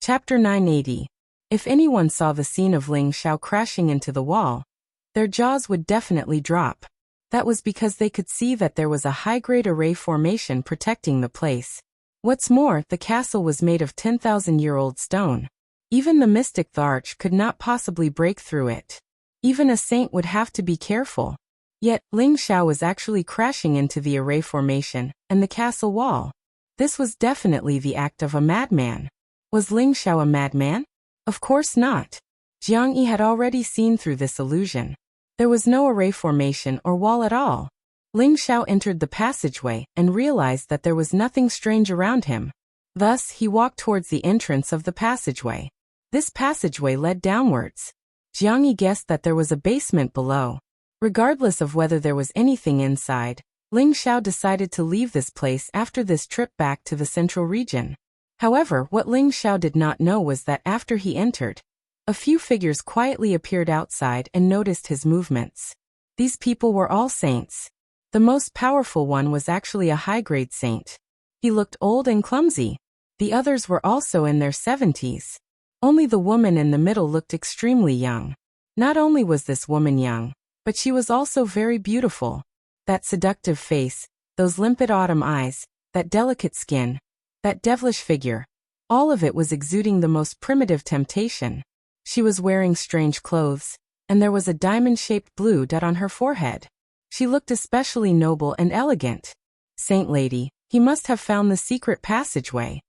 Chapter 980. If anyone saw the scene of Ling Xiao crashing into the wall, their jaws would definitely drop. That was because they could see that there was a high-grade array formation protecting the place. What's more, the castle was made of 10,000-year-old stone. Even the mystic Tharch could not possibly break through it. Even a saint would have to be careful. Yet, Ling Xiao was actually crashing into the array formation and the castle wall. This was definitely the act of a madman. Was Ling Xiao a madman? Of course not. Jiang Yi had already seen through this illusion. There was no array formation or wall at all. Ling Xiao entered the passageway and realized that there was nothing strange around him. Thus, he walked towards the entrance of the passageway. This passageway led downwards. Jiang Yi guessed that there was a basement below. Regardless of whether there was anything inside, Ling Xiao decided to leave this place after this trip back to the central region. However, what Ling Xiao did not know was that after he entered, a few figures quietly appeared outside and noticed his movements. These people were all saints. The most powerful one was actually a high-grade saint. He looked old and clumsy. The others were also in their 70s. Only the woman in the middle looked extremely young. Not only was this woman young, but she was also very beautiful. That seductive face, those limpid autumn eyes, that delicate skin, that devilish figure, all of it was exuding the most primitive temptation. She was wearing strange clothes, and there was a diamond-shaped blue dot on her forehead. She looked especially noble and elegant. Saint lady, he must have found the secret passageway.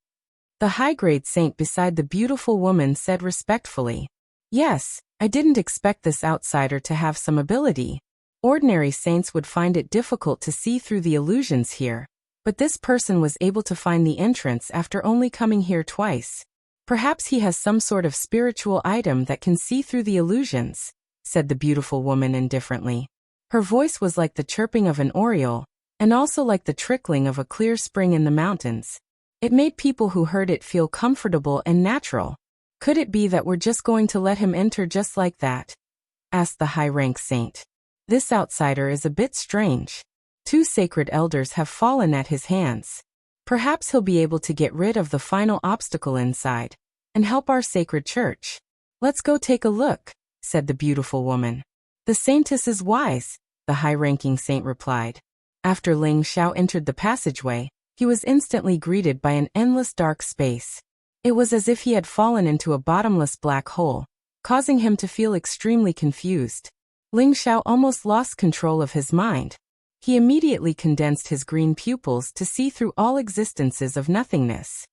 The high-grade saint beside the beautiful woman said respectfully, "Yes, I didn't expect this outsider to have some ability. Ordinary saints would find it difficult to see through the illusions here. But this person was able to find the entrance after only coming here twice. Perhaps he has some sort of spiritual item that can see through the illusions," said the beautiful woman indifferently. Her voice was like the chirping of an oriole, and also like the trickling of a clear spring in the mountains. It made people who heard it feel comfortable and natural. "Could it be that we're just going to let him enter just like that?" asked the high-rank saint. "This outsider is a bit strange. 2 sacred elders have fallen at his hands. Perhaps he'll be able to get rid of the final obstacle inside and help our sacred church. Let's go take a look," said the beautiful woman. "The saintess is wise," the high-ranking saint replied. After Ling Xiao entered the passageway, he was instantly greeted by an endless dark space. It was as if he had fallen into a bottomless black hole, causing him to feel extremely confused. Ling Xiao almost lost control of his mind. He immediately condensed his green pupils to see through all existences of nothingness.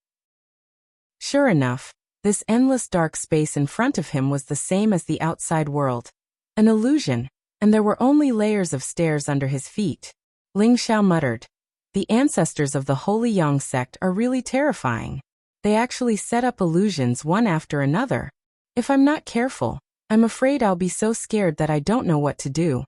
Sure enough, this endless dark space in front of him was the same as the outside world. An illusion, and there were only layers of stairs under his feet. Ling Xiao muttered, "The ancestors of the Holy Yang sect are really terrifying. They actually set up illusions one after another. If I'm not careful, I'm afraid I'll be so scared that I don't know what to do."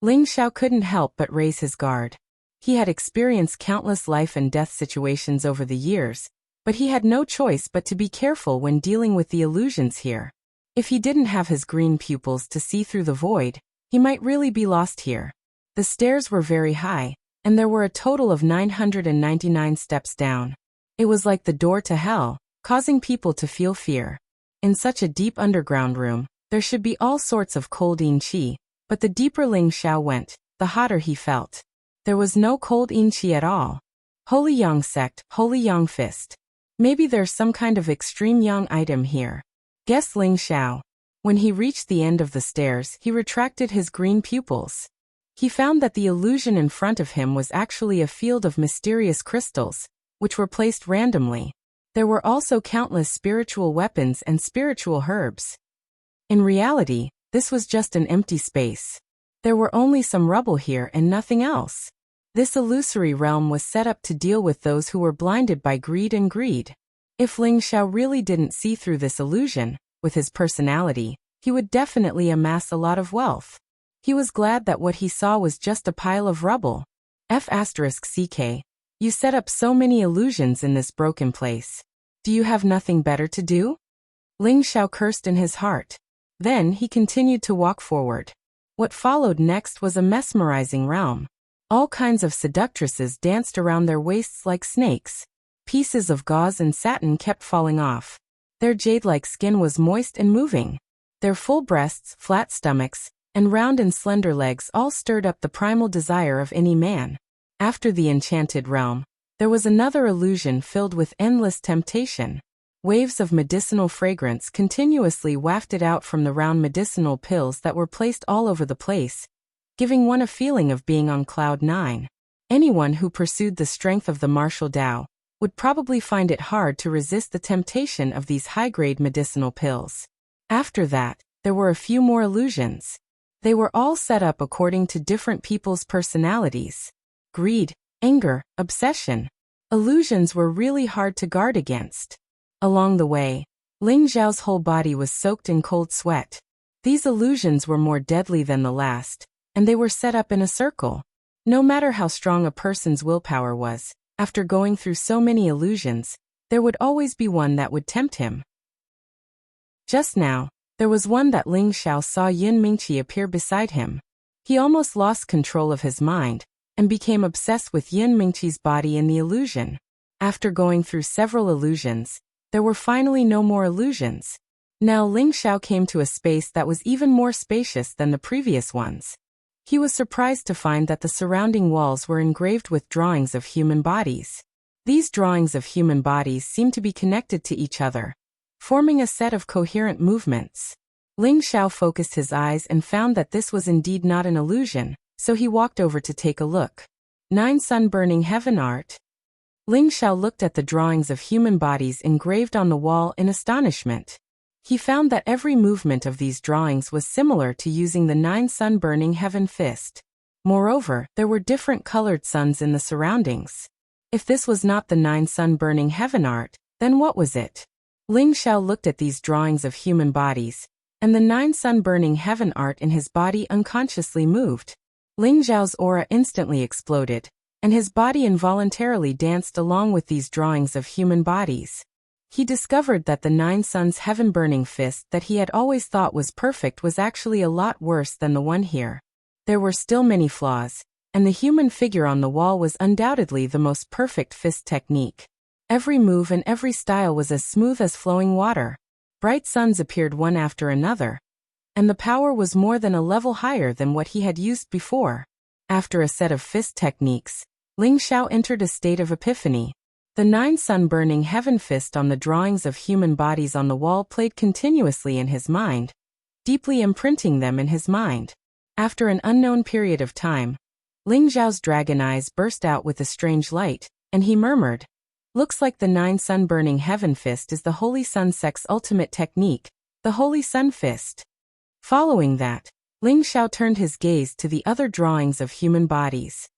Ling Xiao couldn't help but raise his guard. He had experienced countless life and death situations over the years, but he had no choice but to be careful when dealing with the illusions here. If he didn't have his green pupils to see through the void, he might really be lost here. The stairs were very high, and there were a total of 999 steps down. It was like the door to hell, causing people to feel fear. In such a deep underground room, there should be all sorts of cold yin qi. But the deeper Ling Xiao went, the hotter he felt. There was no cold yin qi at all. Holy Yang sect, Holy Yang fist. Maybe there's some kind of extreme Yang item here, guessed Ling Xiao. When he reached the end of the stairs, he retracted his green pupils. He found that the illusion in front of him was actually a field of mysterious crystals, which were placed randomly. There were also countless spiritual weapons and spiritual herbs. In reality, this was just an empty space. There were only some rubble here and nothing else. This illusory realm was set up to deal with those who were blinded by greed and greed. If Ling Xiao really didn't see through this illusion, with his personality, he would definitely amass a lot of wealth. He was glad that what he saw was just a pile of rubble. F***ck, you set up so many illusions in this broken place. Do you have nothing better to do? Ling Xiao cursed in his heart. Then he continued to walk forward. What followed next was a mesmerizing realm. All kinds of seductresses danced around their waists like snakes. Pieces of gauze and satin kept falling off. Their jade-like skin was moist and moving. Their full breasts, flat stomachs, and round and slender legs all stirred up the primal desire of any man. After the enchanted realm, there was another illusion filled with endless temptation. Waves of medicinal fragrance continuously wafted out from the round medicinal pills that were placed all over the place, giving one a feeling of being on cloud nine. Anyone who pursued the strength of the martial Tao would probably find it hard to resist the temptation of these high-grade medicinal pills. After that, there were a few more illusions. They were all set up according to different people's personalities. Greed, anger, obsession. Illusions were really hard to guard against. Along the way, Ling Xiao's whole body was soaked in cold sweat. These illusions were more deadly than the last, and they were set up in a circle. No matter how strong a person's willpower was, after going through so many illusions, there would always be one that would tempt him. Just now, there was one that Ling Xiao saw Yin Mingqi appear beside him. He almost lost control of his mind, and became obsessed with Yin Mingqi's body in the illusion. After going through several illusions, there were finally no more illusions. Now Ling Xiao came to a space that was even more spacious than the previous ones. He was surprised to find that the surrounding walls were engraved with drawings of human bodies. These drawings of human bodies seemed to be connected to each other, forming a set of coherent movements. Ling Xiao focused his eyes and found that this was indeed not an illusion, so he walked over to take a look. 9 sun-burning heaven art. Ling Xiao looked at the drawings of human bodies engraved on the wall in astonishment. He found that every movement of these drawings was similar to using the 9 sun-burning heaven fist. Moreover, there were different colored suns in the surroundings. If this was not the 9 sun-burning heaven art, then what was it? Ling Xiao looked at these drawings of human bodies, and the 9 sun-burning heaven art in his body unconsciously moved. Ling Xiao's aura instantly exploded, and his body involuntarily danced along with these drawings of human bodies. He discovered that the 9 suns heaven-burning fist that he had always thought was perfect was actually a lot worse than the one here. There were still many flaws, and the human figure on the wall was undoubtedly the most perfect fist technique. Every move and every style was as smooth as flowing water. Bright suns appeared one after another, and the power was more than a level higher than what he had used before. After a set of fist techniques, Ling Xiao entered a state of epiphany. The 9 sun-burning heaven fist on the drawings of human bodies on the wall played continuously in his mind, deeply imprinting them in his mind. After an unknown period of time, Ling Xiao's dragon eyes burst out with a strange light, and he murmured, "Looks like the 9 sun-burning heaven fist is the Holy Sun sect's ultimate technique, the Holy Sun fist." Following that, Ling Xiao turned his gaze to the other drawings of human bodies.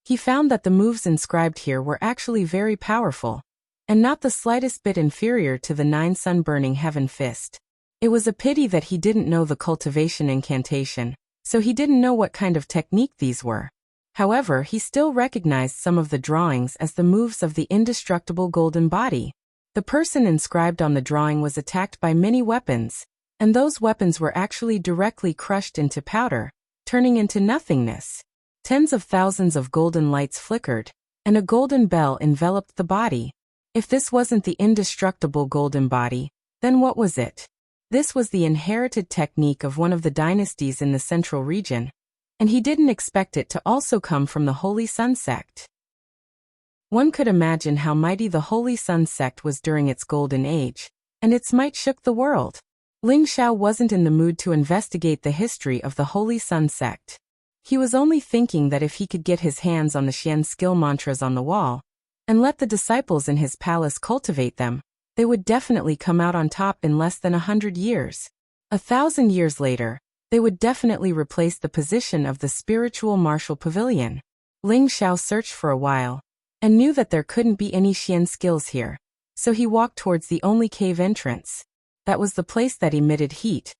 He found that the moves inscribed here were actually very powerful, and not the slightest bit inferior to the 9 sun-burning heaven fist. It was a pity that he didn't know the cultivation incantation, so he didn't know what kind of technique these were. However, he still recognized some of the drawings as the moves of the indestructible golden body. The person inscribed on the drawing was attacked by many weapons, and those weapons were actually directly crushed into powder, turning into nothingness. Tens of thousands of golden lights flickered, and a golden bell enveloped the body. If this wasn't the indestructible golden body, then what was it? This was the inherited technique of one of the dynasties in the central region, and he didn't expect it to also come from the Holy Sun sect. One could imagine how mighty the Holy Sun sect was during its golden age, and its might shook the world. Ling Xiao wasn't in the mood to investigate the history of the Holy Sun sect. He was only thinking that if he could get his hands on the Xian skill mantras on the wall, and let the disciples in his palace cultivate them, they would definitely come out on top in less than 100 years. 1,000 years later, they would definitely replace the position of the spiritual martial pavilion. Ling Xiao searched for a while, and knew that there couldn't be any Xian skills here, so he walked towards the only cave entrance. That was the place that emitted heat,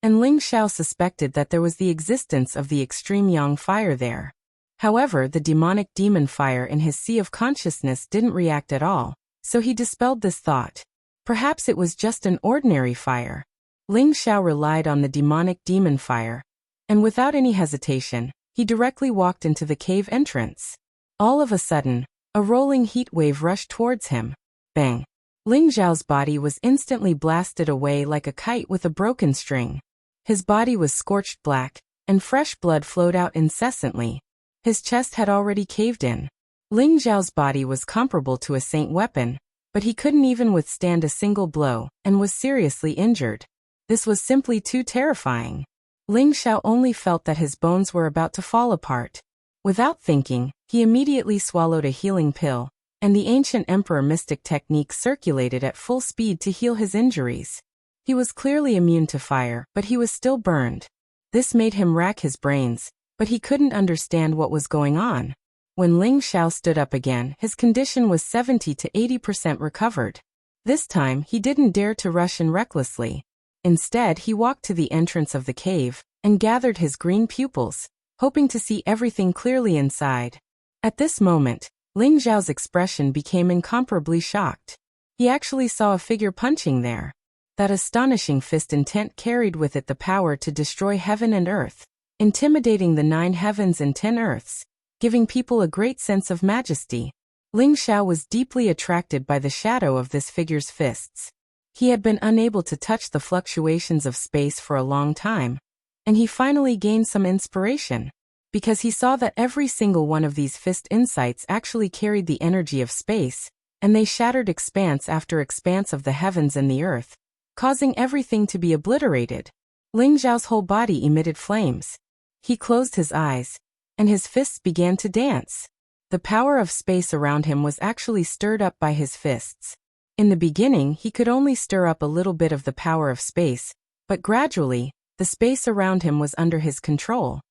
and Ling Xiao suspected that there was the existence of the extreme yang fire there. However, the demonic demon fire in his sea of consciousness didn't react at all, so he dispelled this thought. Perhaps it was just an ordinary fire. Ling Xiao relied on the demonic demon fire, and without any hesitation, he directly walked into the cave entrance. All of a sudden, a rolling heat wave rushed towards him. Bang! Ling Xiao's body was instantly blasted away like a kite with a broken string. His body was scorched black, and fresh blood flowed out incessantly. His chest had already caved in. Ling Xiao's body was comparable to a saint weapon, but he couldn't even withstand a single blow, and was seriously injured. This was simply too terrifying. Ling Xiao only felt that his bones were about to fall apart. Without thinking, he immediately swallowed a healing pill, and the ancient emperor mystic technique circulated at full speed to heal his injuries. He was clearly immune to fire, but he was still burned. This made him rack his brains, but he couldn't understand what was going on. When Ling Xiao stood up again, his condition was 70 to 80% recovered. This time, he didn't dare to rush in recklessly. Instead, he walked to the entrance of the cave, and gathered his green pupils, hoping to see everything clearly inside. At this moment, Ling Xiao's expression became incomparably shocked. He actually saw a figure punching there. That astonishing fist intent carried with it the power to destroy heaven and earth, intimidating the 9 heavens and 10 earths, giving people a great sense of majesty. Ling Xiao was deeply attracted by the shadow of this figure's fists. He had been unable to touch the fluctuations of space for a long time, and he finally gained some inspiration, because he saw that every single one of these fist insights actually carried the energy of space, and they shattered expanse after expanse of the heavens and the earth, causing everything to be obliterated. Ling Xiao's whole body emitted flames. He closed his eyes, and his fists began to dance. The power of space around him was actually stirred up by his fists. In the beginning, he could only stir up a little bit of the power of space, but gradually, the space around him was under his control.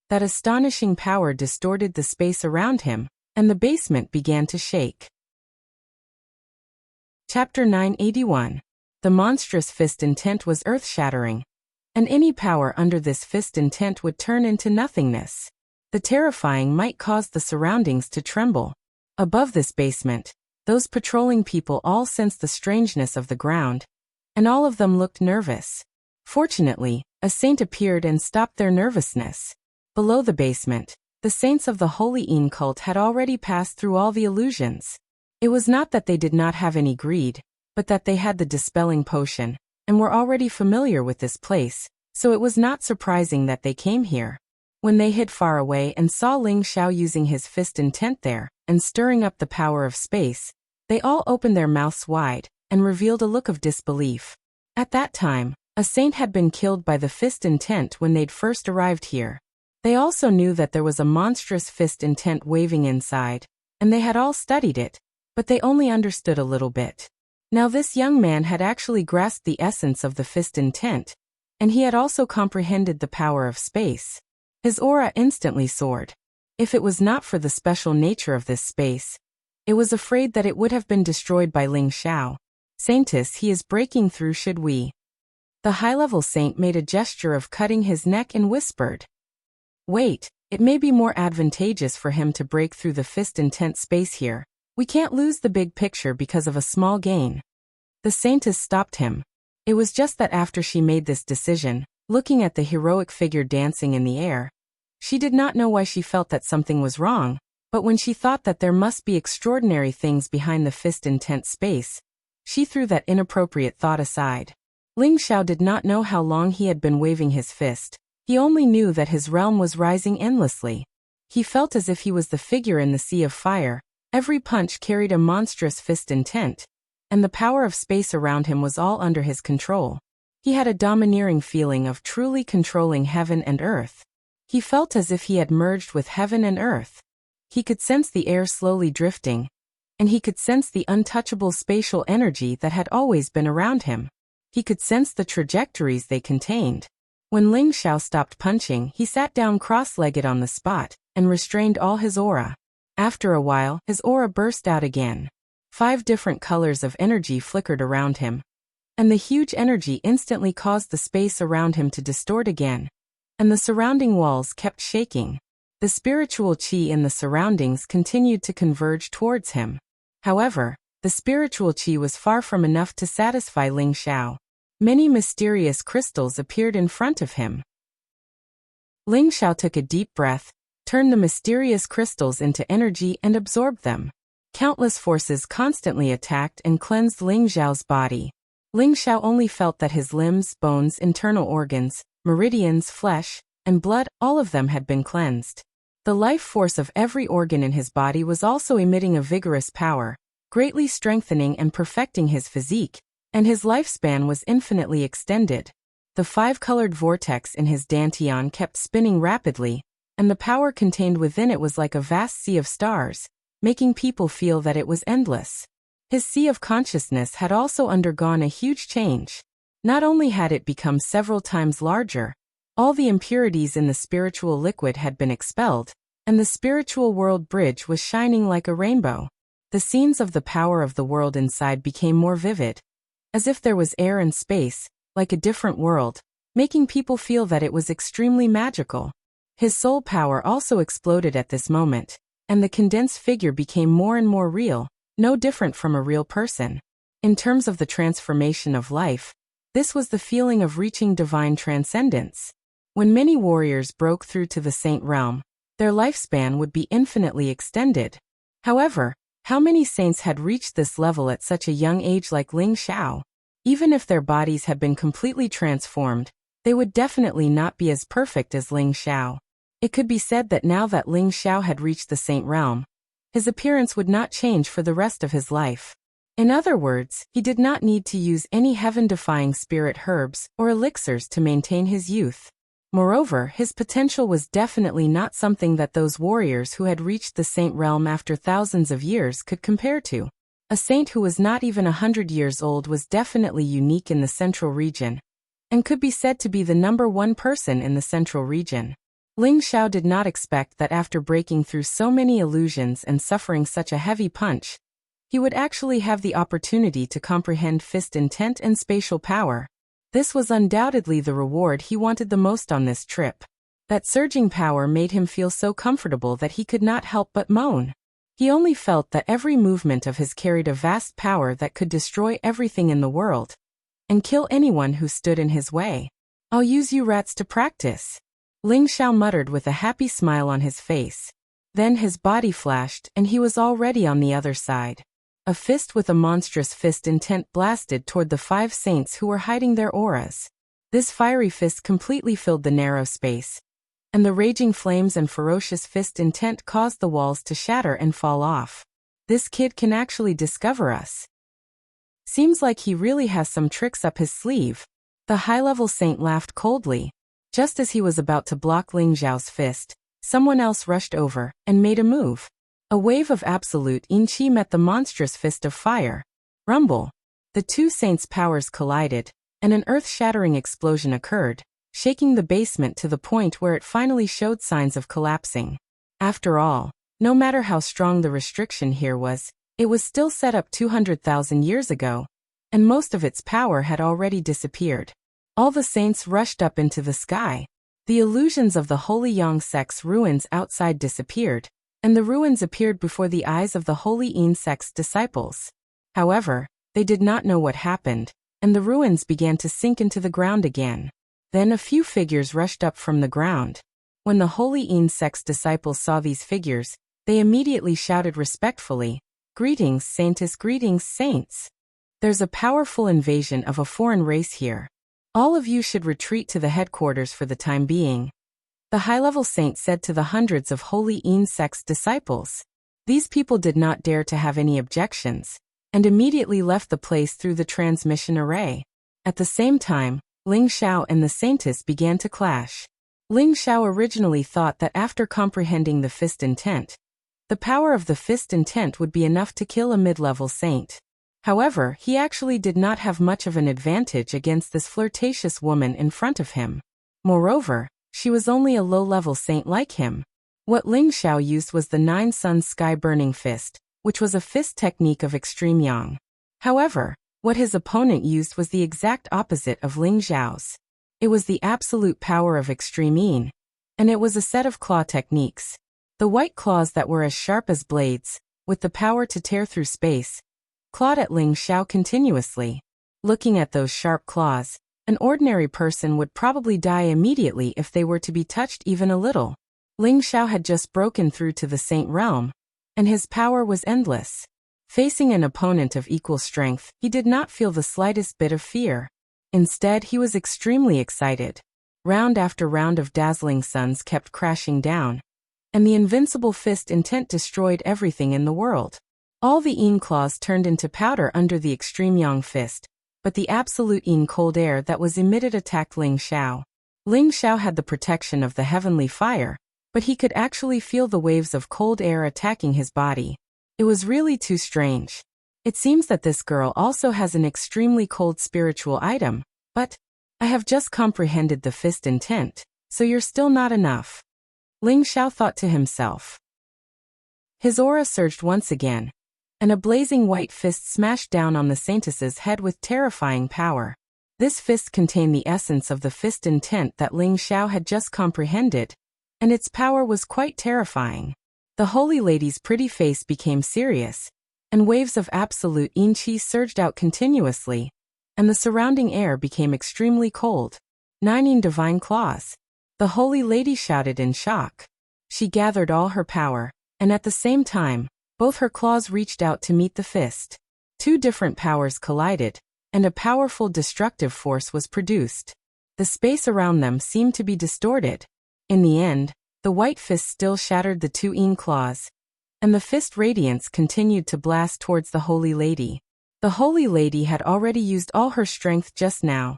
That astonishing power distorted the space around him, and the basement began to shake. Chapter 981. The monstrous fist intent was earth-shattering, and any power under this fist intent would turn into nothingness. The terrifying might cause the surroundings to tremble. Above this basement, those patrolling people all sensed the strangeness of the ground, and all of them looked nervous. Fortunately, a saint appeared and stopped their nervousness. Below the basement, the saints of the Holy Een cult had already passed through all the illusions. It was not that they did not have any greed, but that they had the dispelling potion, and were already familiar with this place, so it was not surprising that they came here. When they hid far away and saw Ling Xiao using his fist intent there, and stirring up the power of space, they all opened their mouths wide, and revealed a look of disbelief. At that time, a saint had been killed by the fist intent when they'd first arrived here. They also knew that there was a monstrous fist intent waving inside, and they had all studied it, but they only understood a little bit. Now this young man had actually grasped the essence of the fist intent, and he had also comprehended the power of space. His aura instantly soared. If it was not for the special nature of this space, it was afraid that it would have been destroyed by Ling Xiao. Saintess, he is breaking through, should we? The high-level saint made a gesture of cutting his neck and whispered, "Wait, it may be more advantageous for him to break through the fist intent space here. We can't lose the big picture because of a small gain." The saintess stopped him. It was just that after she made this decision, looking at the heroic figure dancing in the air, she did not know why she felt that something was wrong, but when she thought that there must be extraordinary things behind the fist intent space, she threw that inappropriate thought aside. Ling Xiao did not know how long he had been waving his fist. He only knew that his realm was rising endlessly. He felt as if he was the figure in the sea of fire. Every punch carried a monstrous fist intent, and the power of space around him was all under his control. He had a domineering feeling of truly controlling heaven and earth. He felt as if he had merged with heaven and earth. He could sense the air slowly drifting, and he could sense the untouchable spatial energy that had always been around him. He could sense the trajectories they contained. When Ling Xiao stopped punching, he sat down cross-legged on the spot, and restrained all his aura. After a while, his aura burst out again. 5 different colors of energy flickered around him, and the huge energy instantly caused the space around him to distort again, and the surrounding walls kept shaking. The spiritual qi in the surroundings continued to converge towards him. However, the spiritual qi was far from enough to satisfy Ling Xiao. Many mysterious crystals appeared in front of him. Ling Xiao took a deep breath, turned the mysterious crystals into energy and absorbed them. Countless forces constantly attacked and cleansed Ling Xiao's body. Ling Xiao only felt that his limbs, bones, internal organs, meridians, flesh, and blood, all of them had been cleansed. The life force of every organ in his body was also emitting a vigorous power, greatly strengthening and perfecting his physique, and his lifespan was infinitely extended. The five-colored vortex in his dantian kept spinning rapidly, and the power contained within it was like a vast sea of stars, making people feel that it was endless. His sea of consciousness had also undergone a huge change. Not only had it become several times larger, all the impurities in the spiritual liquid had been expelled, and the spiritual world bridge was shining like a rainbow. The scenes of the power of the world inside became more vivid, as if there was air and space, like a different world, making people feel that it was extremely magical. His soul power also exploded at this moment, and the condensed figure became more and more real, no different from a real person. In terms of the transformation of life, this was the feeling of reaching divine transcendence. When many warriors broke through to the saint realm, their lifespan would be infinitely extended. However, how many saints had reached this level at such a young age like Ling Xiao? Even if their bodies had been completely transformed, they would definitely not be as perfect as Ling Xiao. It could be said that now that Ling Xiao had reached the saint realm, his appearance would not change for the rest of his life. In other words, he did not need to use any heaven-defying spirit herbs or elixirs to maintain his youth. Moreover, his potential was definitely not something that those warriors who had reached the saint realm after thousands of years could compare to. A saint who was not even 100 years old was definitely unique in the central region, and could be said to be the #1 person in the central region. Ling Xiao did not expect that after breaking through so many illusions and suffering such a heavy punch, he would actually have the opportunity to comprehend fist intent and spatial power. This was undoubtedly the reward he wanted the most on this trip. That surging power made him feel so comfortable that he could not help but moan. He only felt that every movement of his carried a vast power that could destroy everything in the world, and kill anyone who stood in his way. "I'll use you rats to practice," Ling Xiao muttered with a happy smile on his face. Then his body flashed and he was already on the other side. A fist with a monstrous fist intent blasted toward the 5 saints who were hiding their auras. This fiery fist completely filled the narrow space, and the raging flames and ferocious fist intent caused the walls to shatter and fall off. "This kid can actually discover us. Seems like he really has some tricks up his sleeve." The high-level saint laughed coldly. Just as he was about to block Ling Xiao's fist, someone else rushed over and made a move. A wave of absolute Yin-Chi met the monstrous fist of fire. Rumble! The 2 saints' powers collided, and an earth-shattering explosion occurred, shaking the basement to the point where it finally showed signs of collapsing. After all, no matter how strong the restriction here was, it was still set up 200,000 years ago, and most of its power had already disappeared. All the saints rushed up into the sky. The illusions of the Holy Yang sect's ruins outside disappeared, and the ruins appeared before the eyes of the Holy Yin sect's disciples. However, they did not know what happened, and the ruins began to sink into the ground again. Then a few figures rushed up from the ground. When the Holy Yin sect's disciples saw these figures, they immediately shouted respectfully, "Greetings, Saintess, greetings, saints. There's a powerful invasion of a foreign race here. All of you should retreat to the headquarters for the time being," the high-level saint said to the hundreds of Holy Yin sect's disciples. These people did not dare to have any objections, and immediately left the place through the transmission array. At the same time, Ling Xiao and the saintess began to clash. Ling Xiao originally thought that after comprehending the fist intent, the power of the fist intent would be enough to kill a mid-level saint. However, he actually did not have much of an advantage against this flirtatious woman in front of him. Moreover, she was only a low-level saint like him. What Ling Xiao used was the 9 Suns Sky-Burning Fist, which was a fist technique of extreme yang. However, what his opponent used was the exact opposite of Ling Xiao's. It was the absolute power of extreme yin, and it was a set of claw techniques. The white claws that were as sharp as blades, with the power to tear through space, clawed at Ling Xiao continuously. Looking at those sharp claws, an ordinary person would probably die immediately if they were to be touched even a little. Ling Xiao had just broken through to the saint realm, and his power was endless. Facing an opponent of equal strength, he did not feel the slightest bit of fear. Instead, he was extremely excited. Round after round of dazzling suns kept crashing down, and the invincible fist intent destroyed everything in the world. All the Yin claws turned into powder under the extreme Yang fist, but the absolute Yin cold air that was emitted attacked Ling Xiao. Ling Xiao had the protection of the heavenly fire, but he could actually feel the waves of cold air attacking his body. It was really too strange. It seems that this girl also has an extremely cold spiritual item, but I have just comprehended the fist intent, so you're still not enough. Ling Xiao thought to himself. His aura surged once again, and a blazing white fist smashed down on the saintess's head with terrifying power. This fist contained the essence of the fist intent that Ling Xiao had just comprehended, and its power was quite terrifying. The holy lady's pretty face became serious, and waves of absolute Yin Qi surged out continuously, and the surrounding air became extremely cold. 9 Yin divine claws. The holy lady shouted in shock. She gathered all her power, and at the same time, both her claws reached out to meet the fist. 2 different powers collided, and a powerful destructive force was produced. The space around them seemed to be distorted. In the end, the white fist still shattered the 2 Yin claws, and the fist radiance continued to blast towards the holy lady. The holy lady had already used all her strength just now,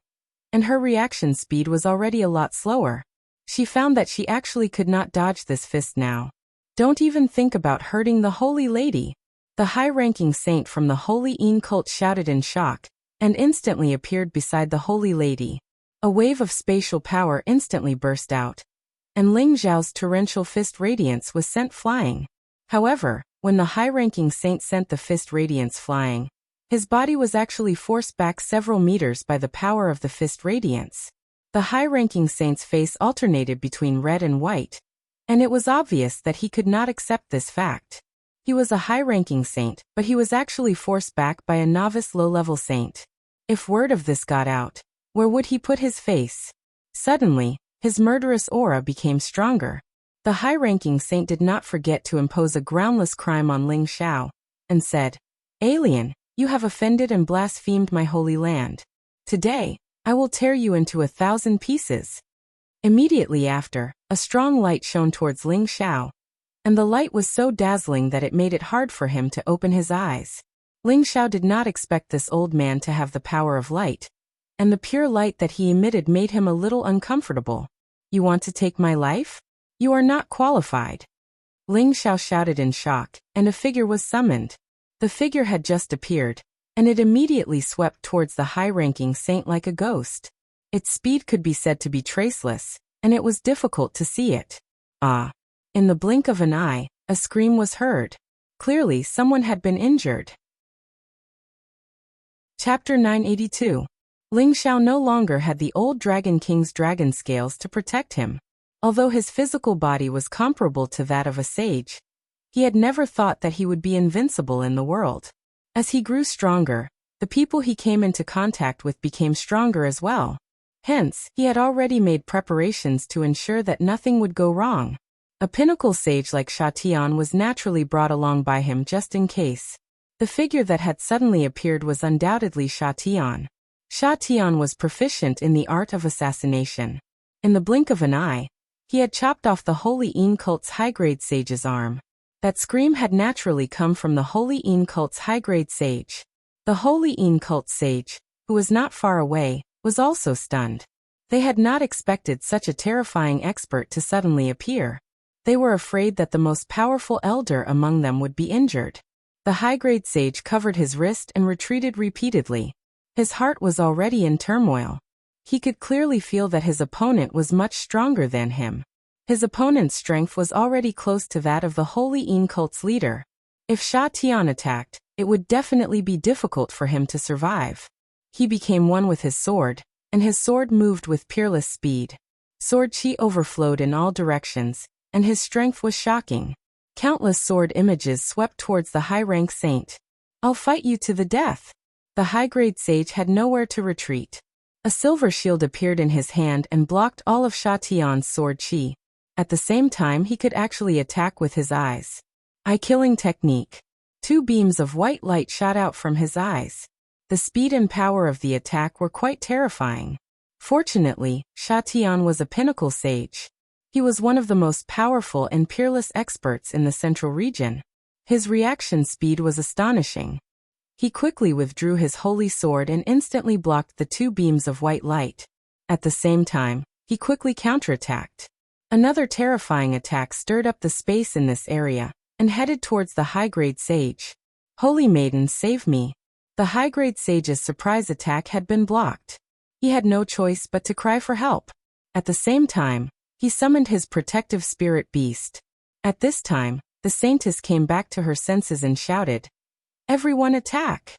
and her reaction speed was already a lot slower. She found that she actually could not dodge this fist now. Don't even think about hurting the holy lady. The high-ranking saint from the holy Yin cult shouted in shock, and instantly appeared beside the holy lady. A wave of spatial power instantly burst out, and Ling Xiao's torrential fist radiance was sent flying. However, when the high-ranking saint sent the fist radiance flying, his body was actually forced back several meters by the power of the fist radiance. The high-ranking saint's face alternated between red and white, and it was obvious that he could not accept this fact. He was a high-ranking saint, but he was actually forced back by a novice low-level saint. If word of this got out, where would he put his face? Suddenly, his murderous aura became stronger. The high-ranking saint did not forget to impose a groundless crime on Ling Xiao, and said, "Alien, you have offended and blasphemed my holy land. Today, I will tear you into 1,000 pieces." Immediately after, a strong light shone towards Ling Xiao, and the light was so dazzling that it made it hard for him to open his eyes. Ling Xiao did not expect this old man to have the power of light, and the pure light that he emitted made him a little uncomfortable. "You want to take my life? You are not qualified." Ling Xiao shouted in shock, and a figure was summoned. The figure had just appeared, and it immediately swept towards the high-ranking saint like a ghost. Its speed could be said to be traceless, and it was difficult to see it. Ah! In the blink of an eye, a scream was heard. Clearly someone had been injured. Chapter 982. Ling Xiao no longer had the old Dragon King's dragon scales to protect him. Although his physical body was comparable to that of a sage, he had never thought that he would be invincible in the world. As he grew stronger, the people he came into contact with became stronger as well. Hence, he had already made preparations to ensure that nothing would go wrong. A pinnacle sage like Sha Tian was naturally brought along by him just in case. The figure that had suddenly appeared was undoubtedly Sha Tian. Sha Tian was proficient in the art of assassination. In the blink of an eye, he had chopped off the Holy Yin cult's high-grade sage's arm. That scream had naturally come from the Holy Yin cult's high-grade sage. The Holy Yin cult sage, who was not far away, was also stunned. They had not expected such a terrifying expert to suddenly appear. They were afraid that the most powerful elder among them would be injured. The high-grade sage covered his wrist and retreated repeatedly. His heart was already in turmoil. He could clearly feel that his opponent was much stronger than him. His opponent's strength was already close to that of the Holy Yin cult's leader. If Sha Tian attacked, it would definitely be difficult for him to survive. He became one with his sword, and his sword moved with peerless speed. Sword chi overflowed in all directions, and his strength was shocking. Countless sword images swept towards the high-rank saint. "I'll fight you to the death." The high-grade sage had nowhere to retreat. A silver shield appeared in his hand and blocked all of Sha Tian's sword chi. At the same time he could actually attack with his eyes. Eye-killing technique. 2 beams of white light shot out from his eyes. The speed and power of the attack were quite terrifying. Fortunately, Sha Tian was a pinnacle sage. He was one of the most powerful and peerless experts in the central region. His reaction speed was astonishing. He quickly withdrew his holy sword and instantly blocked the 2 beams of white light. At the same time, he quickly counterattacked. Another terrifying attack stirred up the space in this area and headed towards the high-grade sage. Holy Maiden, save me. The high-grade sage's surprise attack had been blocked. He had no choice but to cry for help. At the same time, he summoned his protective spirit beast. At this time, the saintess came back to her senses and shouted, "Everyone attack!"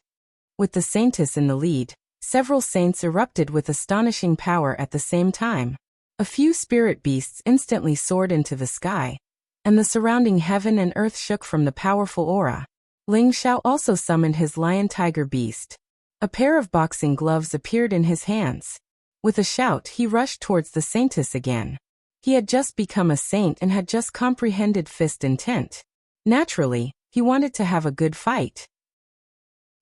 With the saintess in the lead, several saints erupted with astonishing power at the same time. A few spirit beasts instantly soared into the sky, and the surrounding heaven and earth shook from the powerful aura. Ling Xiao also summoned his lion-tiger beast. A pair of boxing gloves appeared in his hands. With a shout, he rushed towards the saintess again. He had just become a saint and had just comprehended fist intent. Naturally, he wanted to have a good fight.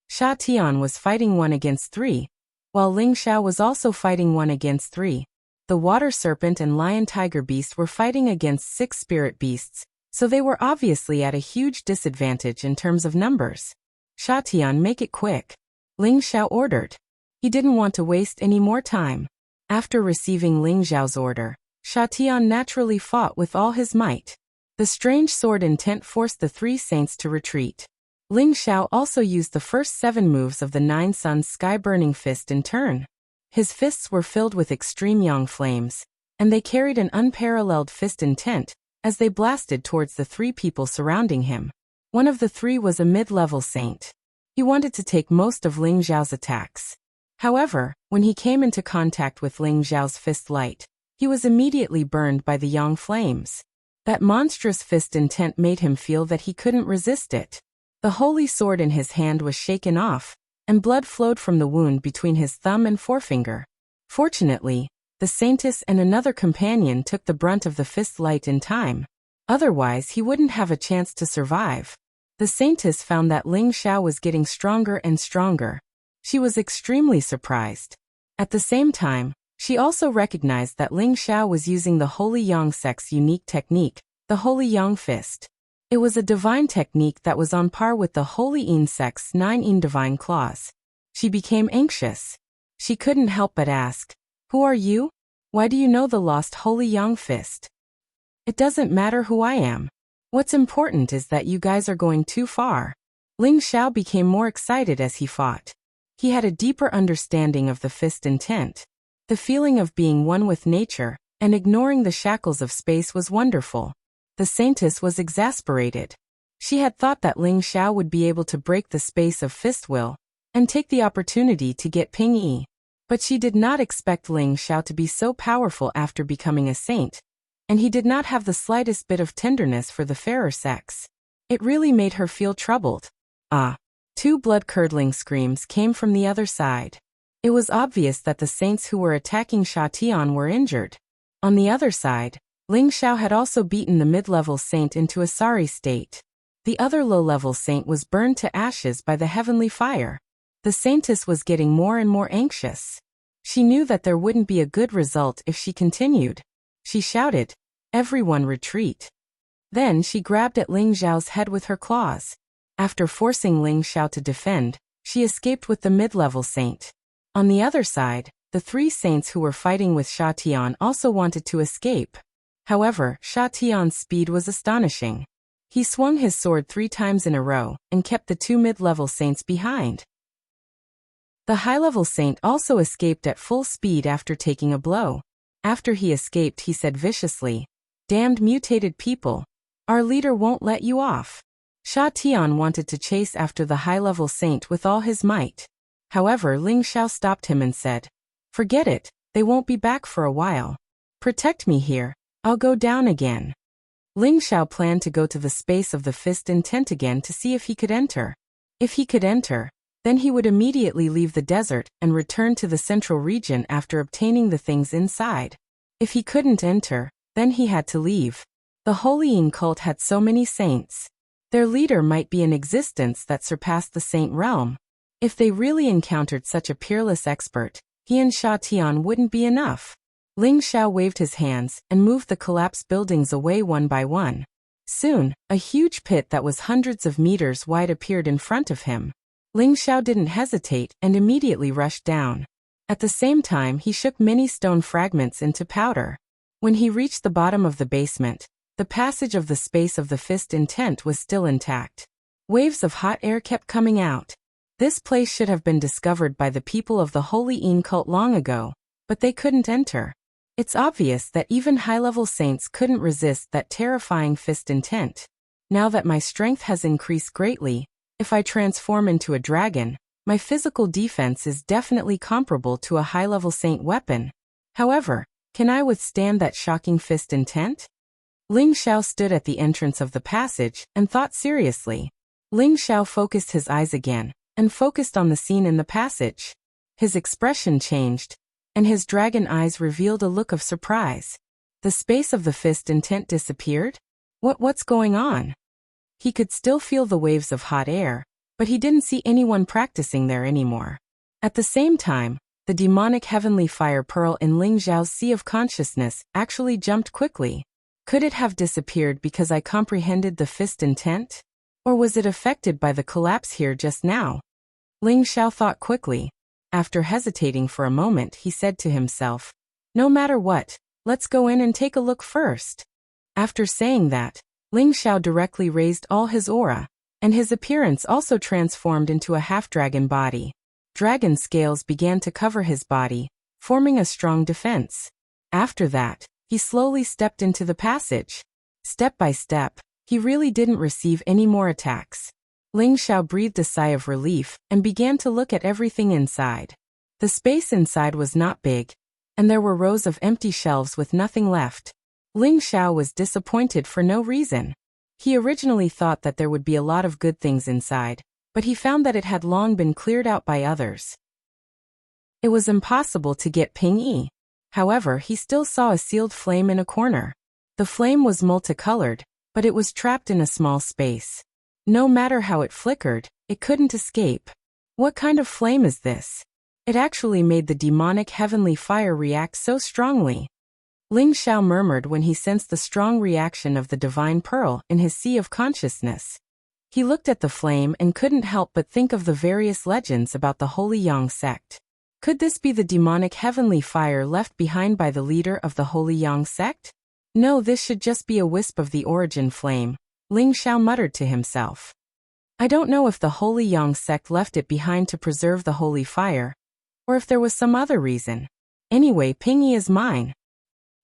Sha Tian was fighting 1 against 3, while Ling Xiao was also fighting 1 against 3. The water serpent and lion-tiger beast were fighting against 6 spirit beasts, so they were obviously at a huge disadvantage in terms of numbers. Sha Tian, make it quick, Ling Xiao ordered. He didn't want to waste any more time. After receiving Ling Xiao's order, Sha Tian naturally fought with all his might. The strange sword intent forced the 3 saints to retreat. Ling Xiao also used the first 7 moves of the 9 Suns sky-burning fist in turn. His fists were filled with extreme yang flames, and they carried an unparalleled fist intent as they blasted towards the 3 people surrounding him. One of the 3 was a mid-level saint. He wanted to take most of Ling Xiao's attacks. However, when he came into contact with Ling Xiao's fist light, he was immediately burned by the yang flames. That monstrous fist intent made him feel that he couldn't resist it. The holy sword in his hand was shaken off, and blood flowed from the wound between his thumb and forefinger. Fortunately, the saintess and another companion took the brunt of the fist light in time. Otherwise, he wouldn't have a chance to survive. The saintess found that Ling Xiao was getting stronger and stronger. She was extremely surprised. At the same time, she also recognized that Ling Xiao was using the Holy Yang Sect's unique technique, the Holy Yang Fist. It was a divine technique that was on par with the Holy Yin Sect's 9 Yin divine claws. She became anxious. She couldn't help but ask, "Who are you? Why do you know the lost Holy Yang Fist?" "It doesn't matter who I am. What's important is that you guys are going too far." Ling Xiao became more excited as he fought. He had a deeper understanding of the fist intent. The feeling of being one with nature and ignoring the shackles of space was wonderful. The saintess was exasperated. She had thought that Ling Xiao would be able to break the space of fist will and take the opportunity to get Ping Yi. But she did not expect Ling Xiao to be so powerful after becoming a saint, and he did not have the slightest bit of tenderness for the fairer sex. It really made her feel troubled. Ah! 2 blood-curdling screams came from the other side. It was obvious that the saints who were attacking Sha Tian were injured. On the other side, Ling Xiao had also beaten the mid-level saint into a sorry state. The other low-level saint was burned to ashes by the heavenly fire. The saintess was getting more and more anxious. She knew that there wouldn't be a good result if she continued. She shouted, "Everyone retreat." Then she grabbed at Ling Xiao's head with her claws. After forcing Ling Xiao to defend, she escaped with the mid-level saint. On the other side, the 3 saints who were fighting with Sha Tian also wanted to escape. However, Sha Tian's speed was astonishing. He swung his sword 3 times in a row and kept the 2 mid-level saints behind. The high-level saint also escaped at full speed after taking a blow. After he escaped, he said viciously, "Damned mutated people. Our leader won't let you off." Sha Tian wanted to chase after the high-level saint with all his might. However, Ling Xiao stopped him and said, "Forget it, they won't be back for a while. Protect me here, I'll go down again." Ling Xiao planned to go to the space of the fist intent again to see if he could enter. If he could enter, then he would immediately leave the desert and return to the central region after obtaining the things inside. If he couldn't enter, then he had to leave. The Holy Yin cult had so many saints. Their leader might be an existence that surpassed the Saint realm. If they really encountered such a peerless expert, he and Sha Tian wouldn't be enough. Ling Xiao waved his hands and moved the collapsed buildings away one by one. Soon, a huge pit that was hundreds of meters wide appeared in front of him. Ling Xiao didn't hesitate and immediately rushed down. At the same time, he shook many stone fragments into powder. When he reached the bottom of the basement, the passage of the space of the fist intent was still intact. Waves of hot air kept coming out. This place should have been discovered by the people of the Holy Yin cult long ago, but they couldn't enter. It's obvious that even high-level saints couldn't resist that terrifying fist intent. Now that my strength has increased greatly, if I transform into a dragon, my physical defense is definitely comparable to a high-level saint weapon. However, can I withstand that shocking fist intent? Ling Xiao stood at the entrance of the passage and thought seriously. Ling Xiao focused his eyes again and focused on the scene in the passage. His expression changed, and his dragon eyes revealed a look of surprise. The space of the fist intent disappeared? What's going on? He could still feel the waves of hot air, but he didn't see anyone practicing there anymore. At the same time, the demonic heavenly fire pearl in Ling Xiao's sea of consciousness actually jumped quickly. Could it have disappeared because I comprehended the fist intent? Or was it affected by the collapse here just now? Ling Xiao thought quickly. After hesitating for a moment, he said to himself, "No matter what, let's go in and take a look first." After saying that, Ling Xiao directly raised all his aura, and his appearance also transformed into a half-dragon body. Dragon scales began to cover his body, forming a strong defense. After that, he slowly stepped into the passage. Step by step, he really didn't receive any more attacks. Ling Xiao breathed a sigh of relief and began to look at everything inside. The space inside was not big, and there were rows of empty shelves with nothing left. Ling Xiao was disappointed for no reason. He originally thought that there would be a lot of good things inside, but he found that it had long been cleared out by others. It was impossible to get Ping Yi. However, he still saw a sealed flame in a corner. The flame was multicolored, but it was trapped in a small space. No matter how it flickered, it couldn't escape. What kind of flame is this? It actually made the demonic heavenly fire react so strongly. Ling Xiao murmured when he sensed the strong reaction of the divine pearl in his sea of consciousness. He looked at the flame and couldn't help but think of the various legends about the Holy Yang sect. Could this be the demonic heavenly fire left behind by the leader of the Holy Yang sect? No, this should just be a wisp of the origin flame, Ling Xiao muttered to himself. I don't know if the Holy Yang sect left it behind to preserve the holy fire, or if there was some other reason. Anyway, Ping Yi is mine.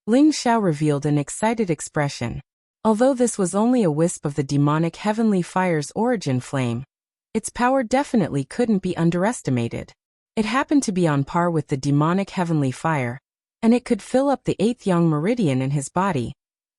Ling Xiao revealed an excited expression. Although this was only a wisp of the demonic heavenly fire's origin flame, its power definitely couldn't be underestimated. It happened to be on par with the demonic heavenly fire, and it could fill up the 8th yang meridian in his body,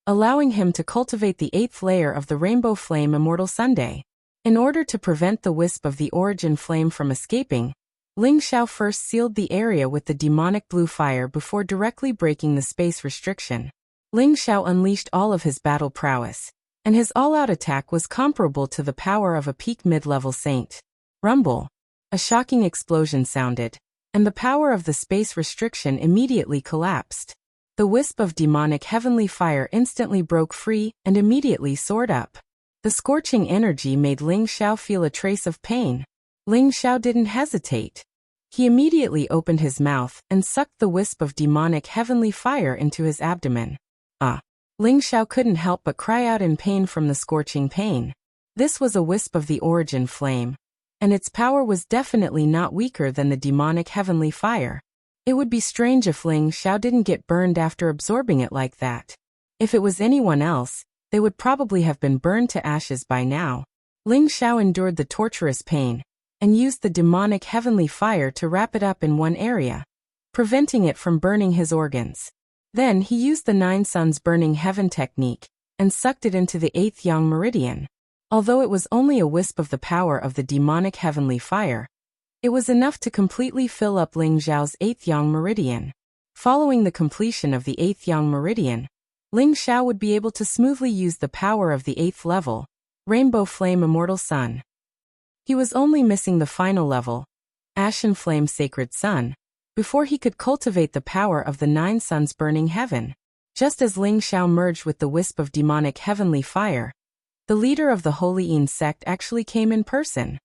allowing him to cultivate the 8th layer of the rainbow flame immortal Sunday. In order to prevent the wisp of the origin flame from escaping, Ling Xiao first sealed the area with the demonic blue fire before directly breaking the space restriction. Ling Xiao unleashed all of his battle prowess, and his all-out attack was comparable to the power of a peak mid-level saint. Rumble. A shocking explosion sounded, and the power of the space restriction immediately collapsed. The wisp of demonic heavenly fire instantly broke free and immediately soared up. The scorching energy made Ling Xiao feel a trace of pain. Ling Xiao didn't hesitate. He immediately opened his mouth and sucked the wisp of demonic heavenly fire into his abdomen. Ling Xiao couldn't help but cry out in pain from the scorching pain. This was a wisp of the origin flame, and its power was definitely not weaker than the demonic heavenly fire. It would be strange if Ling Xiao didn't get burned after absorbing it like that. If it was anyone else, they would probably have been burned to ashes by now. Ling Xiao endured the torturous pain, and used the demonic heavenly fire to wrap it up in one area, preventing it from burning his organs. Then he used the 9 suns burning heaven technique, and sucked it into the 8th yang meridian. Although it was only a wisp of the power of the demonic heavenly fire, it was enough to completely fill up Ling Xiao's 8th yang meridian. Following the completion of the 8th yang meridian, Ling Xiao would be able to smoothly use the power of the 8th level, Rainbow Flame Immortal Sun. He was only missing the final level, Ashen Flame Sacred Sun, before he could cultivate the power of the 9 suns burning heaven. Just as Ling Xiao merged with the wisp of demonic heavenly fire, the leader of the Holy Yin sect actually came in person.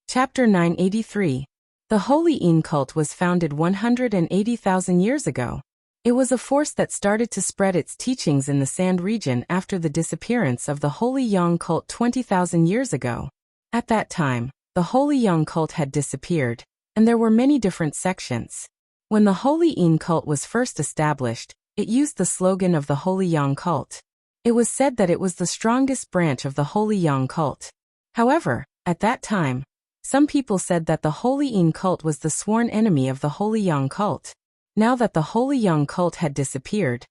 Chapter 983. The Holy Yin cult was founded 180,000 years ago. It was a force that started to spread its teachings in the Sand region after the disappearance of the Holy Yang cult 20,000 years ago. At that time, the Holy Yang cult had disappeared, and there were many different sections. When the Holy Yin cult was first established, it used the slogan of the Holy Yang cult. It was said that it was the strongest branch of the Holy Yang cult. However, at that time, some people said that the Holy Yin cult was the sworn enemy of the Holy Yang cult. Now that the Holy Yang cult had disappeared,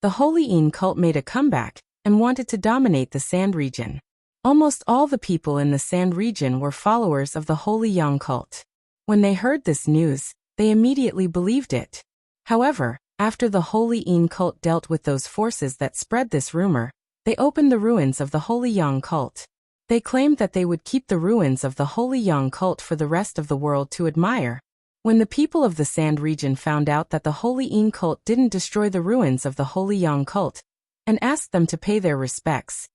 the Holy Yin cult made a comeback and wanted to dominate the Sand region. Almost all the people in the Sand region were followers of the Holy Yang cult. When they heard this news, they immediately believed it. However, after the Holy Yin cult dealt with those forces that spread this rumor, they opened the ruins of the Holy Yang cult. They claimed that they would keep the ruins of the Holy Yang cult for the rest of the world to admire. When the people of the Sand region found out that the Holy Yin cult didn't destroy the ruins of the Holy Yang cult, and asked them to pay their respects,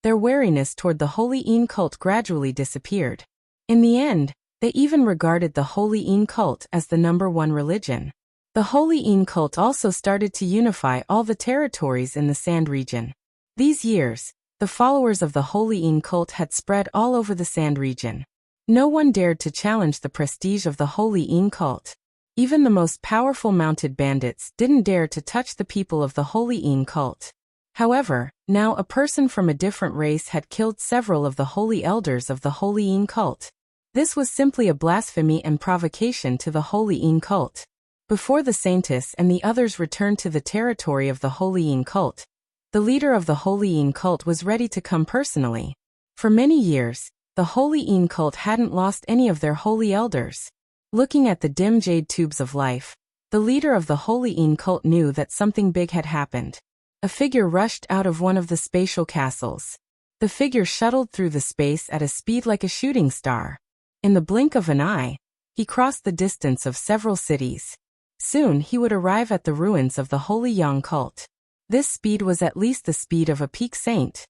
their wariness toward the Holy Yin cult gradually disappeared. In the end, they even regarded the Holy Yin cult as the #1 religion. The Holy Yin cult also started to unify all the territories in the Sand region. These years, the followers of the Holy Yin cult had spread all over the Sand region. No one dared to challenge the prestige of the Holy Yin cult. Even the most powerful mounted bandits didn't dare to touch the people of the Holy Yin cult. However, now a person from a different race had killed several of the holy elders of the Holy Yin cult. This was simply a blasphemy and provocation to the Holy Yin cult. Before the Saintess and the others returned to the territory of the Holy Yin cult, the leader of the Holy Yin cult was ready to come personally. For many years, the Holy Yin cult hadn't lost any of their holy elders. Looking at the dim jade tubes of life, the leader of the Holy Yin cult knew that something big had happened. A figure rushed out of one of the spatial castles. The figure shuttled through the space at a speed like a shooting star. In the blink of an eye, he crossed the distance of several cities. Soon he would arrive at the ruins of the Holy Yang cult. This speed was at least the speed of a peak saint.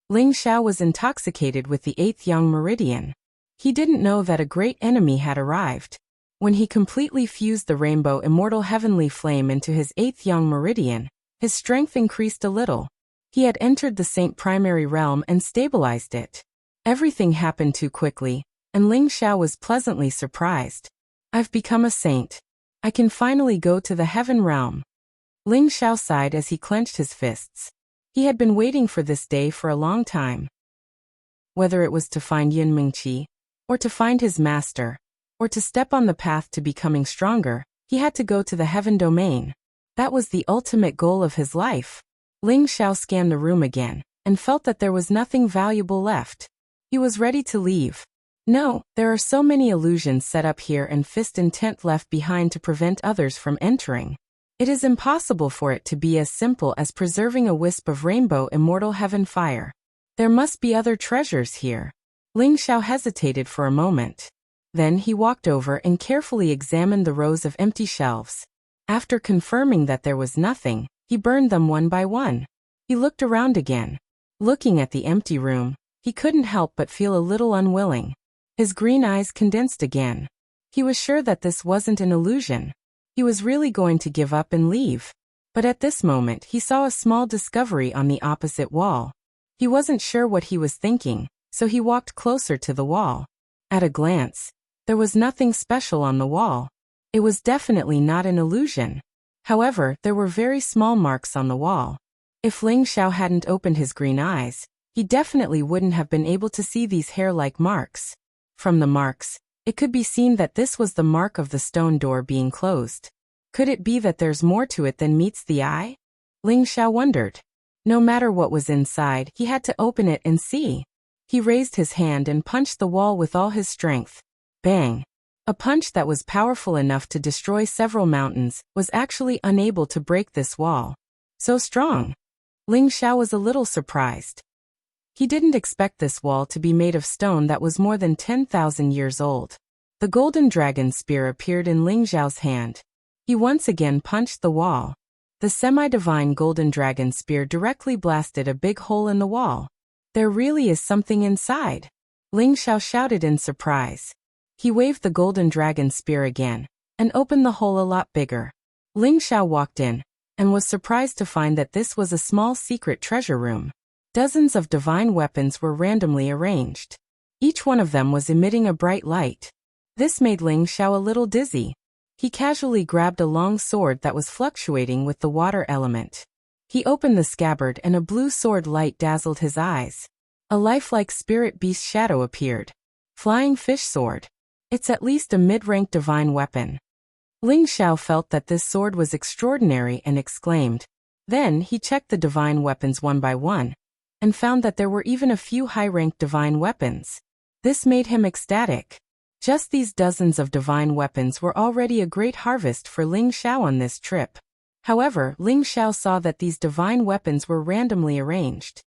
Ling Xiao was intoxicated with the 8th Yang meridian. He didn't know that a great enemy had arrived. When he completely fused the rainbow immortal heavenly flame into his 8th Yang meridian, his strength increased a little. He had entered the saint primary realm and stabilized it. Everything happened too quickly, and Ling Xiao was pleasantly surprised. I've become a saint. I can finally go to the heaven realm. Ling Xiao sighed as he clenched his fists. He had been waiting for this day for a long time. Whether it was to find Yin Mingqi, or to find his master, or to step on the path to becoming stronger, he had to go to the heaven domain. That was the ultimate goal of his life. Ling Xiao scanned the room again, and felt that there was nothing valuable left. He was ready to leave. No, there are so many illusions set up here and fist intent left behind to prevent others from entering. It is impossible for it to be as simple as preserving a wisp of rainbow immortal heaven fire. There must be other treasures here. Ling Xiao hesitated for a moment. Then he walked over and carefully examined the rows of empty shelves. After confirming that there was nothing, he burned them one by one. He looked around again. Looking at the empty room, he couldn't help but feel a little unwilling. His green eyes condensed again. He was sure that this wasn't an illusion. He was really going to give up and leave. But at this moment he saw a small discovery on the opposite wall. He wasn't sure what he was thinking, so he walked closer to the wall. At a glance, there was nothing special on the wall. It was definitely not an illusion. However, there were very small marks on the wall. If Ling Xiao hadn't opened his green eyes, he definitely wouldn't have been able to see these hair-like marks. From the marks, it could be seen that this was the mark of the stone door being closed. Could it be that there's more to it than meets the eye? Ling Xiao wondered. No matter what was inside, he had to open it and see. He raised his hand and punched the wall with all his strength. Bang! A punch that was powerful enough to destroy several mountains was actually unable to break this wall. So strong! Ling Xiao was a little surprised. He didn't expect this wall to be made of stone that was more than 10,000 years old. The golden dragon spear appeared in Ling Xiao's hand. He once again punched the wall. The semi-divine golden dragon spear directly blasted a big hole in the wall. There really is something inside. Ling Xiao shouted in surprise. He waved the golden dragon spear again and opened the hole a lot bigger. Ling Xiao walked in and was surprised to find that this was a small secret treasure room. Dozens of divine weapons were randomly arranged. Each one of them was emitting a bright light. This made Ling Xiao a little dizzy. He casually grabbed a long sword that was fluctuating with the water element. He opened the scabbard and a blue sword light dazzled his eyes. A lifelike spirit beast shadow appeared. Flying fish sword. It's at least a mid-rank divine weapon. Ling Xiao felt that this sword was extraordinary and exclaimed. Then he checked the divine weapons one by one and found that there were even a few high-ranked divine weapons. This made him ecstatic. Just these dozens of divine weapons were already a great harvest for Ling Xiao on this trip. However, Ling Xiao saw that these divine weapons were randomly arranged.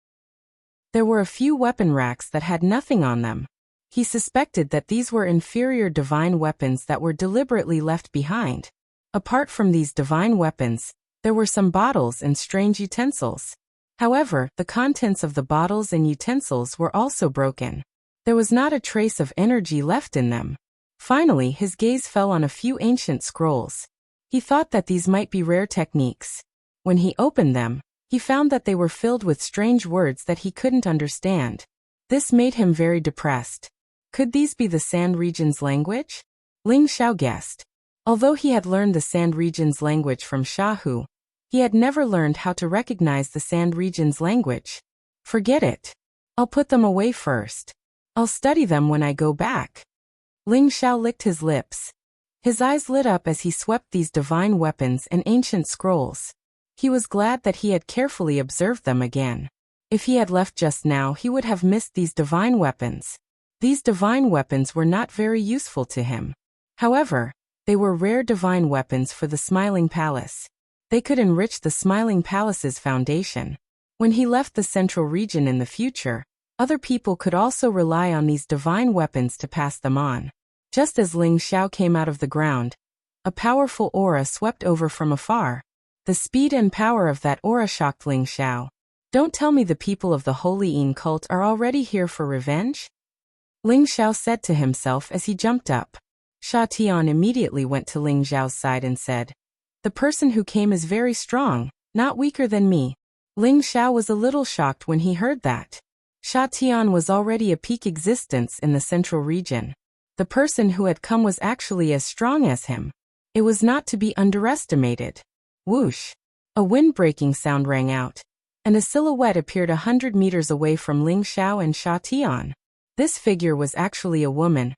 There were a few weapon racks that had nothing on them. He suspected that these were inferior divine weapons that were deliberately left behind. Apart from these divine weapons, there were some bottles and strange utensils. However, the contents of the bottles and utensils were also broken. There was not a trace of energy left in them. Finally, his gaze fell on a few ancient scrolls. He thought that these might be rare techniques. When he opened them, he found that they were filled with strange words that he couldn't understand. This made him very depressed. Could these be the Sand Region's language? Ling Xiao guessed. Although he had learned the Sand Region's language from Shahu, he had never learned how to recognize the Sand Region's language. Forget it. I'll put them away first. I'll study them when I go back. Ling Xiao licked his lips. His eyes lit up as he swept these divine weapons and ancient scrolls. He was glad that he had carefully observed them again. If he had left just now, he would have missed these divine weapons. These divine weapons were not very useful to him. However, they were rare divine weapons for the Smiling Palace. They could enrich the Smiling Palace's foundation. When he left the Central Region in the future, other people could also rely on these divine weapons to pass them on. Just as Ling Xiao came out of the ground, a powerful aura swept over from afar. The speed and power of that aura shocked Ling Xiao. Don't tell me the people of the Holy Yin cult are already here for revenge? Ling Xiao said to himself as he jumped up. Sha Tian immediately went to Ling Xiao's side and said, "The person who came is very strong, not weaker than me." Ling Xiao was a little shocked when he heard that. Sha Tian was already a peak existence in the Central Region. The person who had come was actually as strong as him. It was not to be underestimated. Whoosh! A wind-breaking sound rang out, and a silhouette appeared 100 meters away from Ling Xiao and Sha Tian. This figure was actually a woman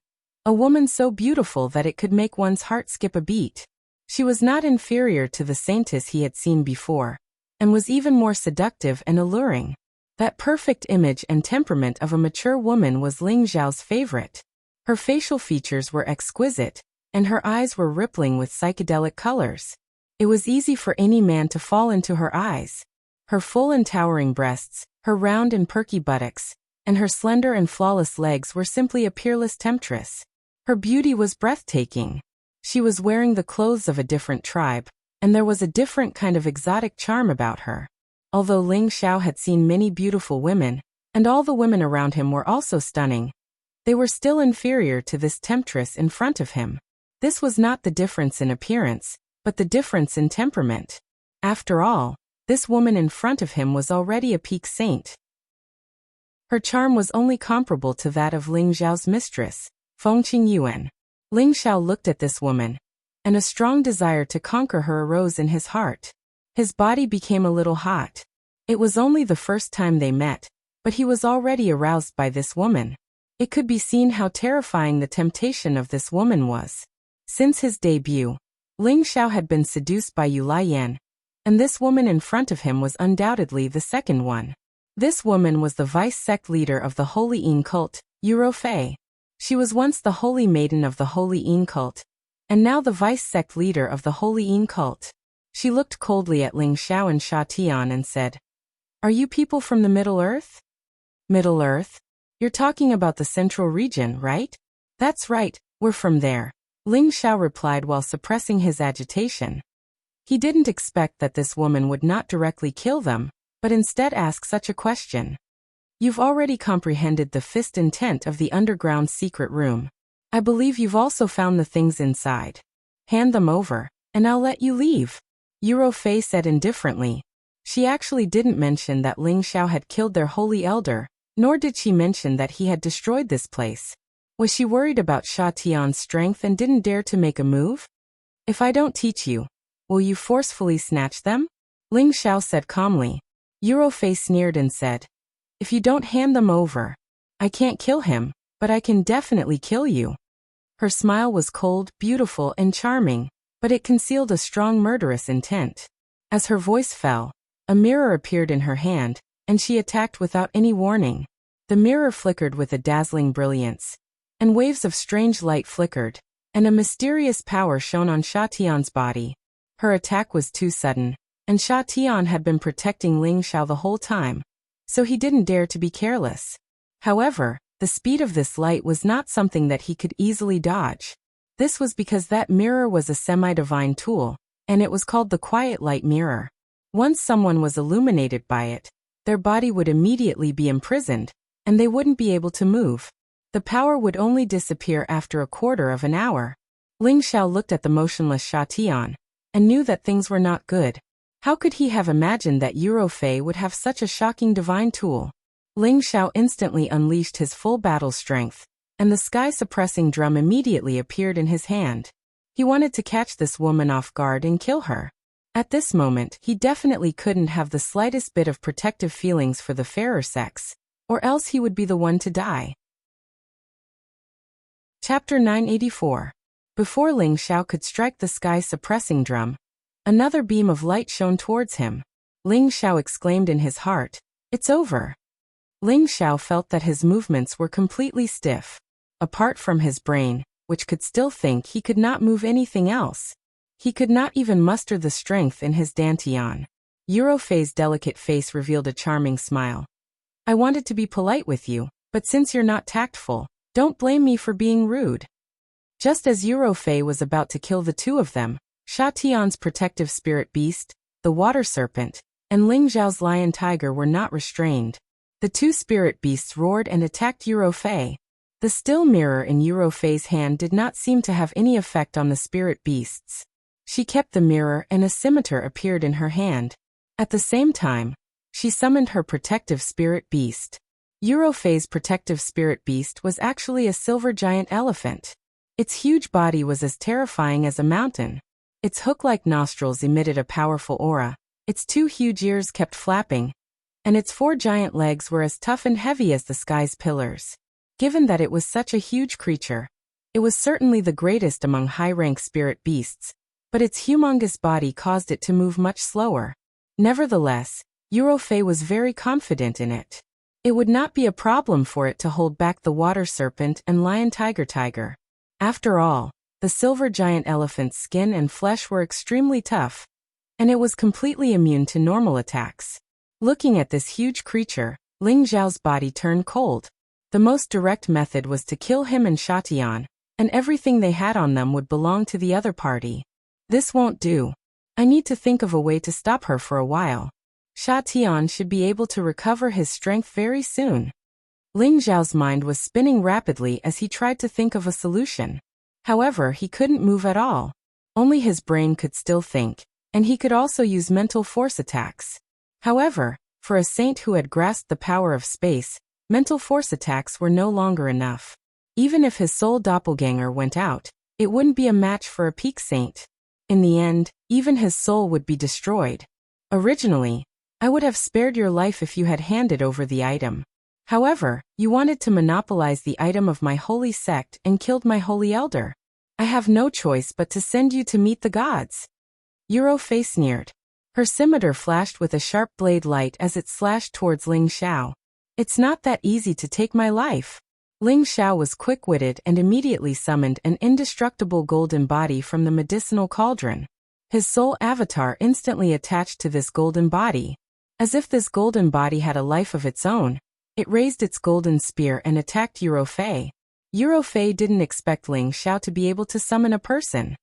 so beautiful that it could make one's heart skip a beat. She was not inferior to the saintess he had seen before, and was even more seductive and alluring. That perfect image and temperament of a mature woman was Ling Xiao's favorite. Her facial features were exquisite, and her eyes were rippling with psychedelic colors. It was easy for any man to fall into her eyes. Her full and towering breasts, her round and perky buttocks, and her slender and flawless legs were simply a peerless temptress. Her beauty was breathtaking. She was wearing the clothes of a different tribe, and there was a different kind of exotic charm about her. Although Ling Xiao had seen many beautiful women, and all the women around him were also stunning, they were still inferior to this temptress in front of him. This was not the difference in appearance, but the difference in temperament. After all, this woman in front of him was already a peak saint. Her charm was only comparable to that of Ling Xiao's mistress, Fengqing Yuan. Ling Xiao looked at this woman, and a strong desire to conquer her arose in his heart. His body became a little hot. It was only the first time they met, but he was already aroused by this woman. It could be seen how terrifying the temptation of this woman was. Since his debut, Ling Xiao had been seduced by Yu Lian, and this woman in front of him was undoubtedly the second one. This woman was the vice-sect leader of the Holy Yin cult, Yu Fei. She was once the holy maiden of the Holy Yin cult, and now the vice-sect leader of the Holy Yin cult. She looked coldly at Ling Xiao and Sha Tian and said, "Are you people from the Middle Earth?" Middle-earth? You're talking about the central region, right? That's right, we're from there. Ling Xiao replied while suppressing his agitation. He didn't expect that this woman would not directly kill them, but instead ask such a question. You've already comprehended the fist intent of the underground secret room. I believe you've also found the things inside. Hand them over, and I'll let you leave. Yuro Fei said indifferently. She actually didn't mention that Ling Xiao had killed their holy elder, nor did she mention that he had destroyed this place. Was she worried about Sha Tian's strength and didn't dare to make a move? If I don't teach you, will you forcefully snatch them? Ling Xiao said calmly. Yuro Fei sneered and said, if you don't hand them over, I can't kill him, but I can definitely kill you. Her smile was cold, beautiful, and charming, but it concealed a strong murderous intent. As her voice fell, a mirror appeared in her hand, and she attacked without any warning. The mirror flickered with a dazzling brilliance, and waves of strange light flickered, and a mysterious power shone on Sha Tian's body. Her attack was too sudden, and Sha Tian had been protecting Ling Xiao the whole time, so he didn't dare to be careless. However, the speed of this light was not something that he could easily dodge. This was because that mirror was a semi-divine tool, and it was called the Quiet Light Mirror. Once someone was illuminated by it, their body would immediately be imprisoned, and they wouldn't be able to move. The power would only disappear after a quarter of an hour. Ling Xiao looked at the motionless Sha Tian, and knew that things were not good. How could he have imagined that Yuro Fei would have such a shocking divine tool? Ling Xiao instantly unleashed his full battle strength, and the sky-suppressing drum immediately appeared in his hand. He wanted to catch this woman off guard and kill her. At this moment, he definitely couldn't have the slightest bit of protective feelings for the fairer sex, or else he would be the one to die. Chapter 984. Before Ling Xiao could strike the sky-suppressing drum, another beam of light shone towards him. Ling Xiao exclaimed in his heart, "It's over." Ling Xiao felt that his movements were completely stiff. Apart from his brain, which could still think, he could not move anything else. He could not even muster the strength in his dantian. Yuro Fei's delicate face revealed a charming smile. I wanted to be polite with you, but since you're not tactful, don't blame me for being rude. Just as Yuro Fei was about to kill the two of them, Sha Tian's protective spirit beast, the water serpent, and Ling Xiao's lion tiger were not restrained. The two spirit beasts roared and attacked Yuro Fei. The still mirror in Yuro Fei's hand did not seem to have any effect on the spirit beasts. She kept the mirror and a scimitar appeared in her hand. At the same time, she summoned her protective spirit beast. Yuro Fei's protective spirit beast was actually a silver giant elephant. Its huge body was as terrifying as a mountain. Its hook-like nostrils emitted a powerful aura. Its two huge ears kept flapping, and its four giant legs were as tough and heavy as the sky's pillars. Given that it was such a huge creature, it was certainly the greatest among high-rank spirit beasts, but its humongous body caused it to move much slower. Nevertheless, Yuro Fei was very confident in it. It would not be a problem for it to hold back the water serpent and lion tiger. After all, the silver giant elephant's skin and flesh were extremely tough, and it was completely immune to normal attacks. Looking at this huge creature, Ling Xiao's body turned cold. The most direct method was to kill him and Sha Tian, and everything they had on them would belong to the other party. This won't do. I need to think of a way to stop her for a while. Sha Tian should be able to recover his strength very soon. Ling Xiao's mind was spinning rapidly as he tried to think of a solution. However, he couldn't move at all. Only his brain could still think, and he could also use mental force attacks. However, for a saint who had grasped the power of space, mental force attacks were no longer enough. Even if his soul doppelganger went out, it wouldn't be a match for a peak saint. In the end, even his soul would be destroyed. Originally, I would have spared your life if you had handed over the item. However, you wanted to monopolize the item of my holy sect and killed my holy elder. I have no choice but to send you to meet the gods. Yuro Fei sneered. Her scimitar flashed with a sharp blade light as it slashed towards Ling Xiao. It's not that easy to take my life. Ling Xiao was quick-witted and immediately summoned an indestructible golden body from the medicinal cauldron. His soul avatar instantly attached to this golden body. As if this golden body had a life of its own, It raised its golden spear and attacked Eurofei. Eurofei didn't expect Ling Xiao to be able to summon a person.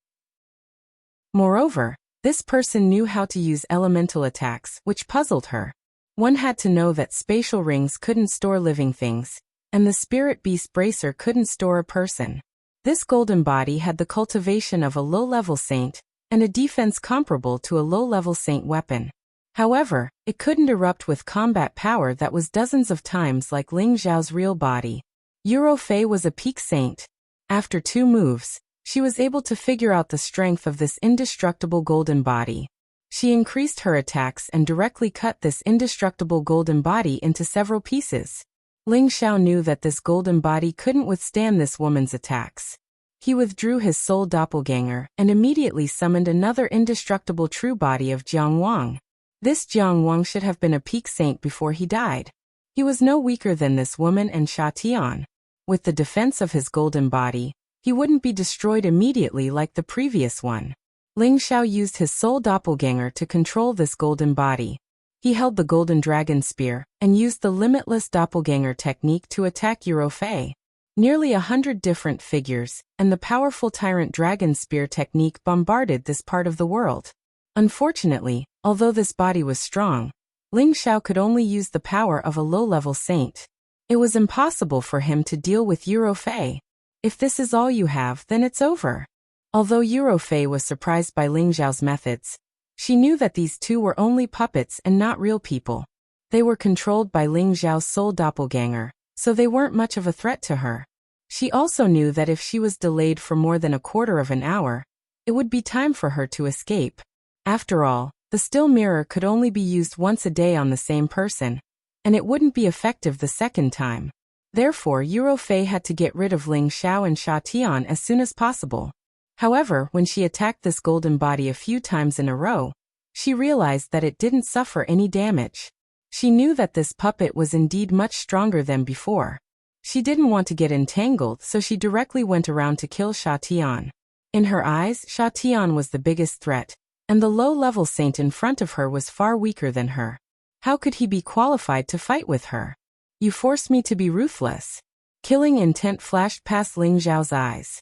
Moreover, this person knew how to use elemental attacks, which puzzled her. One had to know that spatial rings couldn't store living things, and the spirit beast bracer couldn't store a person. This golden body had the cultivation of a low-level saint, and a defense comparable to a low-level saint weapon. However, it couldn't erupt with combat power that was dozens of times like Ling Xiao's real body. Eurofei was a peak saint. After 2 moves, she was able to figure out the strength of this indestructible golden body. She increased her attacks and directly cut this indestructible golden body into several pieces. Ling Xiao knew that this golden body couldn't withstand this woman's attacks. He withdrew his soul doppelganger and immediately summoned another indestructible true body of Jiang Wang. This Jiang Wang should have been a peak saint before he died. He was no weaker than this woman and Sha Tian. With the defense of his golden body, he wouldn't be destroyed immediately like the previous one. Ling Xiao used his soul doppelganger to control this golden body. He held the golden dragon spear and used the limitless doppelganger technique to attack Eurofei. Nearly 100 different figures and the powerful tyrant dragon spear technique bombarded this part of the world. Unfortunately, although this body was strong, Ling Xiao could only use the power of a low-level saint. It was impossible for him to deal with Eurofei. If this is all you have, then it's over. Although Eurofei was surprised by Ling Xiao's methods, she knew that these two were only puppets and not real people. They were controlled by Ling Xiao's soul doppelganger, so they weren't much of a threat to her. She also knew that if she was delayed for more than a quarter of an hour, it would be time for her to escape. After all, the still mirror could only be used once a day on the same person, and it wouldn't be effective the second time. Therefore, Eurofei had to get rid of Ling Xiao and Sha Tian as soon as possible. However, when she attacked this golden body a few times in a row, she realized that it didn't suffer any damage. She knew that this puppet was indeed much stronger than before. She didn't want to get entangled, so she directly went around to kill Sha Tian. In her eyes, Sha Tian was the biggest threat, and the low-level saint in front of her was far weaker than her. How could he be qualified to fight with her? You forced me to be ruthless. Killing intent flashed past Ling Xiao's eyes.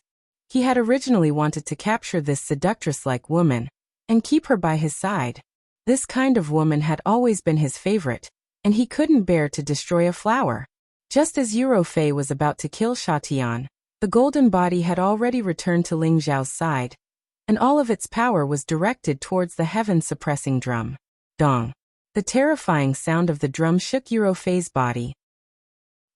He had originally wanted to capture this seductress-like woman and keep her by his side. This kind of woman had always been his favorite, and he couldn't bear to destroy a flower. Just as Eurofei was about to kill Sha Tian, the golden body had already returned to Ling Xiao's side, and all of its power was directed towards the heaven-suppressing drum. Dong. The terrifying sound of the drum shook Eurofei's body.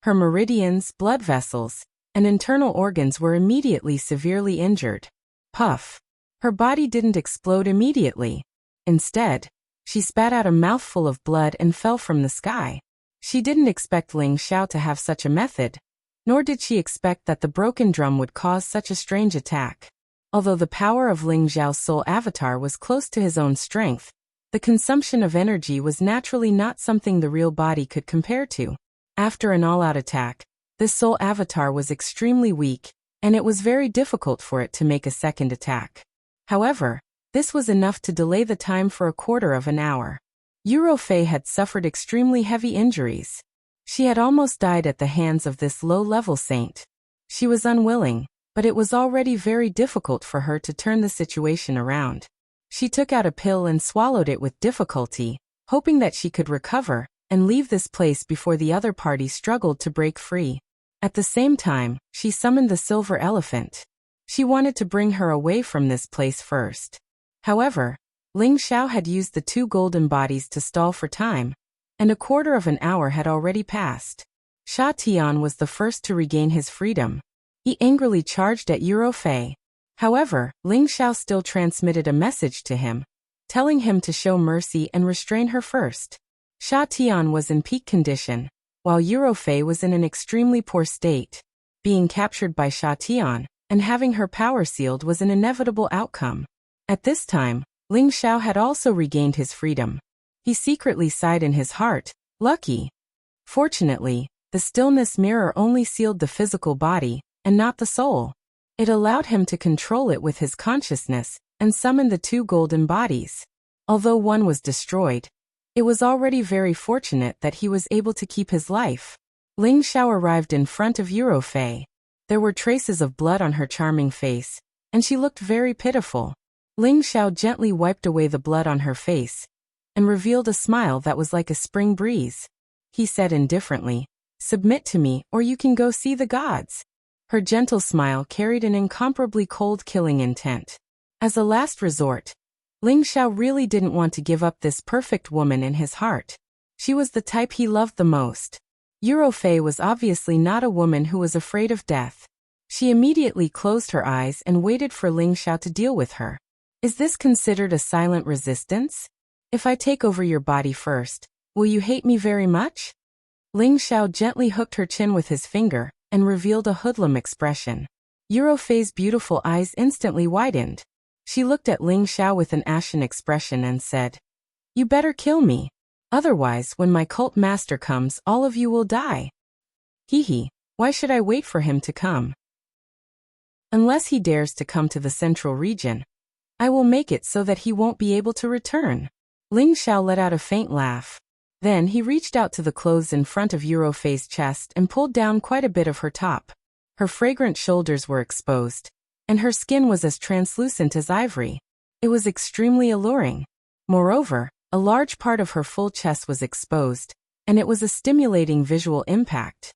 Her meridians, blood vessels, and internal organs were immediately severely injured. Puff. Her body didn't explode immediately. Instead, she spat out a mouthful of blood and fell from the sky. She didn't expect Ling Xiao to have such a method, nor did she expect that the broken drum would cause such a strange attack. Although the power of Ling Xiao's soul avatar was close to his own strength, the consumption of energy was naturally not something the real body could compare to. After an all-out attack, this soul avatar was extremely weak, and it was very difficult for it to make a second attack. However, this was enough to delay the time for a quarter of an hour. Eurofei had suffered extremely heavy injuries. She had almost died at the hands of this low-level saint. She was unwilling, but it was already very difficult for her to turn the situation around. She took out a pill and swallowed it with difficulty, hoping that she could recover and leave this place before the other party struggled to break free. At the same time, she summoned the silver elephant. She wanted to bring her away from this place first. However, Ling Xiao had used the 2 golden bodies to stall for time, and a quarter of an hour had already passed. Sha Tian was the first to regain his freedom. He angrily charged at Eurofei. However, Ling Xiao still transmitted a message to him, telling him to show mercy and restrain her first. Sha Tian was in peak condition, while Eurofei was in an extremely poor state. Being captured by Sha Tian and having her power sealed was an inevitable outcome. At this time, Ling Xiao had also regained his freedom. He secretly sighed in his heart, lucky. Fortunately, the stillness mirror only sealed the physical body, and not the soul. It allowed him to control it with his consciousness and summon the 2 golden bodies. Although one was destroyed, it was already very fortunate that he was able to keep his life. Ling Xiao arrived in front of Eurofei. There were traces of blood on her charming face, and she looked very pitiful. Ling Xiao gently wiped away the blood on her face and revealed a smile that was like a spring breeze. He said indifferently, "Submit to me or you can go see the gods." Her gentle smile carried an incomparably cold killing intent. As a last resort, Ling Xiao really didn't want to give up this perfect woman in his heart. She was the type he loved the most. Eurofei was obviously not a woman who was afraid of death. She immediately closed her eyes and waited for Ling Xiao to deal with her. Is this considered a silent resistance? If I take over your body first, will you hate me very much? Ling Xiao gently hooked her chin with his finger and revealed a hoodlum expression. Eurofei's beautiful eyes instantly widened. She looked at Ling Xiao with an ashen expression and said, "You better kill me. Otherwise, when my cult master comes, all of you will die." Hee, why should I wait for him to come? Unless he dares to come to the central region, I will make it so that he won't be able to return. Ling Xiao let out a faint laugh. Then he reached out to the clothes in front of Eurofei's chest and pulled down quite a bit of her top. Her fragrant shoulders were exposed, and her skin was as translucent as ivory. It was extremely alluring. Moreover, a large part of her full chest was exposed, and it was a stimulating visual impact.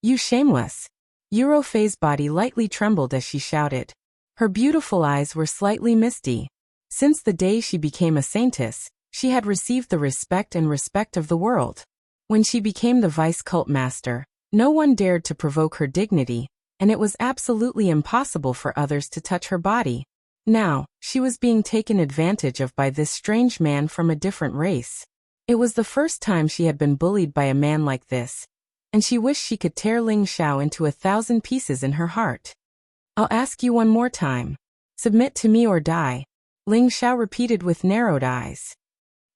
"You shameless!" Eurofei's body lightly trembled as she shouted. Her beautiful eyes were slightly misty. Since the day she became a saintess, she had received the respect of the world. When she became the vice cult master, no one dared to provoke her dignity, and it was absolutely impossible for others to touch her body. Now, she was being taken advantage of by this strange man from a different race. It was the first time she had been bullied by a man like this, and she wished she could tear Ling Xiao into 1,000 pieces in her heart. "I'll ask you one more time. Submit to me or die," Ling Xiao repeated with narrowed eyes.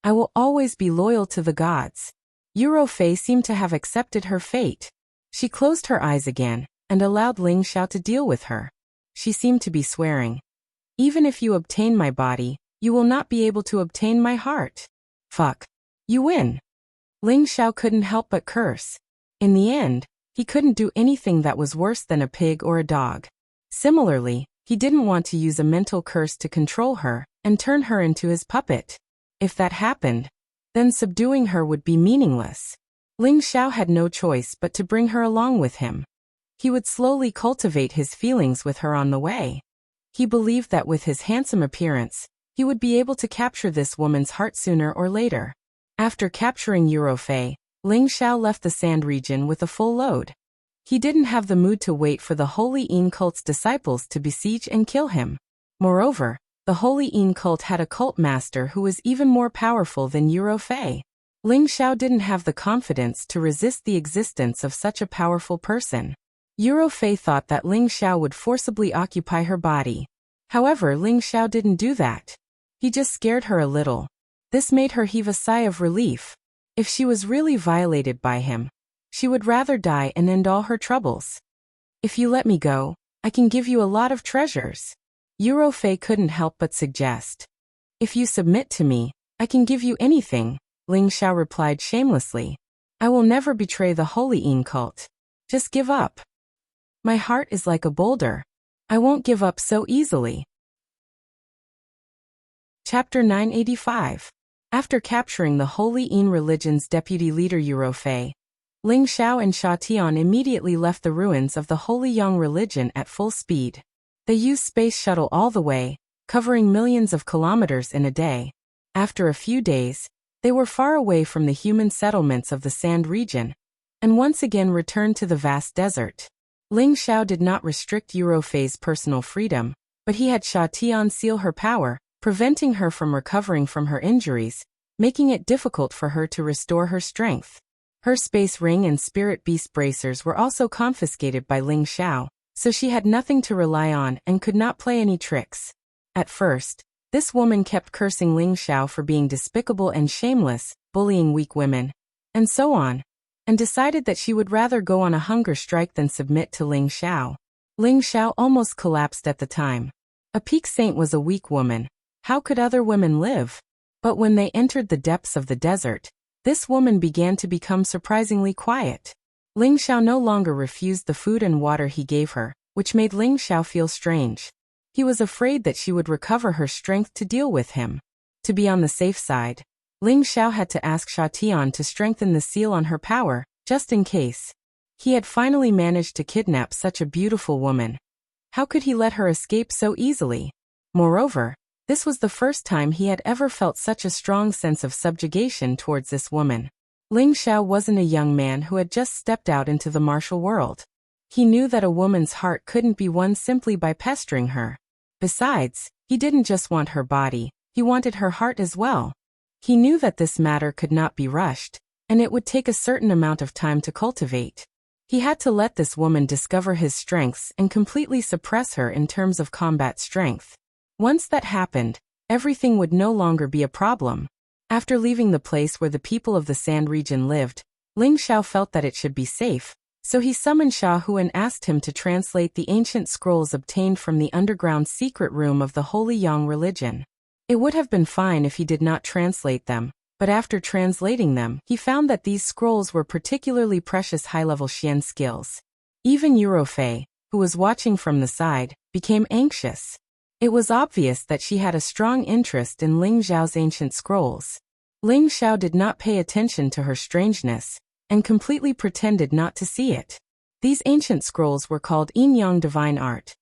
"I will always be loyal to the gods." Eurofei seemed to have accepted her fate. She closed her eyes again and allowed Ling Xiao to deal with her. She seemed to be swearing. "Even if you obtain my body, you will not be able to obtain my heart." Fuck. You win. Ling Xiao couldn't help but curse. In the end, he couldn't do anything that was worse than a pig or a dog. Similarly, he didn't want to use a mental curse to control her and turn her into his puppet. If that happened, then subduing her would be meaningless. Ling Xiao had no choice but to bring her along with him. He would slowly cultivate his feelings with her on the way. He believed that with his handsome appearance, he would be able to capture this woman's heart sooner or later. After capturing Eurofei, Ling Xiao left the sand region with a full load. He didn't have the mood to wait for the Holy Yin cult's disciples to besiege and kill him. Moreover, the Holy Yin cult had a cult master who was even more powerful than Eurofei. Ling Xiao didn't have the confidence to resist the existence of such a powerful person. Eurofei thought that Ling Xiao would forcibly occupy her body. However, Ling Xiao didn't do that. He just scared her a little. This made her heave a sigh of relief. If she was really violated by him, she would rather die and end all her troubles. "If you let me go, I can give you a lot of treasures," Eurofei couldn't help but suggest. "If you submit to me, I can give you anything," Ling Xiao replied shamelessly. "I will never betray the Holy Yin cult. Just give up. My heart is like a boulder. I won't give up so easily." Chapter 985. After capturing the Holy Yin religion's deputy leader Eurofei, Ling Xiao and Sha Tian immediately left the ruins of the Holy Yang religion at full speed. They used space shuttle all the way, covering millions of kilometers in a day. After a few days, they were far away from the human settlements of the sand region, and once again returned to the vast desert. Ling Xiao did not restrict Eurofei's personal freedom, but he had Sha Tian seal her power, preventing her from recovering from her injuries, making it difficult for her to restore her strength. Her space ring and spirit beast bracers were also confiscated by Ling Xiao, so she had nothing to rely on and could not play any tricks. At first, this woman kept cursing Ling Xiao for being despicable and shameless, bullying weak women, and so on, and decided that she would rather go on a hunger strike than submit to Ling Xiao. Ling Xiao almost collapsed at the time. A peak saint was a weak woman. How could other women live? But when they entered the depths of the desert, this woman began to become surprisingly quiet. Ling Xiao no longer refused the food and water he gave her, which made Ling Xiao feel strange. He was afraid that she would recover her strength to deal with him. To be on the safe side, Ling Xiao had to ask Sha Tian to strengthen the seal on her power, just in case. He had finally managed to kidnap such a beautiful woman. How could he let her escape so easily? Moreover, this was the first time he had ever felt such a strong sense of subjugation towards this woman. Ling Xiao wasn't a young man who had just stepped out into the martial world. He knew that a woman's heart couldn't be won simply by pestering her. Besides, he didn't just want her body, he wanted her heart as well. He knew that this matter could not be rushed, and it would take a certain amount of time to cultivate. He had to let this woman discover his strengths and completely suppress her in terms of combat strength. Once that happened, everything would no longer be a problem. After leaving the place where the people of the Sand region lived, Ling Xiao felt that it should be safe, so he summoned Sha Hu and asked him to translate the ancient scrolls obtained from the underground secret room of the Holy Yang religion. It would have been fine if he did not translate them, but after translating them, he found that these scrolls were particularly precious high-level Xian skills. Even Eurofei, who was watching from the side, became anxious. It was obvious that she had a strong interest in Ling Xiao's ancient scrolls. Ling Xiao did not pay attention to her strangeness, and completely pretended not to see it. These ancient scrolls were called Yin Yang Divine Art,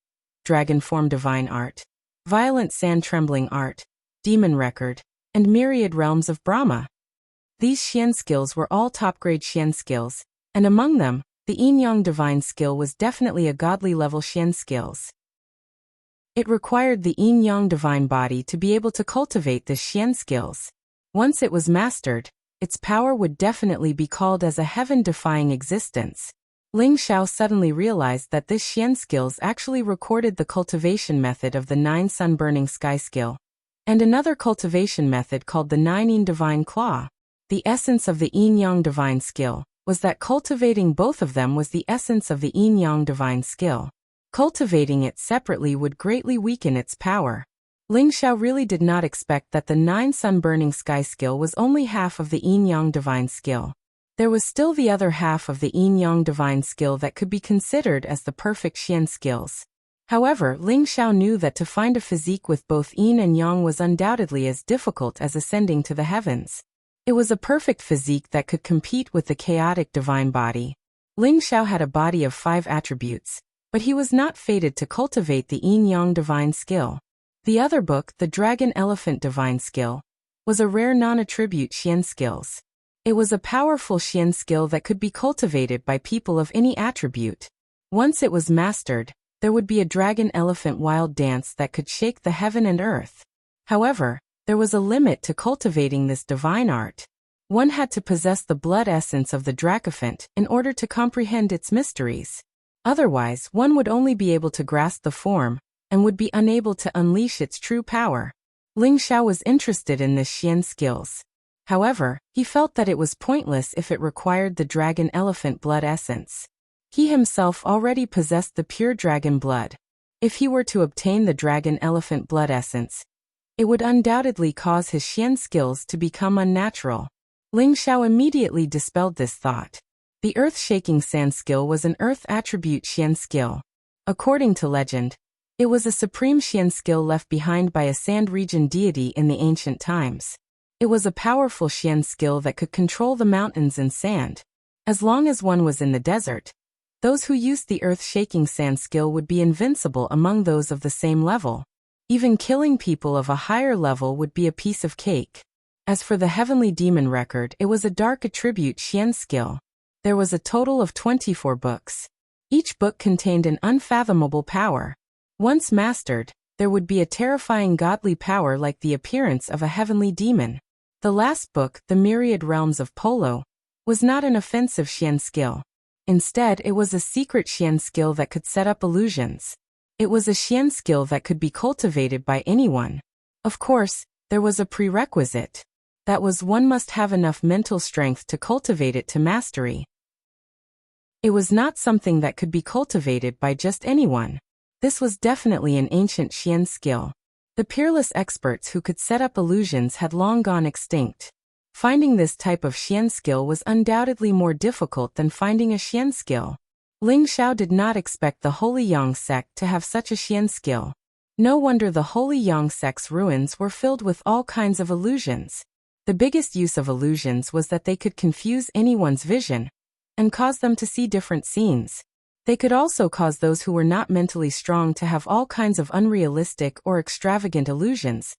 Dragon Form Divine Art, Violent Sand Trembling Art, Demon Record, and Myriad Realms of Brahma. These Xian skills were all top-grade Xian skills, and among them, the Yin Yang Divine skill was definitely a godly level Xian skills. It required the Yin Yang Divine body to be able to cultivate the Xian skills. Once it was mastered, its power would definitely be called as a heaven-defying existence. Ling Xiao suddenly realized that this Xian skills actually recorded the cultivation method of the 9 Sun-Burning Sky skill, and another cultivation method called the 9 Yin Divine Claw. The essence of the Yin Yang Divine skill was that cultivating both of them was the essence of the Yin Yang Divine skill. Cultivating it separately would greatly weaken its power. Ling Xiao really did not expect that the 9 Sun-Burning Sky skill was only half of the Yin Yang Divine skill. There was still the other half of the Yin Yang Divine skill that could be considered as the perfect Xian skills. However, Ling Xiao knew that to find a physique with both Yin and Yang was undoubtedly as difficult as ascending to the heavens. It was a perfect physique that could compete with the chaotic divine body. Ling Xiao had a body of 5 attributes, but he was not fated to cultivate the Yin Yang Divine skill. The other book, the Dragon Elephant Divine skill, was a rare non-attribute Xian skills. It was a powerful Xian skill that could be cultivated by people of any attribute. Once it was mastered, there would be a dragon elephant wild dance that could shake the heaven and earth. However, there was a limit to cultivating this divine art. One had to possess the blood essence of the dracophant in order to comprehend its mysteries. Otherwise, one would only be able to grasp the form, and would be unable to unleash its true power. Ling Xiao was interested in this Xian skills. However, he felt that it was pointless if it required the dragon elephant blood essence. He himself already possessed the pure dragon blood. If he were to obtain the dragon elephant blood essence, it would undoubtedly cause his Xian skills to become unnatural. Ling Xiao immediately dispelled this thought. The earth-shaking sand skill was an earth attribute Xian skill. According to legend, it was a supreme Xian skill left behind by a sand region deity in the ancient times. It was a powerful Xian skill that could control the mountains and sand. As long as one was in the desert, those who used the earth-shaking sand skill would be invincible among those of the same level. Even killing people of a higher level would be a piece of cake. As for the heavenly demon record, it was a dark attribute Xian skill. There was a total of 24 books. Each book contained an unfathomable power. Once mastered, there would be a terrifying godly power like the appearance of a heavenly demon. The last book, The Myriad Realms of Polo, was not an offensive Xian skill. Instead, it was a secret Xian skill that could set up illusions. It was a Xian skill that could be cultivated by anyone. Of course, there was a prerequisite. That was, one must have enough mental strength to cultivate it to mastery. It was not something that could be cultivated by just anyone. This was definitely an ancient Xian skill. The peerless experts who could set up illusions had long gone extinct. Finding this type of Xian skill was undoubtedly more difficult than finding a Xian skill. Ling Xiao did not expect the Holy Yang sect to have such a Xian skill. No wonder the Holy Yang sect's ruins were filled with all kinds of illusions. The biggest use of illusions was that they could confuse anyone's vision and cause them to see different scenes. They could also cause those who were not mentally strong to have all kinds of unrealistic or extravagant illusions,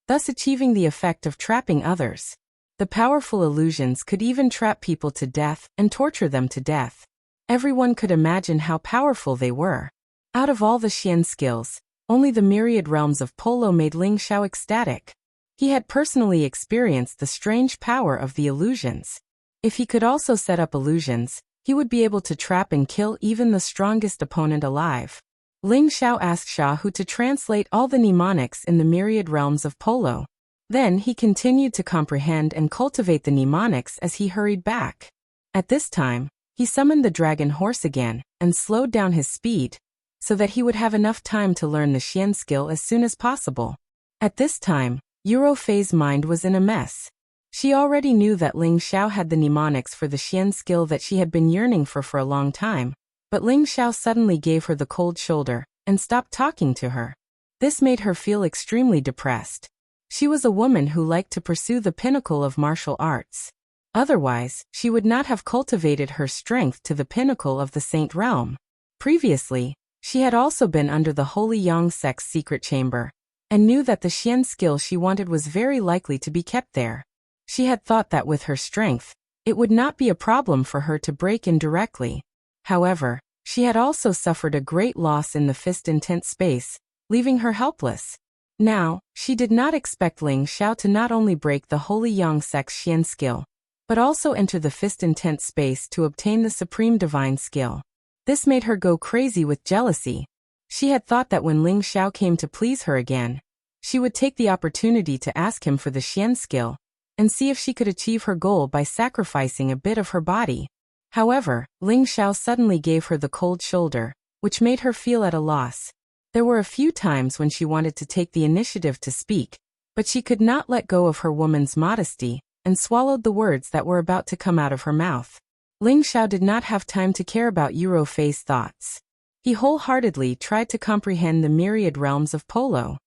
thus achieving the effect of trapping others. The powerful illusions could even trap people to death and torture them to death. Everyone could imagine how powerful they were. Out of all the Xian skills, only the myriad realms of Polo made Ling Xiao ecstatic. He had personally experienced the strange power of the illusions. If he could also set up illusions, he would be able to trap and kill even the strongest opponent alive. Ling Xiao asked Xiaohu to translate all the mnemonics in the myriad realms of Polo. Then he continued to comprehend and cultivate the mnemonics as he hurried back. At this time, he summoned the dragon horse again and slowed down his speed, so that he would have enough time to learn the Xian skill as soon as possible. At this time, Eurofei's mind was in a mess. She already knew that Ling Xiao had the mnemonics for the Xian skill that she had been yearning for a long time, but Ling Xiao suddenly gave her the cold shoulder and stopped talking to her. This made her feel extremely depressed. She was a woman who liked to pursue the pinnacle of martial arts. Otherwise, she would not have cultivated her strength to the pinnacle of the Saint Realm. Previously, she had also been under the Holy Yang sect's secret chamber, and knew that the Xian skill she wanted was very likely to be kept there. She had thought that with her strength, it would not be a problem for her to break in directly. However, she had also suffered a great loss in the fist intent space, leaving her helpless. Now, she did not expect Ling Xiao to not only break the Holy Yang sect's Xian skill, but also enter the fist intent space to obtain the supreme divine skill. This made her go crazy with jealousy. She had thought that when Ling Xiao came to please her again, she would take the opportunity to ask him for the Xian skill, and see if she could achieve her goal by sacrificing a bit of her body. However, Ling Xiao suddenly gave her the cold shoulder, which made her feel at a loss. There were a few times when she wanted to take the initiative to speak, but she could not let go of her woman's modesty, and swallowed the words that were about to come out of her mouth. Ling Xiao did not have time to care about Eurofei's thoughts. He wholeheartedly tried to comprehend the myriad realms of Polo.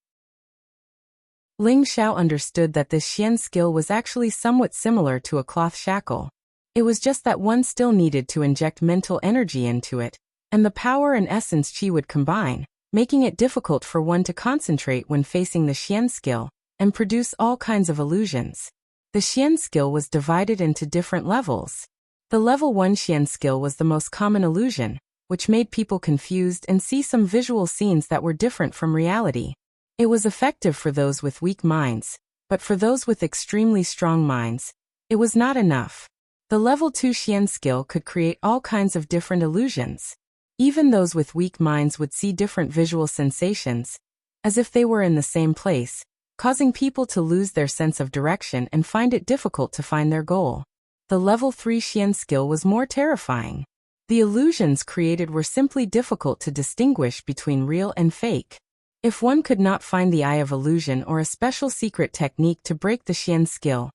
Ling Xiao understood that this Xian skill was actually somewhat similar to a cloth shackle. It was just that one still needed to inject mental energy into it, and the power and essence Qi would combine, making it difficult for one to concentrate when facing the Xian skill, and produce all kinds of illusions. The Xian skill was divided into different levels. The level 1 Xian skill was the most common illusion, which made people confused and see some visual scenes that were different from reality. It was effective for those with weak minds, but for those with extremely strong minds, it was not enough. The level 2 Xian skill could create all kinds of different illusions. Even those with weak minds would see different visual sensations, as if they were in the same place, causing people to lose their sense of direction and find it difficult to find their goal. The level 3 Xian skill was more terrifying. The illusions created were simply difficult to distinguish between real and fake. If one could not find the eye of illusion or a special secret technique to break the Xian skill,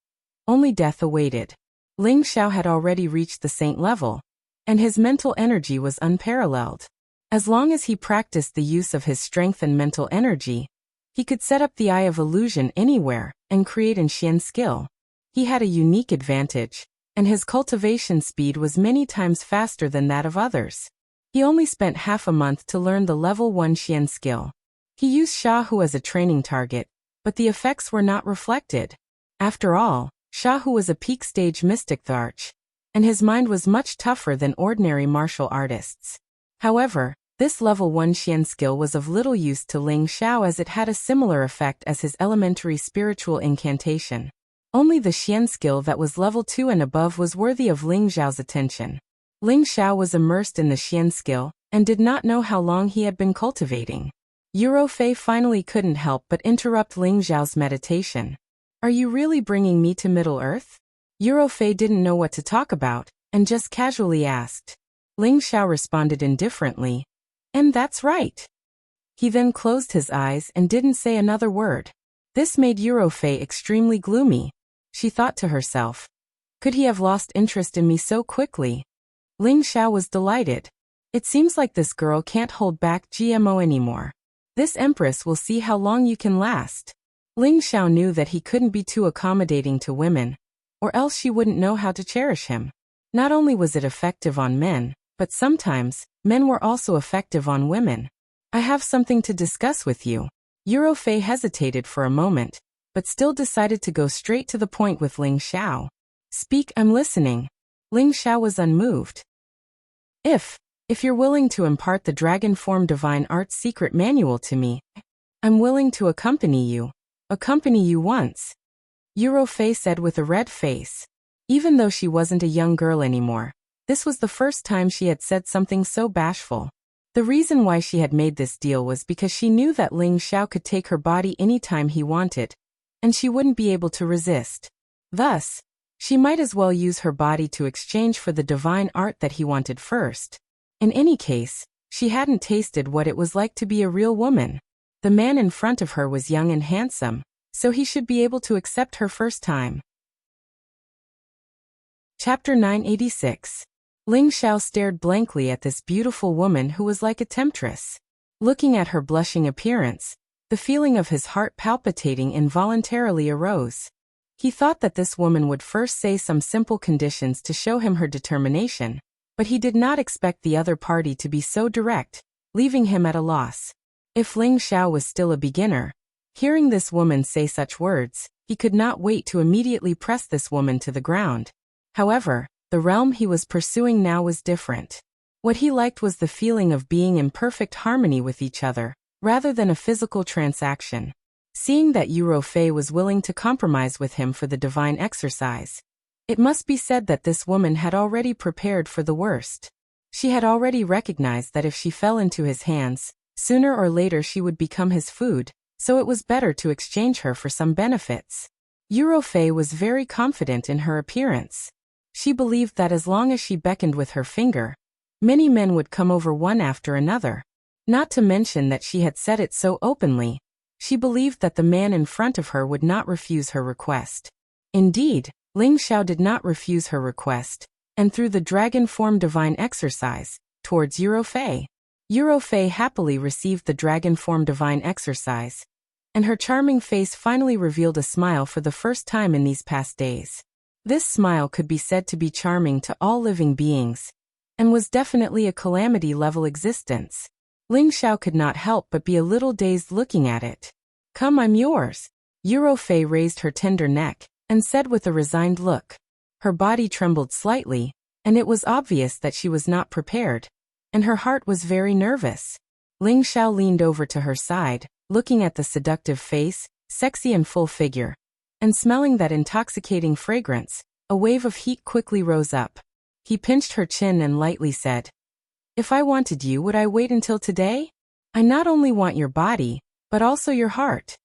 only death awaited. Ling Xiao had already reached the saint level, and his mental energy was unparalleled. As long as he practiced the use of his strength and mental energy, he could set up the eye of illusion anywhere and create an Xian skill. He had a unique advantage, and his cultivation speed was many times faster than that of others. He only spent half a month to learn the level 1 Xian skill. He used Xiaohu as a training target, but the effects were not reflected. After all, Xiaohu was a peak stage mystic arch, and his mind was much tougher than ordinary martial artists. However, this level 1 Xian skill was of little use to Ling Xiao as it had a similar effect as his elementary spiritual incantation. Only the Xian skill that was level 2 and above was worthy of Ling Xiao's attention. Ling Xiao was immersed in the Xian skill, and did not know how long he had been cultivating. Eurofei finally couldn't help but interrupt Ling Xiao's meditation. "Are you really bringing me to Middle-earth?" Eurofei didn't know what to talk about, and just casually asked. Ling Xiao responded indifferently, "And that's right." He then closed his eyes and didn't say another word. This made Eurofei extremely gloomy. she thought to herself. Could he have lost interest in me so quickly? Ling Xiao was delighted. It seems like this girl can't hold back GMO anymore. This empress will see how long you can last. Ling Xiao knew that he couldn't be too accommodating to women, or else she wouldn't know how to cherish him. Not only was it effective on men, but sometimes, men were also effective on women. I have something to discuss with you. Eurofei hesitated for a moment, but still decided to go straight to the point with Ling Xiao. Speak, I'm listening. Ling Xiao was unmoved. If you're willing to impart the dragon form divine art's secret manual to me, I'm willing to accompany you. Accompany you once. Eurofei said with a red face. Even though she wasn't a young girl anymore, this was the first time she had said something so bashful. The reason why she had made this deal was because she knew that Ling Xiao could take her body anytime he wanted, and she wouldn't be able to resist. Thus, she might as well use her body to exchange for the divine art that he wanted first. In any case, she hadn't tasted what it was like to be a real woman. The man in front of her was young and handsome, so he should be able to accept her first time. Chapter 986. Ling Xiao stared blankly at this beautiful woman who was like a temptress. Looking at her blushing appearance, the feeling of his heart palpitating involuntarily arose. He thought that this woman would first say some simple conditions to show him her determination, but he did not expect the other party to be so direct, leaving him at a loss. If Ling Xiao was still a beginner, hearing this woman say such words, he could not wait to immediately press this woman to the ground. However, the realm he was pursuing now was different. What he liked was the feeling of being in perfect harmony with each other, rather than a physical transaction. Seeing that Eurofei was willing to compromise with him for the divine exercise, it must be said that this woman had already prepared for the worst. She had already recognized that if she fell into his hands, sooner or later she would become his food, so it was better to exchange her for some benefits. Eurofei was very confident in her appearance. She believed that as long as she beckoned with her finger, many men would come over one after another. Not to mention that she had said it so openly, she believed that the man in front of her would not refuse her request. Indeed, Ling Xiao did not refuse her request, and through the dragon form divine exercise, towards Eurofei. Eurofei happily received the dragon form divine exercise, and her charming face finally revealed a smile for the first time in these past days. This smile could be said to be charming to all living beings, and was definitely a calamity-level existence. Ling Xiao could not help but be a little dazed looking at it. Come, I'm yours. Eurofei raised her tender neck, and said with a resigned look. Her body trembled slightly, and it was obvious that she was not prepared, and her heart was very nervous. Ling Xiao leaned over to her side, looking at the seductive face, sexy and full figure, and smelling that intoxicating fragrance. A wave of heat quickly rose up. He pinched her chin and lightly said, If I wanted you, would I wait until today? I not only want your body, but also your heart.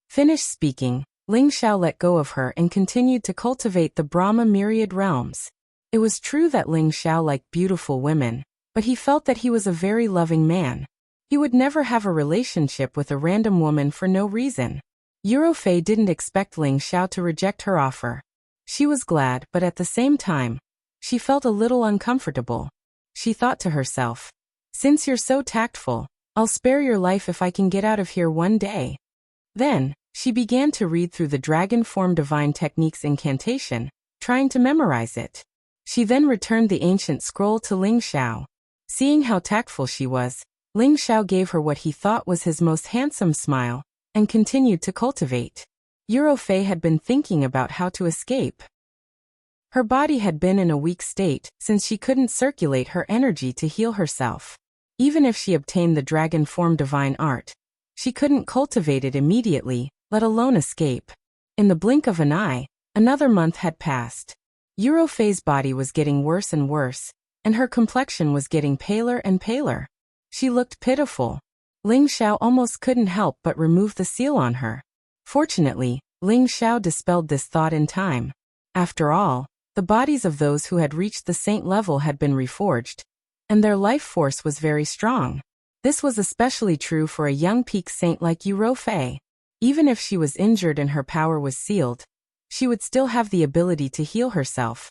Finished speaking, Ling Xiao let go of her and continued to cultivate the Brahma myriad realms. It was true that Ling Xiao liked beautiful women, but he felt that he was a very loving man. He would never have a relationship with a random woman for no reason. Eurofei didn't expect Ling Xiao to reject her offer. She was glad, but at the same time, she felt a little uncomfortable. She thought to herself, Since you're so tactful, I'll spare your life if I can get out of here one day. Then, she began to read through the dragon form divine techniques incantation, trying to memorize it. She then returned the ancient scroll to Ling Xiao. Seeing how tactful she was, Ling Xiao gave her what he thought was his most handsome smile, and continued to cultivate. Eurofei had been thinking about how to escape. Her body had been in a weak state since she couldn't circulate her energy to heal herself. Even if she obtained the dragon form divine art, she couldn't cultivate it immediately, let alone escape. In the blink of an eye, another month had passed. Eurofei's body was getting worse and worse, and her complexion was getting paler and paler. She looked pitiful. Ling Xiao almost couldn't help but remove the seal on her. Fortunately, Ling Xiao dispelled this thought in time. After all, the bodies of those who had reached the saint level had been reforged, and their life force was very strong. This was especially true for a young peak saint like Eurofei. Even if she was injured and her power was sealed, she would still have the ability to heal herself,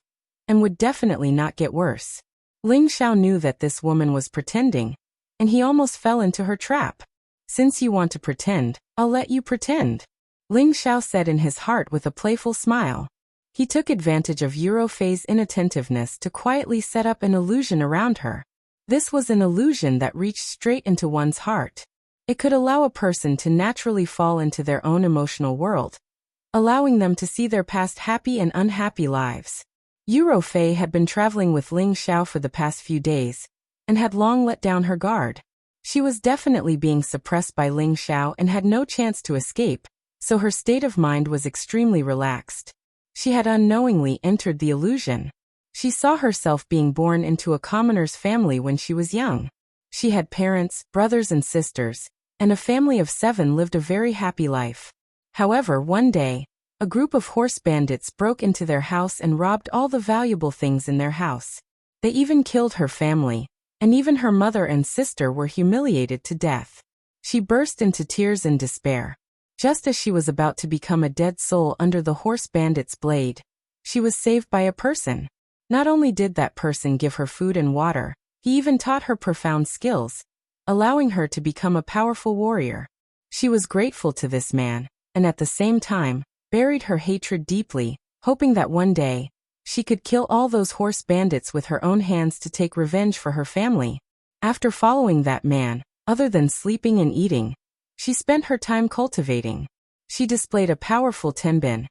and would definitely not get worse. Ling Xiao knew that this woman was pretending, and he almost fell into her trap. Since you want to pretend, I'll let you pretend, Ling Xiao said in his heart with a playful smile. He took advantage of Eurofei's inattentiveness to quietly set up an illusion around her. This was an illusion that reached straight into one's heart. It could allow a person to naturally fall into their own emotional world, allowing them to see their past happy and unhappy lives. Eurofei had been traveling with Ling Xiao for the past few days, and had long let down her guard. She was definitely being suppressed by Ling Xiao and had no chance to escape, so her state of mind was extremely relaxed. She had unknowingly entered the illusion. She saw herself being born into a commoner's family when she was young. She had parents, brothers and sisters, and a family of 7 lived a very happy life. However, one day, a group of horse bandits broke into their house and robbed all the valuable things in their house. They even killed her family, and even her mother and sister were humiliated to death. She burst into tears in despair. Just as she was about to become a dead soul under the horse bandit's blade, she was saved by a person. Not only did that person give her food and water, he even taught her profound skills, allowing her to become a powerful warrior. She was grateful to this man, and at the same time, buried her hatred deeply, hoping that one day, she could kill all those horse bandits with her own hands to take revenge for her family. After following that man, other than sleeping and eating, she spent her time cultivating. She displayed a powerful tenbin,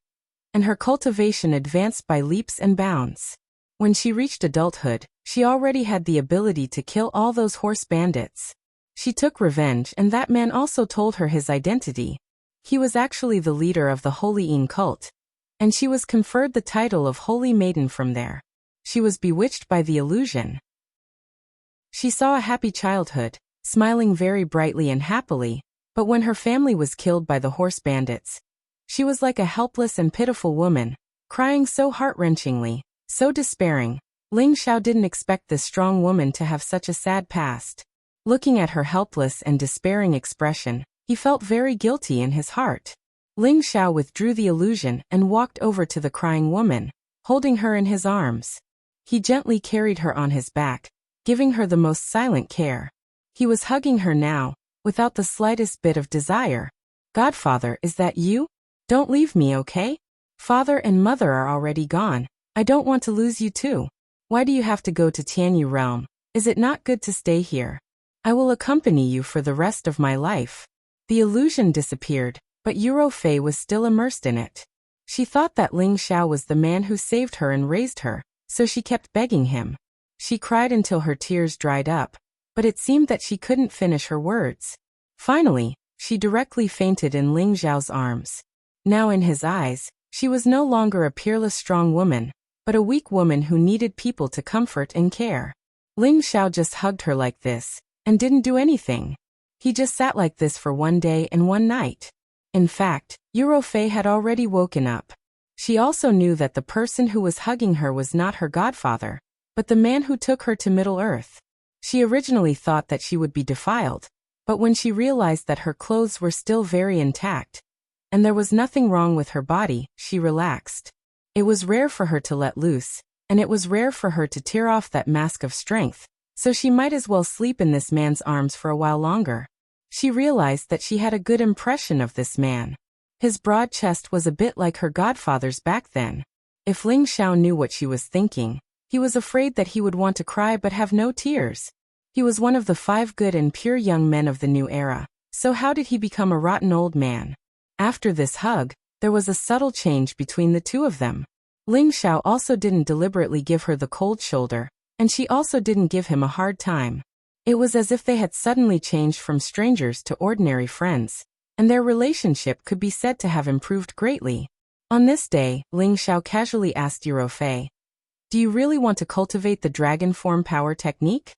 and her cultivation advanced by leaps and bounds. When she reached adulthood, she already had the ability to kill all those horse bandits. She took revenge, and that man also told her his identity. He was actually the leader of the Holy Yin cult, and she was conferred the title of Holy Maiden from there. She was bewitched by the illusion. She saw a happy childhood, smiling very brightly and happily, but when her family was killed by the horse bandits, she was like a helpless and pitiful woman, crying so heart-wrenchingly, so despairing. Ling Xiao didn't expect this strong woman to have such a sad past. Looking at her helpless and despairing expression, he felt very guilty in his heart. Ling Xiao withdrew the illusion and walked over to the crying woman, holding her in his arms. He gently carried her on his back, giving her the most silent care. He was hugging her now, without the slightest bit of desire. "Godfather, is that you? Don't leave me, okay? Father and mother are already gone. I don't want to lose you too. Why do you have to go to Tianyu realm? Is it not good to stay here? I will accompany you for the rest of my life." The illusion disappeared, but Eurofei was still immersed in it. She thought that Ling Xiao was the man who saved her and raised her, so she kept begging him. She cried until her tears dried up, but it seemed that she couldn't finish her words. Finally, she directly fainted in Ling Xiao's arms. Now in his eyes, she was no longer a peerless strong woman, but a weak woman who needed people to comfort and care. Ling Xiao just hugged her like this, and didn't do anything. He just sat like this for one day and one night. In fact, Eurofei had already woken up. She also knew that the person who was hugging her was not her godfather, but the man who took her to Middle-earth. She originally thought that she would be defiled, but when she realized that her clothes were still very intact, and there was nothing wrong with her body, she relaxed. It was rare for her to let loose, and it was rare for her to tear off that mask of strength, so she might as well sleep in this man's arms for a while longer. She realized that she had a good impression of this man. His broad chest was a bit like her godfather's back then. If Ling Xiao knew what she was thinking, he was afraid that he would want to cry but have no tears. He was one of the 5 good and pure young men of the new era, so how did he become a rotten old man? After this hug, there was a subtle change between the two of them. Ling Xiao also didn't deliberately give her the cold shoulder, and she also didn't give him a hard time. It was as if they had suddenly changed from strangers to ordinary friends, and their relationship could be said to have improved greatly. On this day, Ling Xiao casually asked Eurofei, "Do you really want to cultivate the dragon form power technique?"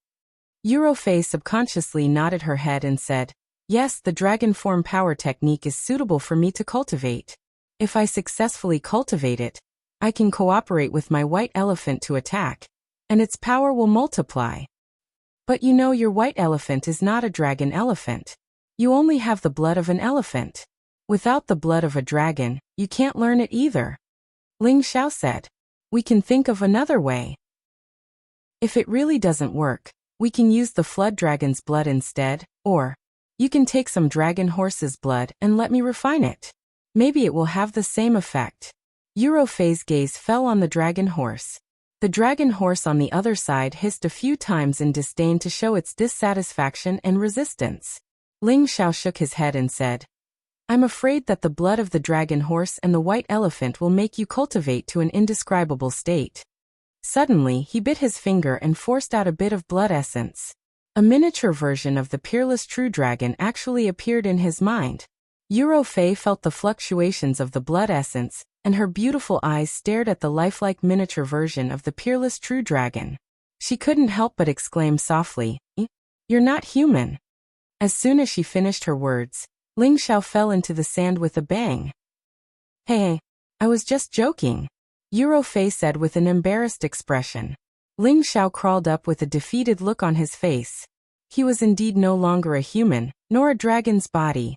Eurofei subconsciously nodded her head and said, "Yes, the dragon form power technique is suitable for me to cultivate. If I successfully cultivate it, I can cooperate with my white elephant to attack, and its power will multiply. But you know your white elephant is not a dragon elephant. You only have the blood of an elephant. Without the blood of a dragon, you can't learn it either. Ling Xiao said. We can think of another way. If it really doesn't work, we can use the flood dragon's blood instead, or you can take some dragon horse's blood and let me refine it. Maybe it will have the same effect. Eurofei's gaze fell on the dragon horse. The dragon horse on the other side hissed a few times in disdain to show its dissatisfaction and resistance. Ling Xiao shook his head and said, I'm afraid that the blood of the dragon horse and the white elephant will make you cultivate to an indescribable state. Suddenly, he bit his finger and forced out a bit of blood essence. A miniature version of the peerless true dragon actually appeared in his mind. Eurofei felt the fluctuations of the blood essence, and her beautiful eyes stared at the lifelike miniature version of the peerless true dragon. She couldn't help but exclaim softly, You're not human. As soon as she finished her words, Ling Xiao fell into the sand with a bang. Hey, I was just joking, Eurofei said with an embarrassed expression. Ling Xiao crawled up with a defeated look on his face. He was indeed no longer a human, nor a dragon's body.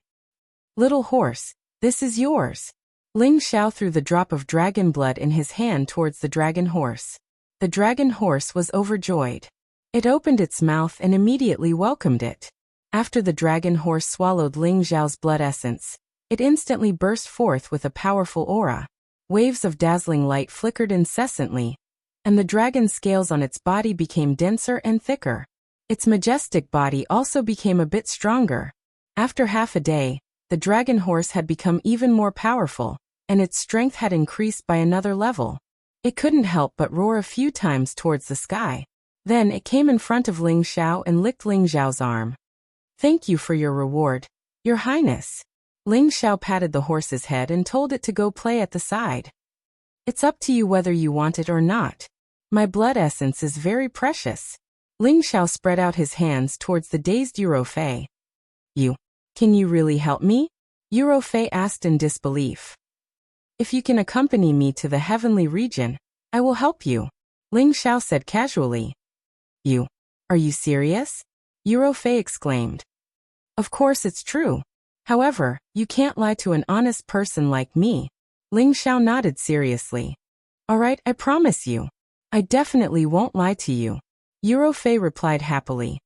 Little horse, this is yours. Ling Xiao threw the drop of dragon blood in his hand towards the dragon horse. The dragon horse was overjoyed. It opened its mouth and immediately welcomed it. After the dragon horse swallowed Ling Xiao's blood essence, it instantly burst forth with a powerful aura. Waves of dazzling light flickered incessantly, and the dragon's scales on its body became denser and thicker. Its majestic body also became a bit stronger. After half a day, the dragon horse had become even more powerful, and its strength had increased by another level. It couldn't help but roar a few times towards the sky. Then it came in front of Ling Xiao and licked Ling Xiao's arm. Thank you for your reward, Your Highness. Ling Xiao patted the horse's head and told it to go play at the side. It's up to you whether you want it or not. My blood essence is very precious. Ling Xiao spread out his hands towards the dazed Eurofei. Can you really help me? Eurofei asked in disbelief. If you can accompany me to the heavenly region, I will help you, Ling Xiao said casually. Are you serious? Eurofei exclaimed. Of course it's true. However, you can't lie to an honest person like me. Ling Xiao nodded seriously. All right, I promise you. I definitely won't lie to you, Eurofei replied happily.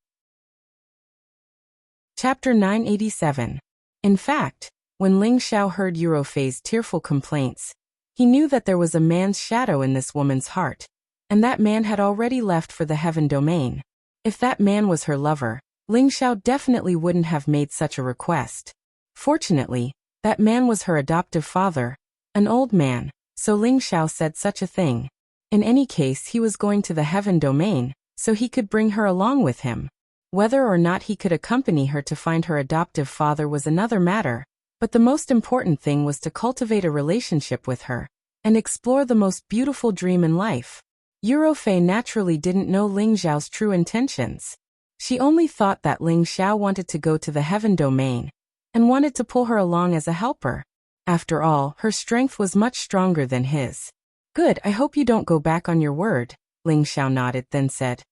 Chapter 987. In fact, when Ling Xiao heard Eurofei's tearful complaints, he knew that there was a man's shadow in this woman's heart, and that man had already left for the heaven domain. If that man was her lover, Ling Xiao definitely wouldn't have made such a request. Fortunately, that man was her adoptive father, an old man, so Ling Xiao said such a thing. In any case, he was going to the heaven domain, so he could bring her along with him. Whether or not he could accompany her to find her adoptive father was another matter, but the most important thing was to cultivate a relationship with her and explore the most beautiful dream in life. Eurofei naturally didn't know Ling Xiao's true intentions. She only thought that Ling Xiao wanted to go to the heaven domain and wanted to pull her along as a helper. After all, her strength was much stronger than his. Good, I hope you don't go back on your word, Ling Xiao nodded, then said.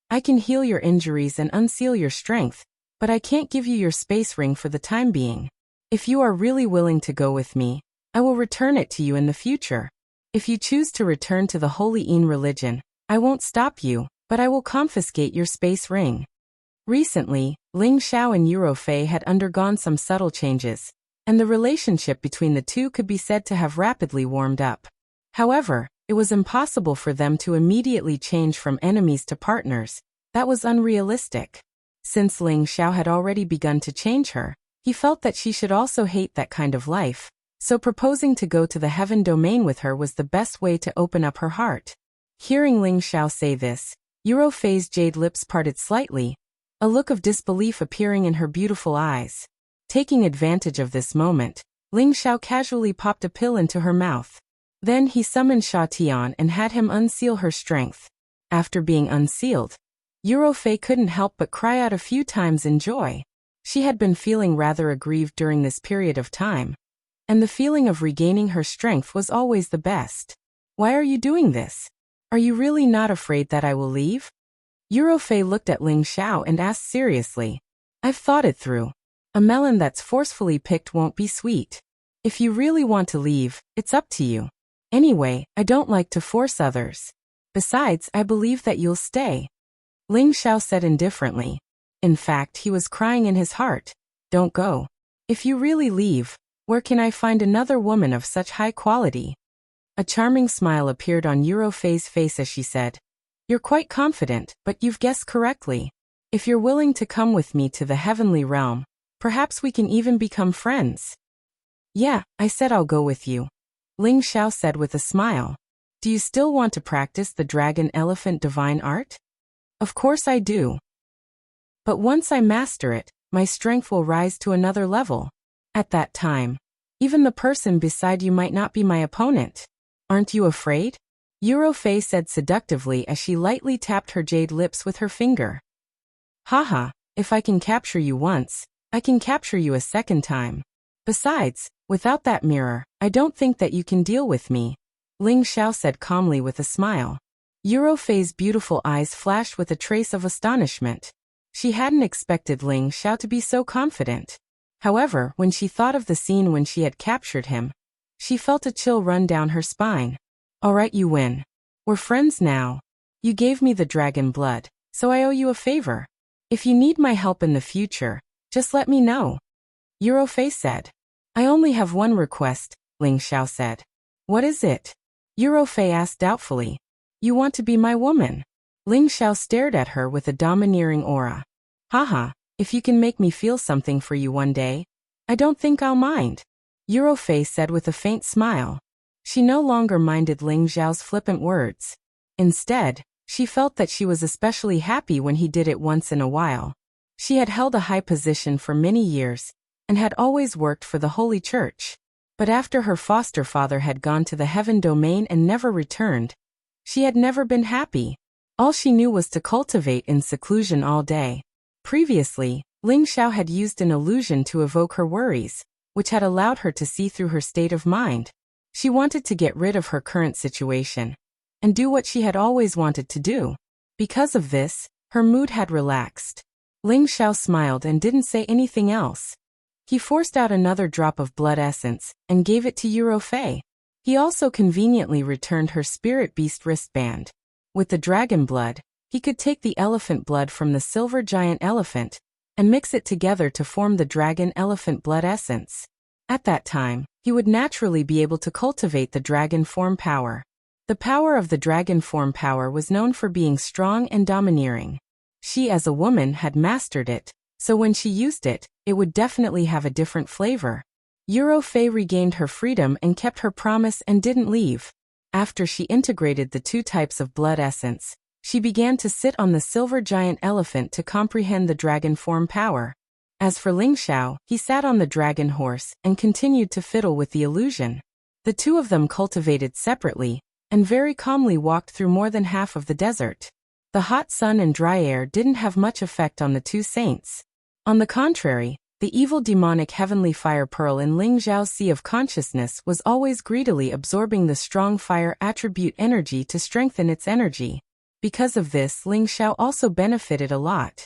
I can heal your injuries and unseal your strength, but I can't give you your space ring for the time being. If you are really willing to go with me, I will return it to you in the future. If you choose to return to the Holy Yin religion, I won't stop you, but I will confiscate your space ring. Recently, Ling Xiao and Eurofei had undergone some subtle changes, and the relationship between the two could be said to have rapidly warmed up. However, it was impossible for them to immediately change from enemies to partners. That was unrealistic. Since Ling Xiao had already begun to change her, he felt that she should also hate that kind of life, so proposing to go to the heaven domain with her was the best way to open up her heart. Hearing Ling Xiao say this, Eurofei's jade lips parted slightly, a look of disbelief appearing in her beautiful eyes. Taking advantage of this moment, Ling Xiao casually popped a pill into her mouth. Then he summoned Sha Tian and had him unseal her strength. After being unsealed, Eurofei couldn't help but cry out a few times in joy. She had been feeling rather aggrieved during this period of time, and the feeling of regaining her strength was always the best. Why are you doing this? Are you really not afraid that I will leave? Eurofei looked at Ling Xiao and asked seriously. I've thought it through. A melon that's forcefully picked won't be sweet. If you really want to leave, it's up to you. Anyway, I don't like to force others. Besides, I believe that you'll stay. Ling Xiao said indifferently. In fact, he was crying in his heart. Don't go. If you really leave, where can I find another woman of such high quality? A charming smile appeared on Eurofei's face as she said, You're quite confident, but you've guessed correctly. If you're willing to come with me to the heavenly realm, perhaps we can even become friends. Yeah, I said I'll go with you. Ling Xiao said with a smile. Do you still want to practice the dragon-elephant divine art? Of course I do. But once I master it, my strength will rise to another level. At that time, even the person beside you might not be my opponent. Aren't you afraid? Eurofei said seductively as she lightly tapped her jade lips with her finger. Haha, if I can capture you once, I can capture you a second time. Besides, without that mirror, I don't think that you can deal with me. Ling Xiao said calmly with a smile. Eurofei's beautiful eyes flashed with a trace of astonishment. She hadn't expected Ling Xiao to be so confident. However, when she thought of the scene when she had captured him, she felt a chill run down her spine. Alright, you win. We're friends now. You gave me the dragon blood, so I owe you a favor. If you need my help in the future, just let me know. Eurofei said. I only have one request, Ling Xiao said. What is it? Eurofei asked doubtfully. You want to be my woman? Ling Xiao stared at her with a domineering aura. Haha, if you can make me feel something for you one day, I don't think I'll mind. Eurofei said with a faint smile. She no longer minded Ling Xiao's flippant words. Instead, she felt that she was especially happy when he did it once in a while. She had held a high position for many years, and had always worked for the Holy Church. But after her foster father had gone to the heaven domain and never returned, she had never been happy. All she knew was to cultivate in seclusion all day. Previously, Ling Xiao had used an illusion to evoke her worries, which had allowed her to see through her state of mind. She wanted to get rid of her current situation and do what she had always wanted to do. Because of this, her mood had relaxed. Ling Xiao smiled and didn't say anything else. He forced out another drop of blood essence and gave it to Eurofei. He also conveniently returned her spirit beast wristband. With the dragon blood, he could take the elephant blood from the silver giant elephant and mix it together to form the dragon elephant blood essence. At that time, he would naturally be able to cultivate the dragon form power. The power of the dragon form power was known for being strong and domineering. She as a woman had mastered it, so when she used it, it would definitely have a different flavor. Eurofei regained her freedom and kept her promise and didn't leave. After she integrated the two types of blood essence, she began to sit on the silver giant elephant to comprehend the dragon form power. As for Ling Xiao, he sat on the dragon horse and continued to fiddle with the illusion. The two of them cultivated separately, and very calmly walked through more than half of the desert. The hot sun and dry air didn't have much effect on the two saints. On the contrary, the evil demonic heavenly fire pearl in Ling Xiao's sea of consciousness was always greedily absorbing the strong fire attribute energy to strengthen its energy. Because of this, Ling Xiao also benefited a lot.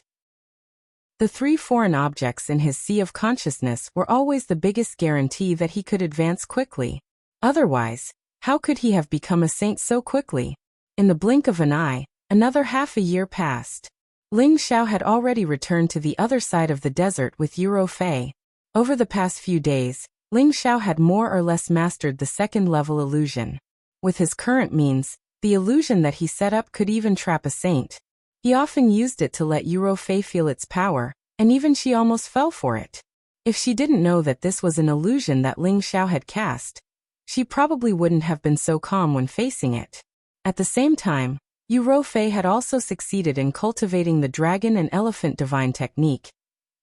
The three foreign objects in his sea of consciousness were always the biggest guarantee that he could advance quickly. Otherwise, how could he have become a saint so quickly? In the blink of an eye, another half a year passed. Ling Xiao had already returned to the other side of the desert with Eurofei. Over the past few days, Ling Xiao had more or less mastered the second-level illusion. With his current means, the illusion that he set up could even trap a saint. He often used it to let Eurofei feel its power, and even she almost fell for it. If she didn't know that this was an illusion that Ling Xiao had cast, she probably wouldn't have been so calm when facing it. At the same time, Eurofei had also succeeded in cultivating the dragon and elephant divine technique,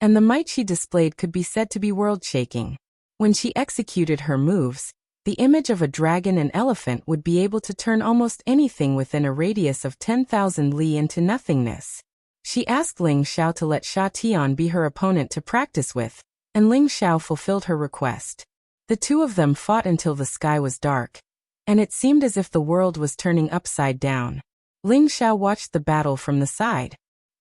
and the might she displayed could be said to be world-shaking. When she executed her moves, the image of a dragon and elephant would be able to turn almost anything within a radius of 10,000 li into nothingness. She asked Ling Xiao to let Sha Tian be her opponent to practice with, and Ling Xiao fulfilled her request. The two of them fought until the sky was dark, and it seemed as if the world was turning upside down. Ling Xiao watched the battle from the side.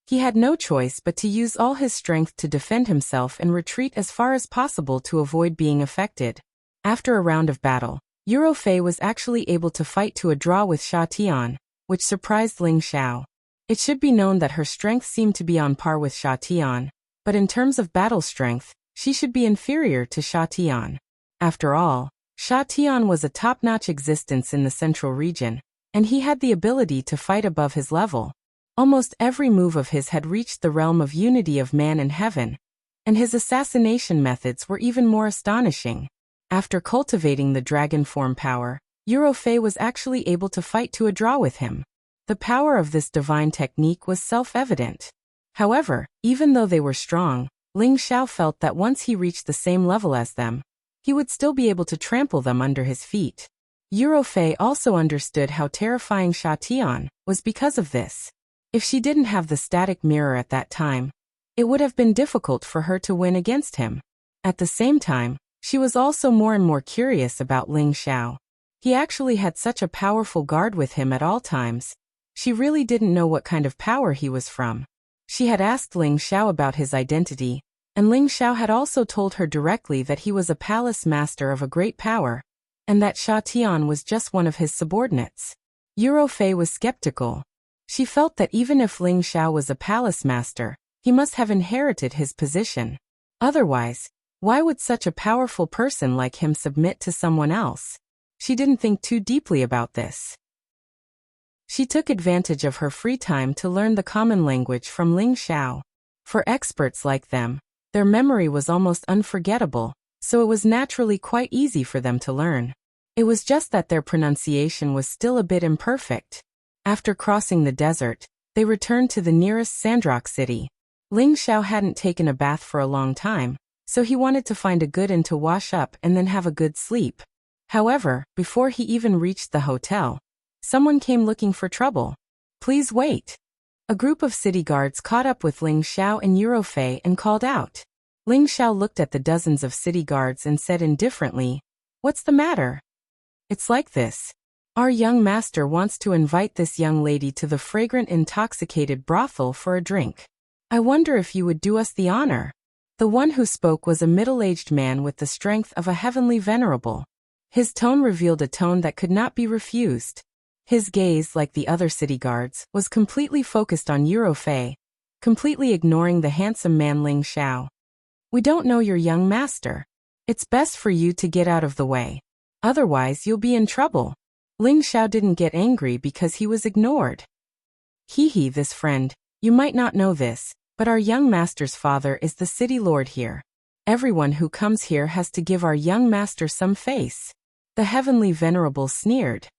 He had no choice but to use all his strength to defend himself and retreat as far as possible to avoid being affected. After a round of battle, Eurofei was actually able to fight to a draw with Sha Tian, which surprised Ling Xiao. It should be known that her strength seemed to be on par with Sha Tian, but in terms of battle strength, she should be inferior to Sha Tian. After all, Sha Tian was a top-notch existence in the central region, and he had the ability to fight above his level. Almost every move of his had reached the realm of unity of man and heaven, and his assassination methods were even more astonishing. After cultivating the dragon form power, Eurofei was actually able to fight to a draw with him. The power of this divine technique was self-evident. However, even though they were strong, Ling Xiao felt that once he reached the same level as them, he would still be able to trample them under his feet. Eurofei also understood how terrifying Sha Tian was because of this. If she didn't have the static mirror at that time, it would have been difficult for her to win against him. At the same time, she was also more and more curious about Ling Xiao. He actually had such a powerful guard with him at all times. She really didn't know what kind of power he was from. She had asked Ling Xiao about his identity, and Ling Xiao had also told her directly that he was a palace master of a great power, and that Sha Tian was just one of his subordinates. Eurofei was skeptical. She felt that even if Ling Xiao was a palace master, he must have inherited his position. Otherwise, why would such a powerful person like him submit to someone else? She didn't think too deeply about this. She took advantage of her free time to learn the common language from Ling Xiao. For experts like them, their memory was almost unforgettable, so it was naturally quite easy for them to learn. It was just that their pronunciation was still a bit imperfect. After crossing the desert, they returned to the nearest Sandrock city. Ling Xiao hadn't taken a bath for a long time, so he wanted to find a good inn to wash up and then have a good sleep. However, before he even reached the hotel, someone came looking for trouble. "Please wait." A group of city guards caught up with Ling Xiao and Eurofei and called out. Ling Xiao looked at the dozens of city guards and said indifferently, "What's the matter?" "It's like this. Our young master wants to invite this young lady to the fragrant intoxicated brothel for a drink. I wonder if you would do us the honor." The one who spoke was a middle-aged man with the strength of a heavenly venerable. His tone revealed a tone that could not be refused. His gaze, like the other city guards, was completely focused on Eurofei, completely ignoring the handsome man Ling Xiao. "We don't know your young master. It's best for you to get out of the way. Otherwise you'll be in trouble." Ling Xiao didn't get angry because he was ignored. "Hee, this friend, you might not know this, but our young master's father is the city lord here. Everyone who comes here has to give our young master some face." The heavenly venerable sneered.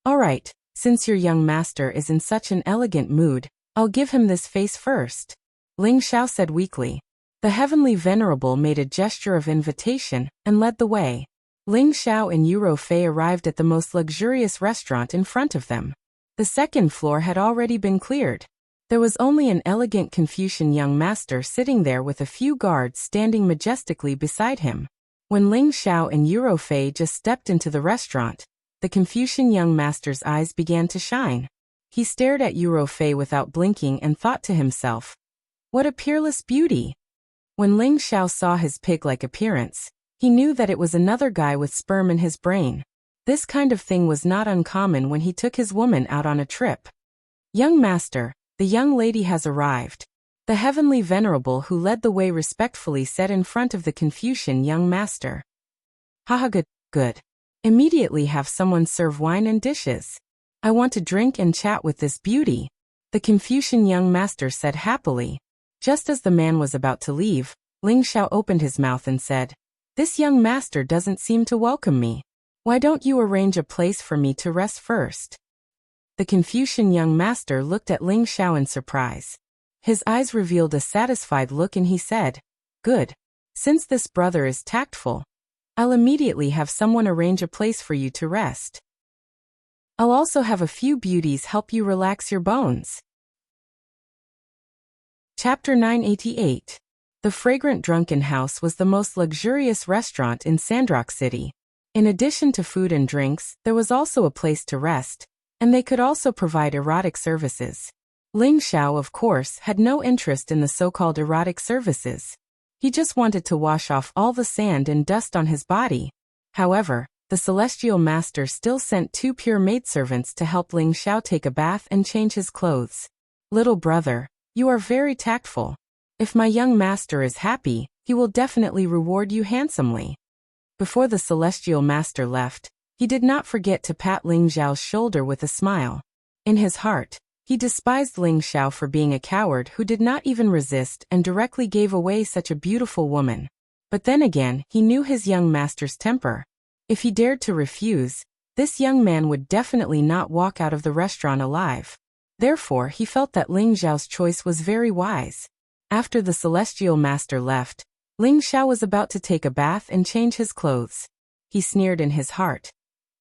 "All right, since your young master is in such an elegant mood, I'll give him this face first," Ling Xiao said weakly. The heavenly venerable made a gesture of invitation and led the way. Ling Xiao and Eurofei arrived at the most luxurious restaurant in front of them. The second floor had already been cleared. There was only an elegant Confucian young master sitting there with a few guards standing majestically beside him. When Ling Xiao and Eurofei just stepped into the restaurant, the Confucian young master's eyes began to shine. He stared at Eurofei without blinking and thought to himself, "What a peerless beauty." When Ling Xiao saw his pig-like appearance, he knew that it was another guy with sperm in his brain. This kind of thing was not uncommon when he took his woman out on a trip. "Young master, the young lady has arrived," the heavenly venerable who led the way respectfully said in front of the Confucian young master. "Haha, good. Immediately have someone serve wine and dishes. I want to drink and chat with this beauty," the Confucian young master said happily. Just as the man was about to leave, Ling Xiao opened his mouth and said, "This young master doesn't seem to welcome me. Why don't you arrange a place for me to rest first?" The Confucian young master looked at Ling Xiao in surprise. His eyes revealed a satisfied look and he said, "Good. Since this brother is tactful, I'll immediately have someone arrange a place for you to rest. I'll also have a few beauties help you relax your bones." Chapter 988. The fragrant drunken house was the most luxurious restaurant in Sandrock City. In addition to food and drinks, there was also a place to rest, and they could also provide erotic services. Ling Xiao, of course, had no interest in the so-called erotic services. He just wanted to wash off all the sand and dust on his body. However, the celestial master still sent 2 pure maidservants to help Ling Xiao take a bath and change his clothes. Little brother, you are very tactful. If my young master is happy, he will definitely reward you handsomely. Before the celestial master left, he did not forget to pat Ling Xiao's shoulder with a smile. In his heart, he despised Ling Xiao for being a coward who did not even resist and directly gave away such a beautiful woman. But then again, he knew his young master's temper. If he dared to refuse, this young man would definitely not walk out of the restaurant alive. Therefore, he felt that Ling Xiao's choice was very wise. After the celestial master left, Ling Xiao was about to take a bath and change his clothes. He sneered in his heart.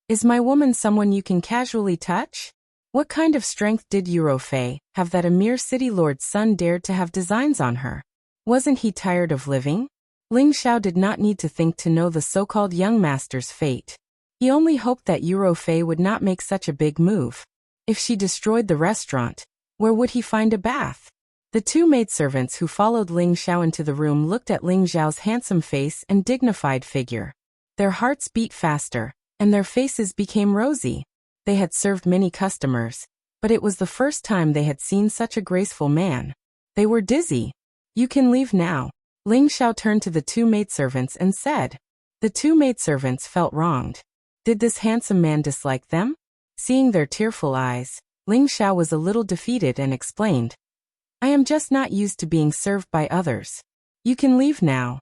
Is my woman someone you can casually touch? What kind of strength did Eurofei have that a mere city lord's son dared to have designs on her? Wasn't he tired of living? Ling Xiao did not need to think to know the so-called young master's fate. He only hoped that Eurofei would not make such a big move. If she destroyed the restaurant, where would he find a bath? The 2 maidservants who followed Ling Xiao into the room looked at Ling Xiao's handsome face and dignified figure. Their hearts beat faster, and their faces became rosy. They had served many customers, but it was the first time they had seen such a graceful man. They were dizzy. You can leave now. Ling Xiao turned to the 2 maidservants and said. The 2 maidservants felt wronged. Did this handsome man dislike them? Seeing their tearful eyes, Ling Xiao was a little defeated and explained. I am just not used to being served by others. You can leave now.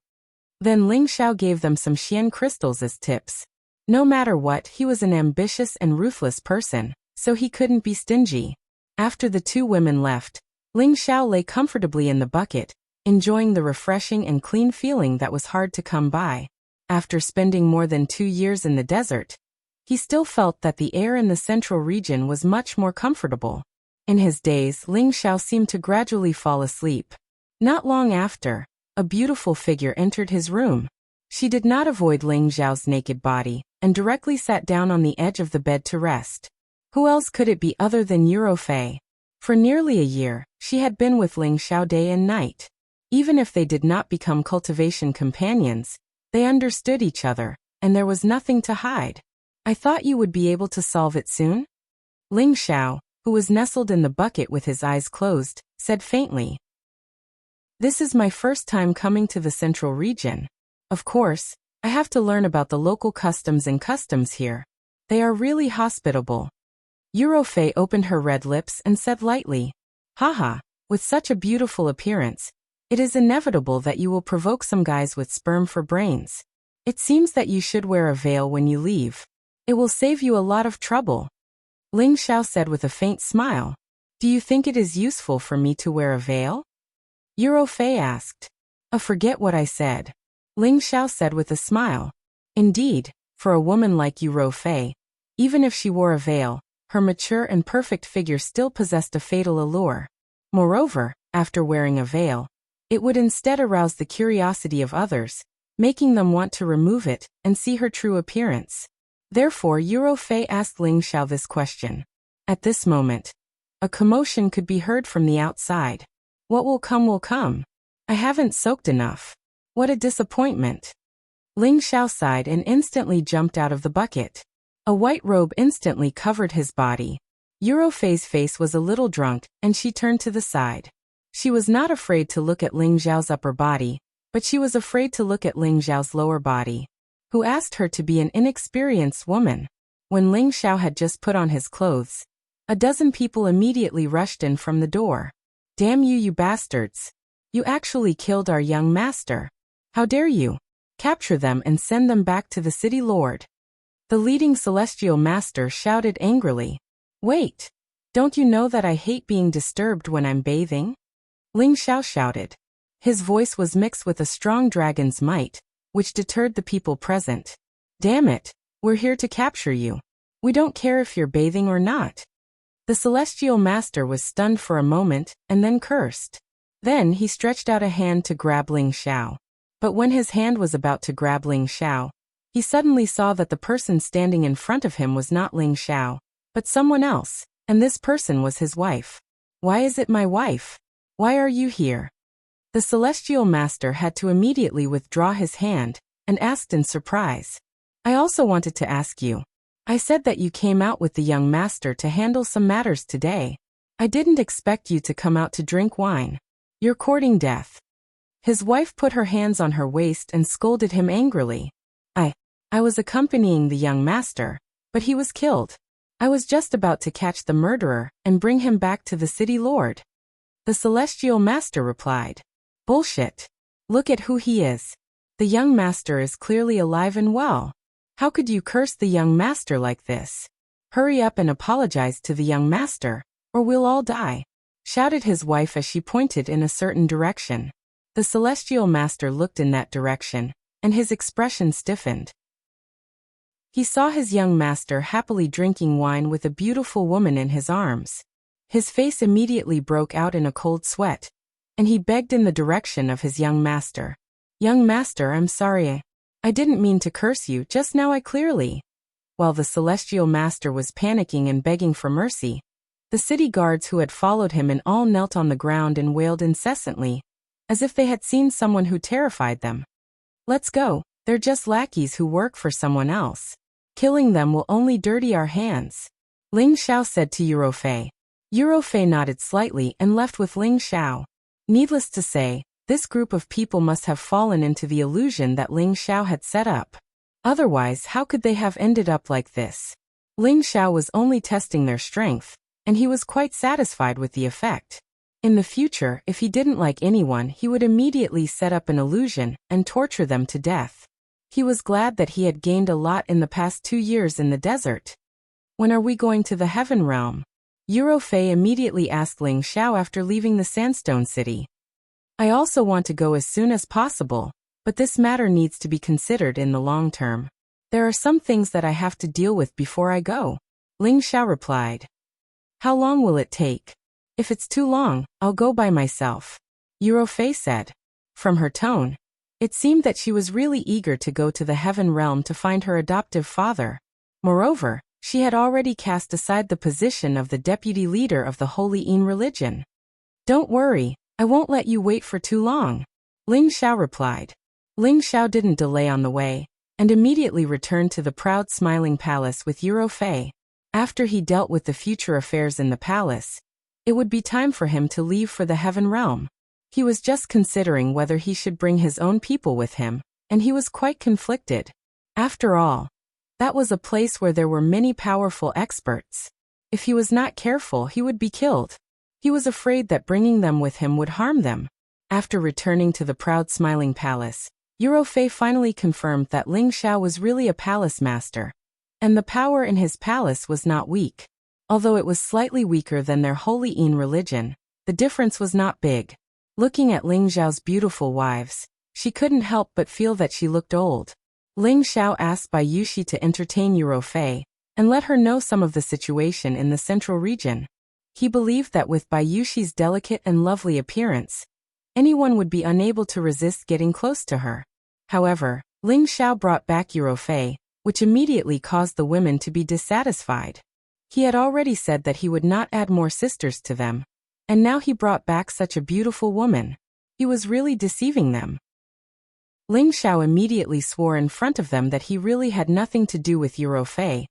Then Ling Xiao gave them some Xian crystals as tips. No matter what, he was an ambitious and ruthless person, so he couldn't be stingy. After the 2 women left, Ling Xiao lay comfortably in the bucket, enjoying the refreshing and clean feeling that was hard to come by. After spending more than 2 years in the desert, he still felt that the air in the central region was much more comfortable. In his days, Ling Xiao seemed to gradually fall asleep. Not long after, a beautiful figure entered his room. She did not avoid Ling Xiao's naked body, and directly sat down on the edge of the bed to rest. Who else could it be other than Eurofei? For nearly a year, she had been with Ling Xiao day and night. Even if they did not become cultivation companions, they understood each other, and there was nothing to hide. I thought you would be able to solve it soon? Ling Xiao, who was nestled in the bucket with his eyes closed, said faintly. This is my first time coming to the central region. Of course, I have to learn about the local customs and customs here. They are really hospitable. Eurofei opened her red lips and said lightly, Haha, with such a beautiful appearance, it is inevitable that you will provoke some guys with sperm for brains. It seems that you should wear a veil when you leave. It will save you a lot of trouble. Ling Xiao said with a faint smile. Do you think it is useful for me to wear a veil? Eurofei asked. Forget what I said. Ling Xiao said with a smile. Indeed, for a woman like Eurofei, even if she wore a veil, her mature and perfect figure still possessed a fatal allure. Moreover, after wearing a veil, it would instead arouse the curiosity of others, making them want to remove it and see her true appearance. Therefore, Eurofei asked Ling Xiao this question. At this moment, a commotion could be heard from the outside. What will come will come. I haven't soaked enough. What a disappointment. Ling Xiao sighed and instantly jumped out of the bucket. A white robe instantly covered his body. Eurofei's face was a little drunk, and she turned to the side. She was not afraid to look at Ling Xiao's upper body, but she was afraid to look at Ling Xiao's lower body, who asked her to be an inexperienced woman. When Ling Xiao had just put on his clothes, a dozen people immediately rushed in from the door. Damn you, you bastards! You actually killed our young master. How dare you? Capture them and send them back to the city lord. The leading celestial master shouted angrily. Wait! Don't you know that I hate being disturbed when I'm bathing? Ling Xiao shouted. His voice was mixed with a strong dragon's might, which deterred the people present. Damn it! We're here to capture you. We don't care if you're bathing or not. The celestial master was stunned for a moment and then cursed. Then he stretched out a hand to grab Ling Xiao. But when his hand was about to grab Ling Xiao, he suddenly saw that the person standing in front of him was not Ling Xiao, but someone else, and this person was his wife. Why is it my wife? Why are you here? The celestial master had to immediately withdraw his hand and asked in surprise. I also wanted to ask you. I said that you came out with the young master to handle some matters today. I didn't expect you to come out to drink wine. You're courting death. His wife put her hands on her waist and scolded him angrily. I was accompanying the young master, but he was killed. I was just about to catch the murderer and bring him back to the city lord. The celestial master replied. Bullshit. Look at who he is. The young master is clearly alive and well. How could you curse the young master like this? Hurry up and apologize to the young master, or we'll all die, shouted his wife as she pointed in a certain direction. The celestial master looked in that direction, and his expression stiffened. He saw his young master happily drinking wine with a beautiful woman in his arms. His face immediately broke out in a cold sweat, and he begged in the direction of his young master. Young master, I'm sorry. I didn't mean to curse you just now, I clearly. While the celestial master was panicking and begging for mercy, the city guards who had followed him and all knelt on the ground and wailed incessantly, as if they had seen someone who terrified them. Let's go, they're just lackeys who work for someone else. Killing them will only dirty our hands. Ling Xiao said to Eurofei. Eurofei nodded slightly and left with Ling Xiao. Needless to say, this group of people must have fallen into the illusion that Ling Xiao had set up. Otherwise, how could they have ended up like this? Ling Xiao was only testing their strength, and he was quite satisfied with the effect. In the future, if he didn't like anyone, he would immediately set up an illusion and torture them to death. He was glad that he had gained a lot in the past 2 years in the desert. When are we going to the heaven realm? Eurofei immediately asked Ling Xiao after leaving the Sandstone City. I also want to go as soon as possible, but this matter needs to be considered in the long term. There are some things that I have to deal with before I go. Ling Xiao replied. How long will it take? If it's too long, I'll go by myself, Eurofei said. From her tone, it seemed that she was really eager to go to the heaven realm to find her adoptive father. Moreover, she had already cast aside the position of the deputy leader of the Holy Yin religion. Don't worry, I won't let you wait for too long, Ling Xiao replied. Ling Xiao didn't delay on the way, and immediately returned to the proud smiling palace with Eurofei. After he dealt with the future affairs in the palace, it would be time for him to leave for the heaven realm. He was just considering whether he should bring his own people with him, and he was quite conflicted. After all, that was a place where there were many powerful experts. If he was not careful, he would be killed. He was afraid that bringing them with him would harm them. After returning to the proud smiling palace, Eurofei finally confirmed that Ling Xiao was really a palace master, and the power in his palace was not weak. Although it was slightly weaker than their Holy Yin religion, the difference was not big. Looking at Ling Xiao's beautiful wives, she couldn't help but feel that she looked old. Ling Xiao asked Bai Yuxi to entertain Eurofei and let her know some of the situation in the central region. He believed that with Bai Yuxi's delicate and lovely appearance, anyone would be unable to resist getting close to her. However, Ling Xiao brought back Eurofei, which immediately caused the women to be dissatisfied. He had already said that he would not add more sisters to them, and now he brought back such a beautiful woman. He was really deceiving them. Ling Xiao immediately swore in front of them that he really had nothing to do with Eurofei,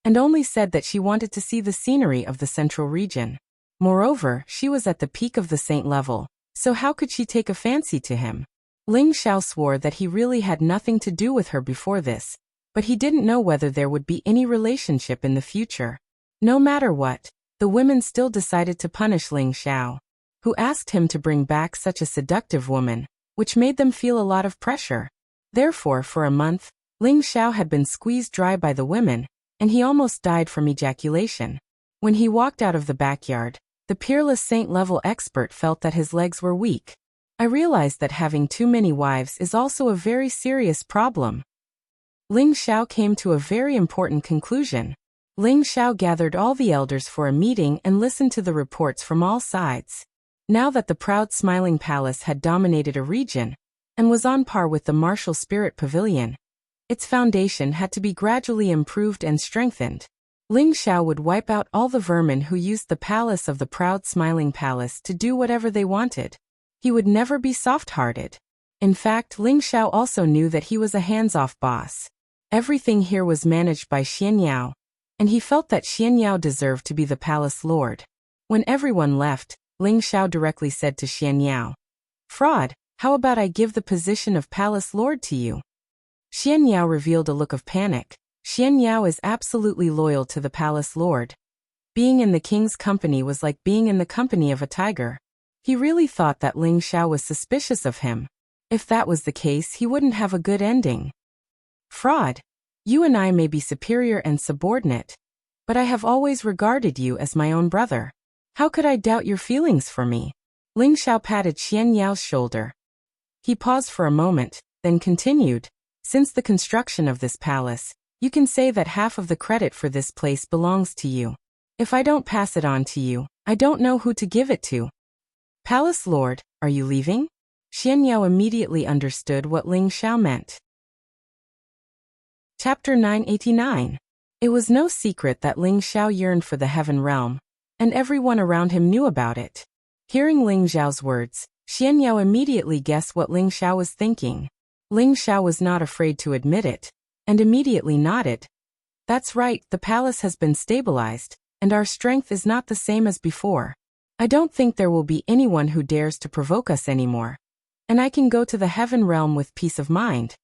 and only said that she wanted to see the scenery of the central region. Moreover, she was at the peak of the saint level, so how could she take a fancy to him? Ling Xiao swore that he really had nothing to do with her before this, but he didn't know whether there would be any relationship in the future. No matter what, the women still decided to punish Ling Xiao, who asked him to bring back such a seductive woman, which made them feel a lot of pressure. Therefore, for a month, Ling Xiao had been squeezed dry by the women, and he almost died from ejaculation. When he walked out of the backyard, the peerless saint-level expert felt that his legs were weak. I realized that having too many wives is also a very serious problem. Ling Xiao came to a very important conclusion. Ling Xiao gathered all the elders for a meeting and listened to the reports from all sides. Now that the proud smiling palace had dominated a region, and was on par with the martial spirit pavilion, its foundation had to be gradually improved and strengthened. Ling Xiao would wipe out all the vermin who used the palace of the proud smiling palace to do whatever they wanted. He would never be soft-hearted. In fact, Ling Xiao also knew that he was a hands-off boss. Everything here was managed by Xianyao, and he felt that Xianyao deserved to be the palace lord. When everyone left, Ling Xiao directly said to Xianyao, "Fraud, how about I give the position of palace lord to you?" Xianyao revealed a look of panic. Xianyao is absolutely loyal to the palace lord. Being in the king's company was like being in the company of a tiger. He really thought that Ling Xiao was suspicious of him. If that was the case, he wouldn't have a good ending. "Fraud, you and I may be superior and subordinate, but I have always regarded you as my own brother. How could I doubt your feelings for me?" Ling Xiao patted Xianyao's shoulder. He paused for a moment, then continued, "Since the construction of this palace, you can say that half of the credit for this place belongs to you. If I don't pass it on to you, I don't know who to give it to." "Palace Lord, are you leaving?" Xianyao immediately understood what Ling Xiao meant. Chapter 989. It was no secret that Ling Xiao yearned for the heaven realm, and everyone around him knew about it. Hearing Ling Xiao's words, Xianyao immediately guessed what Ling Xiao was thinking. Ling Xiao was not afraid to admit it, and immediately nodded. "That's right, the palace has been stabilized, and our strength is not the same as before. I don't think there will be anyone who dares to provoke us anymore, and I can go to the heaven realm with peace of mind.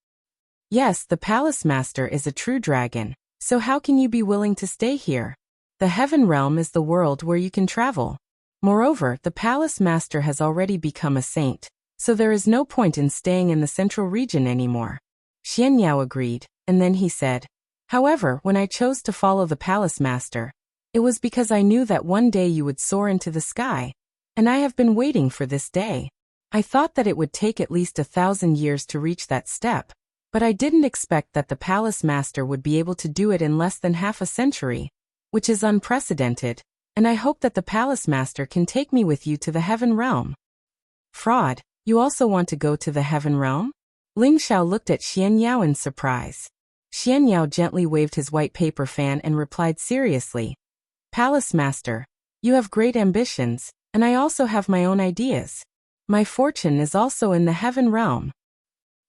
Yes, the palace master is a true dragon, so how can you be willing to stay here? The heaven realm is the world where you can travel. Moreover, the palace master has already become a saint, so there is no point in staying in the central region anymore." Xianyao agreed, and then he said, "However, when I chose to follow the palace master, it was because I knew that one day you would soar into the sky, and I have been waiting for this day. I thought that it would take at least 1,000 years to reach that step, but I didn't expect that the palace master would be able to do it in less than half a century, which is unprecedented, and I hope that the palace master can take me with you to the heaven realm." "Fraud, you also want to go to the heaven realm?" Ling Xiao looked at Xianyao in surprise. Xianyao gently waved his white paper fan and replied seriously, "Palace master, you have great ambitions, and I also have my own ideas. My fortune is also in the heaven realm."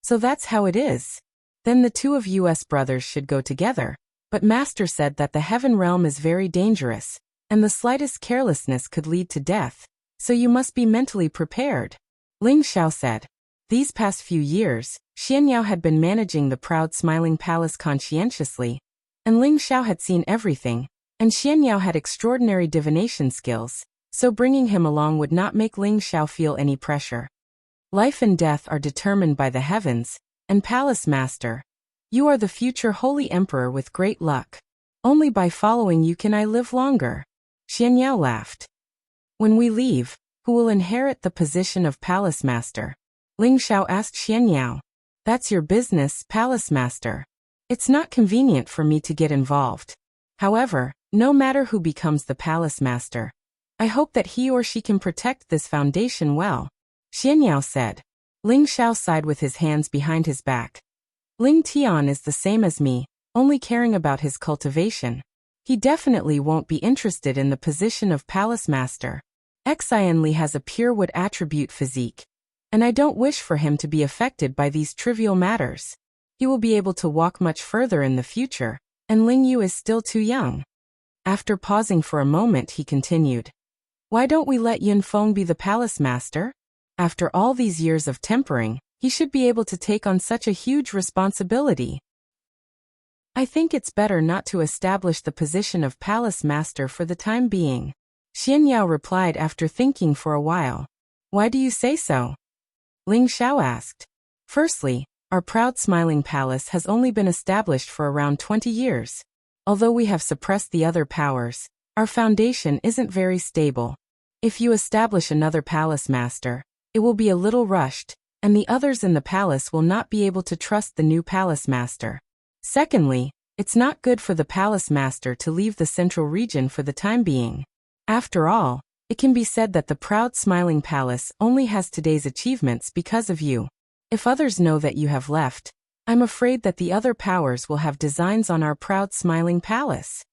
"So that's how it is. Then the two of us brothers should go together, but master said that the heaven realm is very dangerous, and the slightest carelessness could lead to death, so you must be mentally prepared," Ling Xiao said. These past few years, Xianyao had been managing the proud smiling palace conscientiously, and Ling Xiao had seen everything, and Xianyao had extraordinary divination skills, so bringing him along would not make Ling Xiao feel any pressure. "Life and death are determined by the heavens, and palace master, you are the future holy emperor with great luck. Only by following you can I live longer." Xianyao laughed. "When we leave, who will inherit the position of palace master?" Ling Xiao asked Xianyao. "That's your business, palace master. It's not convenient for me to get involved. However, no matter who becomes the palace master, I hope that he or she can protect this foundation well," Xianyao said. Ling Xiao sighed with his hands behind his back. "Ling Tian is the same as me, only caring about his cultivation. He definitely won't be interested in the position of palace master. Xian Li has a pure wood attribute physique, and I don't wish for him to be affected by these trivial matters. He will be able to walk much further in the future, and Ling Yu is still too young." After pausing for a moment, he continued, "Why don't we let Yun Feng be the palace master? After all these years of tempering, he should be able to take on such a huge responsibility." "I think it's better not to establish the position of palace master for the time being," Xianyao replied after thinking for a while. "Why do you say so?" Ling Xiao asked. "Firstly, our proud smiling palace has only been established for around 20 years. Although we have suppressed the other powers, our foundation isn't very stable. If you establish another palace master, it will be a little rushed, and the others in the palace will not be able to trust the new palace master. Secondly, it's not good for the palace master to leave the central region for the time being. After all, it can be said that the proud smiling palace only has today's achievements because of you. If others know that you have left, I'm afraid that the other powers will have designs on our proud smiling palace,"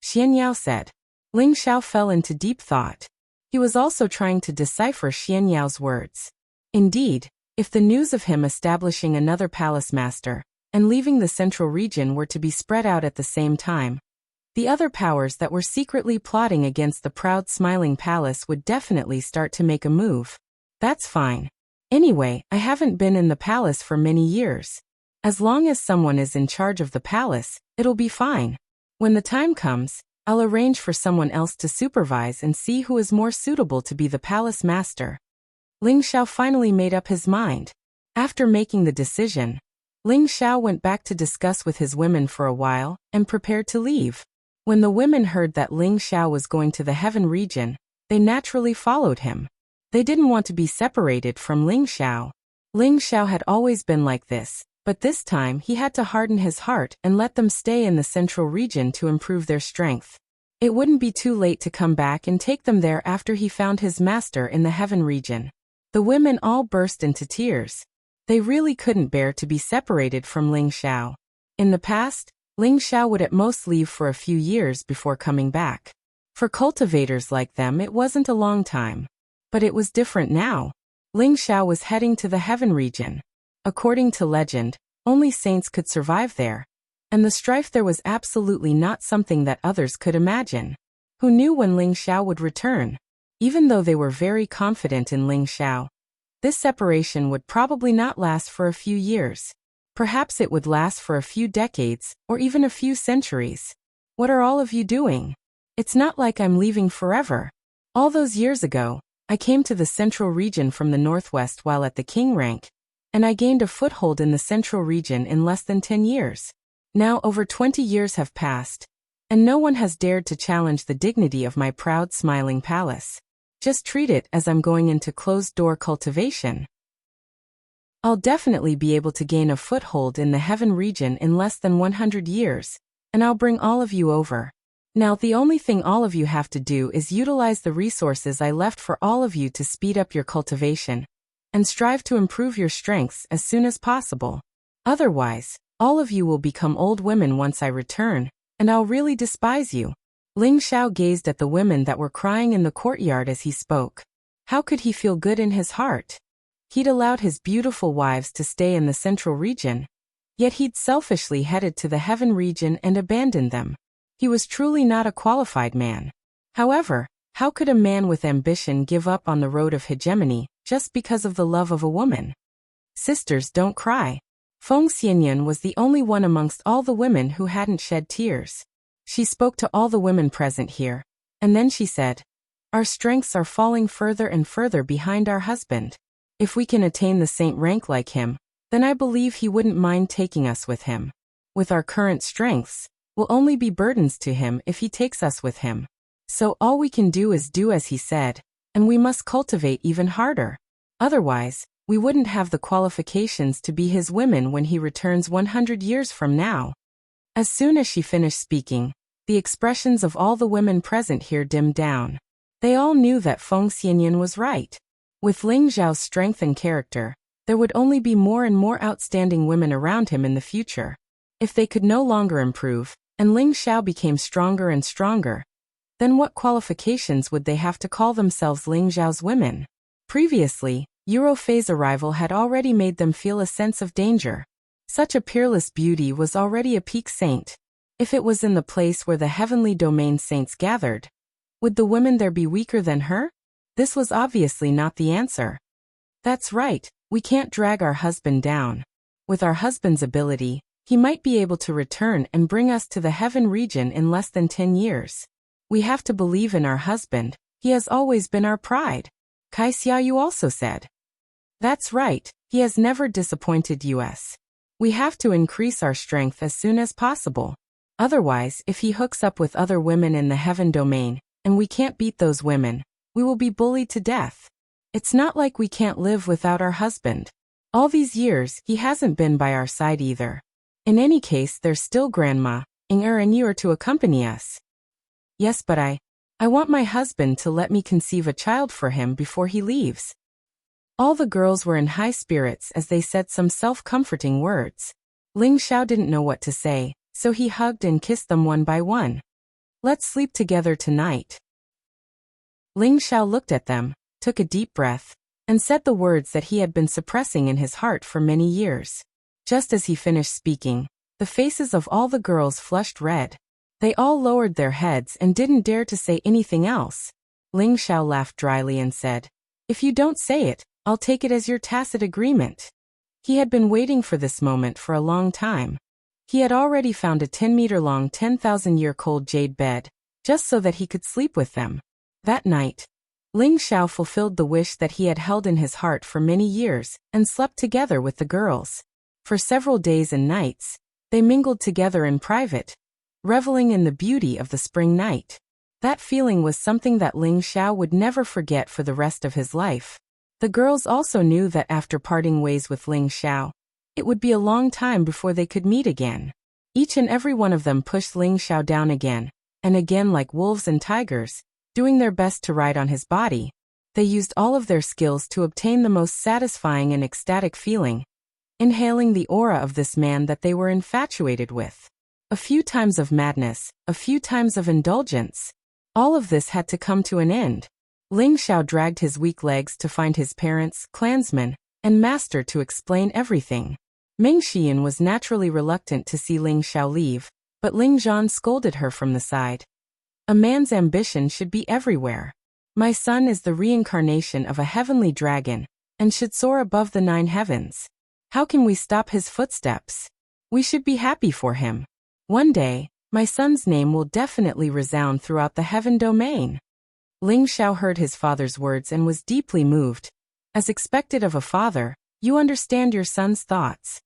Xianyao said. Ling Xiao fell into deep thought. He was also trying to decipher Xianyao's words. Indeed, if the news of him establishing another palace master and leaving the central region were to be spread out at the same time. The other powers that were secretly plotting against the proud smiling palace would definitely start to make a move. That's fine. Anyway, I haven't been in the palace for many years. As long as someone is in charge of the palace, it'll be fine. When the time comes, I'll arrange for someone else to supervise and see who is more suitable to be the palace master. Ling Xiao finally made up his mind. After making the decision, Ling Xiao went back to discuss with his women for a while and prepared to leave. When the women heard that Ling Xiao was going to the heaven region, they naturally followed him. They didn't want to be separated from Ling Xiao. Ling Xiao had always been like this, but this time he had to harden his heart and let them stay in the central region to improve their strength. It wouldn't be too late to come back and take them there after he found his master in the heaven region. The women all burst into tears. They really couldn't bear to be separated from Ling Xiao. In the past, Ling Xiao would at most leave for a few years before coming back. For cultivators like them, it wasn't a long time. But it was different now. Ling Xiao was heading to the heaven region. According to legend, only saints could survive there. And the strife there was absolutely not something that others could imagine. Who knew when Ling Xiao would return? Even though they were very confident in Ling Xiao, this separation would probably not last for a few years. Perhaps it would last for a few decades, or even a few centuries. What are all of you doing? It's not like I'm leaving forever. All those years ago, I came to the central region from the northwest while at the king rank, and I gained a foothold in the central region in less than 10 years. Now over 20 years have passed, and no one has dared to challenge the dignity of my proud smiling palace. Just treat it as I'm going into closed-door cultivation. I'll definitely be able to gain a foothold in the heaven region in less than 100 years, and I'll bring all of you over. Now the only thing all of you have to do is utilize the resources I left for all of you to speed up your cultivation, and strive to improve your strengths as soon as possible. Otherwise, all of you will become old women once I return, and I'll really despise you. Ling Xiao gazed at the women that were crying in the courtyard as he spoke. How could he feel good in his heart? He'd allowed his beautiful wives to stay in the central region, yet he'd selfishly headed to the heaven region and abandoned them. He was truly not a qualified man. However, how could a man with ambition give up on the road of hegemony just because of the love of a woman? Sisters, don't cry. Feng Xianyan was the only one amongst all the women who hadn't shed tears. She spoke to all the women present here, and then she said, "Our strengths are falling further and further behind our husband. If we can attain the saint rank like him, then I believe he wouldn't mind taking us with him. With our current strengths, we'll only be burdens to him if he takes us with him. So all we can do is do as he said, and we must cultivate even harder. Otherwise, we wouldn't have the qualifications to be his women when he returns 100 years from now." As soon as she finished speaking, the expressions of all the women present here dimmed down. They all knew that Feng Xianyan was right. With Ling Xiao's strength and character, there would only be more and more outstanding women around him in the future. If they could no longer improve, and Ling Xiao became stronger and stronger, then what qualifications would they have to call themselves Ling Xiao's women? Previously, Eurofei's arrival had already made them feel a sense of danger. Such a peerless beauty was already a peak saint. If it was in the place where the heavenly domain saints gathered, would the women there be weaker than her? This was obviously not the answer. That's right, we can't drag our husband down. With our husband's ability, he might be able to return and bring us to the heaven region in less than 10 years. We have to believe in our husband, he has always been our pride. Kai Xiaoyu also said. That's right, he has never disappointed us. We have to increase our strength as soon as possible. Otherwise, if he hooks up with other women in the heaven domain, and we can't beat those women, we will be bullied to death. It's not like we can't live without our husband. All these years, he hasn't been by our side either. In any case, there's still Grandma, Inger and you are to accompany us. Yes, but I want my husband to let me conceive a child for him before he leaves. All the girls were in high spirits as they said some self-comforting words. Ling Xiao didn't know what to say, so he hugged and kissed them one by one. Let's sleep together tonight. Ling Xiao looked at them, took a deep breath, and said the words that he had been suppressing in his heart for many years. Just as he finished speaking, the faces of all the girls flushed red. They all lowered their heads and didn't dare to say anything else. Ling Xiao laughed dryly and said, "If you don't say it, I'll take it as your tacit agreement." He had been waiting for this moment for a long time. He had already found a 10-meter-long 10,000-year-cold jade bed, just so that he could sleep with them. That night, Ling Xiao fulfilled the wish that he had held in his heart for many years, and slept together with the girls. For several days and nights, they mingled together in private, reveling in the beauty of the spring night. That feeling was something that Ling Xiao would never forget for the rest of his life. The girls also knew that after parting ways with Ling Xiao, it would be a long time before they could meet again. Each and every one of them pushed Ling Xiao down again, and again like wolves and tigers, doing their best to ride on his body. They used all of their skills to obtain the most satisfying and ecstatic feeling, inhaling the aura of this man that they were infatuated with. A few times of madness, a few times of indulgence. All of this had to come to an end. Ling Xiao dragged his weak legs to find his parents, clansmen, and master to explain everything. Ming Xian was naturally reluctant to see Ling Xiao leave, but Ling Zhan scolded her from the side. "A man's ambition should be everywhere. My son is the reincarnation of a heavenly dragon, and should soar above the 9 heavens. How can we stop his footsteps? We should be happy for him. One day, my son's name will definitely resound throughout the heaven domain." Ling Xiao heard his father's words and was deeply moved. As expected of a father, you understand your son's thoughts.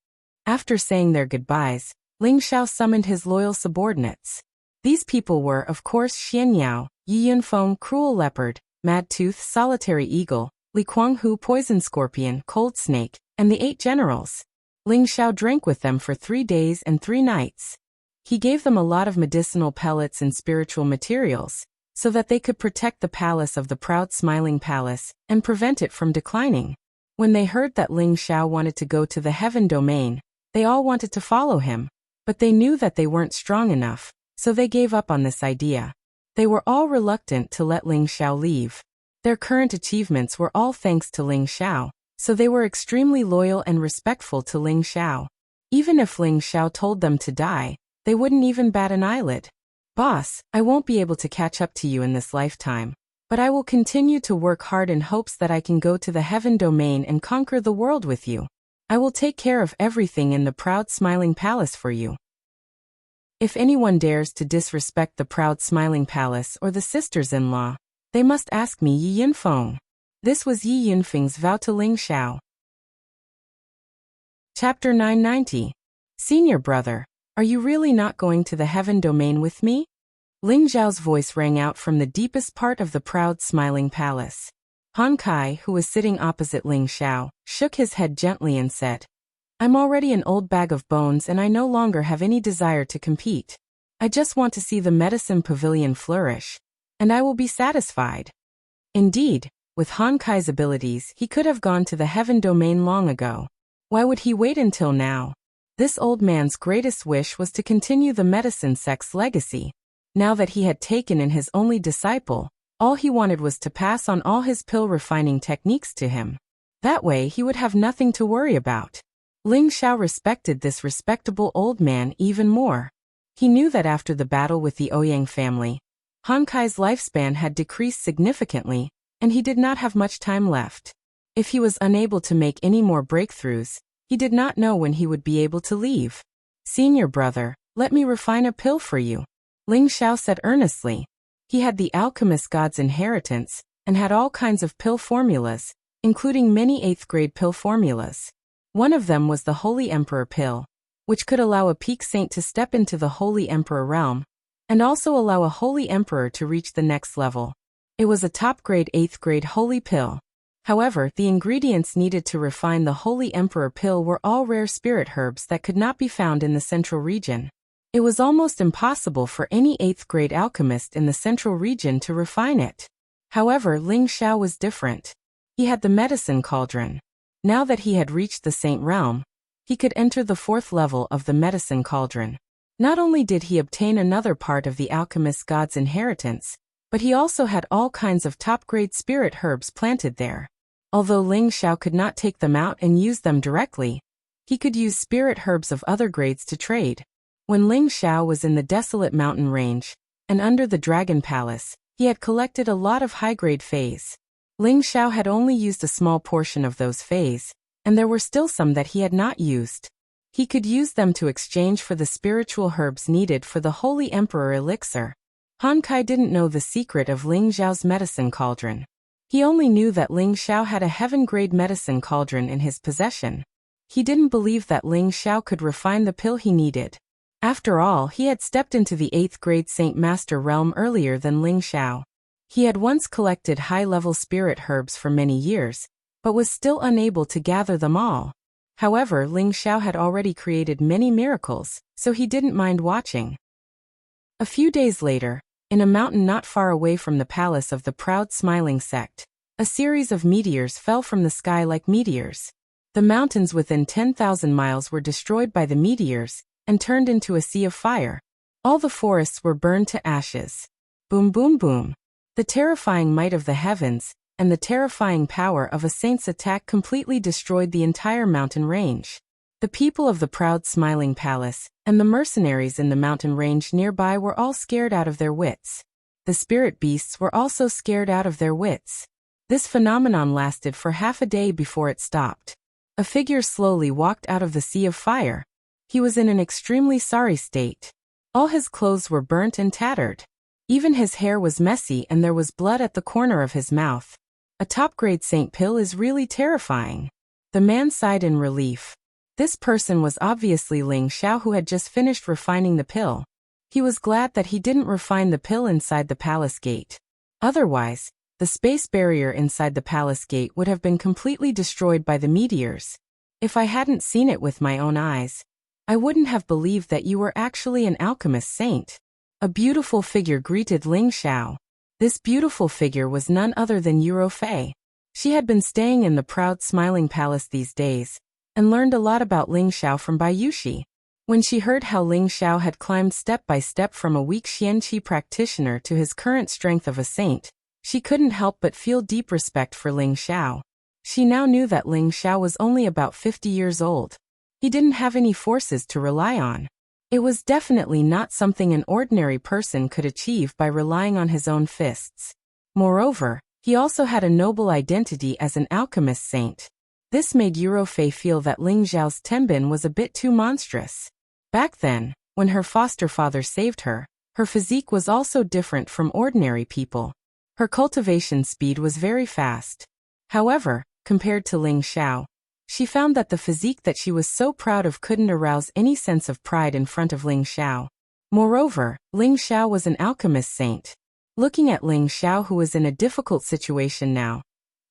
After saying their goodbyes, Ling Xiao summoned his loyal subordinates. These people were, of course, Xian Yao, Yi Yunfeng, Cruel Leopard, Mad Tooth, Solitary Eagle, Li Kuanghu, Poison Scorpion, Cold Snake, and the 8 generals. Ling Xiao drank with them for 3 days and 3 nights. He gave them a lot of medicinal pellets and spiritual materials, so that they could protect the palace of the proud smiling palace, and prevent it from declining. When they heard that Ling Xiao wanted to go to the heaven domain, they all wanted to follow him, but they knew that they weren't strong enough, so they gave up on this idea. They were all reluctant to let Ling Xiao leave. Their current achievements were all thanks to Ling Xiao, so they were extremely loyal and respectful to Ling Xiao. Even if Ling Xiao told them to die, they wouldn't even bat an eyelid. "Boss, I won't be able to catch up to you in this lifetime, but I will continue to work hard in hopes that I can go to the heaven domain and conquer the world with you. I will take care of everything in the proud smiling palace for you. If anyone dares to disrespect the proud smiling palace or the sisters-in-law, they must ask me Yi Yunfeng." This was Yi Yunfeng's vow to Ling Xiao. Chapter 990. Senior brother, are you really not going to the heaven domain with me? Ling Zhao's voice rang out from the deepest part of the proud smiling palace. Han Kai, who was sitting opposite Ling Xiao, shook his head gently and said, "I'm already an old bag of bones and I no longer have any desire to compete. I just want to see the medicine pavilion flourish, and I will be satisfied." Indeed, with Han Kai's abilities, he could have gone to the heaven domain long ago. Why would he wait until now? This old man's greatest wish was to continue the medicine sect's legacy. Now that he had taken in his only disciple, all he wanted was to pass on all his pill refining techniques to him. That way he would have nothing to worry about. Ling Xiao respected this respectable old man even more. He knew that after the battle with the Ouyang family, Han Kai's lifespan had decreased significantly, and he did not have much time left. If he was unable to make any more breakthroughs, he did not know when he would be able to leave. "Senior brother, let me refine a pill for you," Ling Xiao said earnestly. He had the alchemist god's inheritance, and had all kinds of pill formulas, including many 8th-grade pill formulas. One of them was the Holy Emperor pill, which could allow a peak saint to step into the Holy Emperor realm, and also allow a Holy Emperor to reach the next level. It was a top-grade 8th-grade holy pill. However, the ingredients needed to refine the Holy Emperor pill were all rare spirit herbs that could not be found in the central region. It was almost impossible for any 8th-grade alchemist in the central region to refine it. However, Ling Xiao was different. He had the medicine cauldron. Now that he had reached the saint realm, he could enter the 4th level of the medicine cauldron. Not only did he obtain another part of the alchemist god's inheritance, but he also had all kinds of top-grade spirit herbs planted there. Although Ling Xiao could not take them out and use them directly, He could use spirit herbs of other grades to trade. When Ling Xiao was in the desolate mountain range, and under the Dragon Palace, he had collected a lot of high-grade fays. Ling Xiao had only used a small portion of those fays, and there were still some that he had not used. He could use them to exchange for the spiritual herbs needed for the Holy Emperor elixir. Han Kai didn't know the secret of Ling Xiao's medicine cauldron. He only knew that Ling Xiao had a heaven-grade medicine cauldron in his possession. He didn't believe that Ling Xiao could refine the pill he needed. After all, he had stepped into the 8th grade Saint Master realm earlier than Ling Xiao. He had once collected high-level spirit herbs for many years, but was still unable to gather them all. However, Ling Xiao had already created many miracles, so he didn't mind watching. A few days later, in a mountain not far away from the palace of the proud smiling sect, a series of meteors fell from the sky like meteors. The mountains within 10,000 miles were destroyed by the meteors and turned into a sea of fire. All the forests were burned to ashes. Boom boom boom. The terrifying might of the heavens and the terrifying power of a saint's attack completely destroyed the entire mountain range. The people of the proud smiling palace and the mercenaries in the mountain range nearby were all scared out of their wits. The spirit beasts were also scared out of their wits. This phenomenon lasted for half a day before it stopped. A figure slowly walked out of the sea of fire. He was in an extremely sorry state. All his clothes were burnt and tattered. Even his hair was messy and there was blood at the corner of his mouth. A top-grade saint pill is really terrifying. The man sighed in relief. This person was obviously Ling Xiao, who had just finished refining the pill. He was glad that he didn't refine the pill inside the palace gate. Otherwise, the space barrier inside the palace gate would have been completely destroyed by the meteors. If I hadn't seen it with my own eyes, I wouldn't have believed that you were actually an alchemist saint. A beautiful figure greeted Ling Xiao. This beautiful figure was none other than Yuro Fei. She had been staying in the proud smiling palace these days, and learned a lot about Ling Xiao from Bayushi. When she heard how Ling Xiao had climbed step by step from a weak Xianqi practitioner to his current strength of a saint, she couldn't help but feel deep respect for Ling Xiao. She now knew that Ling Xiao was only about 50 years old. He didn't have any forces to rely on. It was definitely not something an ordinary person could achieve by relying on his own fists. Moreover, he also had a noble identity as an alchemist saint. This made Yuro Fei feel that Ling Xiao's tenbin was a bit too monstrous. Back then, when her foster father saved her, her physique was also different from ordinary people. Her cultivation speed was very fast. However, compared to Ling Xiao, she found that the physique that she was so proud of couldn't arouse any sense of pride in front of Ling Xiao. Moreover, Ling Xiao was an alchemist saint. Looking at Ling Xiao, who was in a difficult situation now,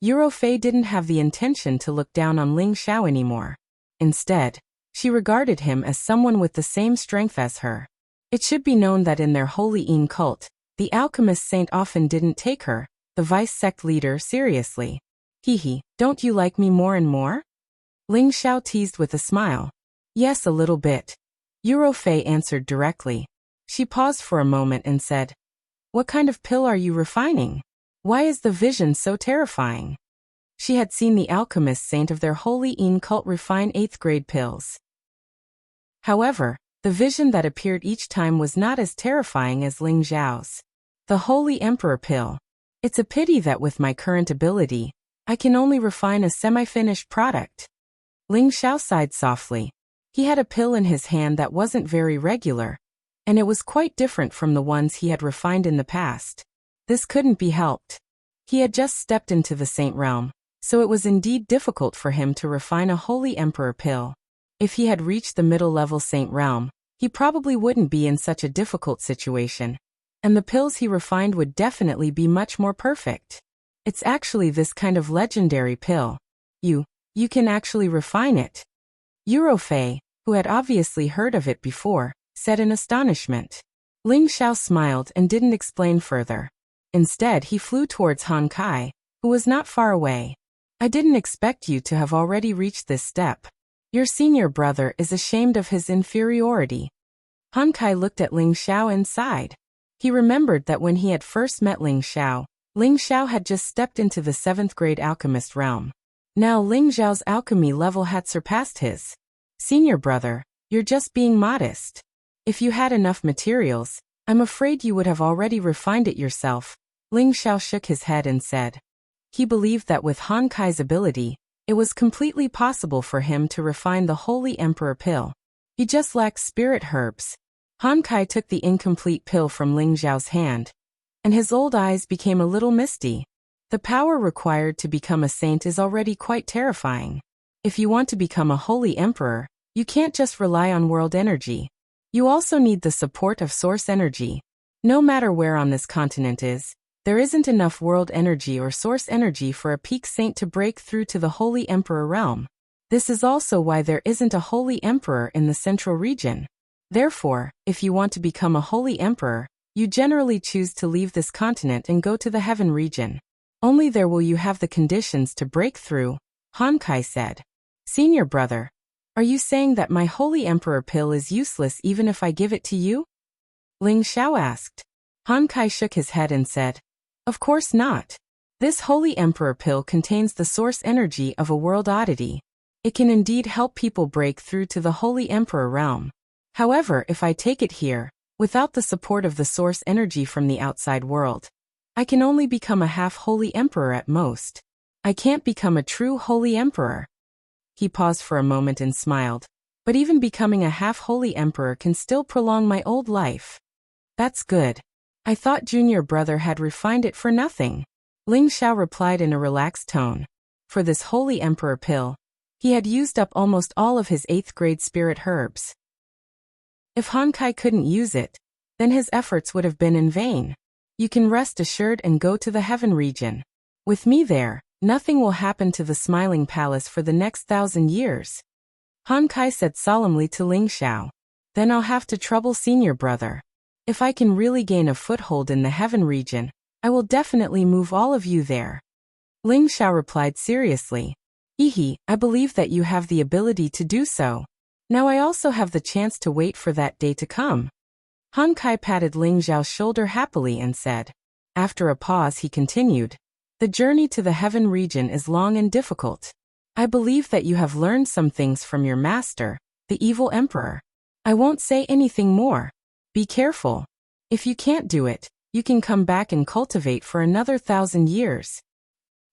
Yuro Fei didn't have the intention to look down on Ling Xiao anymore. Instead, she regarded him as someone with the same strength as her. It should be known that in their Holy Yin cult, the alchemist saint often didn't take her, the vice sect leader, seriously. Hee, don't you like me more and more? Ling Xiao teased with a smile. Yes, a little bit. Yuro Fei answered directly. She paused for a moment and said, What kind of pill are you refining? Why is the vision so terrifying? She had seen the alchemist saint of their Holy Yin cult refine 8th grade pills. However, the vision that appeared each time was not as terrifying as Ling Xiao's. The Holy Emperor pill. It's a pity that with my current ability, I can only refine a semi-finished product. Ling Xiao sighed softly. He had a pill in his hand that wasn't very regular, and it was quite different from the ones he had refined in the past. This couldn't be helped. He had just stepped into the saint realm, so it was indeed difficult for him to refine a Holy Emperor pill. If he had reached the middle-level saint realm, he probably wouldn't be in such a difficult situation, and the pills he refined would definitely be much more perfect. It's actually this kind of legendary pill. You can actually refine it. Yuro Fei, who had obviously heard of it before, said in astonishment. Ling Xiao smiled and didn't explain further. Instead, he flew towards Han Kai, who was not far away. I didn't expect you to have already reached this step. Your senior brother is ashamed of his inferiority. Han Kai looked at Ling Xiao and sighed. He remembered that when he had first met Ling Xiao had just stepped into the 7th grade alchemist realm. Now Ling Xiao's alchemy level had surpassed his. Senior brother, you're just being modest. If you had enough materials, I'm afraid you would have already refined it yourself. Ling Xiao shook his head and said. He believed that with Han Kai's ability, it was completely possible for him to refine the Holy Emperor pill. He just lacked spirit herbs. Han Kai took the incomplete pill from Ling Xiao's hand, and his old eyes became a little misty. The power required to become a saint is already quite terrifying. If you want to become a holy emperor, you can't just rely on world energy. You also need the support of source energy. No matter where on this continent is, there isn't enough world energy or source energy for a peak saint to break through to the holy emperor realm. This is also why there isn't a holy emperor in the central region. Therefore, if you want to become a holy emperor, you generally choose to leave this continent and go to the heaven region. Only there will you have the conditions to break through, Han Kai said. Senior brother, are you saying that my holy emperor pill is useless even if I give it to you? Ling Xiao asked. Han Kai shook his head and said, of course not. This holy emperor pill contains the source energy of a world oddity. It can indeed help people break through to the holy emperor realm. However, if I take it here, without the support of the source energy from the outside world, I can only become a half-holy emperor at most. I can't become a true holy emperor. He paused for a moment and smiled. But even becoming a half-holy emperor can still prolong my old life. That's good. I thought junior brother had refined it for nothing. Ling Xiao replied in a relaxed tone. For this holy emperor pill, he had used up almost all of his 8th grade spirit herbs. If Han Kai couldn't use it, then his efforts would have been in vain. You can rest assured and go to the heaven region. With me there, nothing will happen to the Smiling Palace for the next 1,000 years. Han Kai said solemnly to Ling Xiao. Then I'll have to trouble senior brother. If I can really gain a foothold in the heaven region, I will definitely move all of you there. Ling Xiao replied seriously. I believe that you have the ability to do so. Now I also have the chance to wait for that day to come. Han Kai patted Ling Xiao's shoulder happily and said. After a pause he continued. The journey to the heaven region is long and difficult. I believe that you have learned some things from your master, the evil emperor. I won't say anything more. Be careful. If you can't do it, you can come back and cultivate for another 1,000 years.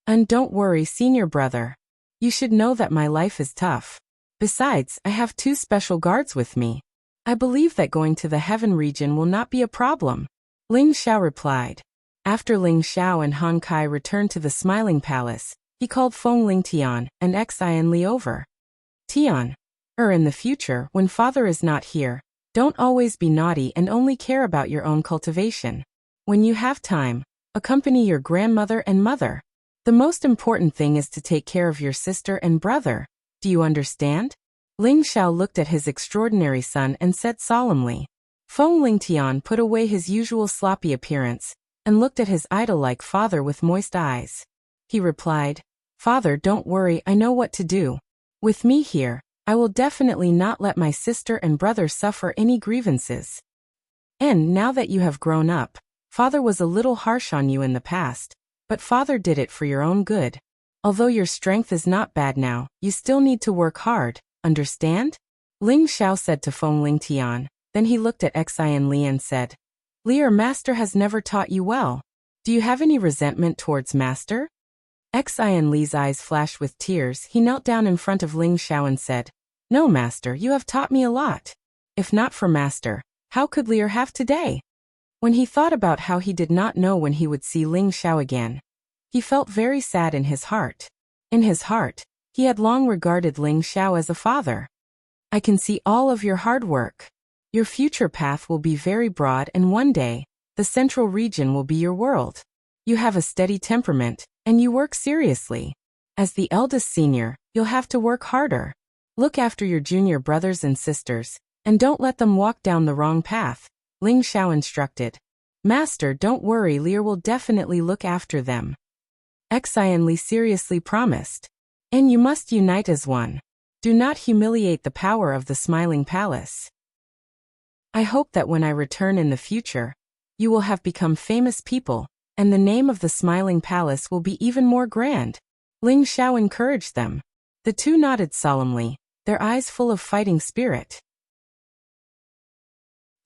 And don't worry, senior brother. You should know that my life is tough. Besides, I have 2 special guards with me. I believe that going to the heaven region will not be a problem. Ling Xiao replied. After Ling Xiao and Han Kai returned to the Smiling Palace, he called Feng Lingtian and Xian Li over. Tian. In the future, when father is not here, don't always be naughty and only care about your own cultivation. When you have time, accompany your grandmother and mother. The most important thing is to take care of your sister and brother. Do you understand? Ling Xiao looked at his extraordinary son and said solemnly. Feng Lingtian put away his usual sloppy appearance and looked at his idol-like father with moist eyes. He replied, Father, don't worry, I know what to do. With me here, I will definitely not let my sister and brother suffer any grievances. And now that you have grown up, father was a little harsh on you in the past, but father did it for your own good. Although your strength is not bad now, you still need to work hard, understand? Ling Xiao said to Feng Lingtian. Then he looked at Xian Li and said, Li, master has never taught you well. Do you have any resentment towards master? Xian Li's eyes flashed with tears. He knelt down in front of Ling Xiao and said, No, master, you have taught me a lot. If not for master, how could Li have today? When he thought about how he did not know when he would see Ling Xiao again, he felt very sad in his heart. In his heart, he had long regarded Ling Xiao as a father. I can see all of your hard work. Your future path will be very broad and one day, the central region will be your world. You have a steady temperament, and you work seriously. As the eldest senior, you'll have to work harder. Look after your junior brothers and sisters, and don't let them walk down the wrong path, Ling Xiao instructed. Master, don't worry, Lear will definitely look after them. Xian Li seriously promised. And you must unite as one. Do not humiliate the power of the Smiling Palace. I hope that when I return in the future, you will have become famous people, and the name of the Smiling Palace will be even more grand. Ling Xiao encouraged them. The 2 nodded solemnly, their eyes full of fighting spirit.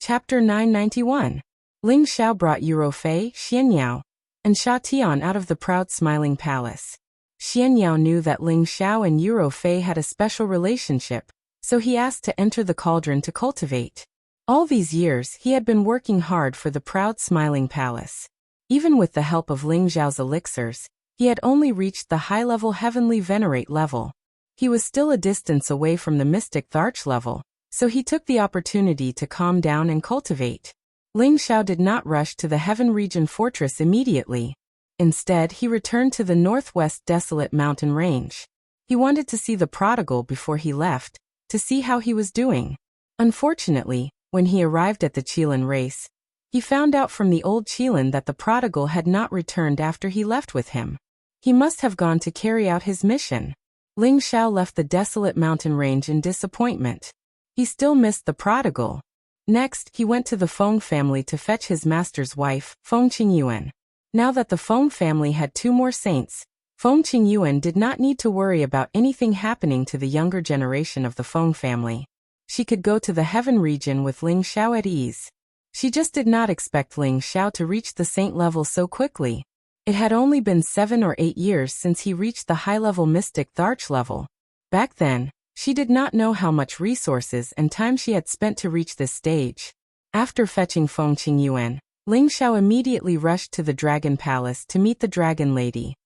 Chapter 991. Ling Xiao brought Eurofei, Xianyao, and Sha Tian out of the proud smiling palace. Xianyao knew that Ling Xiao and Eurofei had a special relationship, so he asked to enter the cauldron to cultivate. All these years he had been working hard for the proud smiling palace. Even with the help of Ling Xiao's elixirs, he had only reached the high-level heavenly venerate level. He was still a distance away from the mystic Tharch level, so he took the opportunity to calm down and cultivate. Ling Xiao did not rush to the Heaven Region Fortress immediately. Instead, he returned to the northwest desolate mountain range. He wanted to see the prodigal before he left, to see how he was doing. Unfortunately, when he arrived at the Qilin race, he found out from the old Qilin that the prodigal had not returned after he left with him. He must have gone to carry out his mission. Ling Xiao left the desolate mountain range in disappointment. He still missed the prodigal. Next, he went to the Feng family to fetch his master's wife, Feng Qingyuan. Now that the Feng family had 2 more saints, Feng Qingyuan did not need to worry about anything happening to the younger generation of the Feng family. She could go to the Heaven region with Ling Xiao at ease. She just did not expect Ling Xiao to reach the saint level so quickly. It had only been 7 or 8 years since he reached the high-level mystic Tharch level. Back then, she did not know how much resources and time she had spent to reach this stage. After fetching Feng Qingyuan, Ling Xiao immediately rushed to the Dragon Palace to meet the Dragon Lady.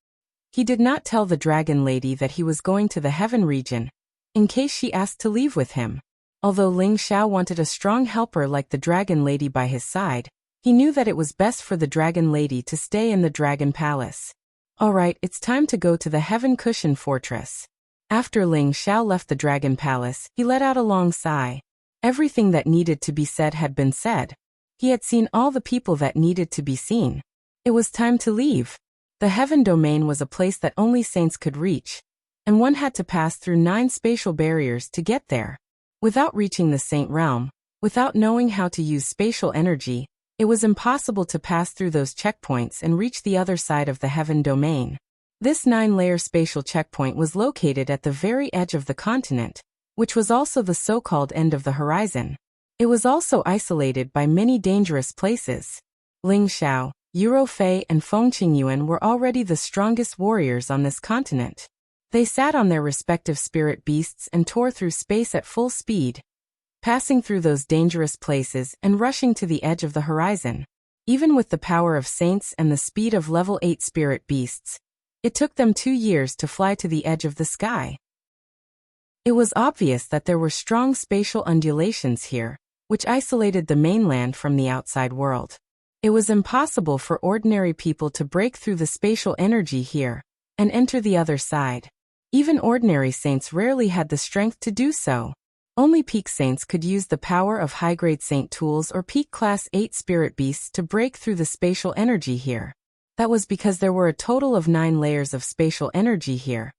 He did not tell the Dragon Lady that he was going to the Heaven region, in case she asked to leave with him. Although Ling Xiao wanted a strong helper like the Dragon Lady by his side, he knew that it was best for the Dragon Lady to stay in the Dragon Palace. Alright, it's time to go to the Heaven Cushion Fortress. After Ling Xiao left the Dragon Palace, he let out a long sigh. Everything that needed to be said had been said. He had seen all the people that needed to be seen. It was time to leave. The Heaven Domain was a place that only saints could reach, and one had to pass through 9 spatial barriers to get there. Without reaching the Saint Realm, without knowing how to use spatial energy, it was impossible to pass through those checkpoints and reach the other side of the Heaven Domain. This 9-layer spatial checkpoint was located at the very edge of the continent, which was also the so-called end of the horizon. It was also isolated by many dangerous places. Ling Xiao, Eurofei and Feng Qingyuan were already the strongest warriors on this continent. They sat on their respective spirit beasts and tore through space at full speed, passing through those dangerous places and rushing to the edge of the horizon. Even with the power of saints and the speed of level 8 spirit beasts, it took them 2 years to fly to the edge of the sky. It was obvious that there were strong spatial undulations here, which isolated the mainland from the outside world. It was impossible for ordinary people to break through the spatial energy here and enter the other side. Even ordinary saints rarely had the strength to do so. Only peak saints could use the power of high-grade saint tools or peak class 8 spirit beasts to break through the spatial energy here. That was because there were a total of 9 layers of spatial energy here,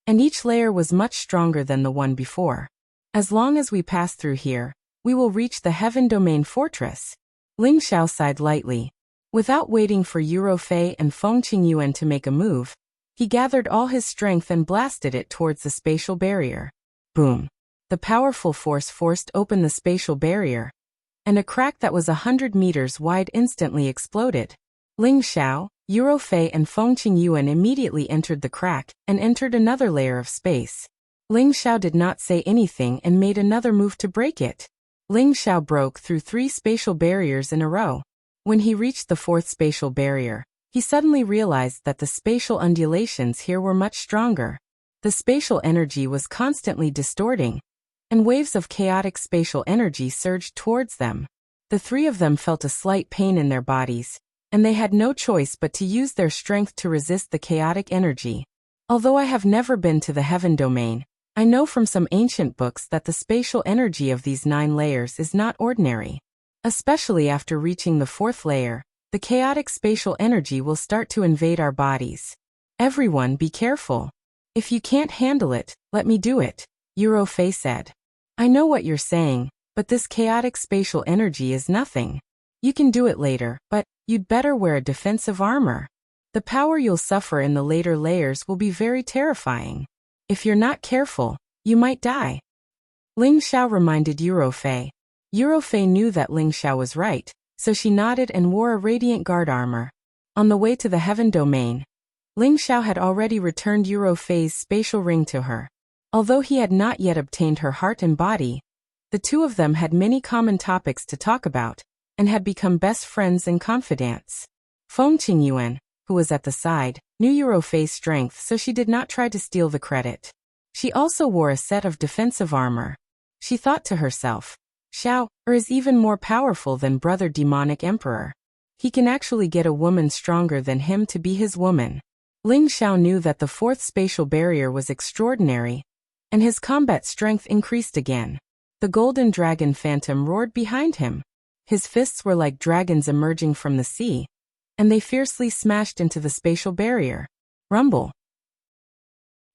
and each layer was much stronger than the one before. As long as we pass through here, we will reach the Heaven Domain Fortress. Ling Xiao sighed lightly. Without waiting for Eurofei and Feng Qingyuan to make a move, he gathered all his strength and blasted it towards the spatial barrier. Boom! The powerful force forced open the spatial barrier, and a crack that was 100 meters wide instantly exploded. Ling Xiao, Eurofei and Feng Qingyuan immediately entered the crack and entered another layer of space. Ling Xiao did not say anything and made another move to break it. Ling Xiao broke through 3 spatial barriers in a row. When he reached the 4th spatial barrier, he suddenly realized that the spatial undulations here were much stronger. The spatial energy was constantly distorting, and waves of chaotic spatial energy surged towards them. The 3 of them felt a slight pain in their bodies, and they had no choice but to use their strength to resist the chaotic energy. Although I have never been to the Heaven Domain, I know from some ancient books that the spatial energy of these 9 layers is not ordinary. Especially after reaching the 4th layer, the chaotic spatial energy will start to invade our bodies. Everyone be careful. If you can't handle it, let me do it, Eurofei said. I know what you're saying, but this chaotic spatial energy is nothing. You can do it later, but you'd better wear a defensive armor. The power you'll suffer in the later layers will be very terrifying. If you're not careful, you might die. Ling Xiao reminded Eurofei. Eurofei knew that Ling Xiao was right, so she nodded and wore a radiant guard armor. On the way to the heaven domain, Ling Xiao had already returned Eurofei's spatial ring to her. Although he had not yet obtained her heart and body, the two of them had many common topics to talk about, and had become best friends and confidants. Feng Qingyuan, who was at the side, knew Eurofei's strength, so she did not try to steal the credit. She also wore a set of defensive armor. She thought to herself, Xiao is even more powerful than brother demonic emperor. He can actually get a woman stronger than him to be his woman. Ling Xiao knew that the fourth spatial barrier was extraordinary, and his combat strength increased again. The golden dragon phantom roared behind him. His fists were like dragons emerging from the sea, and they fiercely smashed into the spatial barrier. Rumble.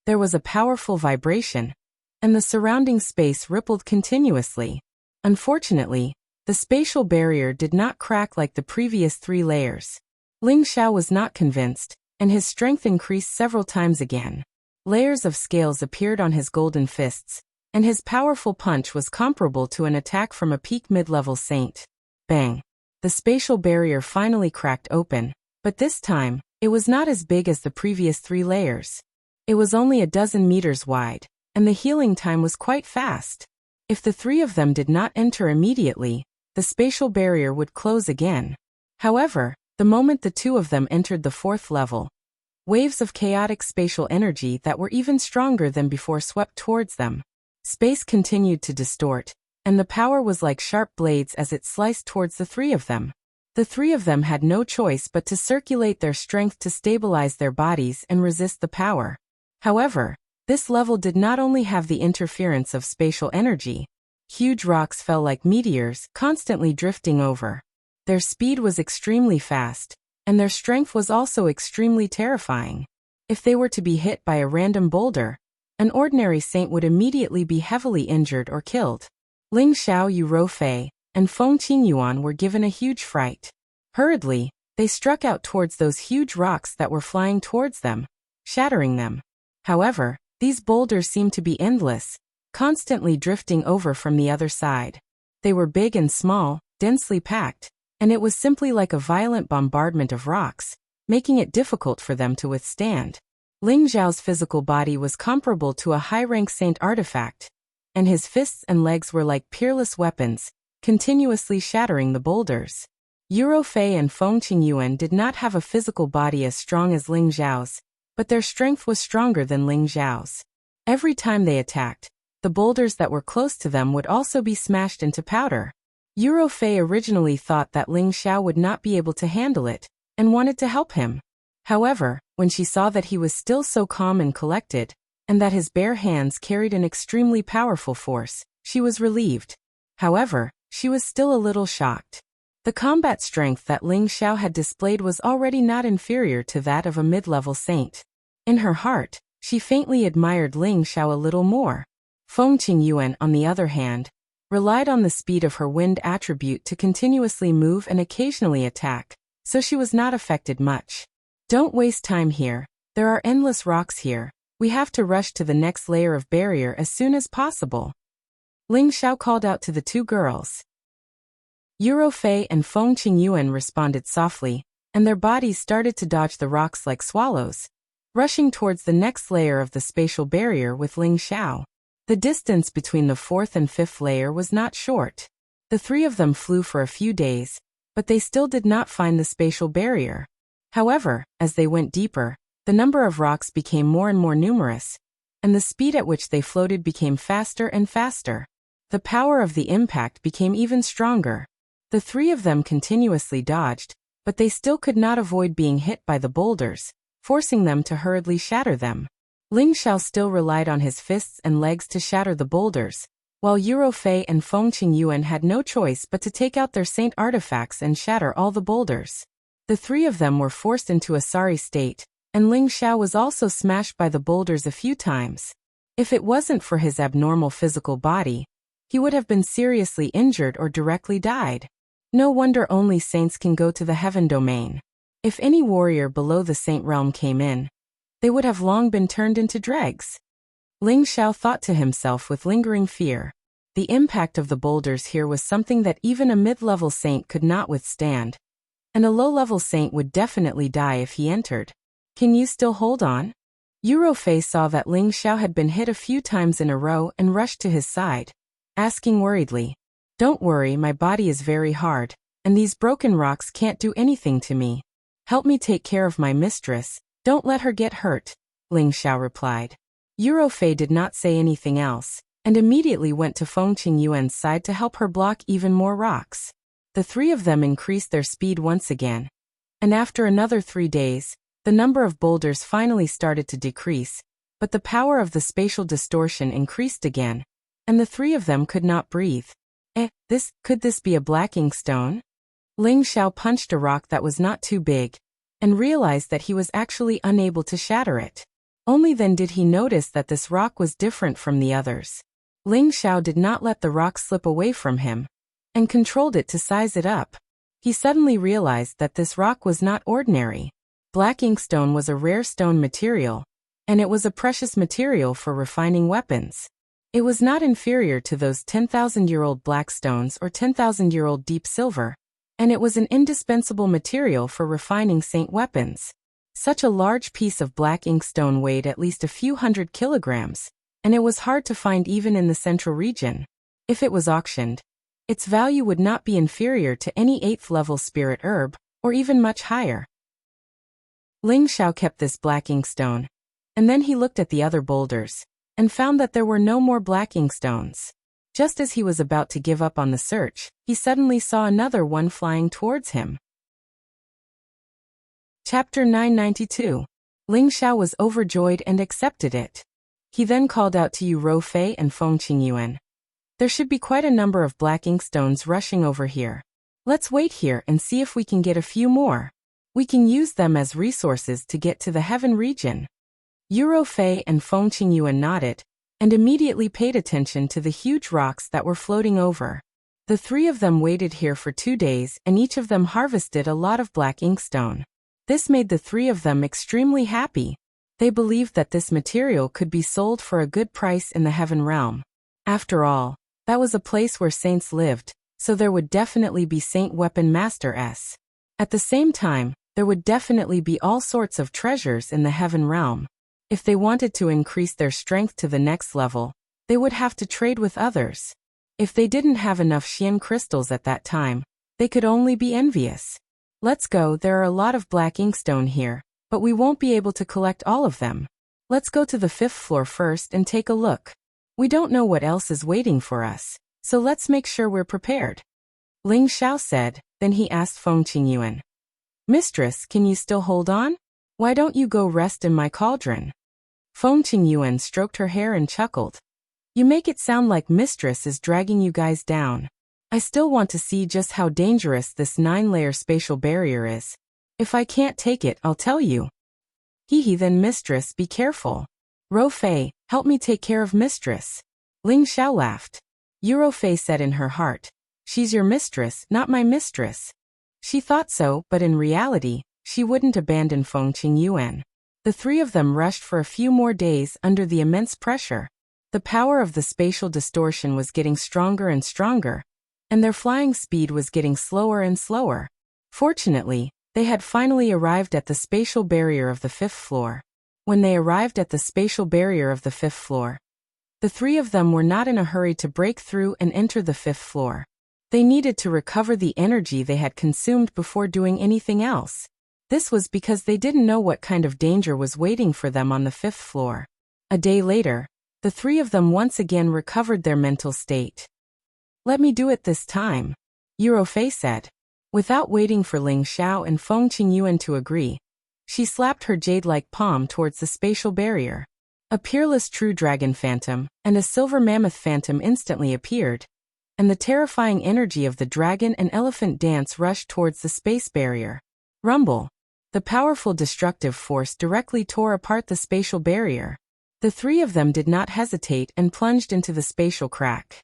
There was a powerful vibration, and the surrounding space rippled continuously. Unfortunately, the spatial barrier did not crack like the previous 3 layers. Ling Xiao was not convinced, and his strength increased several times again. Layers of scales appeared on his golden fists, and his powerful punch was comparable to an attack from a peak mid-level saint. Bang! The spatial barrier finally cracked open, but this time, it was not as big as the previous 3 layers. It was only a dozen meters wide, and the healing time was quite fast. If the 3 of them did not enter immediately, the spatial barrier would close again. However, the moment the 2 of them entered the 4th level, waves of chaotic spatial energy that were even stronger than before swept towards them. Space continued to distort, and the power was like sharp blades as it sliced towards the 3 of them. The 3 of them had no choice but to circulate their strength to stabilize their bodies and resist the power. However, this level did not only have the interference of spatial energy. Huge rocks fell like meteors, constantly drifting over. Their speed was extremely fast, and their strength was also extremely terrifying. If they were to be hit by a random boulder, an ordinary saint would immediately be heavily injured or killed. Ling Xiao, Eurofei, and Feng Qingyuan were given a huge fright. Hurriedly, they struck out towards those huge rocks that were flying towards them, shattering them. However, these boulders seemed to be endless, constantly drifting over from the other side. They were big and small, densely packed, and it was simply like a violent bombardment of rocks, making it difficult for them to withstand. Ling Xiao's physical body was comparable to a high-rank saint artifact, and his fists and legs were like peerless weapons, continuously shattering the boulders. Eurofei and Feng Qingyuan did not have a physical body as strong as Ling Xiao's, but their strength was stronger than Ling Xiao's. Every time they attacked, the boulders that were close to them would also be smashed into powder. Eurofei originally thought that Ling Xiao would not be able to handle it, and wanted to help him. However, when she saw that he was still so calm and collected, and that his bare hands carried an extremely powerful force, she was relieved. However, she was still a little shocked. The combat strength that Ling Xiao had displayed was already not inferior to that of a mid-level saint. In her heart, she faintly admired Ling Xiao a little more. Feng Qingyuan, on the other hand, relied on the speed of her wind attribute to continuously move and occasionally attack, so she was not affected much. Don't waste time here. There are endless rocks here. We have to rush to the next layer of barrier as soon as possible. Ling Xiao called out to the 2 girls. Eurofei and Feng Qingyuan responded softly, and their bodies started to dodge the rocks like swallows, rushing towards the next layer of the spatial barrier with Ling Xiao. The distance between the 4th and 5th layer was not short. The 3 of them flew for a few days, but they still did not find the spatial barrier. However, as they went deeper, the number of rocks became more and more numerous, and the speed at which they floated became faster and faster. The power of the impact became even stronger. The 3 of them continuously dodged, but they still could not avoid being hit by the boulders, forcing them to hurriedly shatter them. Ling Xiao still relied on his fists and legs to shatter the boulders, while Eurofei and Feng Qingyuan had no choice but to take out their saint artifacts and shatter all the boulders. The 3 of them were forced into a sorry state, and Ling Xiao was also smashed by the boulders a few times. If it wasn't for his abnormal physical body, he would have been seriously injured or directly died. No wonder only saints can go to the heaven domain. If any warrior below the saint realm came in, they would have long been turned into dregs. Ling Xiao thought to himself with lingering fear. The impact of the boulders here was something that even a mid-level saint could not withstand. And a low-level saint would definitely die if he entered. Can you still hold on? Eurofei saw that Ling Xiao had been hit a few times in a row and rushed to his side, asking worriedly, "Don't worry, my body is very hard, and these broken rocks can't do anything to me. Help me take care of my mistress, don't let her get hurt," Ling Xiao replied. Eurofei did not say anything else, and immediately went to Feng Qingyuan's side to help her block even more rocks. The three of them increased their speed once again. And after another 3 days, the number of boulders finally started to decrease, but the power of the spatial distortion increased again, and the three of them could not breathe. Could this be a black ink stone? Ling Xiao punched a rock that was not too big, and realized that he was actually unable to shatter it. Only then did he notice that this rock was different from the others. Ling Xiao did not let the rock slip away from him, and controlled it to size it up. He suddenly realized that this rock was not ordinary. Black inkstone was a rare stone material, and it was a precious material for refining weapons. It was not inferior to those 10,000-year-old black stones or 10,000-year-old deep silver, and it was an indispensable material for refining saint weapons. Such a large piece of black inkstone weighed at least a few hundred kilograms, and it was hard to find even in the central region. If it was auctioned, its value would not be inferior to any 8th-level spirit herb, or even much higher. Ling Xiao kept this black inkstone, and then he looked at the other boulders, and found that there were no more black inkstones. Just as he was about to give up on the search, he suddenly saw another one flying towards him. Chapter 992. Ling Xiao was overjoyed and accepted it. He then called out to Eurofei and Feng Qingyuan. "There should be quite a number of black inkstones rushing over here. Let's wait here and see if we can get a few more. We can use them as resources to get to the heaven region." Eurofei and Feng Qingyuan nodded, and immediately paid attention to the huge rocks that were floating over. The three of them waited here for 2 days, and each of them harvested a lot of black inkstone. This made the three of them extremely happy. They believed that this material could be sold for a good price in the heaven realm. After all, that was a place where saints lived, so there would definitely be saint weapon masters. At the same time, there would definitely be all sorts of treasures in the heaven realm. If they wanted to increase their strength to the next level, they would have to trade with others. If they didn't have enough Xian crystals at that time, they could only be envious. "Let's go, there are a lot of black inkstone here, but we won't be able to collect all of them. Let's go to the 5th floor first and take a look. We don't know what else is waiting for us, so let's make sure we're prepared," Ling Xiao said. Then he asked Feng Qingyuan, "Mistress, can you still hold on? Why don't you go rest in my cauldron?" Feng Qingyuan stroked her hair and chuckled. "You make it sound like mistress is dragging you guys down. I still want to see just how dangerous this 9-layer spatial barrier is. If I can't take it, I'll tell you." Then mistress, be careful. "Rofei, help me take care of mistress." Ling Xiao laughed. Eurofei said in her heart, "She's your mistress, not my mistress." She thought so, but in reality, she wouldn't abandon Feng Qingyuan. The three of them rushed for a few more days under the immense pressure. The power of the spatial distortion was getting stronger and stronger, and their flying speed was getting slower and slower. Fortunately, they had finally arrived at the spatial barrier of the 5th floor. When they arrived at the spatial barrier of the 5th floor, the three of them were not in a hurry to break through and enter the 5th floor. They needed to recover the energy they had consumed before doing anything else. This was because they didn't know what kind of danger was waiting for them on the 5th floor. A day later, the three of them once again recovered their mental state. "Let me do it this time," Eurofei said. Without waiting for Ling Xiao and Feng Qingyuan to agree, she slapped her jade-like palm towards the spatial barrier. A peerless true dragon phantom and a silver mammoth phantom instantly appeared, and the terrifying energy of the dragon and elephant dance rushed towards the space barrier. Rumble. The powerful destructive force directly tore apart the spatial barrier. The three of them did not hesitate and plunged into the spatial crack.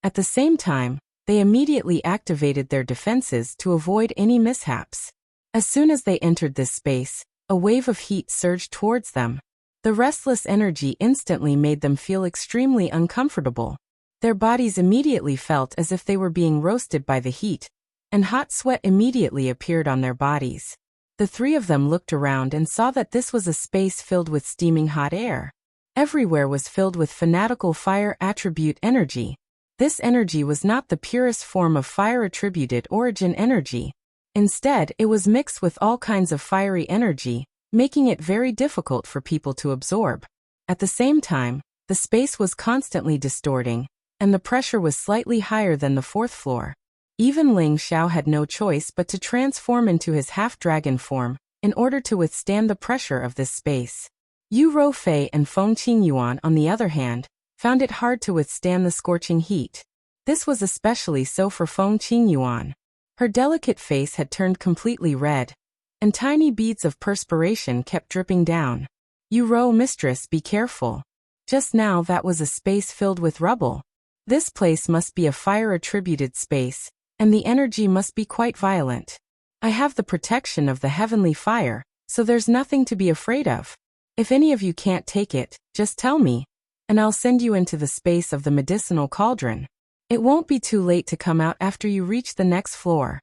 At the same time, they immediately activated their defenses to avoid any mishaps. As soon as they entered this space, a wave of heat surged towards them. The restless energy instantly made them feel extremely uncomfortable. Their bodies immediately felt as if they were being roasted by the heat, and hot sweat immediately appeared on their bodies. The three of them looked around and saw that this was a space filled with steaming hot air. Everywhere was filled with fanatical fire attribute energy. This energy was not the purest form of fire attributed origin energy. Instead, it was mixed with all kinds of fiery energy, making it very difficult for people to absorb. At the same time, the space was constantly distorting, and the pressure was slightly higher than the fourth floor. Even Ling Xiao had no choice but to transform into his half-dragon form, in order to withstand the pressure of this space. Yu Rofei and Feng Qingyuan, on the other hand, found it hard to withstand the scorching heat. This was especially so for Feng Qingyuan. Her delicate face had turned completely red, and tiny beads of perspiration kept dripping down. "You Ro, mistress, be careful. Just now that was a space filled with rubble. This place must be a fire-attributed space, and the energy must be quite violent. I have the protection of the heavenly fire, so there's nothing to be afraid of. If any of you can't take it, just tell me, and I'll send you into the space of the medicinal cauldron. It won't be too late to come out after you reach the next floor,"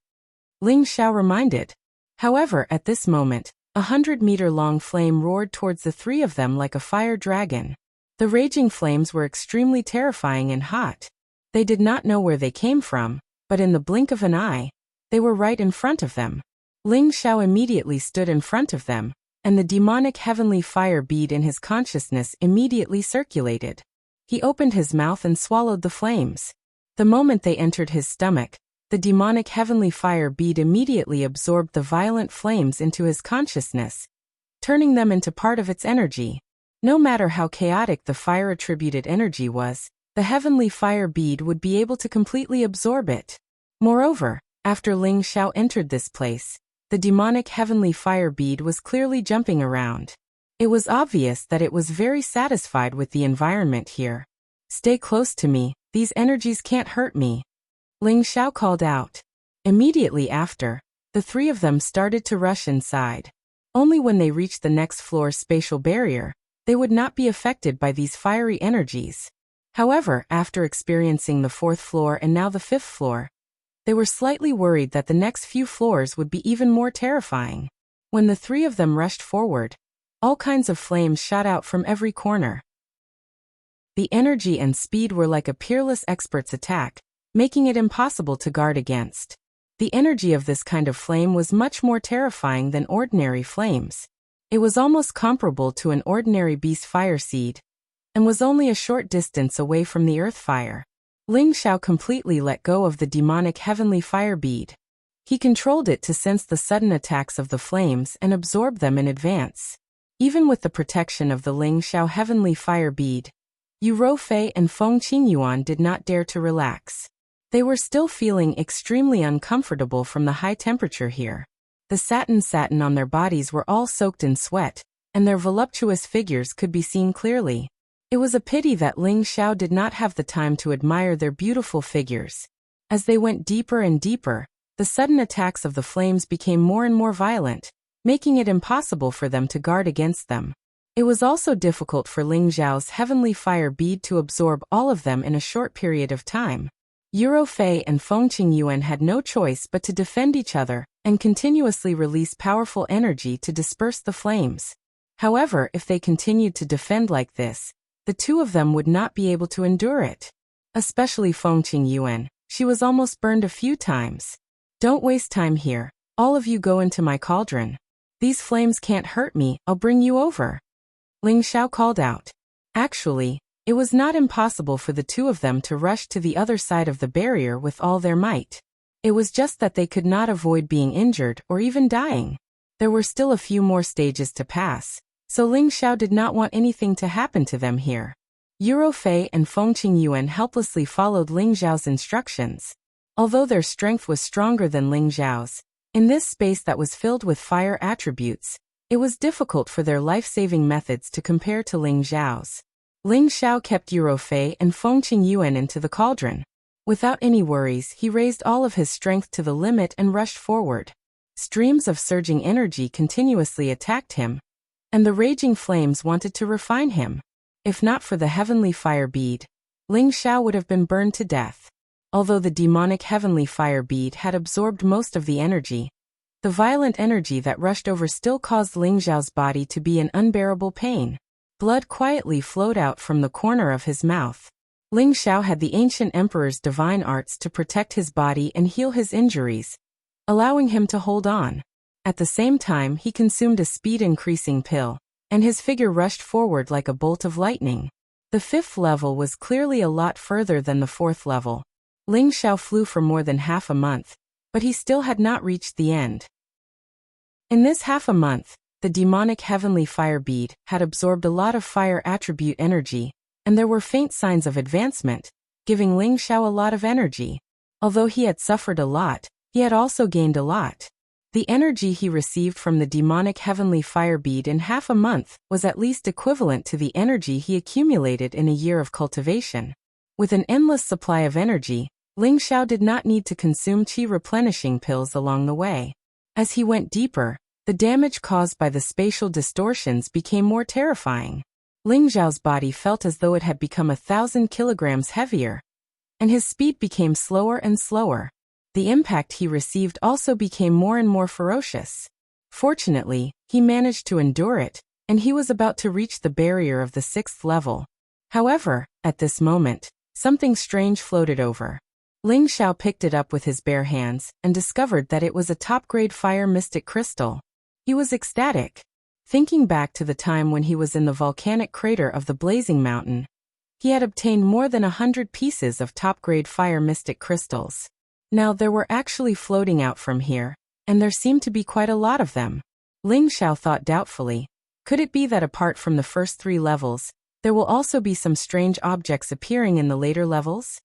Ling Xiao reminded. However, at this moment, 100-meter-long flame roared towards the three of them like a fire dragon. The raging flames were extremely terrifying and hot. They did not know where they came from, but in the blink of an eye, they were right in front of them. Ling Xiao immediately stood in front of them, and the demonic heavenly fire bead in his consciousness immediately circulated. He opened his mouth and swallowed the flames. The moment they entered his stomach, the demonic heavenly fire bead immediately absorbed the violent flames into his consciousness, turning them into part of its energy. No matter how chaotic the fire-attributed energy was, the heavenly fire bead would be able to completely absorb it. Moreover, after Ling Xiao entered this place, the demonic heavenly fire bead was clearly jumping around. It was obvious that it was very satisfied with the environment here. "Stay close to me, these energies can't hurt me," Ling Xiao called out. Immediately after, the three of them started to rush inside. Only when they reached the next floor's spatial barrier, they would not be affected by these fiery energies. However, after experiencing the fourth floor and now the fifth floor, they were slightly worried that the next few floors would be even more terrifying. When the three of them rushed forward, all kinds of flames shot out from every corner. The energy and speed were like a peerless expert's attack, making it impossible to guard against. The energy of this kind of flame was much more terrifying than ordinary flames. It was almost comparable to an ordinary beast fire seed, and was only a short distance away from the earth fire. Ling Xiao completely let go of the demonic heavenly fire bead. He controlled it to sense the sudden attacks of the flames and absorb them in advance. Even with the protection of the Ling Xiao heavenly fire bead, Yu Rofei and Feng Qingyuan did not dare to relax. They were still feeling extremely uncomfortable from the high temperature here. The satin on their bodies were all soaked in sweat, and their voluptuous figures could be seen clearly. It was a pity that Ling Xiao did not have the time to admire their beautiful figures. As they went deeper and deeper, the sudden attacks of the flames became more and more violent, making it impossible for them to guard against them. It was also difficult for Ling Xiao's heavenly fire bead to absorb all of them in a short period of time. Yu Rofei and Feng Qingyuan had no choice but to defend each other and continuously release powerful energy to disperse the flames. However, if they continued to defend like this, the two of them would not be able to endure it. Especially Feng Qingyuan, she was almost burned a few times. "Don't waste time here, all of you go into my cauldron. These flames can't hurt me, I'll bring you over," Ling Xiao called out. Actually, it was not impossible for the two of them to rush to the other side of the barrier with all their might. It was just that they could not avoid being injured or even dying. There were still a few more stages to pass, so Ling Xiao did not want anything to happen to them here. Yu Rofei and Feng Qingyuan helplessly followed Ling Xiao's instructions. Although their strength was stronger than Ling Xiao's, in this space that was filled with fire attributes, it was difficult for their life-saving methods to compare to Ling Xiao's. Ling Xiao kept Yu Rofei and Feng Qingyuan into the cauldron. Without any worries, he raised all of his strength to the limit and rushed forward. Streams of surging energy continuously attacked him, and the raging flames wanted to refine him. If not for the heavenly fire bead, Ling Xiao would have been burned to death. Although the demonic heavenly fire bead had absorbed most of the energy, the violent energy that rushed over still caused Ling Xiao's body to be in unbearable pain. Blood quietly flowed out from the corner of his mouth. Ling Xiao had the ancient emperor's divine arts to protect his body and heal his injuries, allowing him to hold on. At the same time, he consumed a speed-increasing pill, and his figure rushed forward like a bolt of lightning. The 5th level was clearly a lot further than the 4th level. Ling Xiao flew for more than half a month, but he still had not reached the end. In this half a month, the demonic heavenly fire bead had absorbed a lot of fire attribute energy, and there were faint signs of advancement, giving Ling Xiao a lot of energy. Although he had suffered a lot, he had also gained a lot. The energy he received from the demonic heavenly fire bead in half a month was at least equivalent to the energy he accumulated in a year of cultivation. With an endless supply of energy, Ling Xiao did not need to consume qi replenishing pills along the way. As he went deeper, the damage caused by the spatial distortions became more terrifying. Ling Xiao's body felt as though it had become 1,000 kilograms heavier, and his speed became slower and slower. The impact he received also became more and more ferocious. Fortunately, he managed to endure it, and he was about to reach the barrier of the 6th level. However, at this moment, something strange floated over. Ling Xiao picked it up with his bare hands and discovered that it was a top-grade fire mystic crystal. He was ecstatic. Thinking back to the time when he was in the volcanic crater of the Blazing Mountain, he had obtained more than 100 pieces of top-grade fire mystic crystals. Now there were actually floating out from here, and there seemed to be quite a lot of them. Ling Xiao thought doubtfully, could it be that apart from the first 3 levels, there will also be some strange objects appearing in the later levels?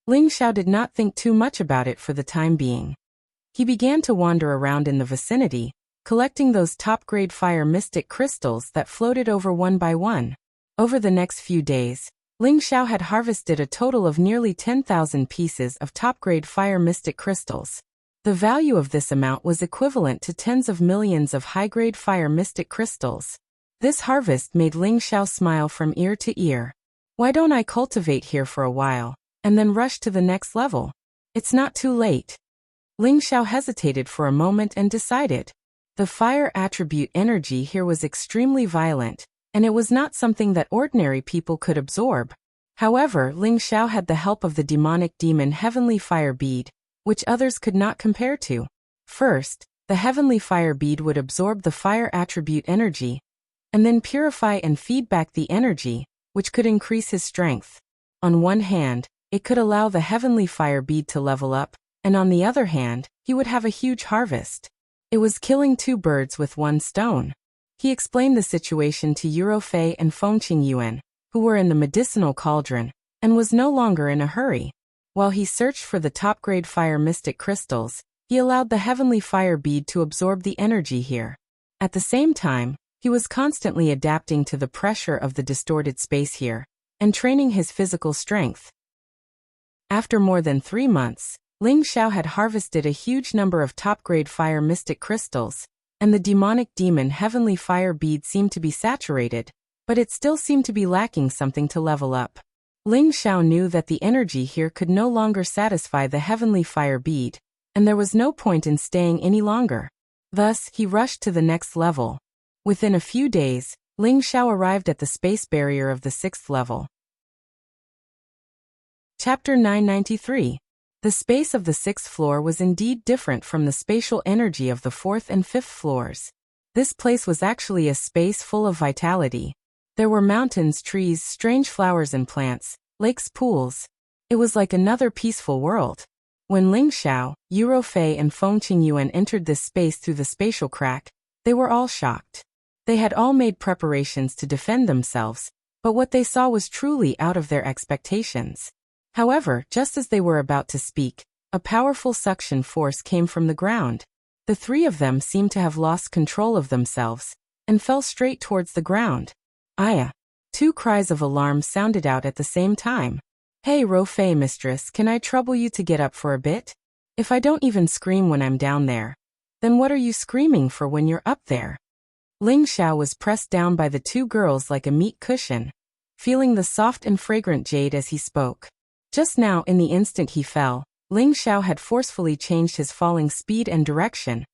Ling Xiao did not think too much about it for the time being. He began to wander around in the vicinity, collecting those top-grade fire mystic crystals that floated over one by one. Over the next few days, Ling Xiao had harvested a total of nearly 10,000 pieces of top-grade fire mystic crystals. The value of this amount was equivalent to tens of millions of high-grade fire mystic crystals. This harvest made Ling Xiao smile from ear to ear. Why don't I cultivate here for a while, and then rush to the next level? It's not too late. Ling Xiao hesitated for a moment and decided. The fire attribute energy here was extremely violent, and it was not something that ordinary people could absorb. However, Ling Xiao had the help of the demonic demon heavenly fire bead, which others could not compare to. First, the heavenly fire bead would absorb the fire attribute energy, and then purify and feed back the energy, which could increase his strength. On one hand, it could allow the heavenly fire bead to level up, and on the other hand, he would have a huge harvest. It was killing 2 birds with 1 stone. He explained the situation to Eurofei and Fengqing Yuan, who were in the medicinal cauldron, and was no longer in a hurry. While he searched for the top-grade fire mystic crystals, he allowed the heavenly fire bead to absorb the energy here. At the same time, he was constantly adapting to the pressure of the distorted space here, and training his physical strength. After more than 3 months, Ling Xiao had harvested a huge number of top-grade fire mystic crystals, and the demonic demon heavenly fire bead seemed to be saturated, but it still seemed to be lacking something to level up. Ling Xiao knew that the energy here could no longer satisfy the heavenly fire bead, and there was no point in staying any longer. Thus, he rushed to the next level. Within a few days, Ling Xiao arrived at the space barrier of the 6th level. Chapter 993. The space of the 6th floor was indeed different from the spatial energy of the 4th and 5th floors. This place was actually a space full of vitality. There were mountains, trees, strange flowers and plants, lakes, pools. It was like another peaceful world. When Ling Xiao, Eurofei and Fengqing Yuan entered this space through the spatial crack, they were all shocked. They had all made preparations to defend themselves, but what they saw was truly out of their expectations. However, just as they were about to speak, a powerful suction force came from the ground. The 3 of them seemed to have lost control of themselves, and fell straight towards the ground. Aya! 2 cries of alarm sounded out at the same time. Hey Rofei mistress, can I trouble you to get up for a bit? If I don't even scream when I'm down there, then what are you screaming for when you're up there? Ling Xiao was pressed down by the 2 girls like a meat cushion. feeling the soft and fragrant jade as he spoke. Just now, in the instant he fell, Ling Xiao had forcefully changed his falling speed and direction,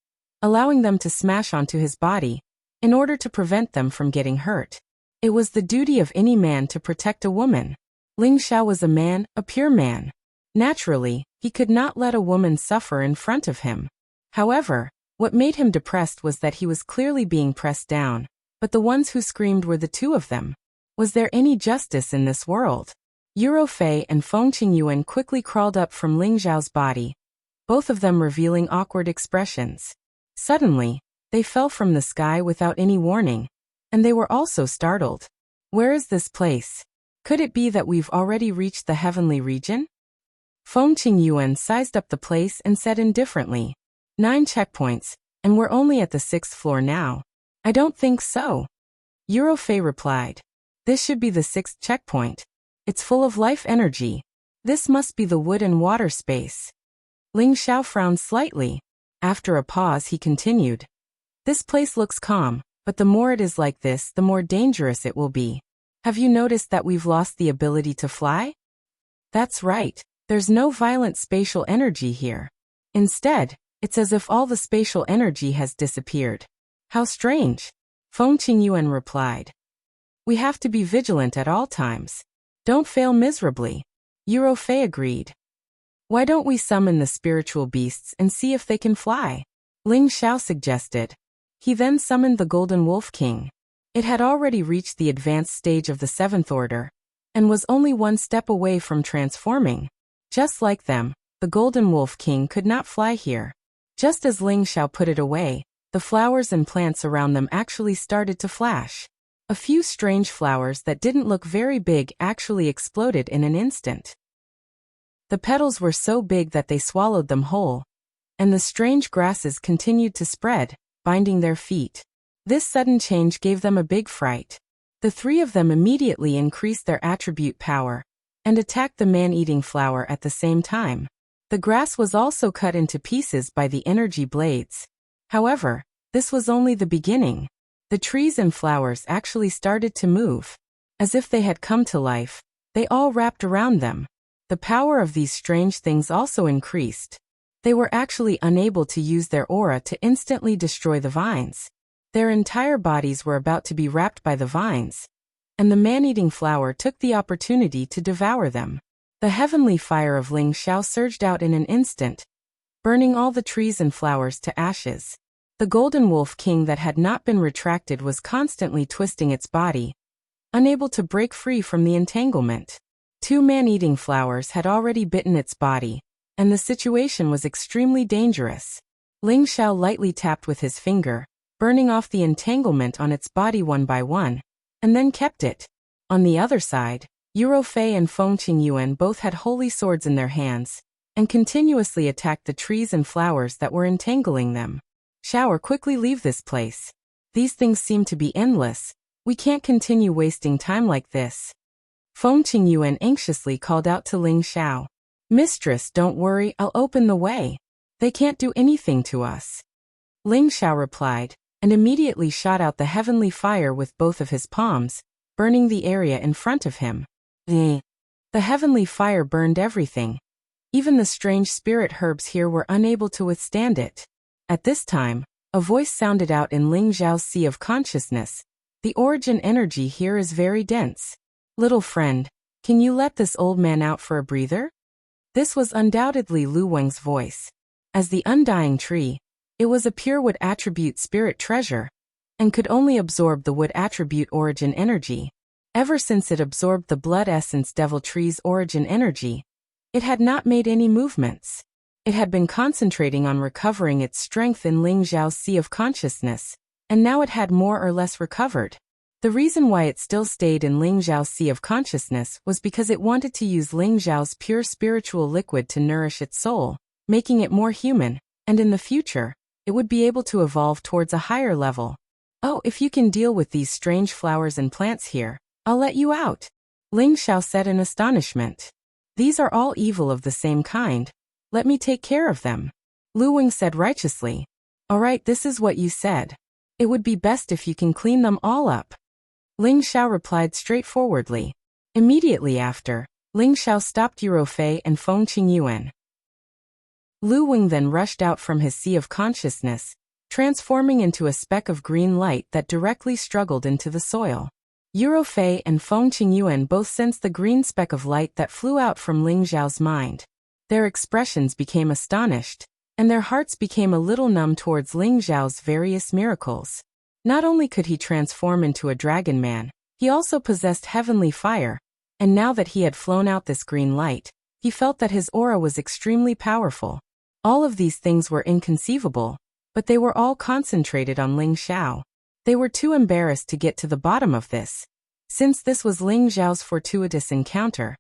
allowing them to smash onto his body, in order to prevent them from getting hurt. It was the duty of any man to protect a woman. Ling Xiao was a man, a pure man. Naturally, he could not let a woman suffer in front of him. However, what made him depressed was that he was clearly being pressed down, but the ones who screamed were the two of them. Was there any justice in this world? Yuro Fei and Feng Qingyuan quickly crawled up from Ling Xiao's body, both of them revealing awkward expressions. Suddenly, they fell from the sky without any warning, and they were also startled. Where is this place? Could it be that we've already reached the heavenly region? Feng Qingyuan sized up the place and said indifferently, 9 checkpoints, and we're only at the 6th floor now. I don't think so. Yuro Fei replied. This should be the 6th checkpoint. It's full of life energy. This must be the wood and water space. Ling Xiao frowned slightly. After a pause he continued. This place looks calm, but the more it is like this, the more dangerous it will be. Have you noticed that we've lost the ability to fly? That's right. There's no violent spatial energy here. Instead, it's as if all the spatial energy has disappeared. How strange. Feng Qingyuan replied. We have to be vigilant at all times. Don't fail miserably. Yuro Fei agreed. Why don't we summon the spiritual beasts and see if they can fly? Ling Xiao suggested. He then summoned the Golden Wolf King. It had already reached the advanced stage of the 7th order, and was only one step away from transforming. Just like them, the Golden Wolf King could not fly here. Just as Ling Xiao put it away, the flowers and plants around them actually started to flash. A few strange flowers that didn't look very big actually exploded in an instant. The petals were so big that they swallowed them whole, and the strange grasses continued to spread, binding their feet. This sudden change gave them a big fright. The three of them immediately increased their attribute power, and attacked the man-eating flower at the same time. The grass was also cut into pieces by the energy blades. However, this was only the beginning. The trees and flowers actually started to move. As if they had come to life, they all wrapped around them. The power of these strange things also increased. They were actually unable to use their aura to instantly destroy the vines. Their entire bodies were about to be wrapped by the vines, and the man-eating flower took the opportunity to devour them. The heavenly fire of Ling Xiao surged out in an instant, burning all the trees and flowers to ashes. The Golden Wolf King that had not been retracted was constantly twisting its body, unable to break free from the entanglement. 2 man-eating flowers had already bitten its body, and the situation was extremely dangerous. Ling Xiao lightly tapped with his finger, burning off the entanglement on its body one by one, and then kept it. On the other side, Yuro Fei and Feng Qingyuan both had holy swords in their hands, and continuously attacked the trees and flowers that were entangling them. Shower, quickly leave this place. These things seem to be endless. We can't continue wasting time like this. Feng Qingyuan anxiously called out to Ling Xiao. Mistress, don't worry, I'll open the way. They can't do anything to us. Ling Xiao replied, and immediately shot out the heavenly fire with both of his palms, burning the area in front of him. The heavenly fire burned everything. Even the strange spirit herbs here were unable to withstand it. At this time, a voice sounded out in Ling Xiao's sea of consciousness. The origin energy here is very dense. Little friend, can you let this old man out for a breather? This was undoubtedly Lu Weng's voice. As the undying tree, it was a pure wood attribute spirit treasure, and could only absorb the wood attribute origin energy. Ever since it absorbed the blood essence devil tree's origin energy, it had not made any movements. It had been concentrating on recovering its strength in Ling Xiao's sea of consciousness, and now it had more or less recovered. The reason why it still stayed in Ling Xiao's sea of consciousness was because it wanted to use Ling Xiao's pure spiritual liquid to nourish its soul, making it more human, and in the future, it would be able to evolve towards a higher level. Oh, if you can deal with these strange flowers and plants here, I'll let you out, Ling Xiao said in astonishment. These are all evil of the same kind. Let me take care of them. Lu Weng said righteously. All right, this is what you said. It would be best if you can clean them all up. Ling Xiao replied straightforwardly. Immediately after, Ling Xiao stopped Eurofei and Feng Qingyuan. Lu Wing then rushed out from his sea of consciousness, transforming into a speck of green light that directly struggled into the soil. Eurofei and Feng Qingyuan both sensed the green speck of light that flew out from Ling Xiao's mind. Their expressions became astonished, and their hearts became a little numb towards Ling Xiao's various miracles. Not only could he transform into a dragon man, he also possessed heavenly fire, and now that he had flown out this green light, he felt that his aura was extremely powerful. All of these things were inconceivable, but they were all concentrated on Ling Xiao. They were too embarrassed to get to the bottom of this. Since this was Ling Xiao's fortuitous encounter,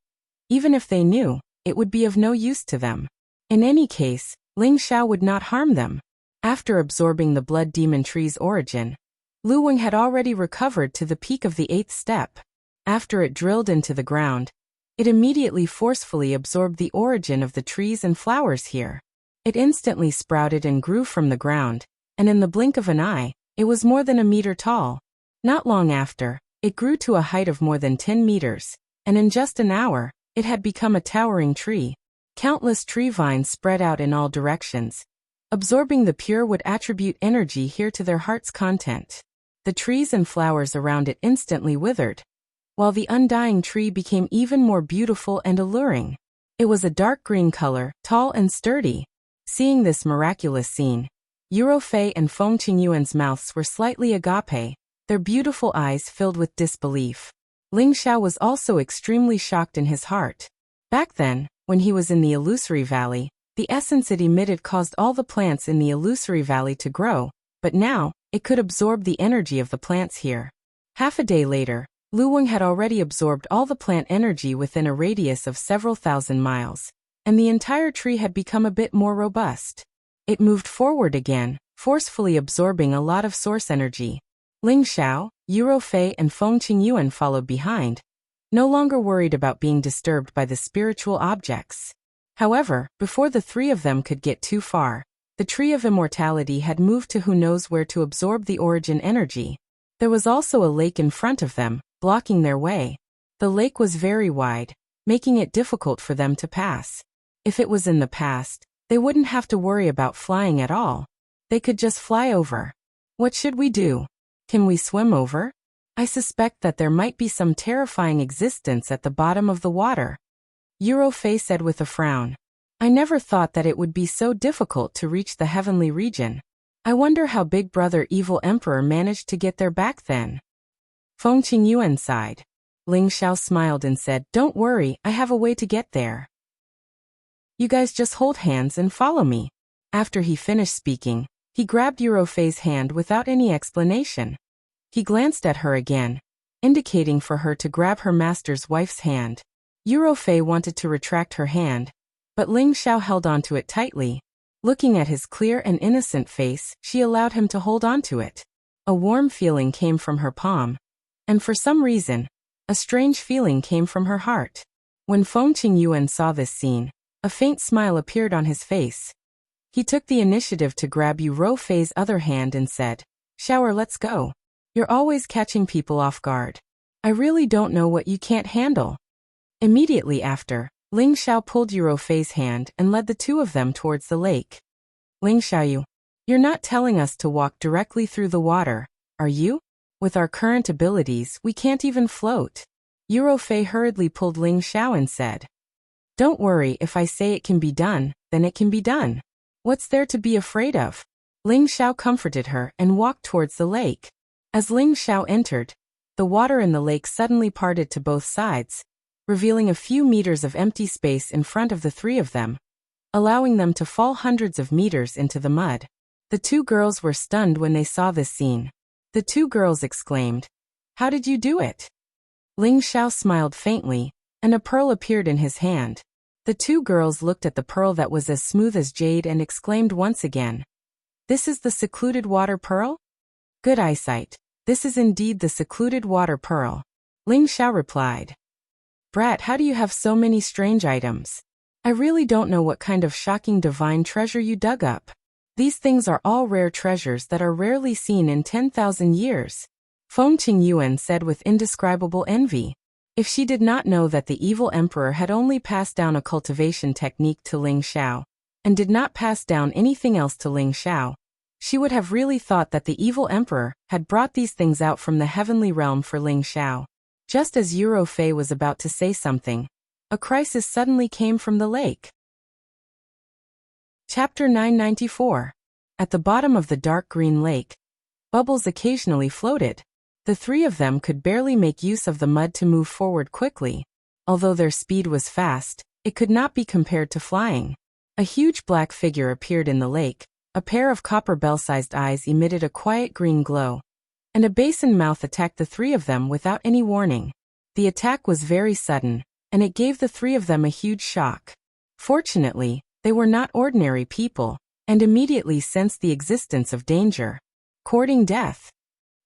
even if they knew, it would be of no use to them. In any case, Ling Xiao would not harm them. After absorbing the blood demon tree's origin, Lu Wing had already recovered to the peak of the 8th step. After it drilled into the ground, it immediately forcefully absorbed the origin of the trees and flowers here. It instantly sprouted and grew from the ground, and in the blink of an eye, it was more than a meter tall. Not long after, it grew to a height of more than 10 meters, and in just an hour, it had become a towering tree. Countless tree vines spread out in all directions. Absorbing the pure would attribute energy here to their heart's content. The trees and flowers around it instantly withered, while the undying tree became even more beautiful and alluring. It was a dark green color, tall and sturdy. Seeing this miraculous scene, Eurofei and Feng Qingyuan's mouths were slightly agape, their beautiful eyes filled with disbelief. Ling Xiao was also extremely shocked in his heart. Back then, when he was in the illusory valley, the essence it emitted caused all the plants in the illusory valley to grow, but now, it could absorb the energy of the plants here. Half a day later, Lu Wing had already absorbed all the plant energy within a radius of several thousand miles, and the entire tree had become a bit more robust. It moved forward again, forcefully absorbing a lot of source energy. Ling Xiao, Eurofei and Feng Qingyuan followed behind, no longer worried about being disturbed by the spiritual objects. However, before the three of them could get too far, the tree of immortality had moved to who knows where to absorb the origin energy. There was also a lake in front of them, blocking their way. The lake was very wide, making it difficult for them to pass. If it was in the past, they wouldn't have to worry about flying at all. They could just fly over. What should we do? Can we swim over? I suspect that there might be some terrifying existence at the bottom of the water. Eurofei said with a frown. I never thought that it would be so difficult to reach the heavenly region. I wonder how Big Brother Evil Emperor managed to get there back then. Feng Qingyuan sighed. Ling Xiao smiled and said, Don't worry, I have a way to get there. You guys just hold hands and follow me. After he finished speaking, he grabbed Eurofei's hand without any explanation. He glanced at her again, indicating for her to grab her master's wife's hand. Eurofei wanted to retract her hand, but Ling Xiao held onto it tightly. Looking at his clear and innocent face, she allowed him to hold onto it. A warm feeling came from her palm, and for some reason, a strange feeling came from her heart. When Feng Qingyuan saw this scene, a faint smile appeared on his face. He took the initiative to grab Eurofei's other hand and said, Shower, let's go. You're always catching people off guard. I really don't know what you can't handle. Immediately after, Ling Xiao pulled Eurofei's hand and led the two of them towards the lake. Ling Xiao, you're not telling us to walk directly through the water, are you? With our current abilities, we can't even float. Eurofei hurriedly pulled Ling Xiao and said, Don't worry, if I say it can be done, then it can be done. What's there to be afraid of? Ling Xiao comforted her and walked towards the lake. As Ling Xiao entered, the water in the lake suddenly parted to both sides, revealing a few meters of empty space in front of the three of them, allowing them to fall hundreds of meters into the mud. The two girls were stunned when they saw this scene. The two girls exclaimed, How did you do it? Ling Xiao smiled faintly, and a pearl appeared in his hand. The two girls looked at the pearl that was as smooth as jade and exclaimed once again, This is the secluded water pearl? Good eyesight. This is indeed the secluded water pearl. Ling Xiao replied. Brat, how do you have so many strange items? I really don't know what kind of shocking divine treasure you dug up. These things are all rare treasures that are rarely seen in 10,000 years. Feng Qingyuan said with indescribable envy. If she did not know that the evil emperor had only passed down a cultivation technique to Ling Xiao, and did not pass down anything else to Ling Xiao, she would have really thought that the evil emperor had brought these things out from the heavenly realm for Ling Xiao. Just as Yuro Fei was about to say something, a crisis suddenly came from the lake. Chapter 994. At the bottom of the dark green lake, bubbles occasionally floated. The three of them could barely make use of the mud to move forward quickly. Although their speed was fast, it could not be compared to flying. A huge black figure appeared in the lake. A pair of copper bell-sized eyes emitted a quiet green glow, and a basin mouth attacked the three of them without any warning. The attack was very sudden, and it gave the three of them a huge shock. Fortunately, they were not ordinary people, and immediately sensed the existence of danger. Courting death.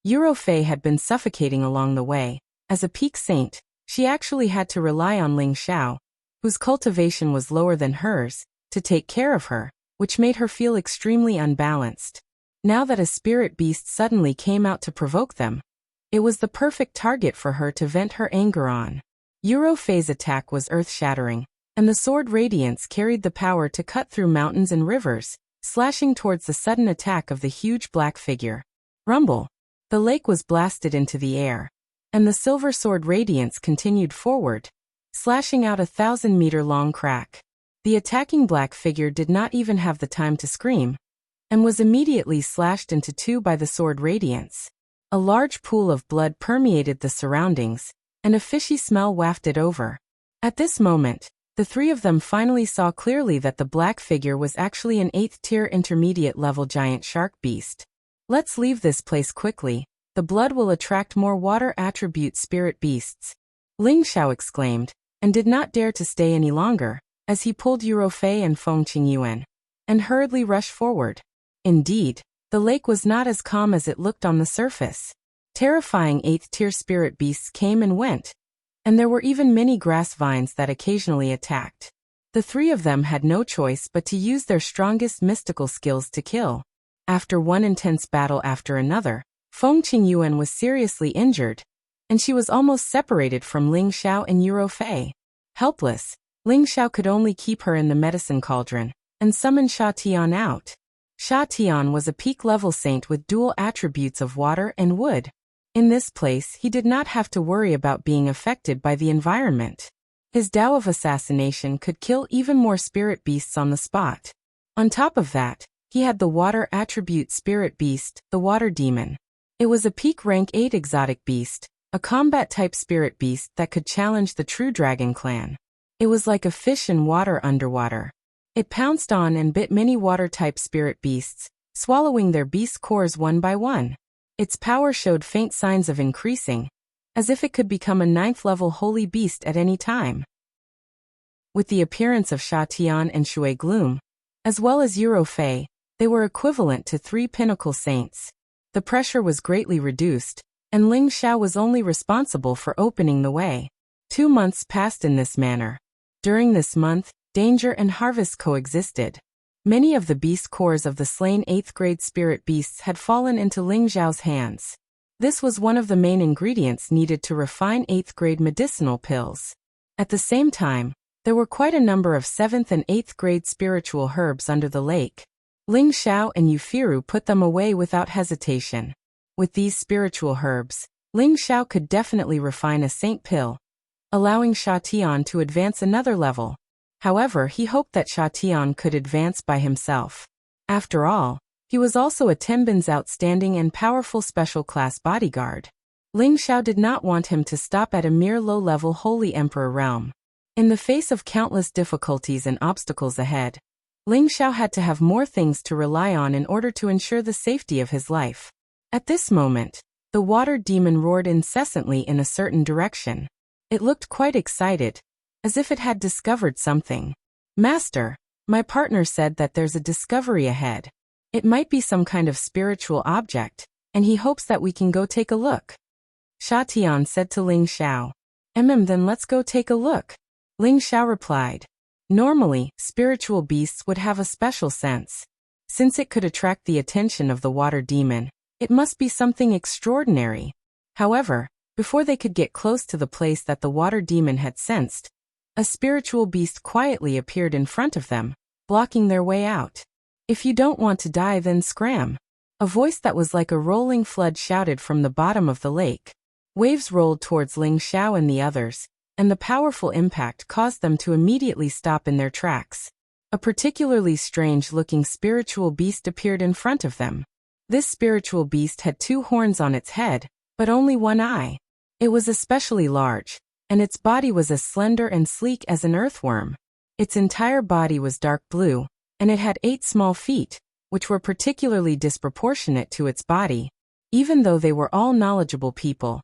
Yuro Fei had been suffocating along the way. As a peak saint, she actually had to rely on Ling Xiao, whose cultivation was lower than hers, to take care of her, which made her feel extremely unbalanced. Now that a spirit beast suddenly came out to provoke them, it was the perfect target for her to vent her anger on. Yuro Fei's attack was earth-shattering, and the sword radiance carried the power to cut through mountains and rivers, slashing towards the sudden attack of the huge black figure. Rumble! The lake was blasted into the air, and the silver sword radiance continued forward, slashing out a 1,000-meter-long crack. The attacking black figure did not even have the time to scream, and was immediately slashed into two by the sword radiance. A large pool of blood permeated the surroundings, and a fishy smell wafted over. At this moment, the three of them finally saw clearly that the black figure was actually an 8th-tier intermediate-level giant shark beast. Let's leave this place quickly. The blood will attract more water attribute spirit beasts. Ling Xiao exclaimed, and did not dare to stay any longer, as he pulled Yuro Fei and Feng Qingyuan, and hurriedly rushed forward. Indeed, the lake was not as calm as it looked on the surface. Terrifying 8th-tier spirit beasts came and went, and there were even many grass vines that occasionally attacked. The three of them had no choice but to use their strongest mystical skills to kill. After one intense battle after another, Feng Qingyuan was seriously injured, and she was almost separated from Ling Xiao and Yuro Fei. Helpless, Ling Xiao could only keep her in the medicine cauldron, and summon Sha Tian out. Sha Tian was a peak-level saint with dual attributes of water and wood. In this place, he did not have to worry about being affected by the environment. His Tao of assassination could kill even more spirit beasts on the spot. On top of that, he had the water attribute spirit beast, the water demon. It was a peak rank 8 exotic beast, a combat-type spirit beast that could challenge the true dragon clan. It was like a fish in water underwater. It pounced on and bit many water-type spirit beasts, swallowing their beast cores one by one. Its power showed faint signs of increasing, as if it could become a 9th-level holy beast at any time. With the appearance of Sha Tian and Shui Gloom, as well as Yuro Fei, they were equivalent to 3 pinnacle saints. The pressure was greatly reduced, and Ling Xiao was only responsible for opening the way. 2 months passed in this manner. During this month, danger and harvest coexisted. Many of the beast cores of the slain 8th-grade spirit beasts had fallen into Ling Xiao's hands. This was one of the main ingredients needed to refine 8th-grade medicinal pills. At the same time, there were quite a number of 7th and 8th-grade spiritual herbs under the lake. Ling Xiao and Yufiru put them away without hesitation. With these spiritual herbs, Ling Xiao could definitely refine a saint pill, allowing Sha Tian to advance another level. However, he hoped that Sha Tian could advance by himself. After all, he was also a Tenbin's outstanding and powerful special-class bodyguard. Ling Xiao did not want him to stop at a mere low-level Holy Emperor realm. In the face of countless difficulties and obstacles ahead, Ling Xiao had to have more things to rely on in order to ensure the safety of his life. At this moment, the water demon roared incessantly in a certain direction. It looked quite excited, as if it had discovered something. "Master, my partner said that there's a discovery ahead. It might be some kind of spiritual object, and he hopes that we can go take a look." Sha Tian said to Ling Xiao. Then let's go take a look." Ling Xiao replied. Normally, spiritual beasts would have a special sense. Since it could attract the attention of the water demon, it must be something extraordinary. However, Before they could get close to the place that the water demon had sensed, a spiritual beast quietly appeared in front of them, blocking their way out. "If you don't want to die, then scram." A voice that was like a rolling flood shouted from the bottom of the lake. Waves rolled towards Ling Xiao and the others, and the powerful impact caused them to immediately stop in their tracks. A particularly strange-looking spiritual beast appeared in front of them. This spiritual beast had 2 horns on its head, but only 1 eye. It was especially large, and its body was as slender and sleek as an earthworm. Its entire body was dark blue, and it had 8 small feet, which were particularly disproportionate to its body. Even though they were all knowledgeable people,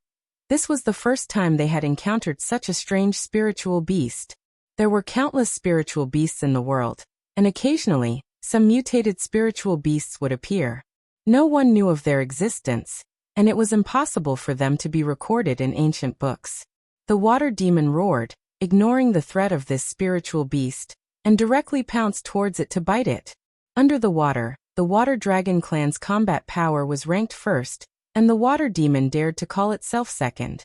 this was the first time they had encountered such a strange spiritual beast. There were countless spiritual beasts in the world, and occasionally, some mutated spiritual beasts would appear. No one knew of their existence, and it was impossible for them to be recorded in ancient books. The water demon roared, ignoring the threat of this spiritual beast, and directly pounced towards it to bite it. Under the water dragon clan's combat power was ranked first, and the water demon dared to call itself second.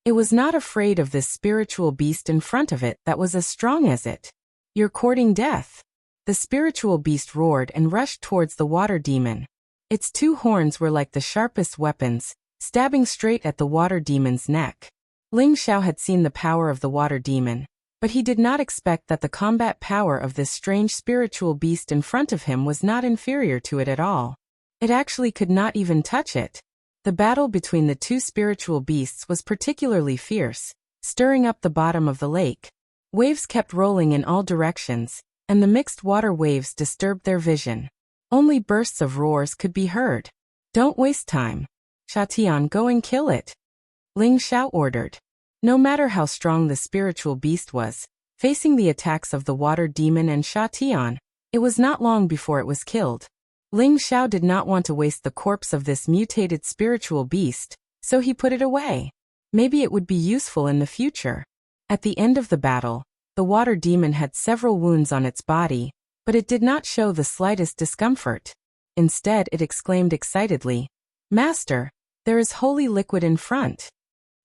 It was not afraid of this spiritual beast in front of it that was as strong as it. "You're courting death." The spiritual beast roared and rushed towards the water demon. Its 2 horns were like the sharpest weapons, stabbing straight at the water demon's neck. Ling Xiao had seen the power of the water demon, but he did not expect that the combat power of this strange spiritual beast in front of him was not inferior to it at all. It actually could not even touch it. The battle between the 2 spiritual beasts was particularly fierce, stirring up the bottom of the lake. Waves kept rolling in all directions, and the mixed water waves disturbed their vision. Only bursts of roars could be heard. "Don't waste time. Shatian, go and kill it," Ling Xiao ordered. No matter how strong the spiritual beast was, facing the attacks of the water demon and Shatian, it was not long before it was killed. Ling Xiao did not want to waste the corpse of this mutated spiritual beast, so he put it away. Maybe it would be useful in the future. At the end of the battle, the water demon had several wounds on its body, but it did not show the slightest discomfort. Instead, it exclaimed excitedly, "Master, there is holy liquid in front."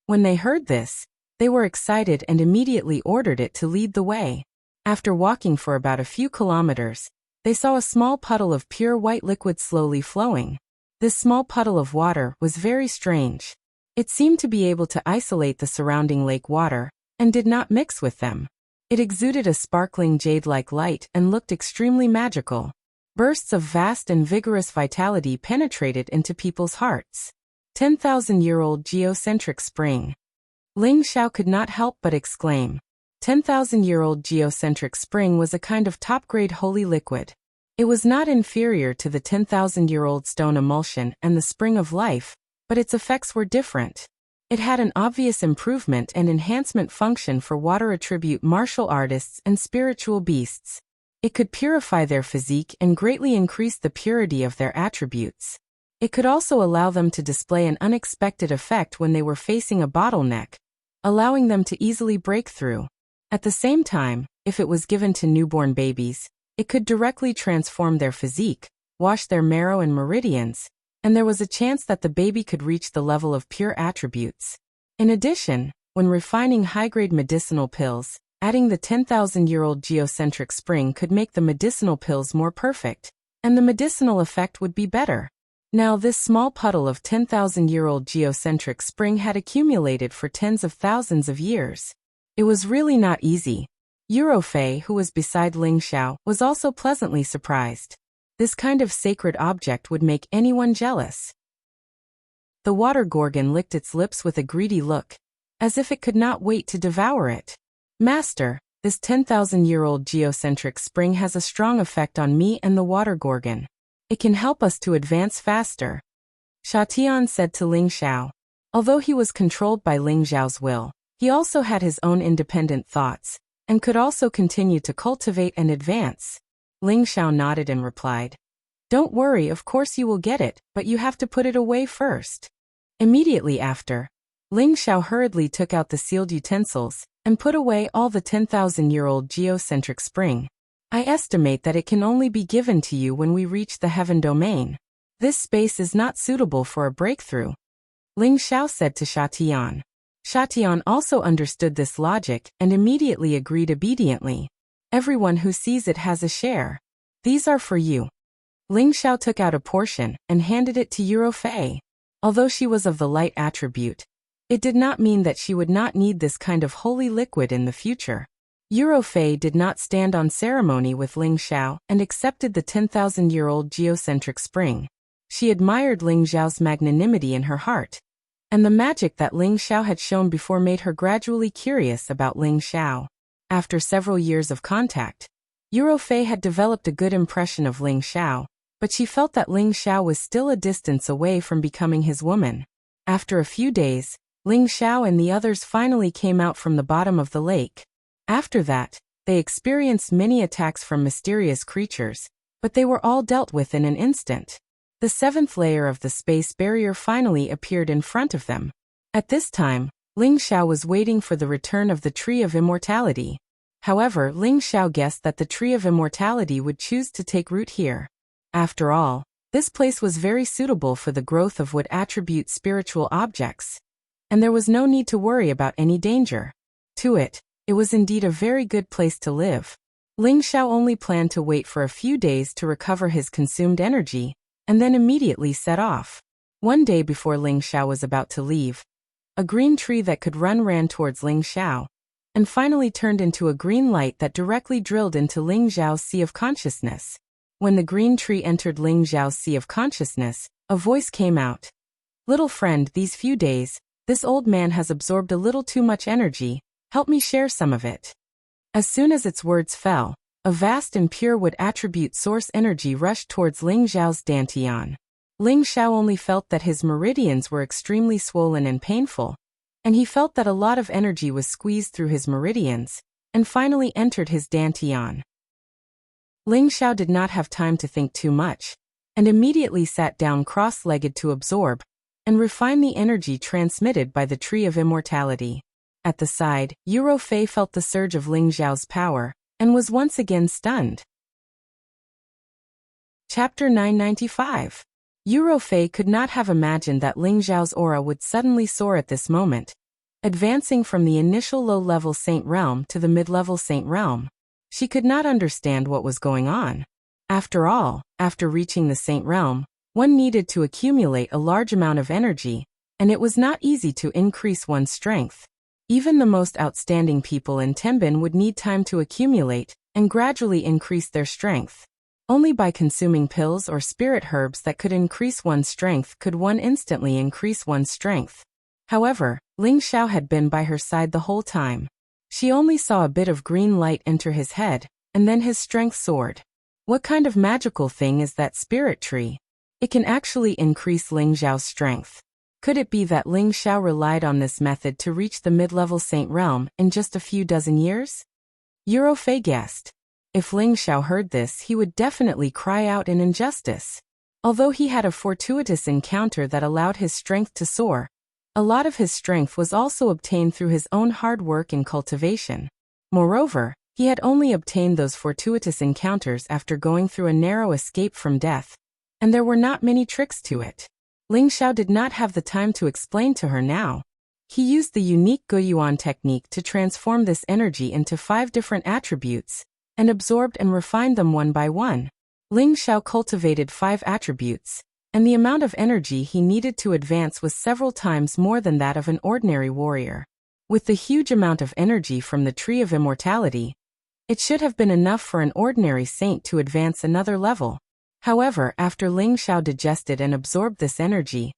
When they heard this, they were excited and immediately ordered it to lead the way. After walking for about a few kilometers, they saw a small puddle of pure white liquid slowly flowing. This small puddle of water was very strange. It seemed to be able to isolate the surrounding lake water, and did not mix with them. It exuded a sparkling jade-like light and looked extremely magical. Bursts of vast and vigorous vitality penetrated into people's hearts. 10,000-year-old geocentric spring. Ling Xiao could not help but exclaim. 10,000-year-old geocentric spring was a kind of top-grade holy liquid. It was not inferior to the 10,000-year-old stone emulsion and the spring of life, but its effects were different. It had an obvious improvement and enhancement function for water attribute martial artists and spiritual beasts. It could purify their physique and greatly increase the purity of their attributes. It could also allow them to display an unexpected effect when they were facing a bottleneck, allowing them to easily break through. At the same time, if it was given to newborn babies, it could directly transform their physique, wash their marrow and meridians, and there was a chance that the baby could reach the level of pure attributes. In addition, when refining high-grade medicinal pills, adding the 10,000-year-old geocentric spring could make the medicinal pills more perfect, and the medicinal effect would be better. Now this small puddle of 10,000-year-old geocentric spring had accumulated for tens of thousands of years. It was really not easy. Eurofei, who was beside Ling Xiao, was also pleasantly surprised. This kind of sacred object would make anyone jealous. The water gorgon licked its lips with a greedy look, as if it could not wait to devour it. "Master, this 10,000-year-old geocentric spring has a strong effect on me and the water gorgon. It can help us to advance faster," Shatian said to Ling Xiao. Although he was controlled by Ling Xiao's will, he also had his own independent thoughts, and could also continue to cultivate and advance. Ling Xiao nodded and replied, "Don't worry, of course you will get it, but you have to put it away first." Immediately after, Ling Xiao hurriedly took out the sealed utensils, and put away all the 10,000-year-old geocentric spring. "I estimate that it can only be given to you when we reach the heaven domain. This space is not suitable for a breakthrough." Ling Xiao said to Sha Tian. Sha Tian also understood this logic and immediately agreed obediently. Everyone who sees it has a share. These are for you. Ling Xiao took out a portion and handed it to Yuro Fei. Although she was of the light attribute, it did not mean that she would not need this kind of holy liquid in the future. Yuro Fei did not stand on ceremony with Ling Xiao and accepted the 10,000-year-old geocentric spring. She admired Ling Xiao's magnanimity in her heart, and the magic that Ling Xiao had shown before made her gradually curious about Ling Xiao. After several years of contact, Yuro Fei had developed a good impression of Ling Xiao, but she felt that Ling Xiao was still a distance away from becoming his woman. After a few days, Ling Xiao and the others finally came out from the bottom of the lake. After that, they experienced many attacks from mysterious creatures, but they were all dealt with in an instant. The seventh layer of the space barrier finally appeared in front of them. At this time, Ling Xiao was waiting for the return of the Tree of Immortality. However, Ling Xiao guessed that the Tree of Immortality would choose to take root here. After all, this place was very suitable for the growth of wood attribute spiritual objects, and there was no need to worry about any danger. To it was indeed a very good place to live. Ling Xiao only planned to wait for a few days to recover his consumed energy, and then immediately set off. One day before Ling Xiao was about to leave, a green tree that could run ran towards Ling Xiao, and finally turned into a green light that directly drilled into Ling Xiao's sea of consciousness. When the green tree entered Ling Xiao's sea of consciousness, a voice came out. Little friend, these few days, this old man has absorbed a little too much energy, help me share some of it. As soon as its words fell, a vast and pure wood attribute source energy rushed towards Ling Xiao's dantian. Ling Xiao only felt that his meridians were extremely swollen and painful, and he felt that a lot of energy was squeezed through his meridians, and finally entered his dantian. Ling Xiao did not have time to think too much, and immediately sat down cross-legged to absorb and refine the energy transmitted by the Tree of Immortality. At the side, Yuro Fei felt the surge of Ling Xiao's power, and was once again stunned. Chapter 995. Yuro Fei could not have imagined that Ling Xiao's aura would suddenly soar at this moment, advancing from the initial low-level Saint Realm to the mid-level Saint Realm. She could not understand what was going on. After all, after reaching the Saint Realm, one needed to accumulate a large amount of energy, and it was not easy to increase one's strength. Even the most outstanding people in Tenbin would need time to accumulate and gradually increase their strength. Only by consuming pills or spirit herbs that could increase one's strength could one instantly increase one's strength. However, Ling Xiao had been by her side the whole time. She only saw a bit of green light enter his head, and then his strength soared. What kind of magical thing is that spirit tree? It can actually increase Ling Xiao's strength. Could it be that Ling Xiao relied on this method to reach the mid-level Saint Realm in just a few dozen years? Yuro Fei guessed. If Ling Xiao heard this, he would definitely cry out in injustice. Although he had a fortuitous encounter that allowed his strength to soar, a lot of his strength was also obtained through his own hard work and cultivation. Moreover, he had only obtained those fortuitous encounters after going through a narrow escape from death, and there were not many tricks to it. Ling Xiao did not have the time to explain to her now. He used the unique Guiyuan technique to transform this energy into 5 different attributes, and absorbed and refined them one by one. Ling Xiao cultivated 5 attributes, and the amount of energy he needed to advance was several times more than that of an ordinary warrior. With the huge amount of energy from the Tree of Immortality, it should have been enough for an ordinary saint to advance another level. However, after Ling Xiao digested and absorbed this energy,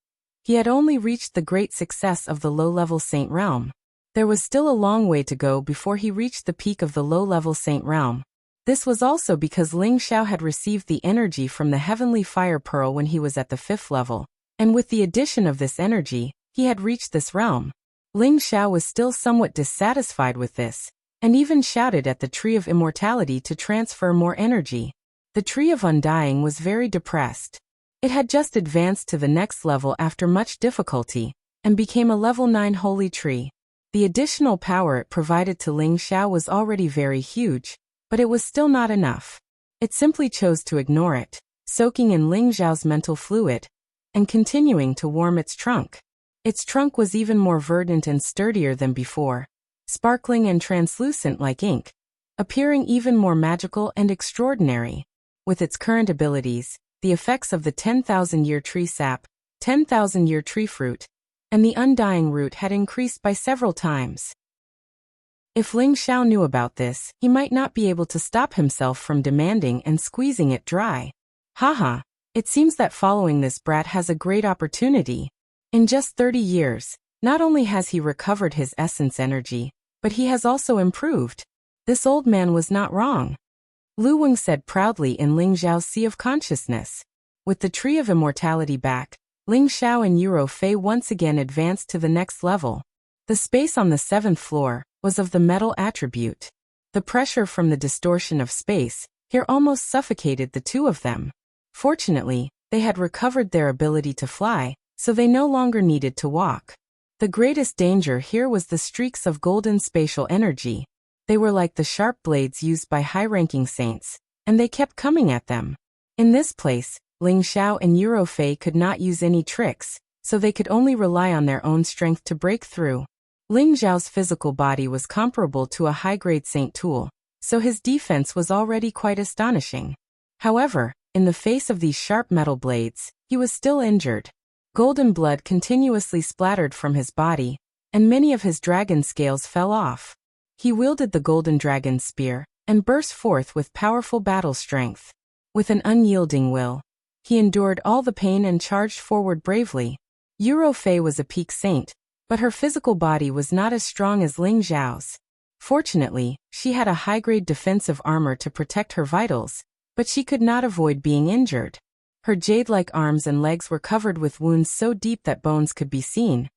he had only reached the great success of the low-level Saint Realm. There was still a long way to go before he reached the peak of the low-level Saint Realm. This was also because Ling Xiao had received the energy from the Heavenly Fire Pearl when he was at the 5th level, and with the addition of this energy, he had reached this realm. Ling Xiao was still somewhat dissatisfied with this, and even shouted at the Tree of Immortality to transfer more energy. The Tree of Undying was very depressed. It had just advanced to the next level after much difficulty, and became a level 9 holy tree. The additional power it provided to Ling Xiao was already very huge, but it was still not enough. It simply chose to ignore it, soaking in Ling Xiao's mental fluid, and continuing to warm its trunk. Its trunk was even more verdant and sturdier than before, sparkling and translucent like ink, appearing even more magical and extraordinary. With its current abilities, the effects of the 10,000-year tree sap, 10,000-year tree fruit, and the undying root had increased by several times. If Ling Xiao knew about this, he might not be able to stop himself from demanding and squeezing it dry. Haha, it seems that following this brat has a great opportunity. In just 30 years, not only has he recovered his essence energy, but he has also improved. This old man was not wrong. Lu Weng said proudly in Ling Xiao's sea of consciousness. With the Tree of Immortality back, Ling Xiao and Yuro Fei once again advanced to the next level. The space on the 7th floor was of the metal attribute. The pressure from the distortion of space here almost suffocated the two of them. Fortunately, they had recovered their ability to fly, so they no longer needed to walk. The greatest danger here was the streaks of golden spatial energy. They were like the sharp blades used by high-ranking saints, and they kept coming at them. In this place, Ling Xiao and Yuro Fei could not use any tricks, so they could only rely on their own strength to break through. Ling Xiao's physical body was comparable to a high-grade saint tool, so his defense was already quite astonishing. However, in the face of these sharp metal blades, he was still injured. Golden blood continuously splattered from his body, and many of his dragon scales fell off. He wielded the golden dragon spear, and burst forth with powerful battle strength. With an unyielding will, he endured all the pain and charged forward bravely. Yuro Fei was a peak saint, but her physical body was not as strong as Ling Xiao's. Fortunately, she had a high-grade defensive armor to protect her vitals, but she could not avoid being injured. Her jade-like arms and legs were covered with wounds so deep that bones could be seen,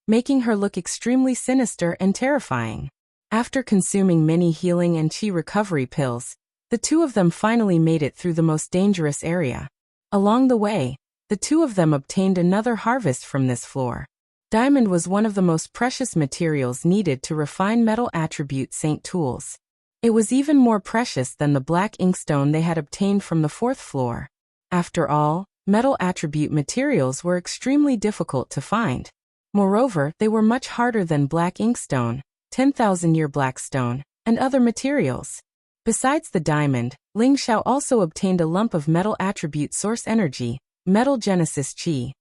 making her look extremely sinister and terrifying. After consuming many healing and chi recovery pills, the two of them finally made it through the most dangerous area. Along the way, the two of them obtained another harvest from this floor. Diamond was one of the most precious materials needed to refine metal attribute saint tools. It was even more precious than the black inkstone they had obtained from the 4th floor. After all, metal attribute materials were extremely difficult to find. Moreover, they were much harder than black inkstone, 10,000-year black stone, and other materials. Besides the diamond, Ling Xiao also obtained a lump of metal attribute source energy, metal genesis chi.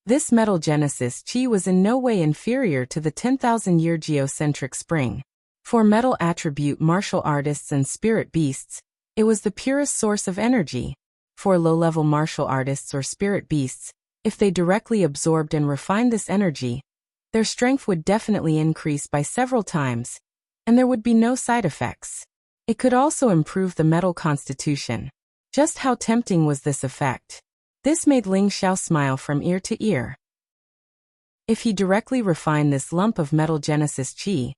This metal genesis chi was in no way inferior to the 10,000-year geocentric spring. For metal attribute martial artists and spirit beasts, it was the purest source of energy. For low-level martial artists or spirit beasts, if they directly absorbed and refined this energy, their strength would definitely increase by several times, and there would be no side effects. It could also improve the metal constitution. Just how tempting was this effect? This made Ling Xiao smile from ear to ear. If he directly refined this lump of metal genesis chi,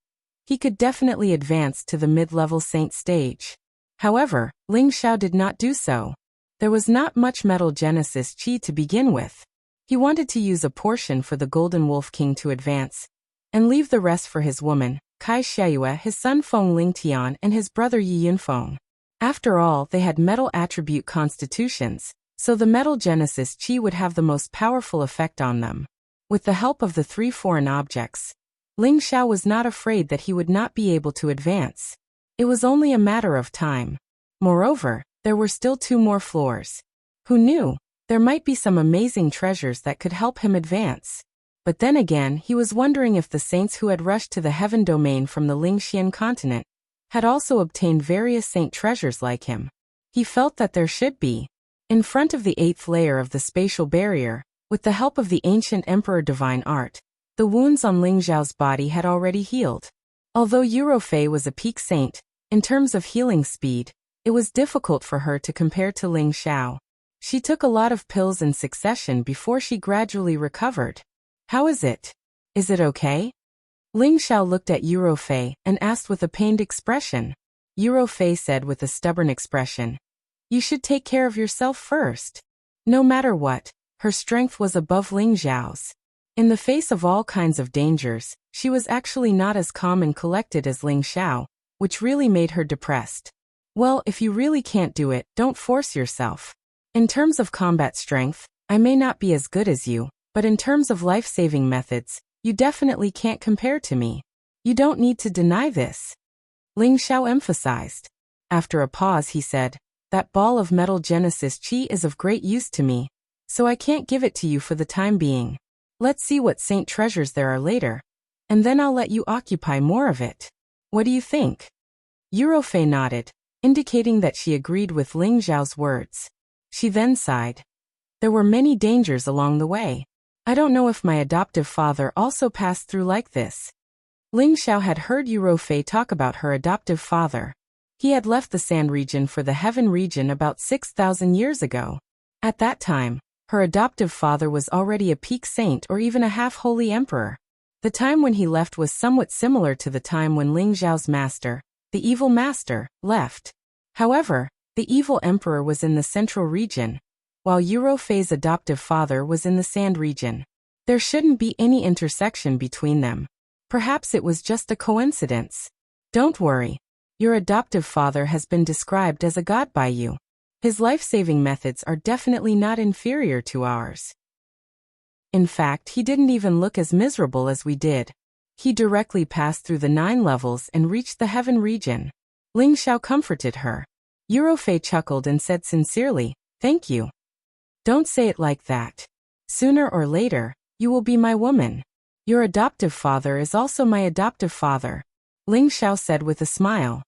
he could definitely advance to the mid-level saint stage. However, Ling Xiao did not do so. There was not much metal genesis chi to begin with. He wanted to use a portion for the Golden Wolf King to advance, and leave the rest for his woman, Kai Xiayue, his son Feng Lingtian, and his brother Yi Yunfeng. After all, they had metal attribute constitutions, so the metal genesis chi would have the most powerful effect on them. With the help of the 3 foreign objects, Ling Xiao was not afraid that he would not be able to advance. It was only a matter of time. Moreover, there were still 2 more floors. Who knew? There might be some amazing treasures that could help him advance. But then again, he was wondering if the saints who had rushed to the heaven domain from the Lingxian continent had also obtained various saint treasures like him. He felt that there should be. In front of the 8th layer of the spatial barrier, with the help of the ancient Emperor Divine Art, the wounds on Ling Xiao's body had already healed. Although Yuro Fei was a peak saint, in terms of healing speed, it was difficult for her to compare to Ling Xiao. She took a lot of pills in succession before she gradually recovered. How is it? Is it okay? Ling Xiao looked at Yuro Fei and asked with a pained expression. Yuro Fei said with a stubborn expression, "You should take care of yourself first." No matter what, her strength was above Ling Xiao's. In the face of all kinds of dangers, she was actually not as calm and collected as Ling Xiao, which really made her depressed. Well, if you really can't do it, don't force yourself. In terms of combat strength, I may not be as good as you, But in terms of life-saving methods, you definitely can't compare to me. You don't need to deny this. Ling Xiao emphasized. After a pause he said, that ball of metal Genesis Chi is of great use to me, so I can't give it to you for the time being. Let's see what saint treasures there are later, and then I'll let you occupy more of it. What do you think? Eurofei nodded, indicating that she agreed with Ling Xiao's words. She then sighed. There were many dangers along the way. I don't know if my adoptive father also passed through like this. Ling Xiao had heard Eurofei talk about her adoptive father. He had left the Sand region for the Heaven region about 6,000 years ago. At that time, her adoptive father was already a peak saint or even a half-holy emperor. The time when he left was somewhat similar to the time when Ling Xiao's master, the evil master, left. However, the evil emperor was in the central region, while Eurofei's adoptive father was in the Sand region. There shouldn't be any intersection between them. Perhaps it was just a coincidence. Don't worry. Your adoptive father has been described as a god by you. His life-saving methods are definitely not inferior to ours. In fact, he didn't even look as miserable as we did. He directly passed through the 9 levels and reached the Heaven region. Ling Xiao comforted her. Eurofei chuckled and said sincerely, thank you. Don't say it like that. Sooner or later, you will be my woman. Your adoptive father is also my adoptive father, Ling Xiao said with a smile.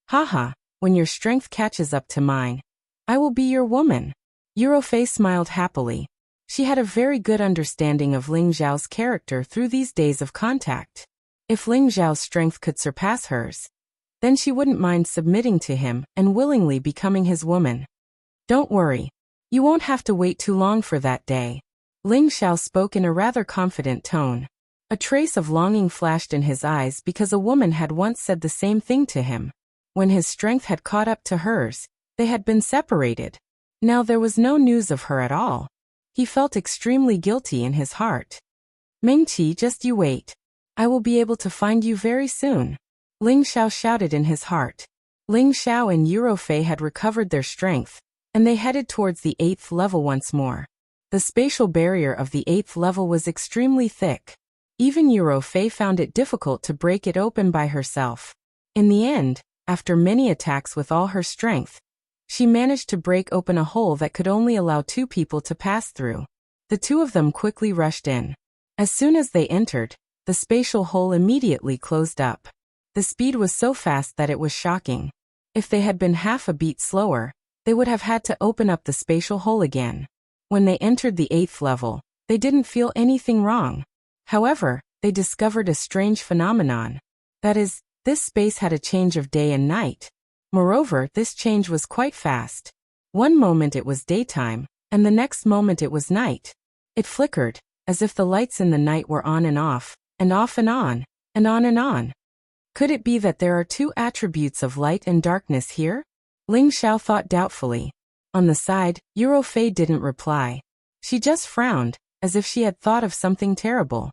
Haha, when your strength catches up to mine, I will be your woman. Eurofei smiled happily. She had a very good understanding of Ling Xiao's character through these days of contact. If Ling Xiao's strength could surpass hers, then she wouldn't mind submitting to him and willingly becoming his woman. Don't worry. You won't have to wait too long for that day. Ling Xiao spoke in a rather confident tone. A trace of longing flashed in his eyes because a woman had once said the same thing to him. When his strength had caught up to hers, they had been separated. Now there was no news of her at all. He felt extremely guilty in his heart. Mingqi, just you wait. I will be able to find you very soon. Ling Xiao shouted in his heart. Ling Xiao and Eurofei had recovered their strength, and they headed towards the 8th level once more. The spatial barrier of the 8th level was extremely thick. Even Eurofei found it difficult to break it open by herself. In the end, after many attacks with all her strength, she managed to break open a hole that could only allow 2 people to pass through. The 2 of them quickly rushed in. As soon as they entered, the spatial hole immediately closed up. The speed was so fast that it was shocking. If they had been half a beat slower, they would have had to open up the spatial hole again. When they entered the 8th level, they didn't feel anything wrong. However, they discovered a strange phenomenon. That is, this space had a change of day and night. Moreover, this change was quite fast. One moment it was daytime, and the next moment it was night. It flickered, as if the lights in the night were on and off, and off and on, and on and on. Could it be that there are 2 attributes of light and darkness here? Ling Xiao thought doubtfully. On the side, Eurofei didn't reply. She just frowned, as if she had thought of something terrible.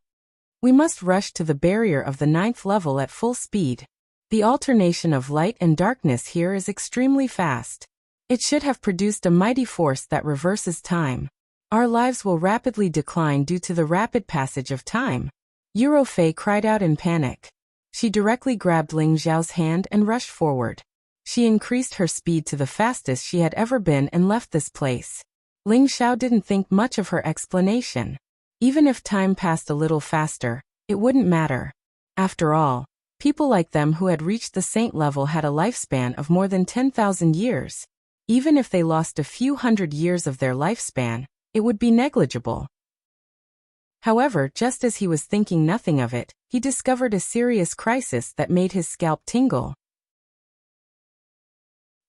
We must rush to the barrier of the 9th level at full speed. The alternation of light and darkness here is extremely fast. It should have produced a mighty force that reverses time. Our lives will rapidly decline due to the rapid passage of time. Eurofei cried out in panic. She directly grabbed Ling Xiao's hand and rushed forward. She increased her speed to the fastest she had ever been and left this place. Ling Xiao didn't think much of her explanation. Even if time passed a little faster, it wouldn't matter. After all, people like them who had reached the saint level had a lifespan of more than 10,000 years. Even if they lost a few hundred years of their lifespan, it would be negligible. However, just as he was thinking nothing of it, he discovered a serious crisis that made his scalp tingle.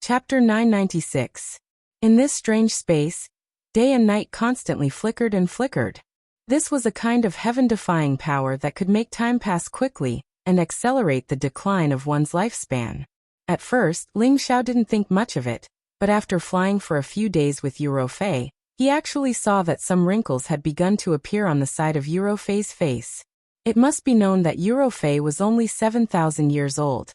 Chapter 996. In this strange space, day and night constantly flickered and flickered. This was a kind of heaven-defying power that could make time pass quickly and accelerate the decline of one's lifespan. At first, Ling Xiao didn't think much of it, but after flying for a few days with Eurofei, he actually saw that some wrinkles had begun to appear on the side of Eurofei's face. It must be known that Eurofei was only 7,000 years old.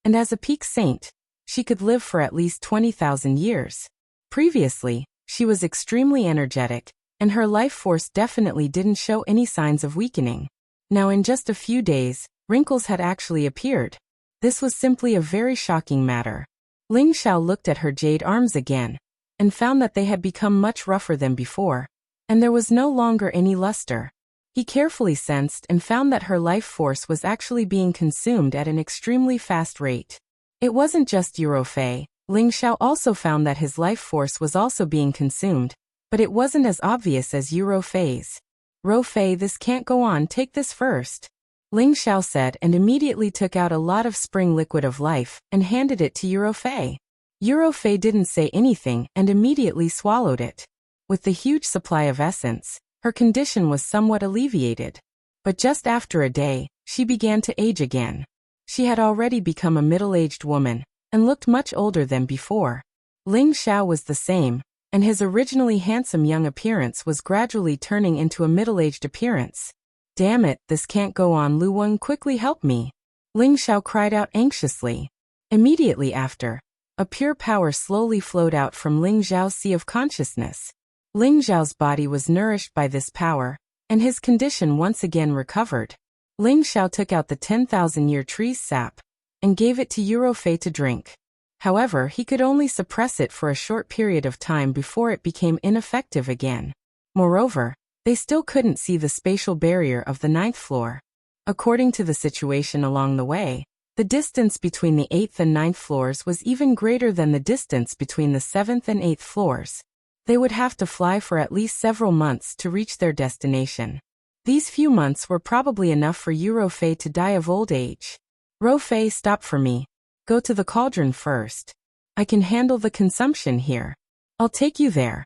And as a peak saint, she could live for at least 20,000 years. Previously, she was extremely energetic, and her life force definitely didn't show any signs of weakening. Now in just a few days, wrinkles had actually appeared. This was simply a very shocking matter. Ling Xiao looked at her jade arms again, and found that they had become much rougher than before, and there was no longer any luster. He carefully sensed and found that her life force was actually being consumed at an extremely fast rate. It wasn't just Eurofei. Ling Xiao also found that his life force was also being consumed, but it wasn't as obvious as Eurofei's. Rofei, this can't go on, take this first. Ling Xiao said and immediately took out a lot of spring liquid of life and handed it to Eurofei. Eurofei didn't say anything and immediately swallowed it. With the huge supply of essence, her condition was somewhat alleviated. But just after a day, she began to age again. She had already become a middle-aged woman, and looked much older than before. Ling Xiao was the same, and his originally handsome young appearance was gradually turning into a middle-aged appearance. Damn it, this can't go on, Lu Wang, quickly help me. Ling Xiao cried out anxiously. Immediately after, a pure power slowly flowed out from Ling Xiao's sea of consciousness. Ling Xiao's body was nourished by this power, and his condition once again recovered. Ling Xiao took out the 10,000-year tree's sap, and gave it to Eurofei to drink. However, he could only suppress it for a short period of time before it became ineffective again. Moreover, they still couldn't see the spatial barrier of the 9th floor. According to the situation along the way, the distance between the 8th and 9th floors was even greater than the distance between the 7th and 8th floors. They would have to fly for at least several months to reach their destination. These few months were probably enough for Eurofei to die of old age. Rofei, stop for me. Go to the cauldron first. I can handle the consumption here. I'll take you there.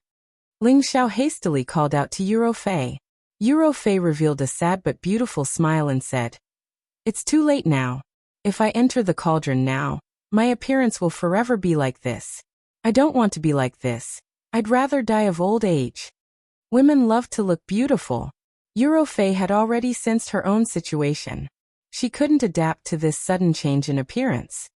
Ling Xiao hastily called out to Eurofei. Eurofei revealed a sad but beautiful smile and said, "It's too late now. If I enter the cauldron now, my appearance will forever be like this. I don't want to be like this. I'd rather die of old age." Women love to look beautiful. Eurofei had already sensed her own situation. She couldn't adapt to this sudden change in appearance.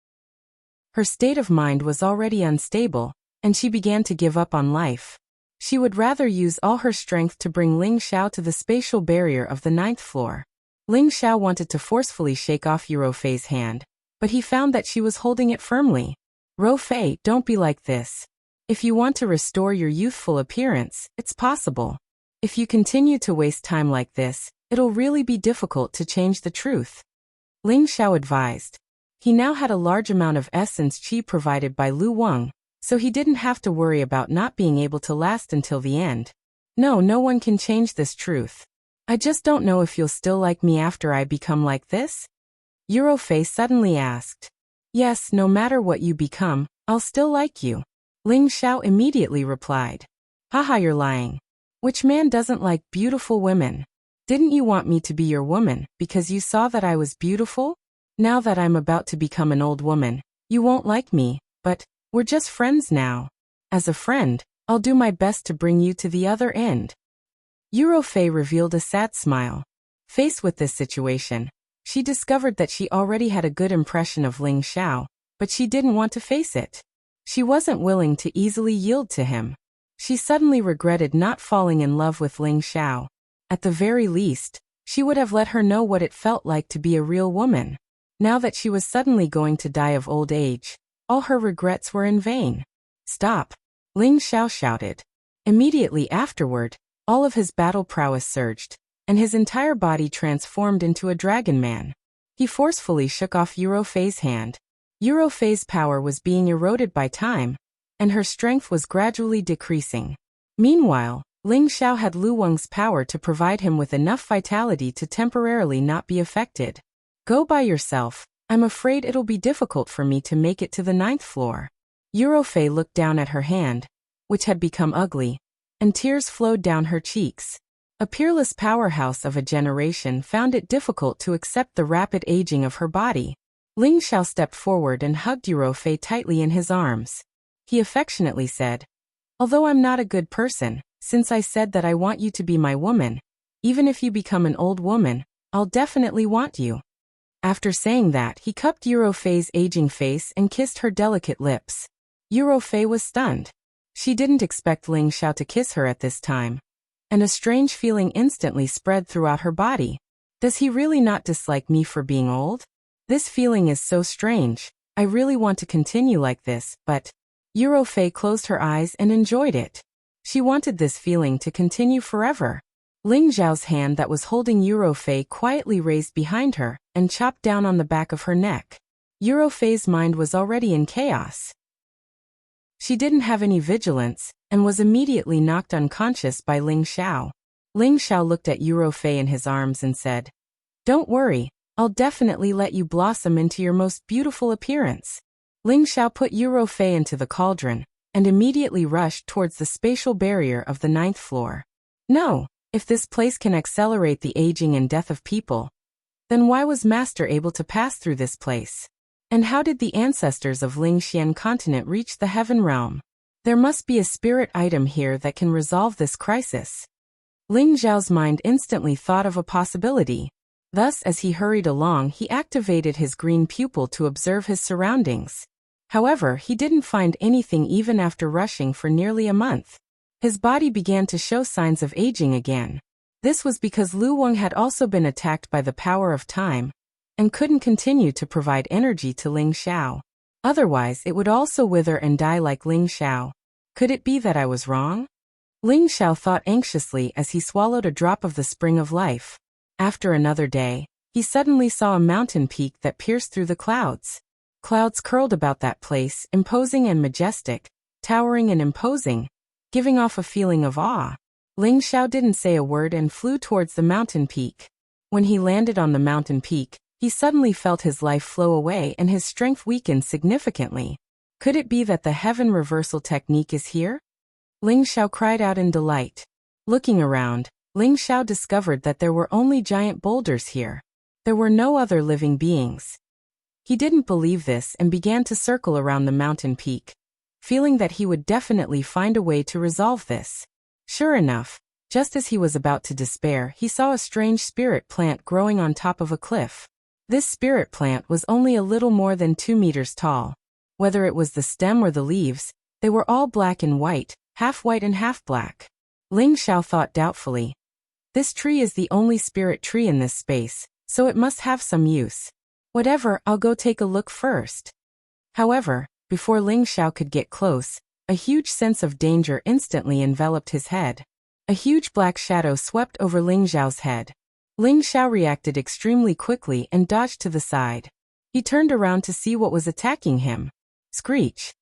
Her state of mind was already unstable, and she began to give up on life. She would rather use all her strength to bring Ling Xiao to the spatial barrier of the 9th floor. Ling Xiao wanted to forcefully shake off Eurofei's hand, but he found that she was holding it firmly. Rofei, don't be like this. If you want to restore your youthful appearance, it's possible. If you continue to waste time like this, it'll really be difficult to change the truth. Ling Xiao advised. He now had a large amount of essence qi provided by Lu Wang, so he didn't have to worry about not being able to last until the end. No one can change this truth. I just don't know if you'll still like me after I become like this? Eurofei suddenly asked. Yes, no matter what you become, I'll still like you. Ling Xiao immediately replied. Haha, you're lying. Which man doesn't like beautiful women? Didn't you want me to be your woman because you saw that I was beautiful? Now that I'm about to become an old woman, you won't like me, but we're just friends now. As a friend, I'll do my best to bring you to the other end. Eurofei revealed a sad smile. Faced with this situation, she discovered that she already had a good impression of Ling Xiao, but she didn't want to face it. She wasn't willing to easily yield to him. She suddenly regretted not falling in love with Ling Xiao. At the very least, she would have let her know what it felt like to be a real woman. Now that she was suddenly going to die of old age, all her regrets were in vain. Stop! Ling Xiao shouted. Immediately afterward, all of his battle prowess surged, and his entire body transformed into a dragon man. He forcefully shook off Eurofei's hand. Eurofei's power was being eroded by time, and her strength was gradually decreasing. Meanwhile, Ling Xiao had Lu Wang's power to provide him with enough vitality to temporarily not be affected. Go by yourself. I'm afraid it'll be difficult for me to make it to the 9th floor. Eurofei looked down at her hand, which had become ugly, and tears flowed down her cheeks. A peerless powerhouse of a generation found it difficult to accept the rapid aging of her body. Ling Xiao stepped forward and hugged Eurofei tightly in his arms. He affectionately said, Although I'm not a good person, since I said that I want you to be my woman, even if you become an old woman, I'll definitely want you. After saying that, he cupped Eurofei's aging face and kissed her delicate lips. Eurofei was stunned. She didn't expect Ling Xiao to kiss her at this time. and a strange feeling instantly spread throughout her body. Does he really not dislike me for being old? This feeling is so strange. I really want to continue like this, but… Eurofei closed her eyes and enjoyed it. She wanted this feeling to continue forever. Ling Zhao's hand that was holding Eurofei quietly raised behind her and chopped down on the back of her neck. Eurofei's mind was already in chaos. She didn't have any vigilance and was immediately knocked unconscious by Ling Xiao. Ling Xiao looked at Eurofei in his arms and said, "Don't worry, I'll definitely let you blossom into your most beautiful appearance." Ling Xiao put Eurofei into the cauldron and immediately rushed towards the spatial barrier of the 9th floor. No, if this place can accelerate the aging and death of people, then why was Master able to pass through this place? And how did the ancestors of Lingxian continent reach the heaven realm? There must be a spirit item here that can resolve this crisis. Ling Zhao's mind instantly thought of a possibility. Thus, as he hurried along, he activated his green pupil to observe his surroundings. However, he didn't find anything even after rushing for nearly a month. His body began to show signs of aging again. This was because Lu Wang had also been attacked by the power of time and couldn't continue to provide energy to Ling Xiao. Otherwise, it would also wither and die like Ling Xiao. Could it be that I was wrong? Ling Xiao thought anxiously as he swallowed a drop of the spring of life. After another day, he suddenly saw a mountain peak that pierced through the clouds. Clouds curled about that place, imposing and majestic, towering and imposing, giving off a feeling of awe. Ling Xiao didn't say a word and flew towards the mountain peak. When he landed on the mountain peak, he suddenly felt his life flow away and his strength weakened significantly. Could it be that the heaven reversal technique is here? Ling Xiao cried out in delight. Looking around, Ling Xiao discovered that there were only giant boulders here. There were no other living beings. He didn't believe this and began to circle around the mountain peak, feeling that he would definitely find a way to resolve this. Sure enough, just as he was about to despair, he saw a strange spirit plant growing on top of a cliff. This spirit plant was only a little more than 2 meters tall. Whether it was the stem or the leaves, they were all black and white, half white and half black. Ling Xiao thought doubtfully. This tree is the only spirit tree in this space, so it must have some use. Whatever, I'll go take a look first. However, before Ling Xiao could get close, a huge sense of danger instantly enveloped his head. A huge black shadow swept over Ling Xiao's head. Ling Xiao reacted extremely quickly and dodged to the side. He turned around to see what was attacking him. Screech!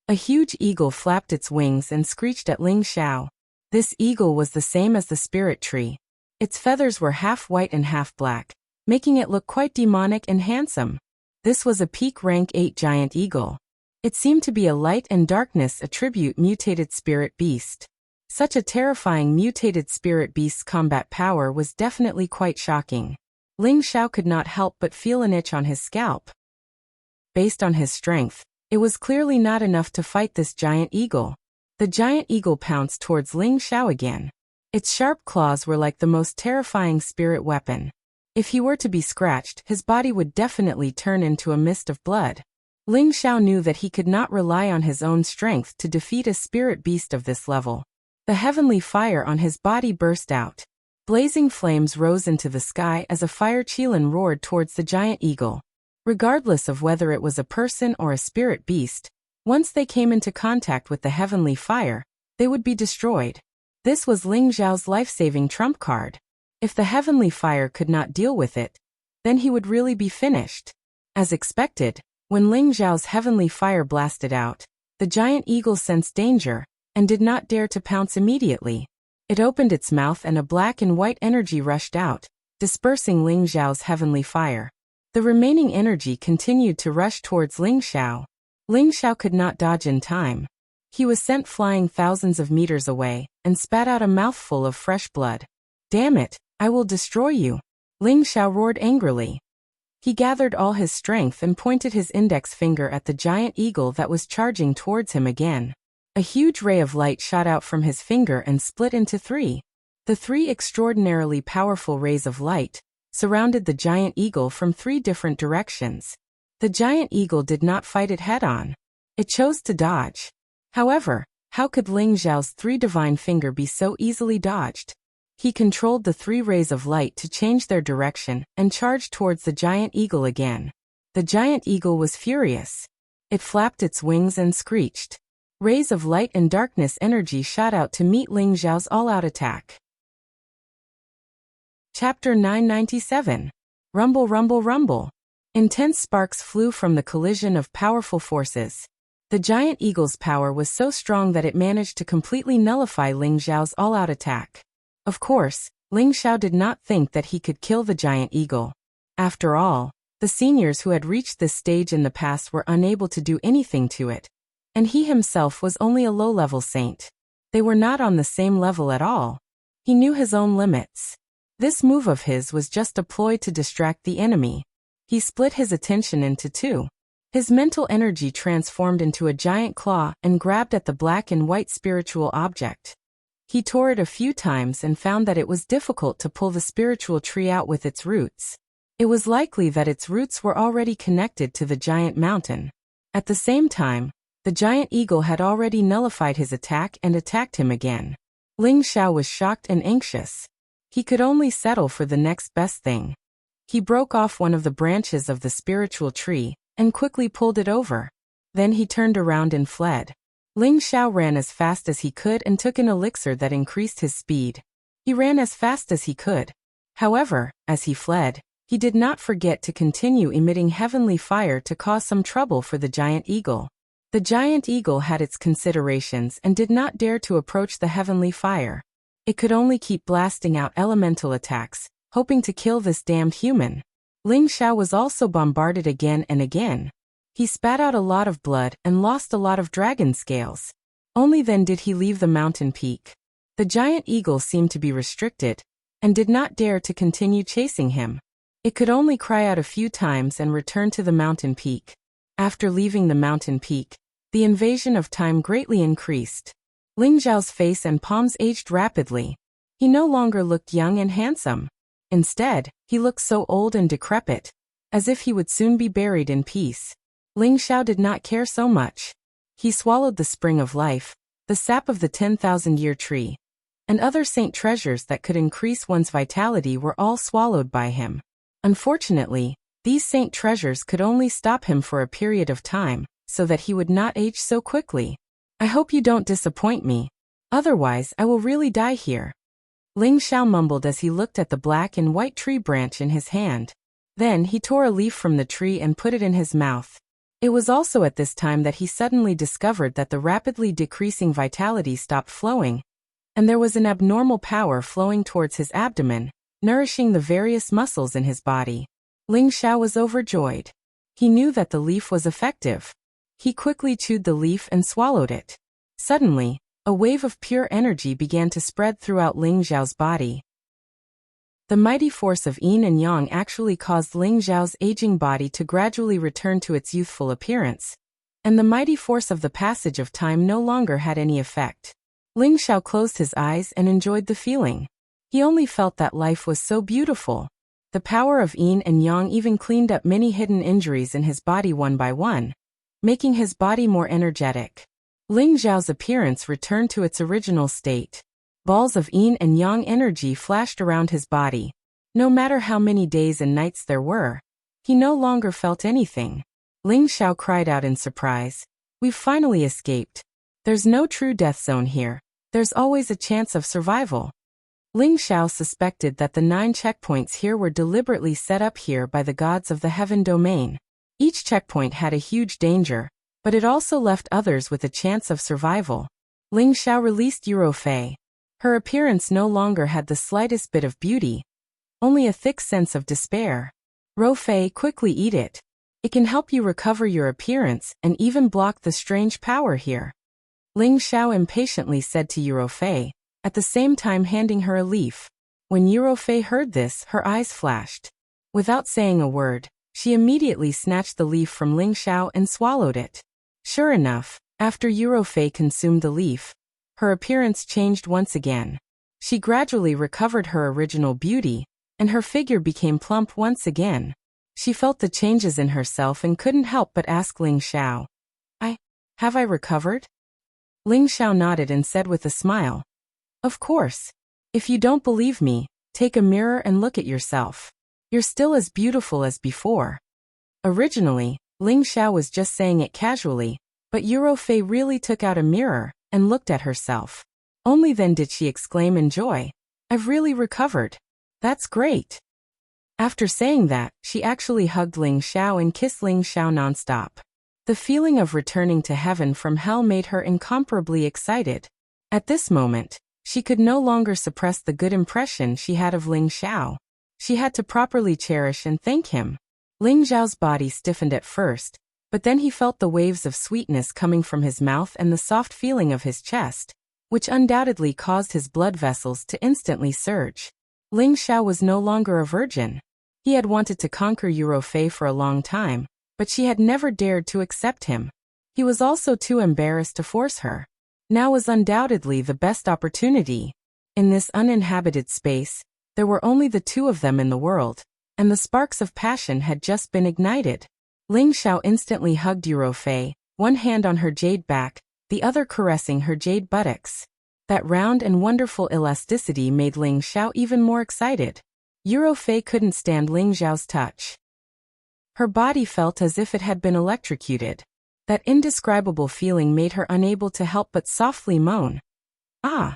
A huge eagle flapped its wings and screeched at Ling Xiao. This eagle was the same as the spirit tree. Its feathers were half white and half black, making it look quite demonic and handsome. This was a peak rank 8 giant eagle. It seemed to be a light and darkness attribute mutated spirit beast. Such a terrifying mutated spirit beast's combat power was definitely quite shocking. Ling Xiao could not help but feel an itch on his scalp. Based on his strength, it was clearly not enough to fight this giant eagle. The giant eagle pounced towards Ling Xiao again. Its sharp claws were like the most terrifying spirit weapon. If he were to be scratched, his body would definitely turn into a mist of blood. Ling Xiao knew that he could not rely on his own strength to defeat a spirit beast of this level. The heavenly fire on his body burst out. Blazing flames rose into the sky as a fire qilin roared towards the giant eagle. Regardless of whether it was a person or a spirit beast, once they came into contact with the heavenly fire, they would be destroyed. This was Ling Xiao's life-saving trump card. If the heavenly fire could not deal with it, then he would really be finished. As expected, when Ling Xiao's heavenly fire blasted out, the giant eagle sensed danger and did not dare to pounce immediately. It opened its mouth and a black and white energy rushed out, dispersing Ling Xiao's heavenly fire. The remaining energy continued to rush towards Ling Xiao. Ling Xiao could not dodge in time. He was sent flying thousands of meters away and spat out a mouthful of fresh blood. "Damn it, I will destroy you!" Ling Xiao roared angrily. He gathered all his strength and pointed his index finger at the giant eagle that was charging towards him again. A huge ray of light shot out from his finger and split into 3. The 3 extraordinarily powerful rays of light surrounded the giant eagle from 3 different directions. The giant eagle did not fight it head-on. It chose to dodge. However, how could Ling Xiao's 3 divine finger be so easily dodged? He controlled the 3 rays of light to change their direction and charged towards the giant eagle again. The giant eagle was furious. It flapped its wings and screeched. Rays of light and darkness energy shot out to meet Ling Xiao's all-out attack. Chapter 997. Rumble, rumble, rumble. Intense sparks flew from the collision of powerful forces. The giant eagle's power was so strong that it managed to completely nullify Ling Xiao's all-out attack. Of course, Ling Xiao did not think that he could kill the giant eagle. After all, the seniors who had reached this stage in the past were unable to do anything to it. And he himself was only a low-level saint. They were not on the same level at all. He knew his own limits. This move of his was just a ploy to distract the enemy. He split his attention into 2. His mental energy transformed into a giant claw and grabbed at the black and white spiritual object. He tore it a few times and found that it was difficult to pull the spiritual tree out with its roots. It was likely that its roots were already connected to the giant mountain. At the same time, the giant eagle had already nullified his attack and attacked him again. Ling Xiao was shocked and anxious. He could only settle for the next best thing. He broke off one of the branches of the spiritual tree and quickly pulled it over. Then he turned around and fled. Ling Xiao ran as fast as he could and took an elixir that increased his speed. He ran as fast as he could. However, as he fled, he did not forget to continue emitting heavenly fire to cause some trouble for the giant eagle. The giant eagle had its considerations and did not dare to approach the heavenly fire. It could only keep blasting out elemental attacks, hoping to kill this damned human. Ling Xiao was also bombarded again and again. He spat out a lot of blood and lost a lot of dragon scales. Only then did he leave the mountain peak. The giant eagle seemed to be restricted, and did not dare to continue chasing him. It could only cry out a few times and return to the mountain peak. After leaving the mountain peak, the invasion of time greatly increased. Ling Xiao's face and palms aged rapidly. He no longer looked young and handsome. Instead, he looked so old and decrepit, as if he would soon be buried in peace. Ling Xiao did not care so much. He swallowed the spring of life, the sap of the 10,000-year tree, and other saint treasures that could increase one's vitality were all swallowed by him. Unfortunately, these saint treasures could only stop him for a period of time, so that he would not age so quickly. I hope you don't disappoint me. Otherwise, I will really die here. Ling Xiao mumbled as he looked at the black and white tree branch in his hand. Then he tore a leaf from the tree and put it in his mouth. It was also at this time that he suddenly discovered that the rapidly decreasing vitality stopped flowing, and there was an abnormal power flowing towards his abdomen, nourishing the various muscles in his body. Ling Xiao was overjoyed. He knew that the leaf was effective. He quickly chewed the leaf and swallowed it. Suddenly, a wave of pure energy began to spread throughout Ling Xiao's body. The mighty force of yin and yang actually caused Ling Xiao's aging body to gradually return to its youthful appearance, and the mighty force of the passage of time no longer had any effect. Ling Xiao closed his eyes and enjoyed the feeling. He only felt that life was so beautiful. The power of yin and yang even cleaned up many hidden injuries in his body one by one, making his body more energetic. Ling Xiao's appearance returned to its original state. Balls of yin and yang energy flashed around his body. No matter how many days and nights there were, he no longer felt anything. Ling Xiao cried out in surprise. We've finally escaped. There's no true death zone here. There's always a chance of survival. Ling Xiao suspected that the 9 checkpoints here were deliberately set up here by the gods of the heaven domain. Each checkpoint had a huge danger, but it also left others with a chance of survival. Ling Xiao released Eurofei. Her appearance no longer had the slightest bit of beauty, only a thick sense of despair. Rofei, quickly eat it. It can help you recover your appearance and even block the strange power here. Ling Xiao impatiently said to Eurofei, at the same time handing her a leaf. When Eurofei heard this, her eyes flashed. Without saying a word, she immediately snatched the leaf from Ling Xiao and swallowed it. Sure enough, after Eurofei consumed the leaf, her appearance changed once again. She gradually recovered her original beauty, and her figure became plump once again. She felt the changes in herself and couldn't help but ask Ling Xiao, Have I recovered? Ling Xiao nodded and said with a smile, Of course. If you don't believe me, take a mirror and look at yourself. You're still as beautiful as before. Originally, Ling Xiao was just saying it casually, but Fei really took out a mirror and looked at herself. Only then did she exclaim in joy, "I've really recovered. That's great." After saying that, she actually hugged Ling Xiao and kissed Ling Xiao nonstop. The feeling of returning to heaven from hell made her incomparably excited. At this moment, she could no longer suppress the good impression she had of Ling Xiao. She had to properly cherish and thank him. Ling Xiao's body stiffened at first, but then he felt the waves of sweetness coming from his mouth and the soft feeling of his chest, which undoubtedly caused his blood vessels to instantly surge. Ling Xiao was no longer a virgin. He had wanted to conquer Fei for a long time, but she had never dared to accept him. He was also too embarrassed to force her. Now was undoubtedly the best opportunity. In this uninhabited space, there were only the two of them in the world, and the sparks of passion had just been ignited. Ling Xiao instantly hugged Fei, one hand on her jade back, the other caressing her jade buttocks. That round and wonderful elasticity made Ling Xiao even more excited. Fei couldn't stand Ling Xiao's touch. Her body felt as if it had been electrocuted. That indescribable feeling made her unable to help but softly moan. Ah!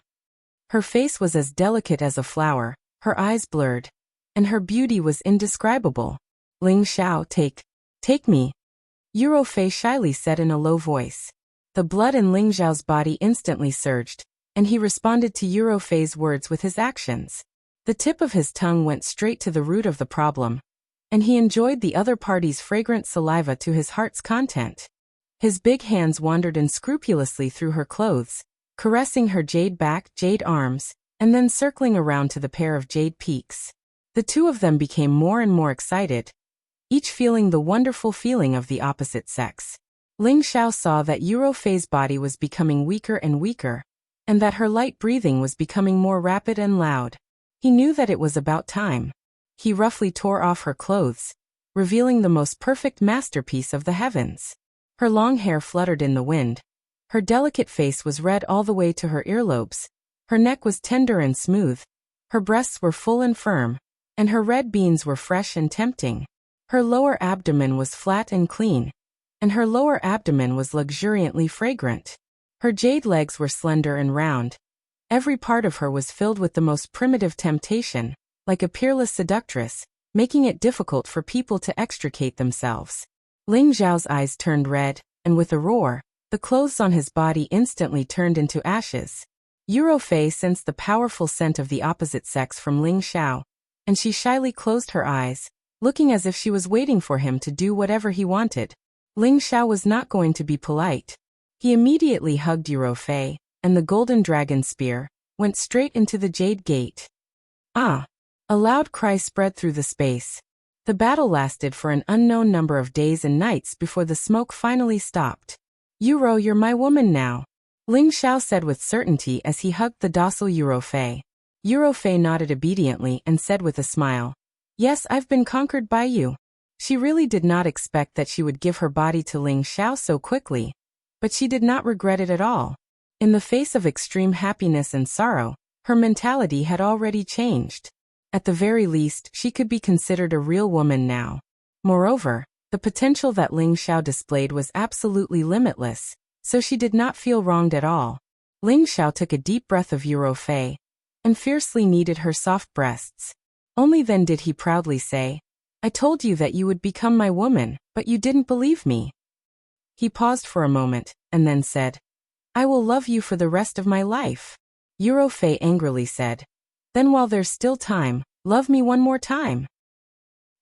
Her face was as delicate as a flower, her eyes blurred, and her beauty was indescribable. Ling Xiao, take me. Fei shyly said in a low voice. The blood in Ling Xiao's body instantly surged, and he responded to Fei's words with his actions. The tip of his tongue went straight to the root of the problem, and he enjoyed the other party's fragrant saliva to his heart's content. His big hands wandered unscrupulously through her clothes, caressing her jade back, jade arms, and then circling around to the pair of jade peaks. The two of them became more and more excited, each feeling the wonderful feeling of the opposite sex. Ling Xiao saw that Fei's body was becoming weaker and weaker, and that her light breathing was becoming more rapid and loud. He knew that it was about time. He roughly tore off her clothes, revealing the most perfect masterpiece of the heavens. Her long hair fluttered in the wind. Her delicate face was red all the way to her earlobes. Her neck was tender and smooth. Her breasts were full and firm, and her red beans were fresh and tempting. Her lower abdomen was flat and clean, and her lower abdomen was luxuriantly fragrant. Her jade legs were slender and round. Every part of her was filled with the most primitive temptation, like a peerless seductress, making it difficult for people to extricate themselves. Ling Xiao's eyes turned red, and with a roar, the clothes on his body instantly turned into ashes. Fei sensed the powerful scent of the opposite sex from Ling Xiao, and she shyly closed her eyes, looking as if she was waiting for him to do whatever he wanted. Ling Xiao was not going to be polite. He immediately hugged Fei, and the golden dragon spear went straight into the jade gate. Ah! A loud cry spread through the space. The battle lasted for an unknown number of days and nights before the smoke finally stopped. You're my woman now, Ling Xiao said with certainty as he hugged the docile Fei. Fei nodded obediently and said with a smile, "Yes, I've been conquered by you." She really did not expect that she would give her body to Ling Xiao so quickly, but she did not regret it at all. In the face of extreme happiness and sorrow, her mentality had already changed. At the very least, she could be considered a real woman now. Moreover, the potential that Ling Xiao displayed was absolutely limitless, so she did not feel wronged at all. Ling Xiao took a deep breath of Fei, and fiercely kneaded her soft breasts. Only then did he proudly say, "I told you that you would become my woman, but you didn't believe me." He paused for a moment, and then said, "I will love you for the rest of my life." Fei angrily said, "Then while there's still time, love me one more time."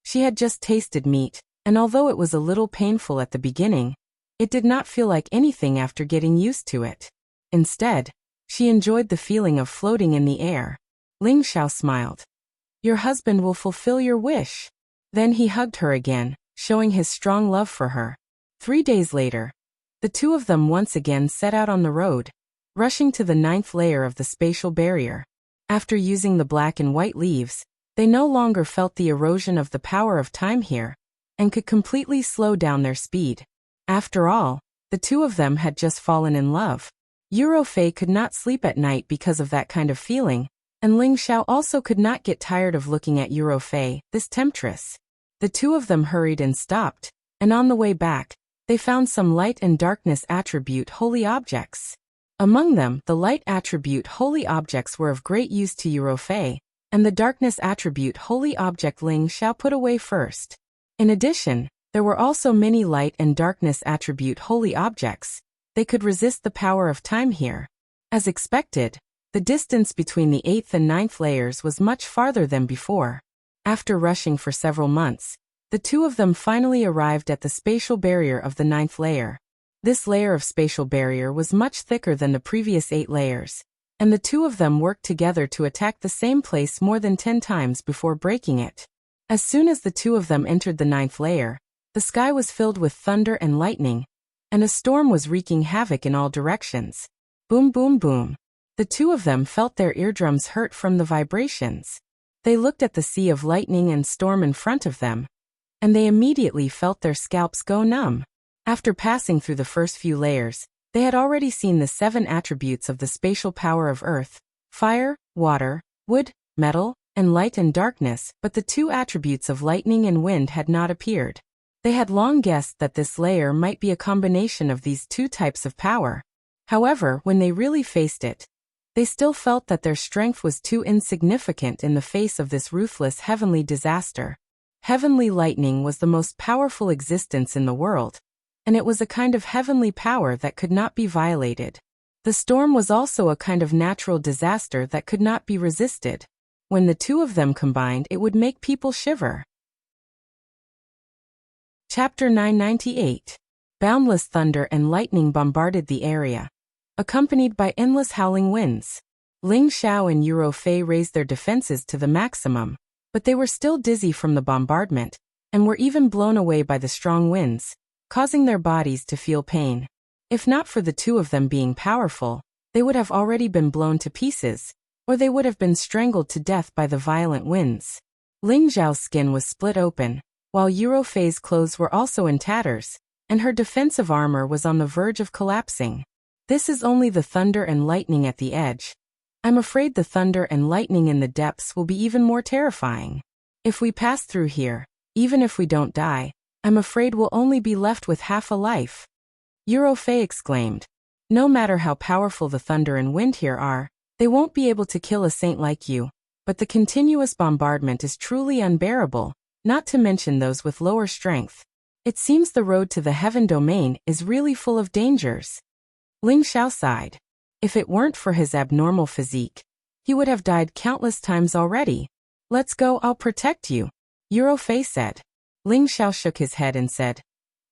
She had just tasted meat, and although it was a little painful at the beginning, it did not feel like anything after getting used to it. Instead, she enjoyed the feeling of floating in the air. Ling Xiao smiled. "Your husband will fulfill your wish." Then he hugged her again, showing his strong love for her. 3 days later, the two of them once again set out on the road, rushing to the 9th layer of the spatial barrier. After using the black and white leaves, they no longer felt the erosion of the power of time here, and could completely slow down their speed. After all, the two of them had just fallen in love. Fei could not sleep at night because of that kind of feeling, And Ling Xiao also could not get tired of looking at Eurofei, this temptress. The two of them hurried and stopped, and on the way back, they found some light and darkness attribute holy objects. Among them, the light attribute holy objects were of great use to Eurofei, and the darkness attribute holy object Ling Xiao put away first. In addition, there were also many light and darkness attribute holy objects. They could resist the power of time here. As expected, the distance between the 8th and 9th layers was much farther than before. After rushing for several months, the two of them finally arrived at the spatial barrier of the 9th layer. This layer of spatial barrier was much thicker than the previous 8 layers, and the two of them worked together to attack the same place more than 10 times before breaking it. As soon as the two of them entered the 9th layer, the sky was filled with thunder and lightning, and a storm was wreaking havoc in all directions. Boom, boom, boom. The two of them felt their eardrums hurt from the vibrations. They looked at the sea of lightning and storm in front of them, and they immediately felt their scalps go numb. After passing through the first few layers, they had already seen the 7 attributes of the spatial power of earth, fire, water, wood, metal, and light and darkness, but the 2 attributes of lightning and wind had not appeared. They had long guessed that this layer might be a combination of these 2 types of power. However, when they really faced it, they still felt that their strength was too insignificant in the face of this ruthless heavenly disaster. Heavenly lightning was the most powerful existence in the world, and it was a kind of heavenly power that could not be violated. The storm was also a kind of natural disaster that could not be resisted. When the two of them combined, it would make people shiver. Chapter 998. Boundless thunder and lightning bombarded the area, accompanied by endless howling winds. Ling Xiao and Eurofei raised their defenses to the maximum, but they were still dizzy from the bombardment, and were even blown away by the strong winds, causing their bodies to feel pain. If not for the two of them being powerful, they would have already been blown to pieces, or they would have been strangled to death by the violent winds. Ling Xiao's skin was split open, while Eurofei's clothes were also in tatters, and her defensive armor was on the verge of collapsing. This is only the thunder and lightning at the edge. I'm afraid the thunder and lightning in the depths will be even more terrifying. If we pass through here, even if we don't die, I'm afraid we'll only be left with half a life. Eurofei exclaimed. No matter how powerful the thunder and wind here are, they won't be able to kill a saint like you, but the continuous bombardment is truly unbearable, not to mention those with lower strength. It seems the road to the heaven domain is really full of dangers. Ling Xiao sighed. If it weren't for his abnormal physique, he would have died countless times already. Let's go, I'll protect you, Eurofei said. Ling Xiao shook his head and said,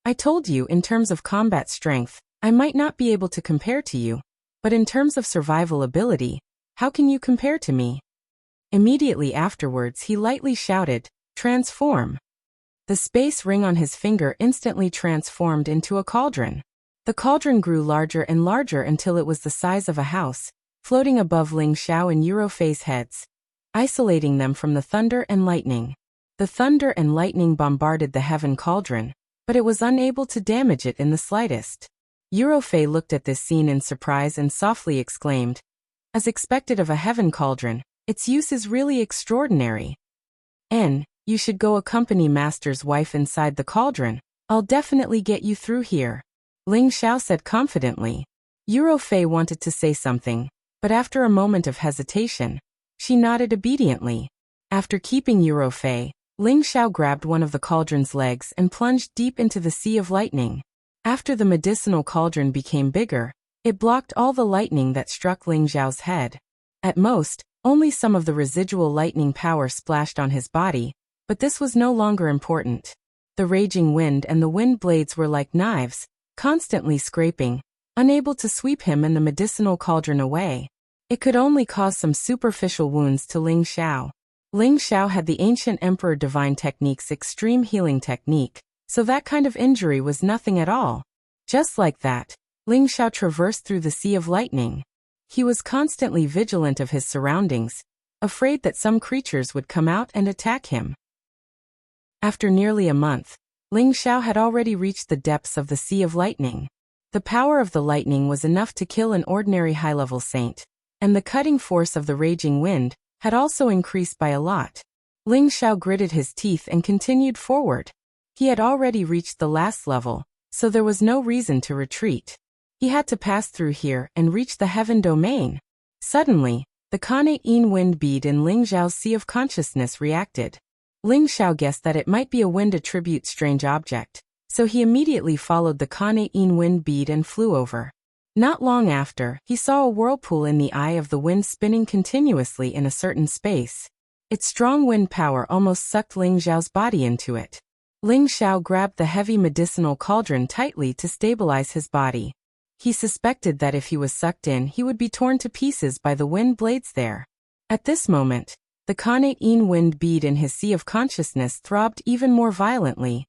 I told you in terms of combat strength, I might not be able to compare to you, but in terms of survival ability, how can you compare to me? Immediately afterwards he lightly shouted, Transform. The space ring on his finger instantly transformed into a cauldron. The cauldron grew larger and larger until it was the size of a house, floating above Ling Xiao and Eurofei's heads, isolating them from the thunder and lightning. The thunder and lightning bombarded the heaven cauldron, but it was unable to damage it in the slightest. Eurofei looked at this scene in surprise and softly exclaimed, As expected of a heaven cauldron, its use is really extraordinary. You should go accompany Master's wife inside the cauldron. I'll definitely get you through here, Ling Xiao said confidently. Eurofei wanted to say something, but after a moment of hesitation, she nodded obediently. After keeping Eurofei, Ling Xiao grabbed one of the cauldron's legs and plunged deep into the sea of lightning. After the medicinal cauldron became bigger, it blocked all the lightning that struck Ling Xiao's head. At most, only some of the residual lightning power splashed on his body, but this was no longer important. The raging wind and the wind blades were like knives, constantly scraping, unable to sweep him and the medicinal cauldron away. It could only cause some superficial wounds to Ling Xiao. Ling Xiao had the ancient Emperor Divine Technique's extreme healing technique, so that kind of injury was nothing at all. Just like that, Ling Xiao traversed through the sea of lightning. He was constantly vigilant of his surroundings, afraid that some creatures would come out and attack him. After nearly a month, Ling Xiao had already reached the depths of the Sea of Lightning. The power of the lightning was enough to kill an ordinary high-level saint, and the cutting force of the raging wind had also increased by a lot. Ling Xiao gritted his teeth and continued forward. He had already reached the last level, so there was no reason to retreat. He had to pass through here and reach the heaven domain. Suddenly, the Kane wind bead in Ling Xiao's sea of consciousness reacted. Ling Xiao guessed that it might be a wind attribute strange object, so he immediately followed the Kane wind bead and flew over. Not long after, he saw a whirlpool in the eye of the wind spinning continuously in a certain space. Its strong wind power almost sucked Ling Xiao's body into it. Ling Xiao grabbed the heavy medicinal cauldron tightly to stabilize his body. He suspected that if he was sucked in, he would be torn to pieces by the wind blades there. At this moment, the Kane wind bead in his sea of consciousness throbbed even more violently,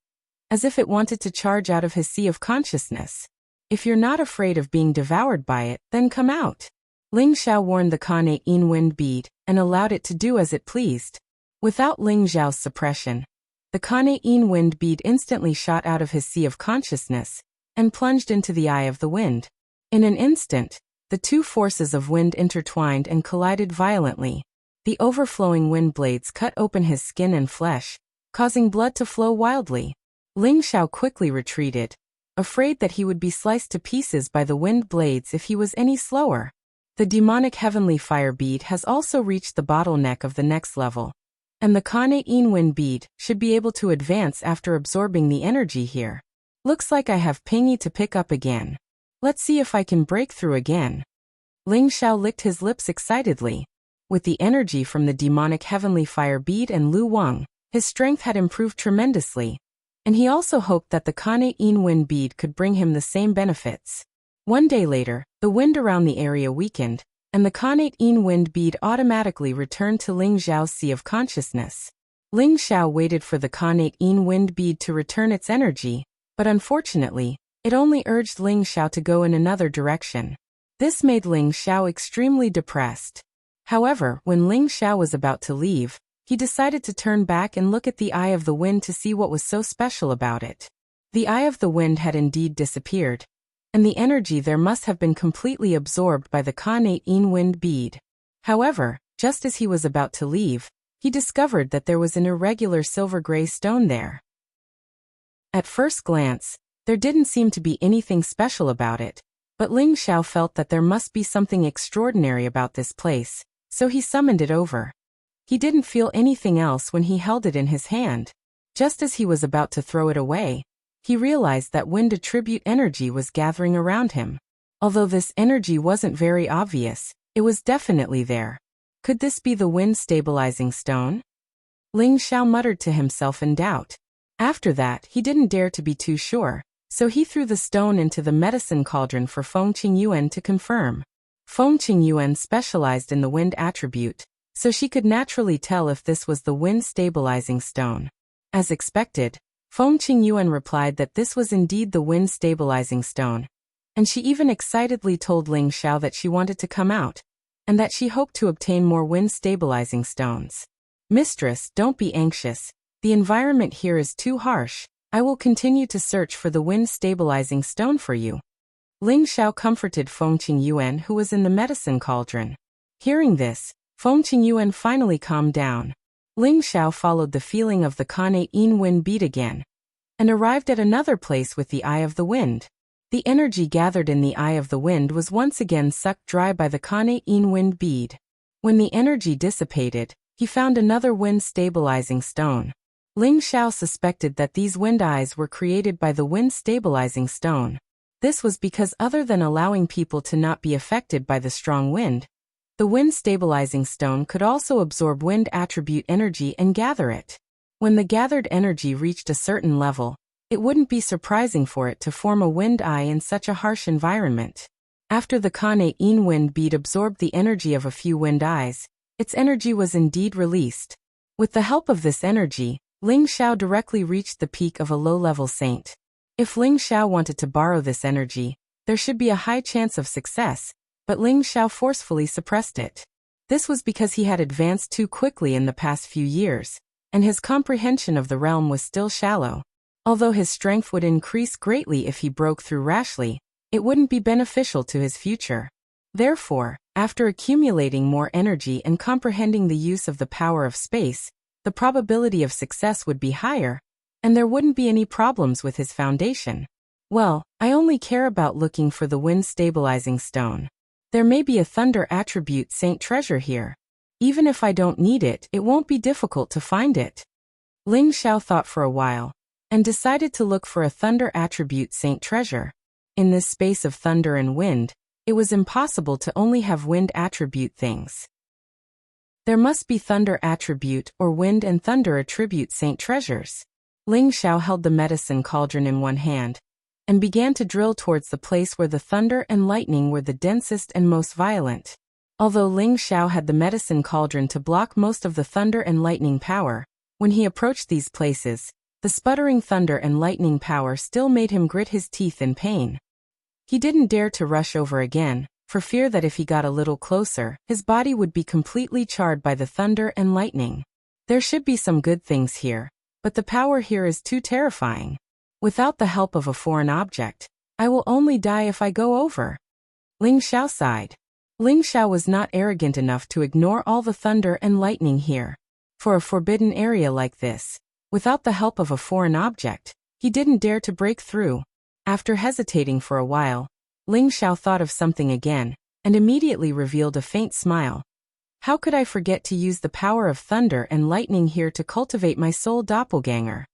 as if it wanted to charge out of his sea of consciousness. If you're not afraid of being devoured by it, then come out. Ling Xiao warned the Kane wind bead and allowed it to do as it pleased. Without Ling Xiao's suppression, the Kane wind bead instantly shot out of his sea of consciousness and plunged into the eye of the wind. In an instant, the two forces of wind intertwined and collided violently. The overflowing wind blades cut open his skin and flesh, causing blood to flow wildly. Ling Xiao quickly retreated, afraid that he would be sliced to pieces by the wind blades if he was any slower. The demonic heavenly fire bead has also reached the bottleneck of the next level, and the Kane wind bead should be able to advance after absorbing the energy here. Looks like I have Pingy to pick up again. Let's see if I can break through again. Ling Xiao licked his lips excitedly. With the energy from the demonic heavenly fire bead and Lu Wang, his strength had improved tremendously, and he also hoped that the Kane wind bead could bring him the same benefits. One day later, the wind around the area weakened, and the Kane wind bead automatically returned to Ling Xiao's sea of consciousness. Ling Xiao waited for the Kane wind bead to return its energy, but unfortunately, it only urged Ling Xiao to go in another direction. This made Ling Xiao extremely depressed. However, when Ling Xiao was about to leave, he decided to turn back and look at the Eye of the Wind to see what was so special about it. The Eye of the Wind had indeed disappeared, and the energy there must have been completely absorbed by the Kane wind bead. However, just as he was about to leave, he discovered that there was an irregular silver-gray stone there. At first glance, there didn't seem to be anything special about it, but Ling Xiao felt that there must be something extraordinary about this place, so he summoned it over. He didn't feel anything else when he held it in his hand. Just as he was about to throw it away, he realized that wind attribute energy was gathering around him. Although this energy wasn't very obvious, it was definitely there. Could this be the wind stabilizing stone? Ling Xiao muttered to himself in doubt. After that, he didn't dare to be too sure, so he threw the stone into the medicine cauldron for Feng Qingyuan to confirm. Feng Qingyuan specialized in the wind attribute, so she could naturally tell if this was the wind stabilizing stone. As expected, Feng Qingyuan replied that this was indeed the wind stabilizing stone, and she even excitedly told Ling Xiao that she wanted to come out, and that she hoped to obtain more wind stabilizing stones. Mistress, don't be anxious. The environment here is too harsh. I will continue to search for the wind stabilizing stone for you. Ling Xiao comforted Feng Qingyuan, who was in the medicine cauldron. Hearing this, Feng Qingyuan finally calmed down. Ling Xiao followed the feeling of the Kane wind bead again, and arrived at another place with the Eye of the Wind. The energy gathered in the Eye of the Wind was once again sucked dry by the Kane wind bead. When the energy dissipated, he found another wind stabilizing stone. Ling Xiao suspected that these wind eyes were created by the wind stabilizing stone. This was because other than allowing people to not be affected by the strong wind, the wind stabilizing stone could also absorb wind attribute energy and gather it. When the gathered energy reached a certain level, it wouldn't be surprising for it to form a wind eye in such a harsh environment. After the Kane wind bead absorbed the energy of a few wind eyes, its energy was indeed released. With the help of this energy, Ling Xiao directly reached the peak of a low-level saint. If Ling Xiao wanted to borrow this energy, there should be a high chance of success, but Ling Xiao forcefully suppressed it. This was because he had advanced too quickly in the past few years, and his comprehension of the realm was still shallow. Although his strength would increase greatly if he broke through rashly, it wouldn't be beneficial to his future. Therefore, after accumulating more energy and comprehending the use of the power of space, the probability of success would be higher, and there wouldn't be any problems with his foundation. Well, I only care about looking for the wind-stabilizing stone. There may be a thunder attribute saint treasure here. Even if I don't need it, it won't be difficult to find it. Ling Xiao thought for a while, and decided to look for a thunder attribute saint treasure. In this space of thunder and wind, it was impossible to only have wind attribute things. There must be thunder attribute or wind and thunder attribute saint treasures. Ling Xiao held the medicine cauldron in one hand, and began to drill towards the place where the thunder and lightning were the densest and most violent. Although Ling Xiao had the medicine cauldron to block most of the thunder and lightning power, when he approached these places, the sputtering thunder and lightning power still made him grit his teeth in pain. He didn't dare to rush over again, for fear that if he got a little closer, his body would be completely charred by the thunder and lightning. There should be some good things here, but the power here is too terrifying. Without the help of a foreign object, I will only die if I go over. Ling Xiao sighed. Ling Xiao was not arrogant enough to ignore all the thunder and lightning here. For a forbidden area like this, without the help of a foreign object, he didn't dare to break through. After hesitating for a while, Ling Xiao thought of something again, and immediately revealed a faint smile. How could I forget to use the power of thunder and lightning here to cultivate my soul doppelganger?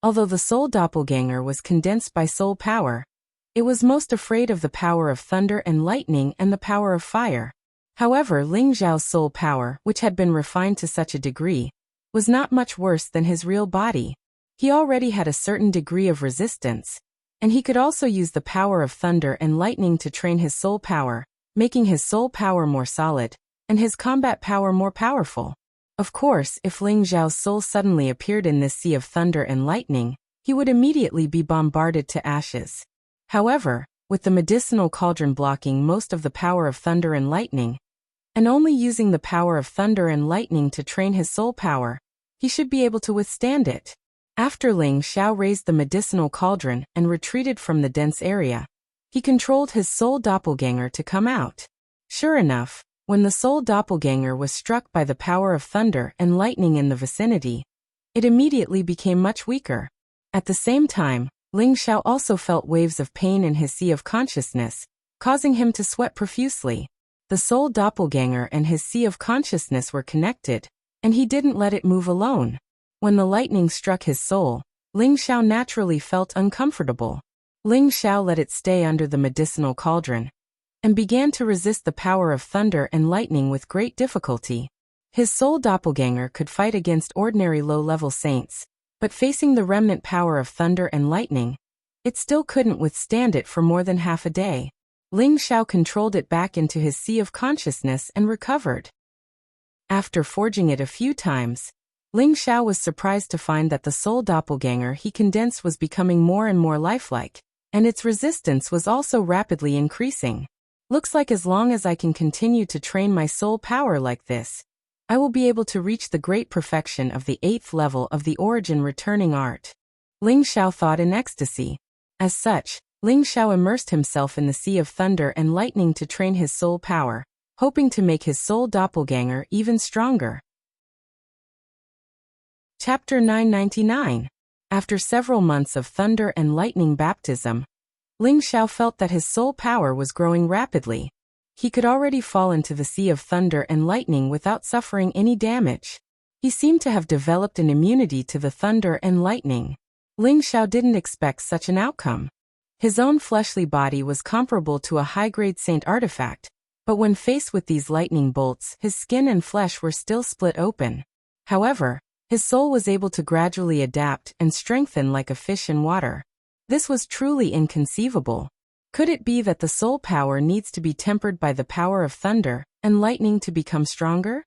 Although the soul doppelganger was condensed by soul power, it was most afraid of the power of thunder and lightning and the power of fire. However, Ling Xiao's soul power, which had been refined to such a degree, was not much worse than his real body. He already had a certain degree of resistance, and he could also use the power of thunder and lightning to train his soul power, making his soul power more solid, and his combat power more powerful. Of course, if Ling Xiao's soul suddenly appeared in this sea of thunder and lightning, he would immediately be bombarded to ashes. However, with the medicinal cauldron blocking most of the power of thunder and lightning, and only using the power of thunder and lightning to train his soul power, he should be able to withstand it. After Ling Xiao raised the medicinal cauldron and retreated from the dense area, he controlled his soul doppelganger to come out. Sure enough, when the soul doppelganger was struck by the power of thunder and lightning in the vicinity, it immediately became much weaker. At the same time, Ling Xiao also felt waves of pain in his sea of consciousness, causing him to sweat profusely. The soul doppelganger and his sea of consciousness were connected, and he didn't let it move alone. When the lightning struck his soul, Ling Xiao naturally felt uncomfortable. Ling Xiao let it stay under the medicinal cauldron, and began to resist the power of thunder and lightning with great difficulty. His soul doppelganger could fight against ordinary low-level saints, but facing the remnant power of thunder and lightning, it still couldn't withstand it for more than half a day. Ling Xiao controlled it back into his sea of consciousness and recovered. After forging it a few times, Ling Xiao was surprised to find that the soul doppelganger he condensed was becoming more and more lifelike, and its resistance was also rapidly increasing. Looks like as long as I can continue to train my soul power like this, I will be able to reach the great perfection of the 8th level of the origin returning art. Ling Xiao thought in ecstasy. As such, Ling Xiao immersed himself in the sea of thunder and lightning to train his soul power, hoping to make his soul doppelganger even stronger. Chapter 999. After several months of thunder and lightning baptism, Ling Xiao felt that his soul power was growing rapidly. He could already fall into the sea of thunder and lightning without suffering any damage. He seemed to have developed an immunity to the thunder and lightning. Ling Xiao didn't expect such an outcome. His own fleshly body was comparable to a high-grade saint artifact, but when faced with these lightning bolts, his skin and flesh were still split open. However, his soul was able to gradually adapt and strengthen like a fish in water. This was truly inconceivable. Could it be that the soul power needs to be tempered by the power of thunder and lightning to become stronger?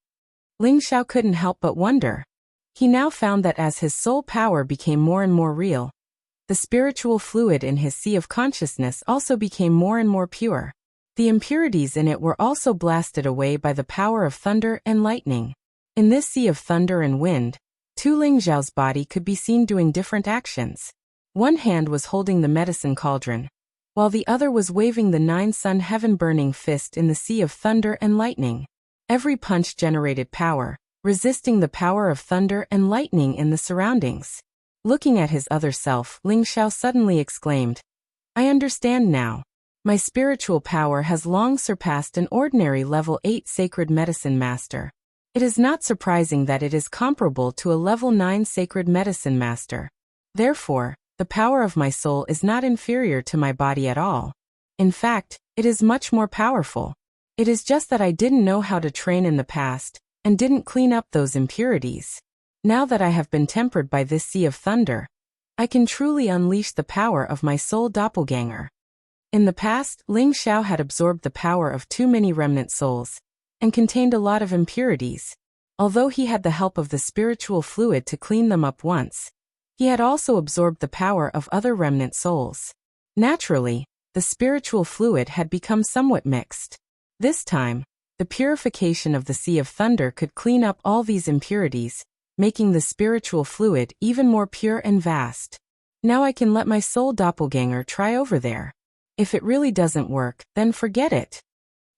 Ling Xiao couldn't help but wonder. He now found that as his soul power became more and more real, the spiritual fluid in his sea of consciousness also became more and more pure. The impurities in it were also blasted away by the power of thunder and lightning. In this sea of thunder and wind, Ling Xiao's body could be seen doing different actions. One hand was holding the medicine cauldron, while the other was waving the 9-sun heaven-burning fist in the sea of thunder and lightning. Every punch generated power, resisting the power of thunder and lightning in the surroundings. Looking at his other self, Ling Xiao suddenly exclaimed, "I understand now. My spiritual power has long surpassed an ordinary level 8 sacred medicine master. It is not surprising that it is comparable to a level 9 sacred medicine master. Therefore, the power of my soul is not inferior to my body at all. In fact, it is much more powerful. It is just that I didn't know how to train in the past, and didn't clean up those impurities. Now that I have been tempered by this sea of thunder, I can truly unleash the power of my soul doppelganger." In the past, Ling Xiao had absorbed the power of too many remnant souls, and contained a lot of impurities. Although he had the help of the spiritual fluid to clean them up once, he had also absorbed the power of other remnant souls. Naturally, the spiritual fluid had become somewhat mixed. This time, the purification of the Sea of Thunder could clean up all these impurities, making the spiritual fluid even more pure and vast. Now I can let my soul doppelganger try over there. If it really doesn't work, then forget it.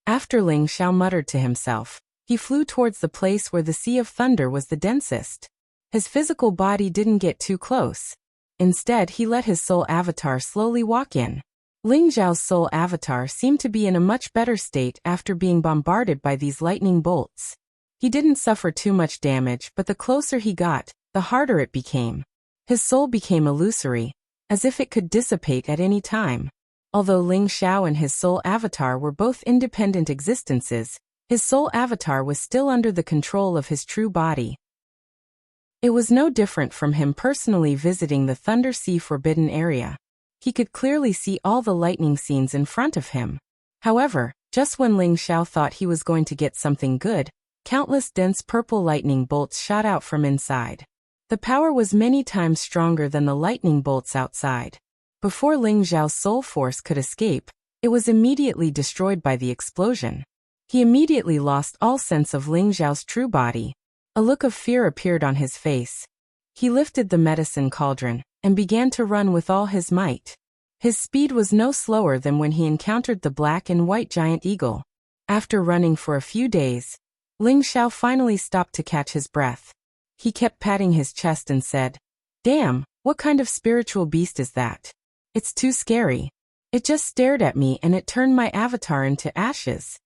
After Ling Xiao muttered to himself, he flew towards the place where the Sea of Thunder was the densest. His physical body didn't get too close. Instead, he let his soul avatar slowly walk in. Ling Xiao's soul avatar seemed to be in a much better state after being bombarded by these lightning bolts. He didn't suffer too much damage, but the closer he got, the harder it became. His soul became illusory, as if it could dissipate at any time. Although Ling Xiao and his soul avatar were both independent existences, his soul avatar was still under the control of his true body. It was no different from him personally visiting the Thunder Sea Forbidden area. He could clearly see all the lightning scenes in front of him. However, just when Ling Xiao thought he was going to get something good, countless dense purple lightning bolts shot out from inside. The power was many times stronger than the lightning bolts outside. Before Ling Xiao's soul force could escape, it was immediately destroyed by the explosion. He immediately lost all sense of Ling Xiao's true body. A look of fear appeared on his face. He lifted the medicine cauldron, and began to run with all his might. His speed was no slower than when he encountered the black and white giant eagle. After running for a few days, Ling Xiao finally stopped to catch his breath. He kept patting his chest and said, "Damn, what kind of spiritual beast is that? It's too scary. It just stared at me and it turned my avatar into ashes."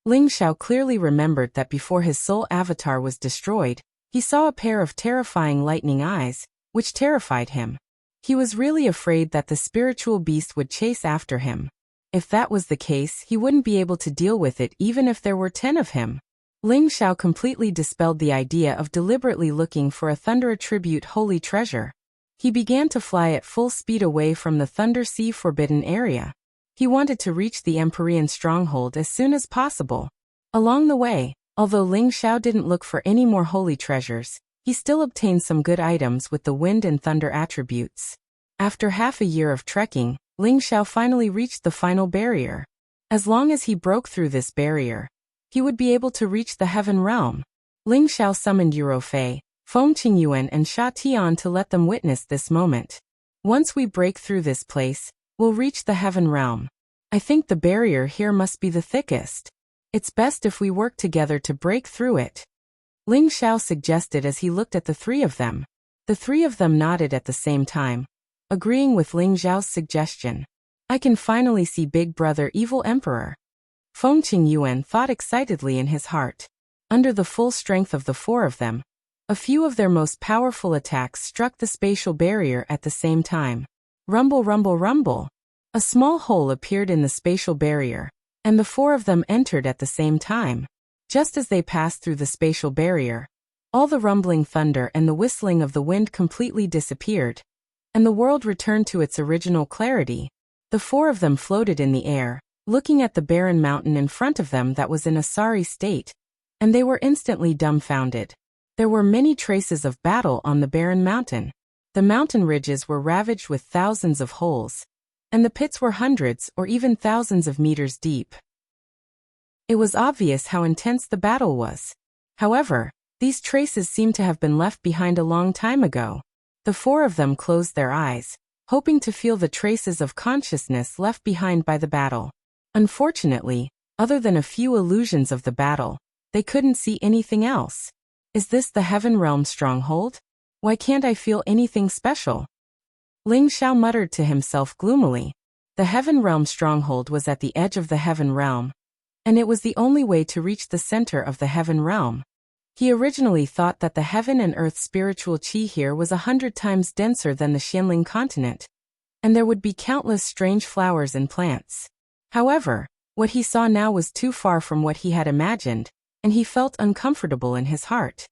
Ling Xiao clearly remembered that before his soul avatar was destroyed, he saw a pair of terrifying lightning eyes, which terrified him. He was really afraid that the spiritual beast would chase after him. If that was the case, he wouldn't be able to deal with it even if there were 10 of him. Ling Xiao completely dispelled the idea of deliberately looking for a Thunder Attribute holy treasure. He began to fly at full speed away from the Thunder Sea Forbidden area. He wanted to reach the Empyrean stronghold as soon as possible. Along the way, although Ling Xiao didn't look for any more holy treasures, he still obtained some good items with the wind and thunder attributes. After half a year of trekking, Ling Xiao finally reached the final barrier. As long as he broke through this barrier, he would be able to reach the Heaven Realm. Ling Xiao summoned Eurofei, Feng Qingyuan and Sha Tian to let them witness this moment. "Once we break through this place, we'll reach the Heaven Realm. I think the barrier here must be the thickest. It's best if we work together to break through it," Ling Xiao suggested as he looked at the three of them. The three of them nodded at the same time, agreeing with Ling Xiao's suggestion. "I can finally see Big Brother Evil Emperor," Feng Qingyuan thought excitedly in his heart. Under the full strength of the four of them, a few of their most powerful attacks struck the spatial barrier at the same time. Rumble, rumble, rumble. A small hole appeared in the spatial barrier, and the four of them entered at the same time. Just as they passed through the spatial barrier, all the rumbling thunder and the whistling of the wind completely disappeared, and the world returned to its original clarity. The four of them floated in the air, looking at the barren mountain in front of them that was in a sorry state, and they were instantly dumbfounded. There were many traces of battle on the barren mountain. The mountain ridges were ravaged with thousands of holes, and the pits were hundreds or even thousands of meters deep. It was obvious how intense the battle was. However, these traces seemed to have been left behind a long time ago. The four of them closed their eyes, hoping to feel the traces of consciousness left behind by the battle. Unfortunately, other than a few illusions of the battle, they couldn't see anything else. Is this the Heaven Realm stronghold? Why can't I feel anything special? Ling Xiao muttered to himself gloomily. The Heaven Realm stronghold was at the edge of the Heaven Realm, and it was the only way to reach the center of the Heaven Realm. He originally thought that the heaven and earth spiritual qi here was 100 times denser than the Xianling continent, and there would be countless strange flowers and plants. However, what he saw now was too far from what he had imagined, and he felt uncomfortable in his heart.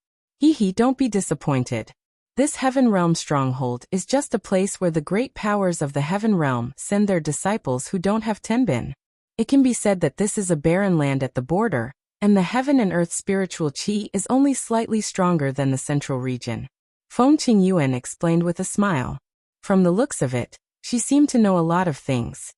Don't be disappointed. This Heaven Realm stronghold is just a place where the great powers of the Heaven Realm send their disciples who don't have tenbin. It can be said that this is a barren land at the border, and the heaven and earth spiritual qi is only slightly stronger than the central region. Feng Qingyuan explained with a smile. From the looks of it, she seemed to know a lot of things.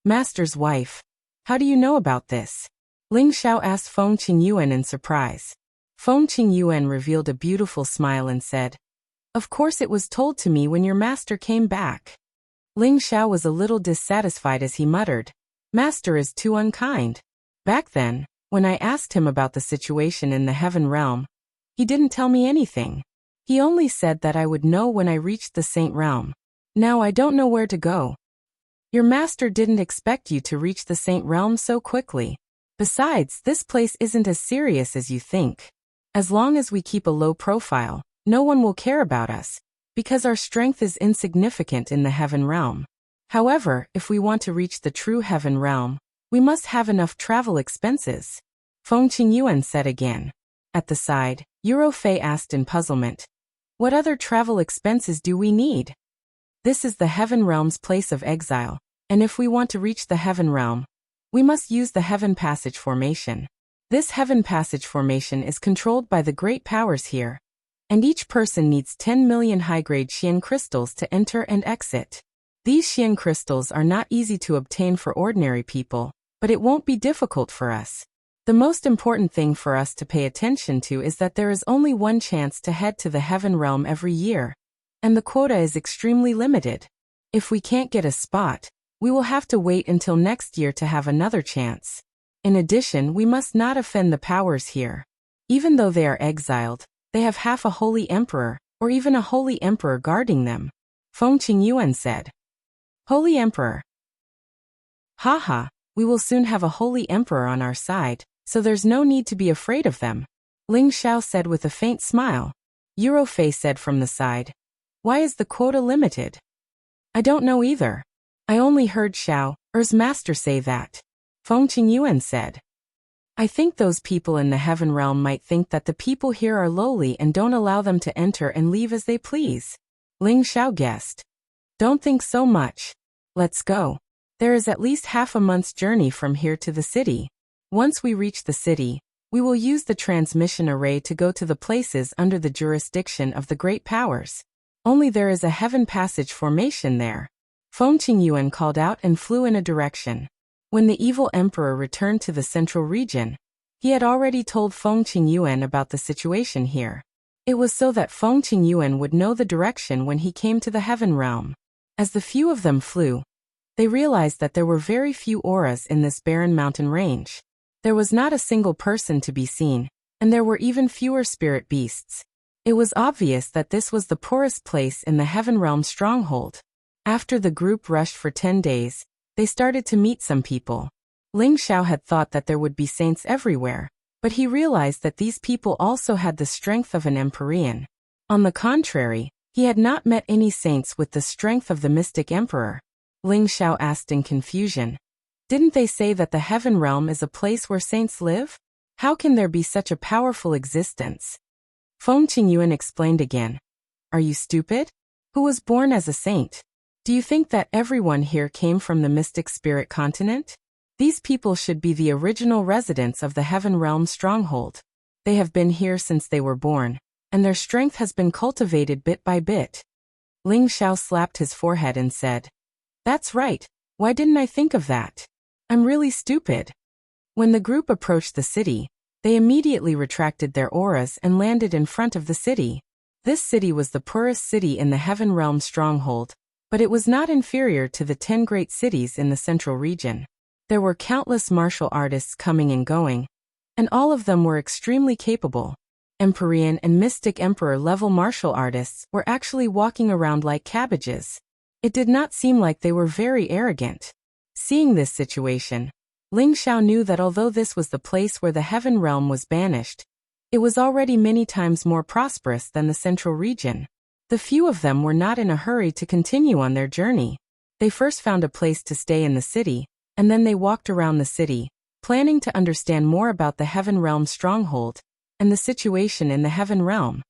Master's wife, how do you know about this? Ling Xiao asked Feng Qingyuan in surprise. Feng Qingyuan revealed a beautiful smile and said, "Of course it was told to me when your master came back." Ling Xiao was a little dissatisfied as he muttered, "Master is too unkind. Back then, when I asked him about the situation in the Heaven Realm, he didn't tell me anything. He only said that I would know when I reached the Saint Realm. Now I don't know where to go." Your master didn't expect you to reach the Saint Realm so quickly. Besides, this place isn't as serious as you think. As long as we keep a low profile, no one will care about us, because our strength is insignificant in the Heaven Realm. However, if we want to reach the true Heaven Realm, we must have enough travel expenses. Feng Qingyuan said again. At the side, Fei asked in puzzlement, "What other travel expenses do we need?" This is the Heaven Realm's place of exile, and if we want to reach the Heaven Realm, we must use the Heaven Passage formation. This Heaven Passage formation is controlled by the great powers here, and each person needs 10 million high-grade Xian crystals to enter and exit. These Xian crystals are not easy to obtain for ordinary people, but it won't be difficult for us. The most important thing for us to pay attention to is that there is only one chance to head to the Heaven Realm every year, and the quota is extremely limited. If we can't get a spot, we will have to wait until next year to have another chance. In addition, we must not offend the powers here. Even though they are exiled, they have half a holy emperor, or even a holy emperor guarding them. Feng Qingyuan said. Holy Emperor. Haha, we will soon have a holy emperor on our side, so there's no need to be afraid of them. Ling Xiao said with a faint smile. Fei said from the side. Why is the quota limited? I don't know either. I only heard Xiao's master say that. Feng Qingyuan said. I think those people in the Heaven Realm might think that the people here are lowly and don't allow them to enter and leave as they please. Ling Xiao guessed. Don't think so much. Let's go. There is at least half a month's journey from here to the city. Once we reach the city, we will use the transmission array to go to the places under the jurisdiction of the great powers. Only there is a Heaven Passage formation there. Feng Qingyuan called out and flew in a direction. When the evil emperor returned to the central region, he had already told Feng Qingyuan about the situation here. It was so that Feng Qingyuan would know the direction when he came to the Heaven Realm. As the few of them flew, they realized that there were very few auras in this barren mountain range. There was not a single person to be seen, and there were even fewer spirit beasts. It was obvious that this was the poorest place in the Heaven Realm stronghold. After the group rushed for 10 days, they started to meet some people. Ling Xiao had thought that there would be saints everywhere, but he realized that these people also had the strength of an Empyrean. On the contrary, he had not met any saints with the strength of the mystic emperor. Ling Xiao asked in confusion. Didn't they say that the Heaven Realm is a place where saints live? How can there be such a powerful existence? Feng Qingyuan explained again. Are you stupid? Who was born as a saint? Do you think that everyone here came from the mystic spirit continent? These people should be the original residents of the Heaven Realm stronghold. They have been here since they were born, and their strength has been cultivated bit by bit. Ling Xiao slapped his forehead and said, That's right, why didn't I think of that? I'm really stupid. When the group approached the city, they immediately retracted their auras and landed in front of the city. This city was the poorest city in the Heaven Realm stronghold, but it was not inferior to the 10 great cities in the central region. There were countless martial artists coming and going, and all of them were extremely capable. Empyrean and Mystic Emperor level martial artists were actually walking around like cabbages. It did not seem like they were very arrogant. Seeing this situation, Ling Xiao knew that although this was the place where the heaven realm was banished, it was already many times more prosperous than the central region. The few of them were not in a hurry to continue on their journey. They first found a place to stay in the city, and then they walked around the city, planning to understand more about the heaven realm stronghold and the situation in the heaven realm.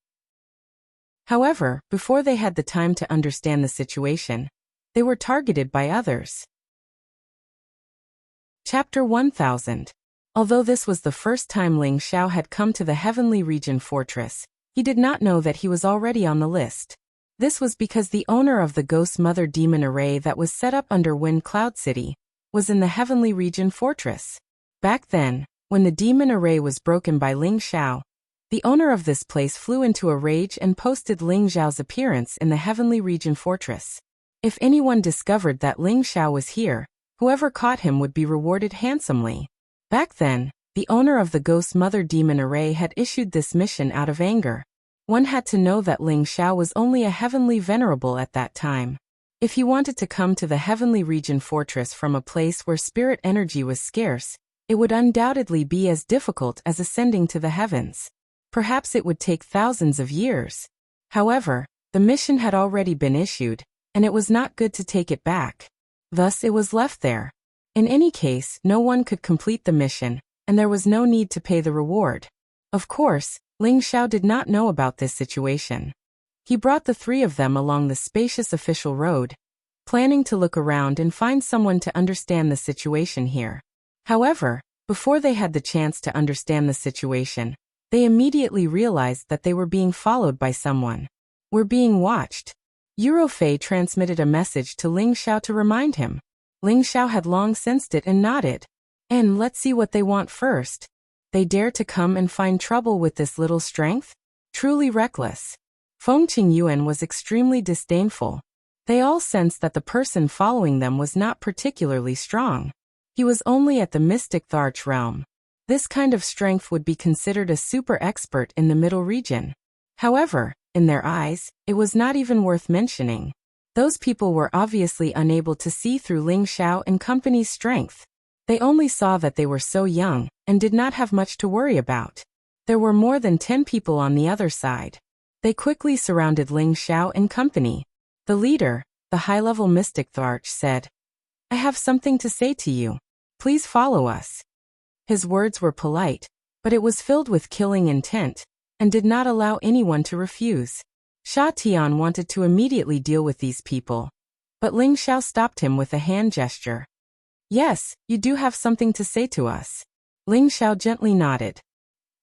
However, before they had the time to understand the situation, they were targeted by others. Chapter 1000. Although this was the first time Ling Xiao had come to the Heavenly Region Fortress, he did not know that he was already on the list. This was because the owner of the Ghost Mother Demon Array that was set up under Wind Cloud City was in the Heavenly Region Fortress. Back then, when the demon array was broken by Ling Xiao, the owner of this place flew into a rage and posted Ling Xiao's appearance in the Heavenly Region Fortress. If anyone discovered that Ling Xiao was here, whoever caught him would be rewarded handsomely. Back then, the owner of the Ghost Mother Demon Array had issued this mission out of anger. One had to know that Ling Xiao was only a heavenly venerable at that time. If he wanted to come to the Heavenly Region Fortress from a place where spirit energy was scarce, it would undoubtedly be as difficult as ascending to the heavens. Perhaps it would take thousands of years. However, the mission had already been issued, and it was not good to take it back. Thus it was left there. In any case, no one could complete the mission, and there was no need to pay the reward. Of course, Ling Xiao did not know about this situation. He brought the three of them along the spacious official road, planning to look around and find someone to understand the situation here. However, before they had the chance to understand the situation, they immediately realized that they were being followed by someone. We're being watched. Eurofei transmitted a message to Ling Xiao to remind him. Ling Xiao had long sensed it and nodded. And let's see what they want first. They dare to come and find trouble with this little strength? Truly reckless. Feng Qingyuan was extremely disdainful. They all sensed that the person following them was not particularly strong. He was only at the Mystic Tharch realm. This kind of strength would be considered a super expert in the middle region. However, in their eyes, it was not even worth mentioning. Those people were obviously unable to see through Ling Xiao and company's strength. They only saw that they were so young, and did not have much to worry about. There were more than 10 people on the other side. They quickly surrounded Ling Xiao and company. The leader, the high-level Mystic Tharch, said, "I have something to say to you. Please follow us." His words were polite, but it was filled with killing intent, and did not allow anyone to refuse. Sha Tian wanted to immediately deal with these people, but Ling Xiao stopped him with a hand gesture. "Yes, you do have something to say to us." Ling Xiao gently nodded.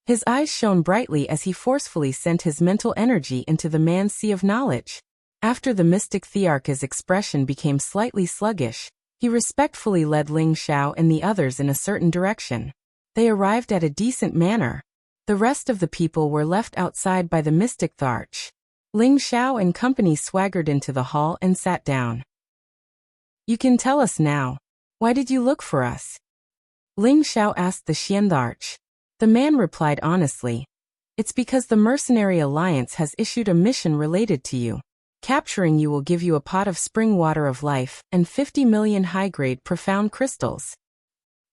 His eyes shone brightly as he forcefully sent his mental energy into the man's sea of knowledge. After the mystic Thearch's expression became slightly sluggish, he respectfully led Ling Xiao and the others in a certain direction. They arrived at a decent manner. The rest of the people were left outside by the Mystic Tharch. Ling Xiao and company swaggered into the hall and sat down. "You can tell us now. Why did you look for us?" Ling Xiao asked the Xian Tharch. The man replied honestly, "It's because the Mercenary Alliance has issued a mission related to you. Capturing you will give you a pot of spring water of life and 50 million high-grade profound crystals."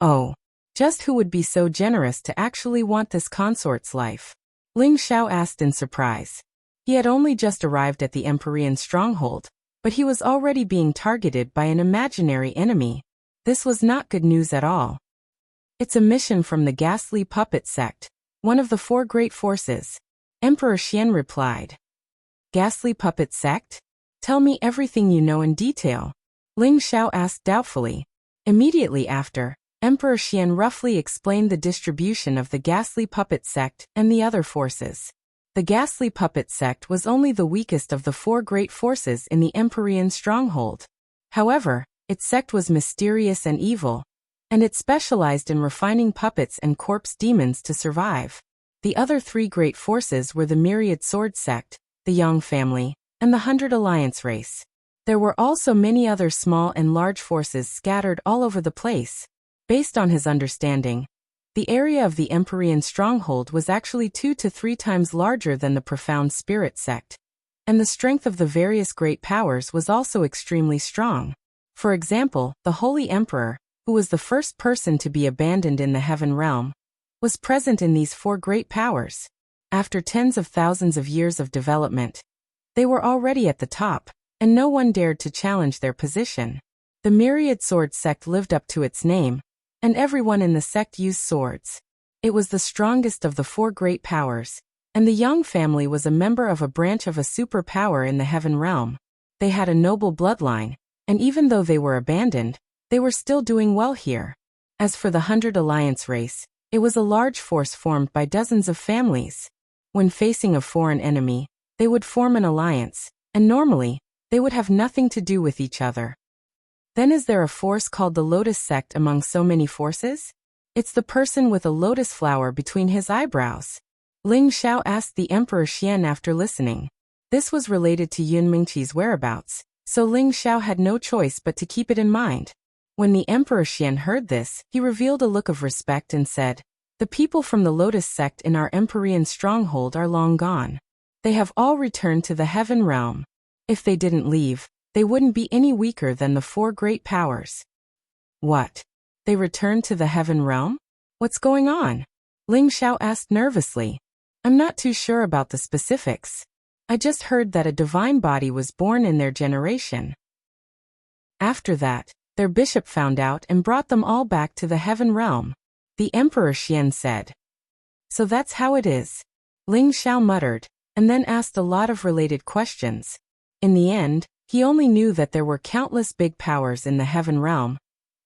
"Oh. Just who would be so generous to actually want this consort's life?" Ling Xiao asked in surprise. He had only just arrived at the Empyrean stronghold, but he was already being targeted by an imaginary enemy. This was not good news at all. "It's a mission from the Ghastly Puppet Sect, one of the 4 great forces," Emperor Xian replied. "Ghastly Puppet Sect? Tell me everything you know in detail," Ling Xiao asked doubtfully. Immediately after, Emperor Xian roughly explained the distribution of the Ghastly Puppet Sect and the other forces. The Ghastly Puppet Sect was only the weakest of the 4 great forces in the Empyrean stronghold. However, its sect was mysterious and evil, and it specialized in refining puppets and corpse demons to survive. The other 3 great forces were the Myriad Sword Sect, the Yang family, and the 100 Alliance race. There were also many other small and large forces scattered all over the place. Based on his understanding, the area of the Empyrean stronghold was actually 2 to 3 times larger than the profound spirit sect, and the strength of the various great powers was also extremely strong. For example, the Holy Emperor, who was the first person to be abandoned in the heaven realm, was present in these 4 great powers. After tens of thousands of years of development, they were already at the top, and no one dared to challenge their position. The Myriad Sword sect lived up to its name, and everyone in the sect used swords. It was the strongest of the 4 great powers, and the Yang family was a member of a branch of a superpower in the heaven realm. They had a noble bloodline, and even though they were abandoned, they were still doing well here. As for the 100 Alliance race, it was a large force formed by dozens of families. When facing a foreign enemy, they would form an alliance, and normally, they would have nothing to do with each other. Then is there a force called the Lotus sect among so many forces? It's the person with a lotus flower between his eyebrows. Ling Xiao asked the Emperor Xian after listening. This was related to Yun Mingqi's whereabouts, so Ling Xiao had no choice but to keep it in mind. When the Emperor Xian heard this, he revealed a look of respect and said, "The people from the Lotus sect in our Empyrean stronghold are long gone. They have all returned to the heaven realm. If they didn't leave, they wouldn't be any weaker than the 4 great powers." What? They returned to the heaven realm? What's going on? Ling Xiao asked nervously. I'm not too sure about the specifics. I just heard that a divine body was born in their generation. After that, their bishop found out and brought them all back to the heaven realm. The Emperor Xian said. So that's how it is. Ling Xiao muttered, and then asked a lot of related questions. In the end, he only knew that there were countless big powers in the heaven realm,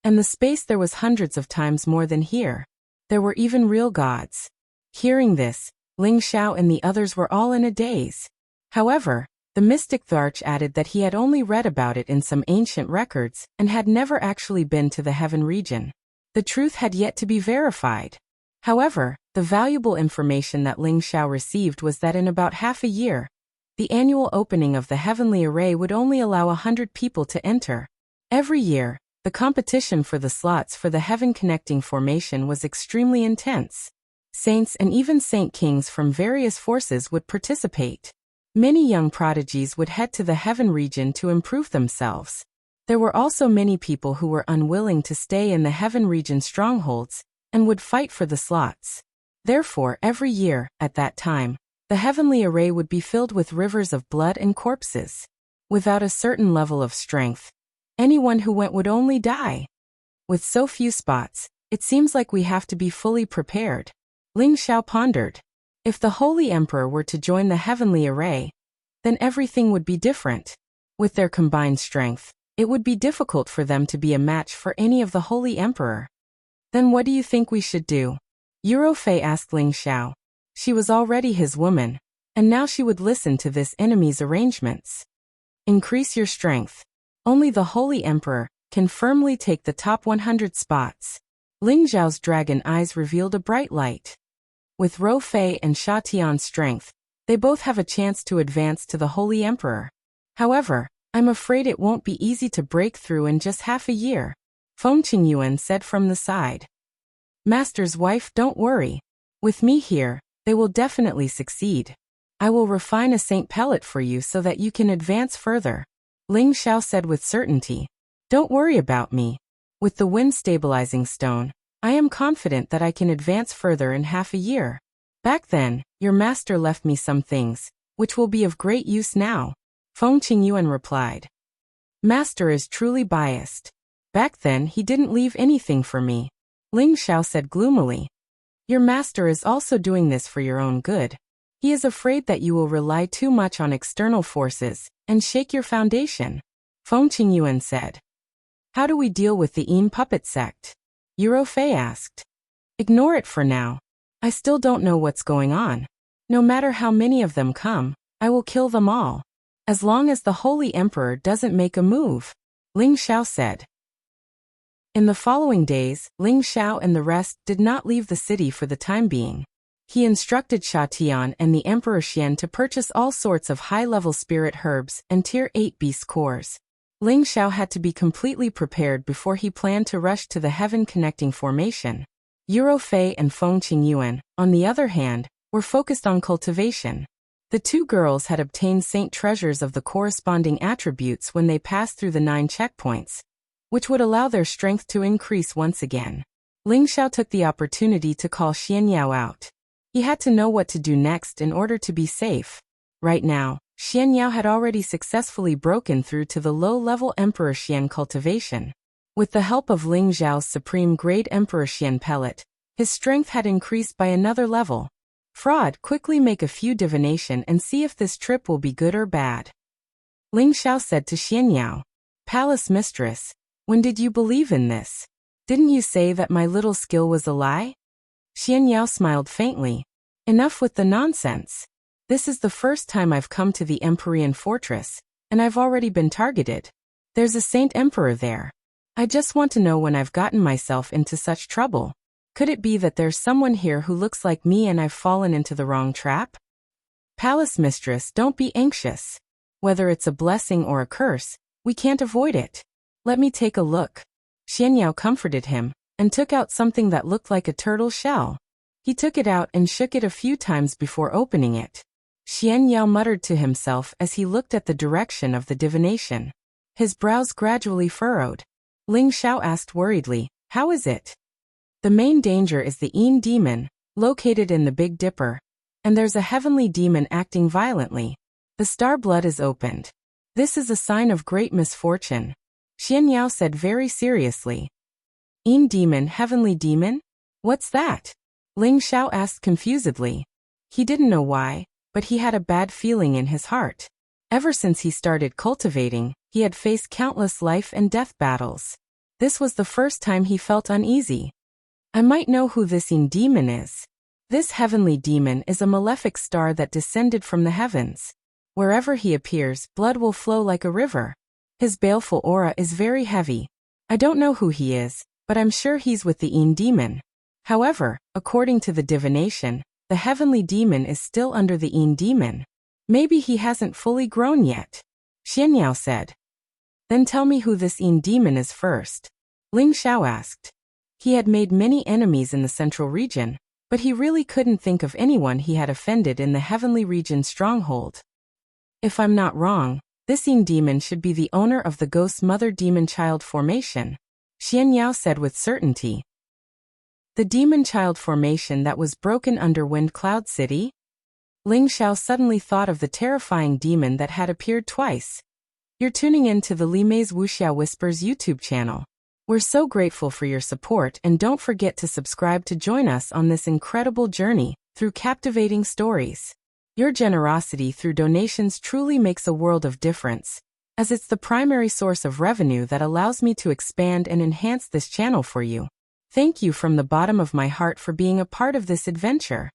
and the space there was hundreds of times more than here. There were even real gods. Hearing this, Ling Xiao and the others were all in a daze. However, the mystic Tharch added that he had only read about it in some ancient records and had never actually been to the heaven region. The truth had yet to be verified. However, the valuable information that Ling Xiao received was that in about half a year, the annual opening of the heavenly array would only allow 100 people to enter. Every year, the competition for the slots for the heaven-connecting formation was extremely intense. Saints and even saint kings from various forces would participate. Many young prodigies would head to the heaven region to improve themselves. There were also many people who were unwilling to stay in the heaven region strongholds and would fight for the slots. Therefore, every year, at that time, the heavenly array would be filled with rivers of blood and corpses. Without a certain level of strength, anyone who went would only die. With so few spots, it seems like we have to be fully prepared. Ling Xiao pondered. If the Holy Emperor were to join the heavenly array, then everything would be different. With their combined strength, it would be difficult for them to be a match for any of the Holy Emperor. Then what do you think we should do? Eurofei asked Ling Xiao. She was already his woman, and now she would listen to this enemy's arrangements. Increase your strength. Only the Holy Emperor can firmly take the top 100 spots. Ling Xiao's dragon eyes revealed a bright light. With Ro Fei and Sha Tian's strength, they both have a chance to advance to the Holy Emperor. However, I'm afraid it won't be easy to break through in just half a year, Feng Qingyuan said from the side. Master's wife, don't worry. With me here, they will definitely succeed. I will refine a saint pellet for you so that you can advance further. Ling Xiao said with certainty. Don't worry about me. With the wind stabilizing stone, I am confident that I can advance further in half a year. Back then, your master left me some things, which will be of great use now, Feng Qingyuan replied. Master is truly biased. Back then he didn't leave anything for me, Ling Xiao said gloomily. Your master is also doing this for your own good. He is afraid that you will rely too much on external forces and shake your foundation, Feng Qingyuan said. How do we deal with the Yin puppet sect? Eurofei asked. Ignore it for now. I still don't know what's going on. No matter how many of them come, I will kill them all. As long as the Holy Emperor doesn't make a move, Ling Xiao said. In the following days, Ling Xiao and the rest did not leave the city for the time being. He instructed Sha Tian and the Emperor Xian to purchase all sorts of high-level spirit herbs and Tier 8 beast cores, Ling Xiao had to be completely prepared before he planned to rush to the heaven-connecting formation. Yuro Fei and Feng Qingyuan, on the other hand, were focused on cultivation. The two girls had obtained saint treasures of the corresponding attributes when they passed through the 9 checkpoints, which would allow their strength to increase once again. Ling Xiao took the opportunity to call Xianyao out. He had to know what to do next in order to be safe. Right now, Xianyao had already successfully broken through to the low-level Emperor Xian cultivation. With the help of Ling Xiao's supreme-grade Emperor Xian pellet, his strength had increased by another level. Fraud, quickly make a few divination and see if this trip will be good or bad. Ling Xiao said to Xianyao, Palace Mistress, when did you believe in this? Didn't you say that my little skill was a lie? Xianyao smiled faintly. Enough with the nonsense. This is the first time I've come to the Empyrean Fortress, and I've already been targeted. There's a Saint Emperor there. I just want to know when I've gotten myself into such trouble. Could it be that there's someone here who looks like me and I've fallen into the wrong trap? Palace Mistress, don't be anxious. Whether it's a blessing or a curse, we can't avoid it. Let me take a look. Xianyao comforted him, and took out something that looked like a turtle shell. He took it out and shook it a few times before opening it. Xianyao muttered to himself as he looked at the direction of the divination. His brows gradually furrowed. Ling Xiao asked worriedly, how is it? The main danger is the Yin demon, located in the Big Dipper. And there's a heavenly demon acting violently. The star blood is opened. This is a sign of great misfortune. Xianyao said very seriously. Yin demon, heavenly demon? What's that? Ling Xiao asked confusedly. He didn't know why, but he had a bad feeling in his heart. Ever since he started cultivating, he had faced countless life and death battles. This was the first time he felt uneasy. I might know who this Yin demon is. This heavenly demon is a malefic star that descended from the heavens. Wherever he appears, blood will flow like a river. His baleful aura is very heavy. I don't know who he is, but I'm sure he's with the Yin demon. However, according to the divination, the heavenly demon is still under the Yin demon. Maybe he hasn't fully grown yet. Xianyao said. Then tell me who this Yin demon is first. Ling Xiao asked. He had made many enemies in the central region, but he really couldn't think of anyone he had offended in the heavenly region stronghold. If I'm not wrong, this Yin demon should be the owner of the Ghost Mother Demon Child formation, Xianyao said with certainty. The Demon Child formation that was broken under Wind Cloud City? Ling Xiao suddenly thought of the terrifying demon that had appeared twice. You're tuning in to the Li Mei's Wuxia Whispers YouTube channel. We're so grateful for your support, and don't forget to subscribe to join us on this incredible journey through captivating stories. Your generosity through donations truly makes a world of difference, as it's the primary source of revenue that allows me to expand and enhance this channel for you. Thank you from the bottom of my heart for being a part of this adventure.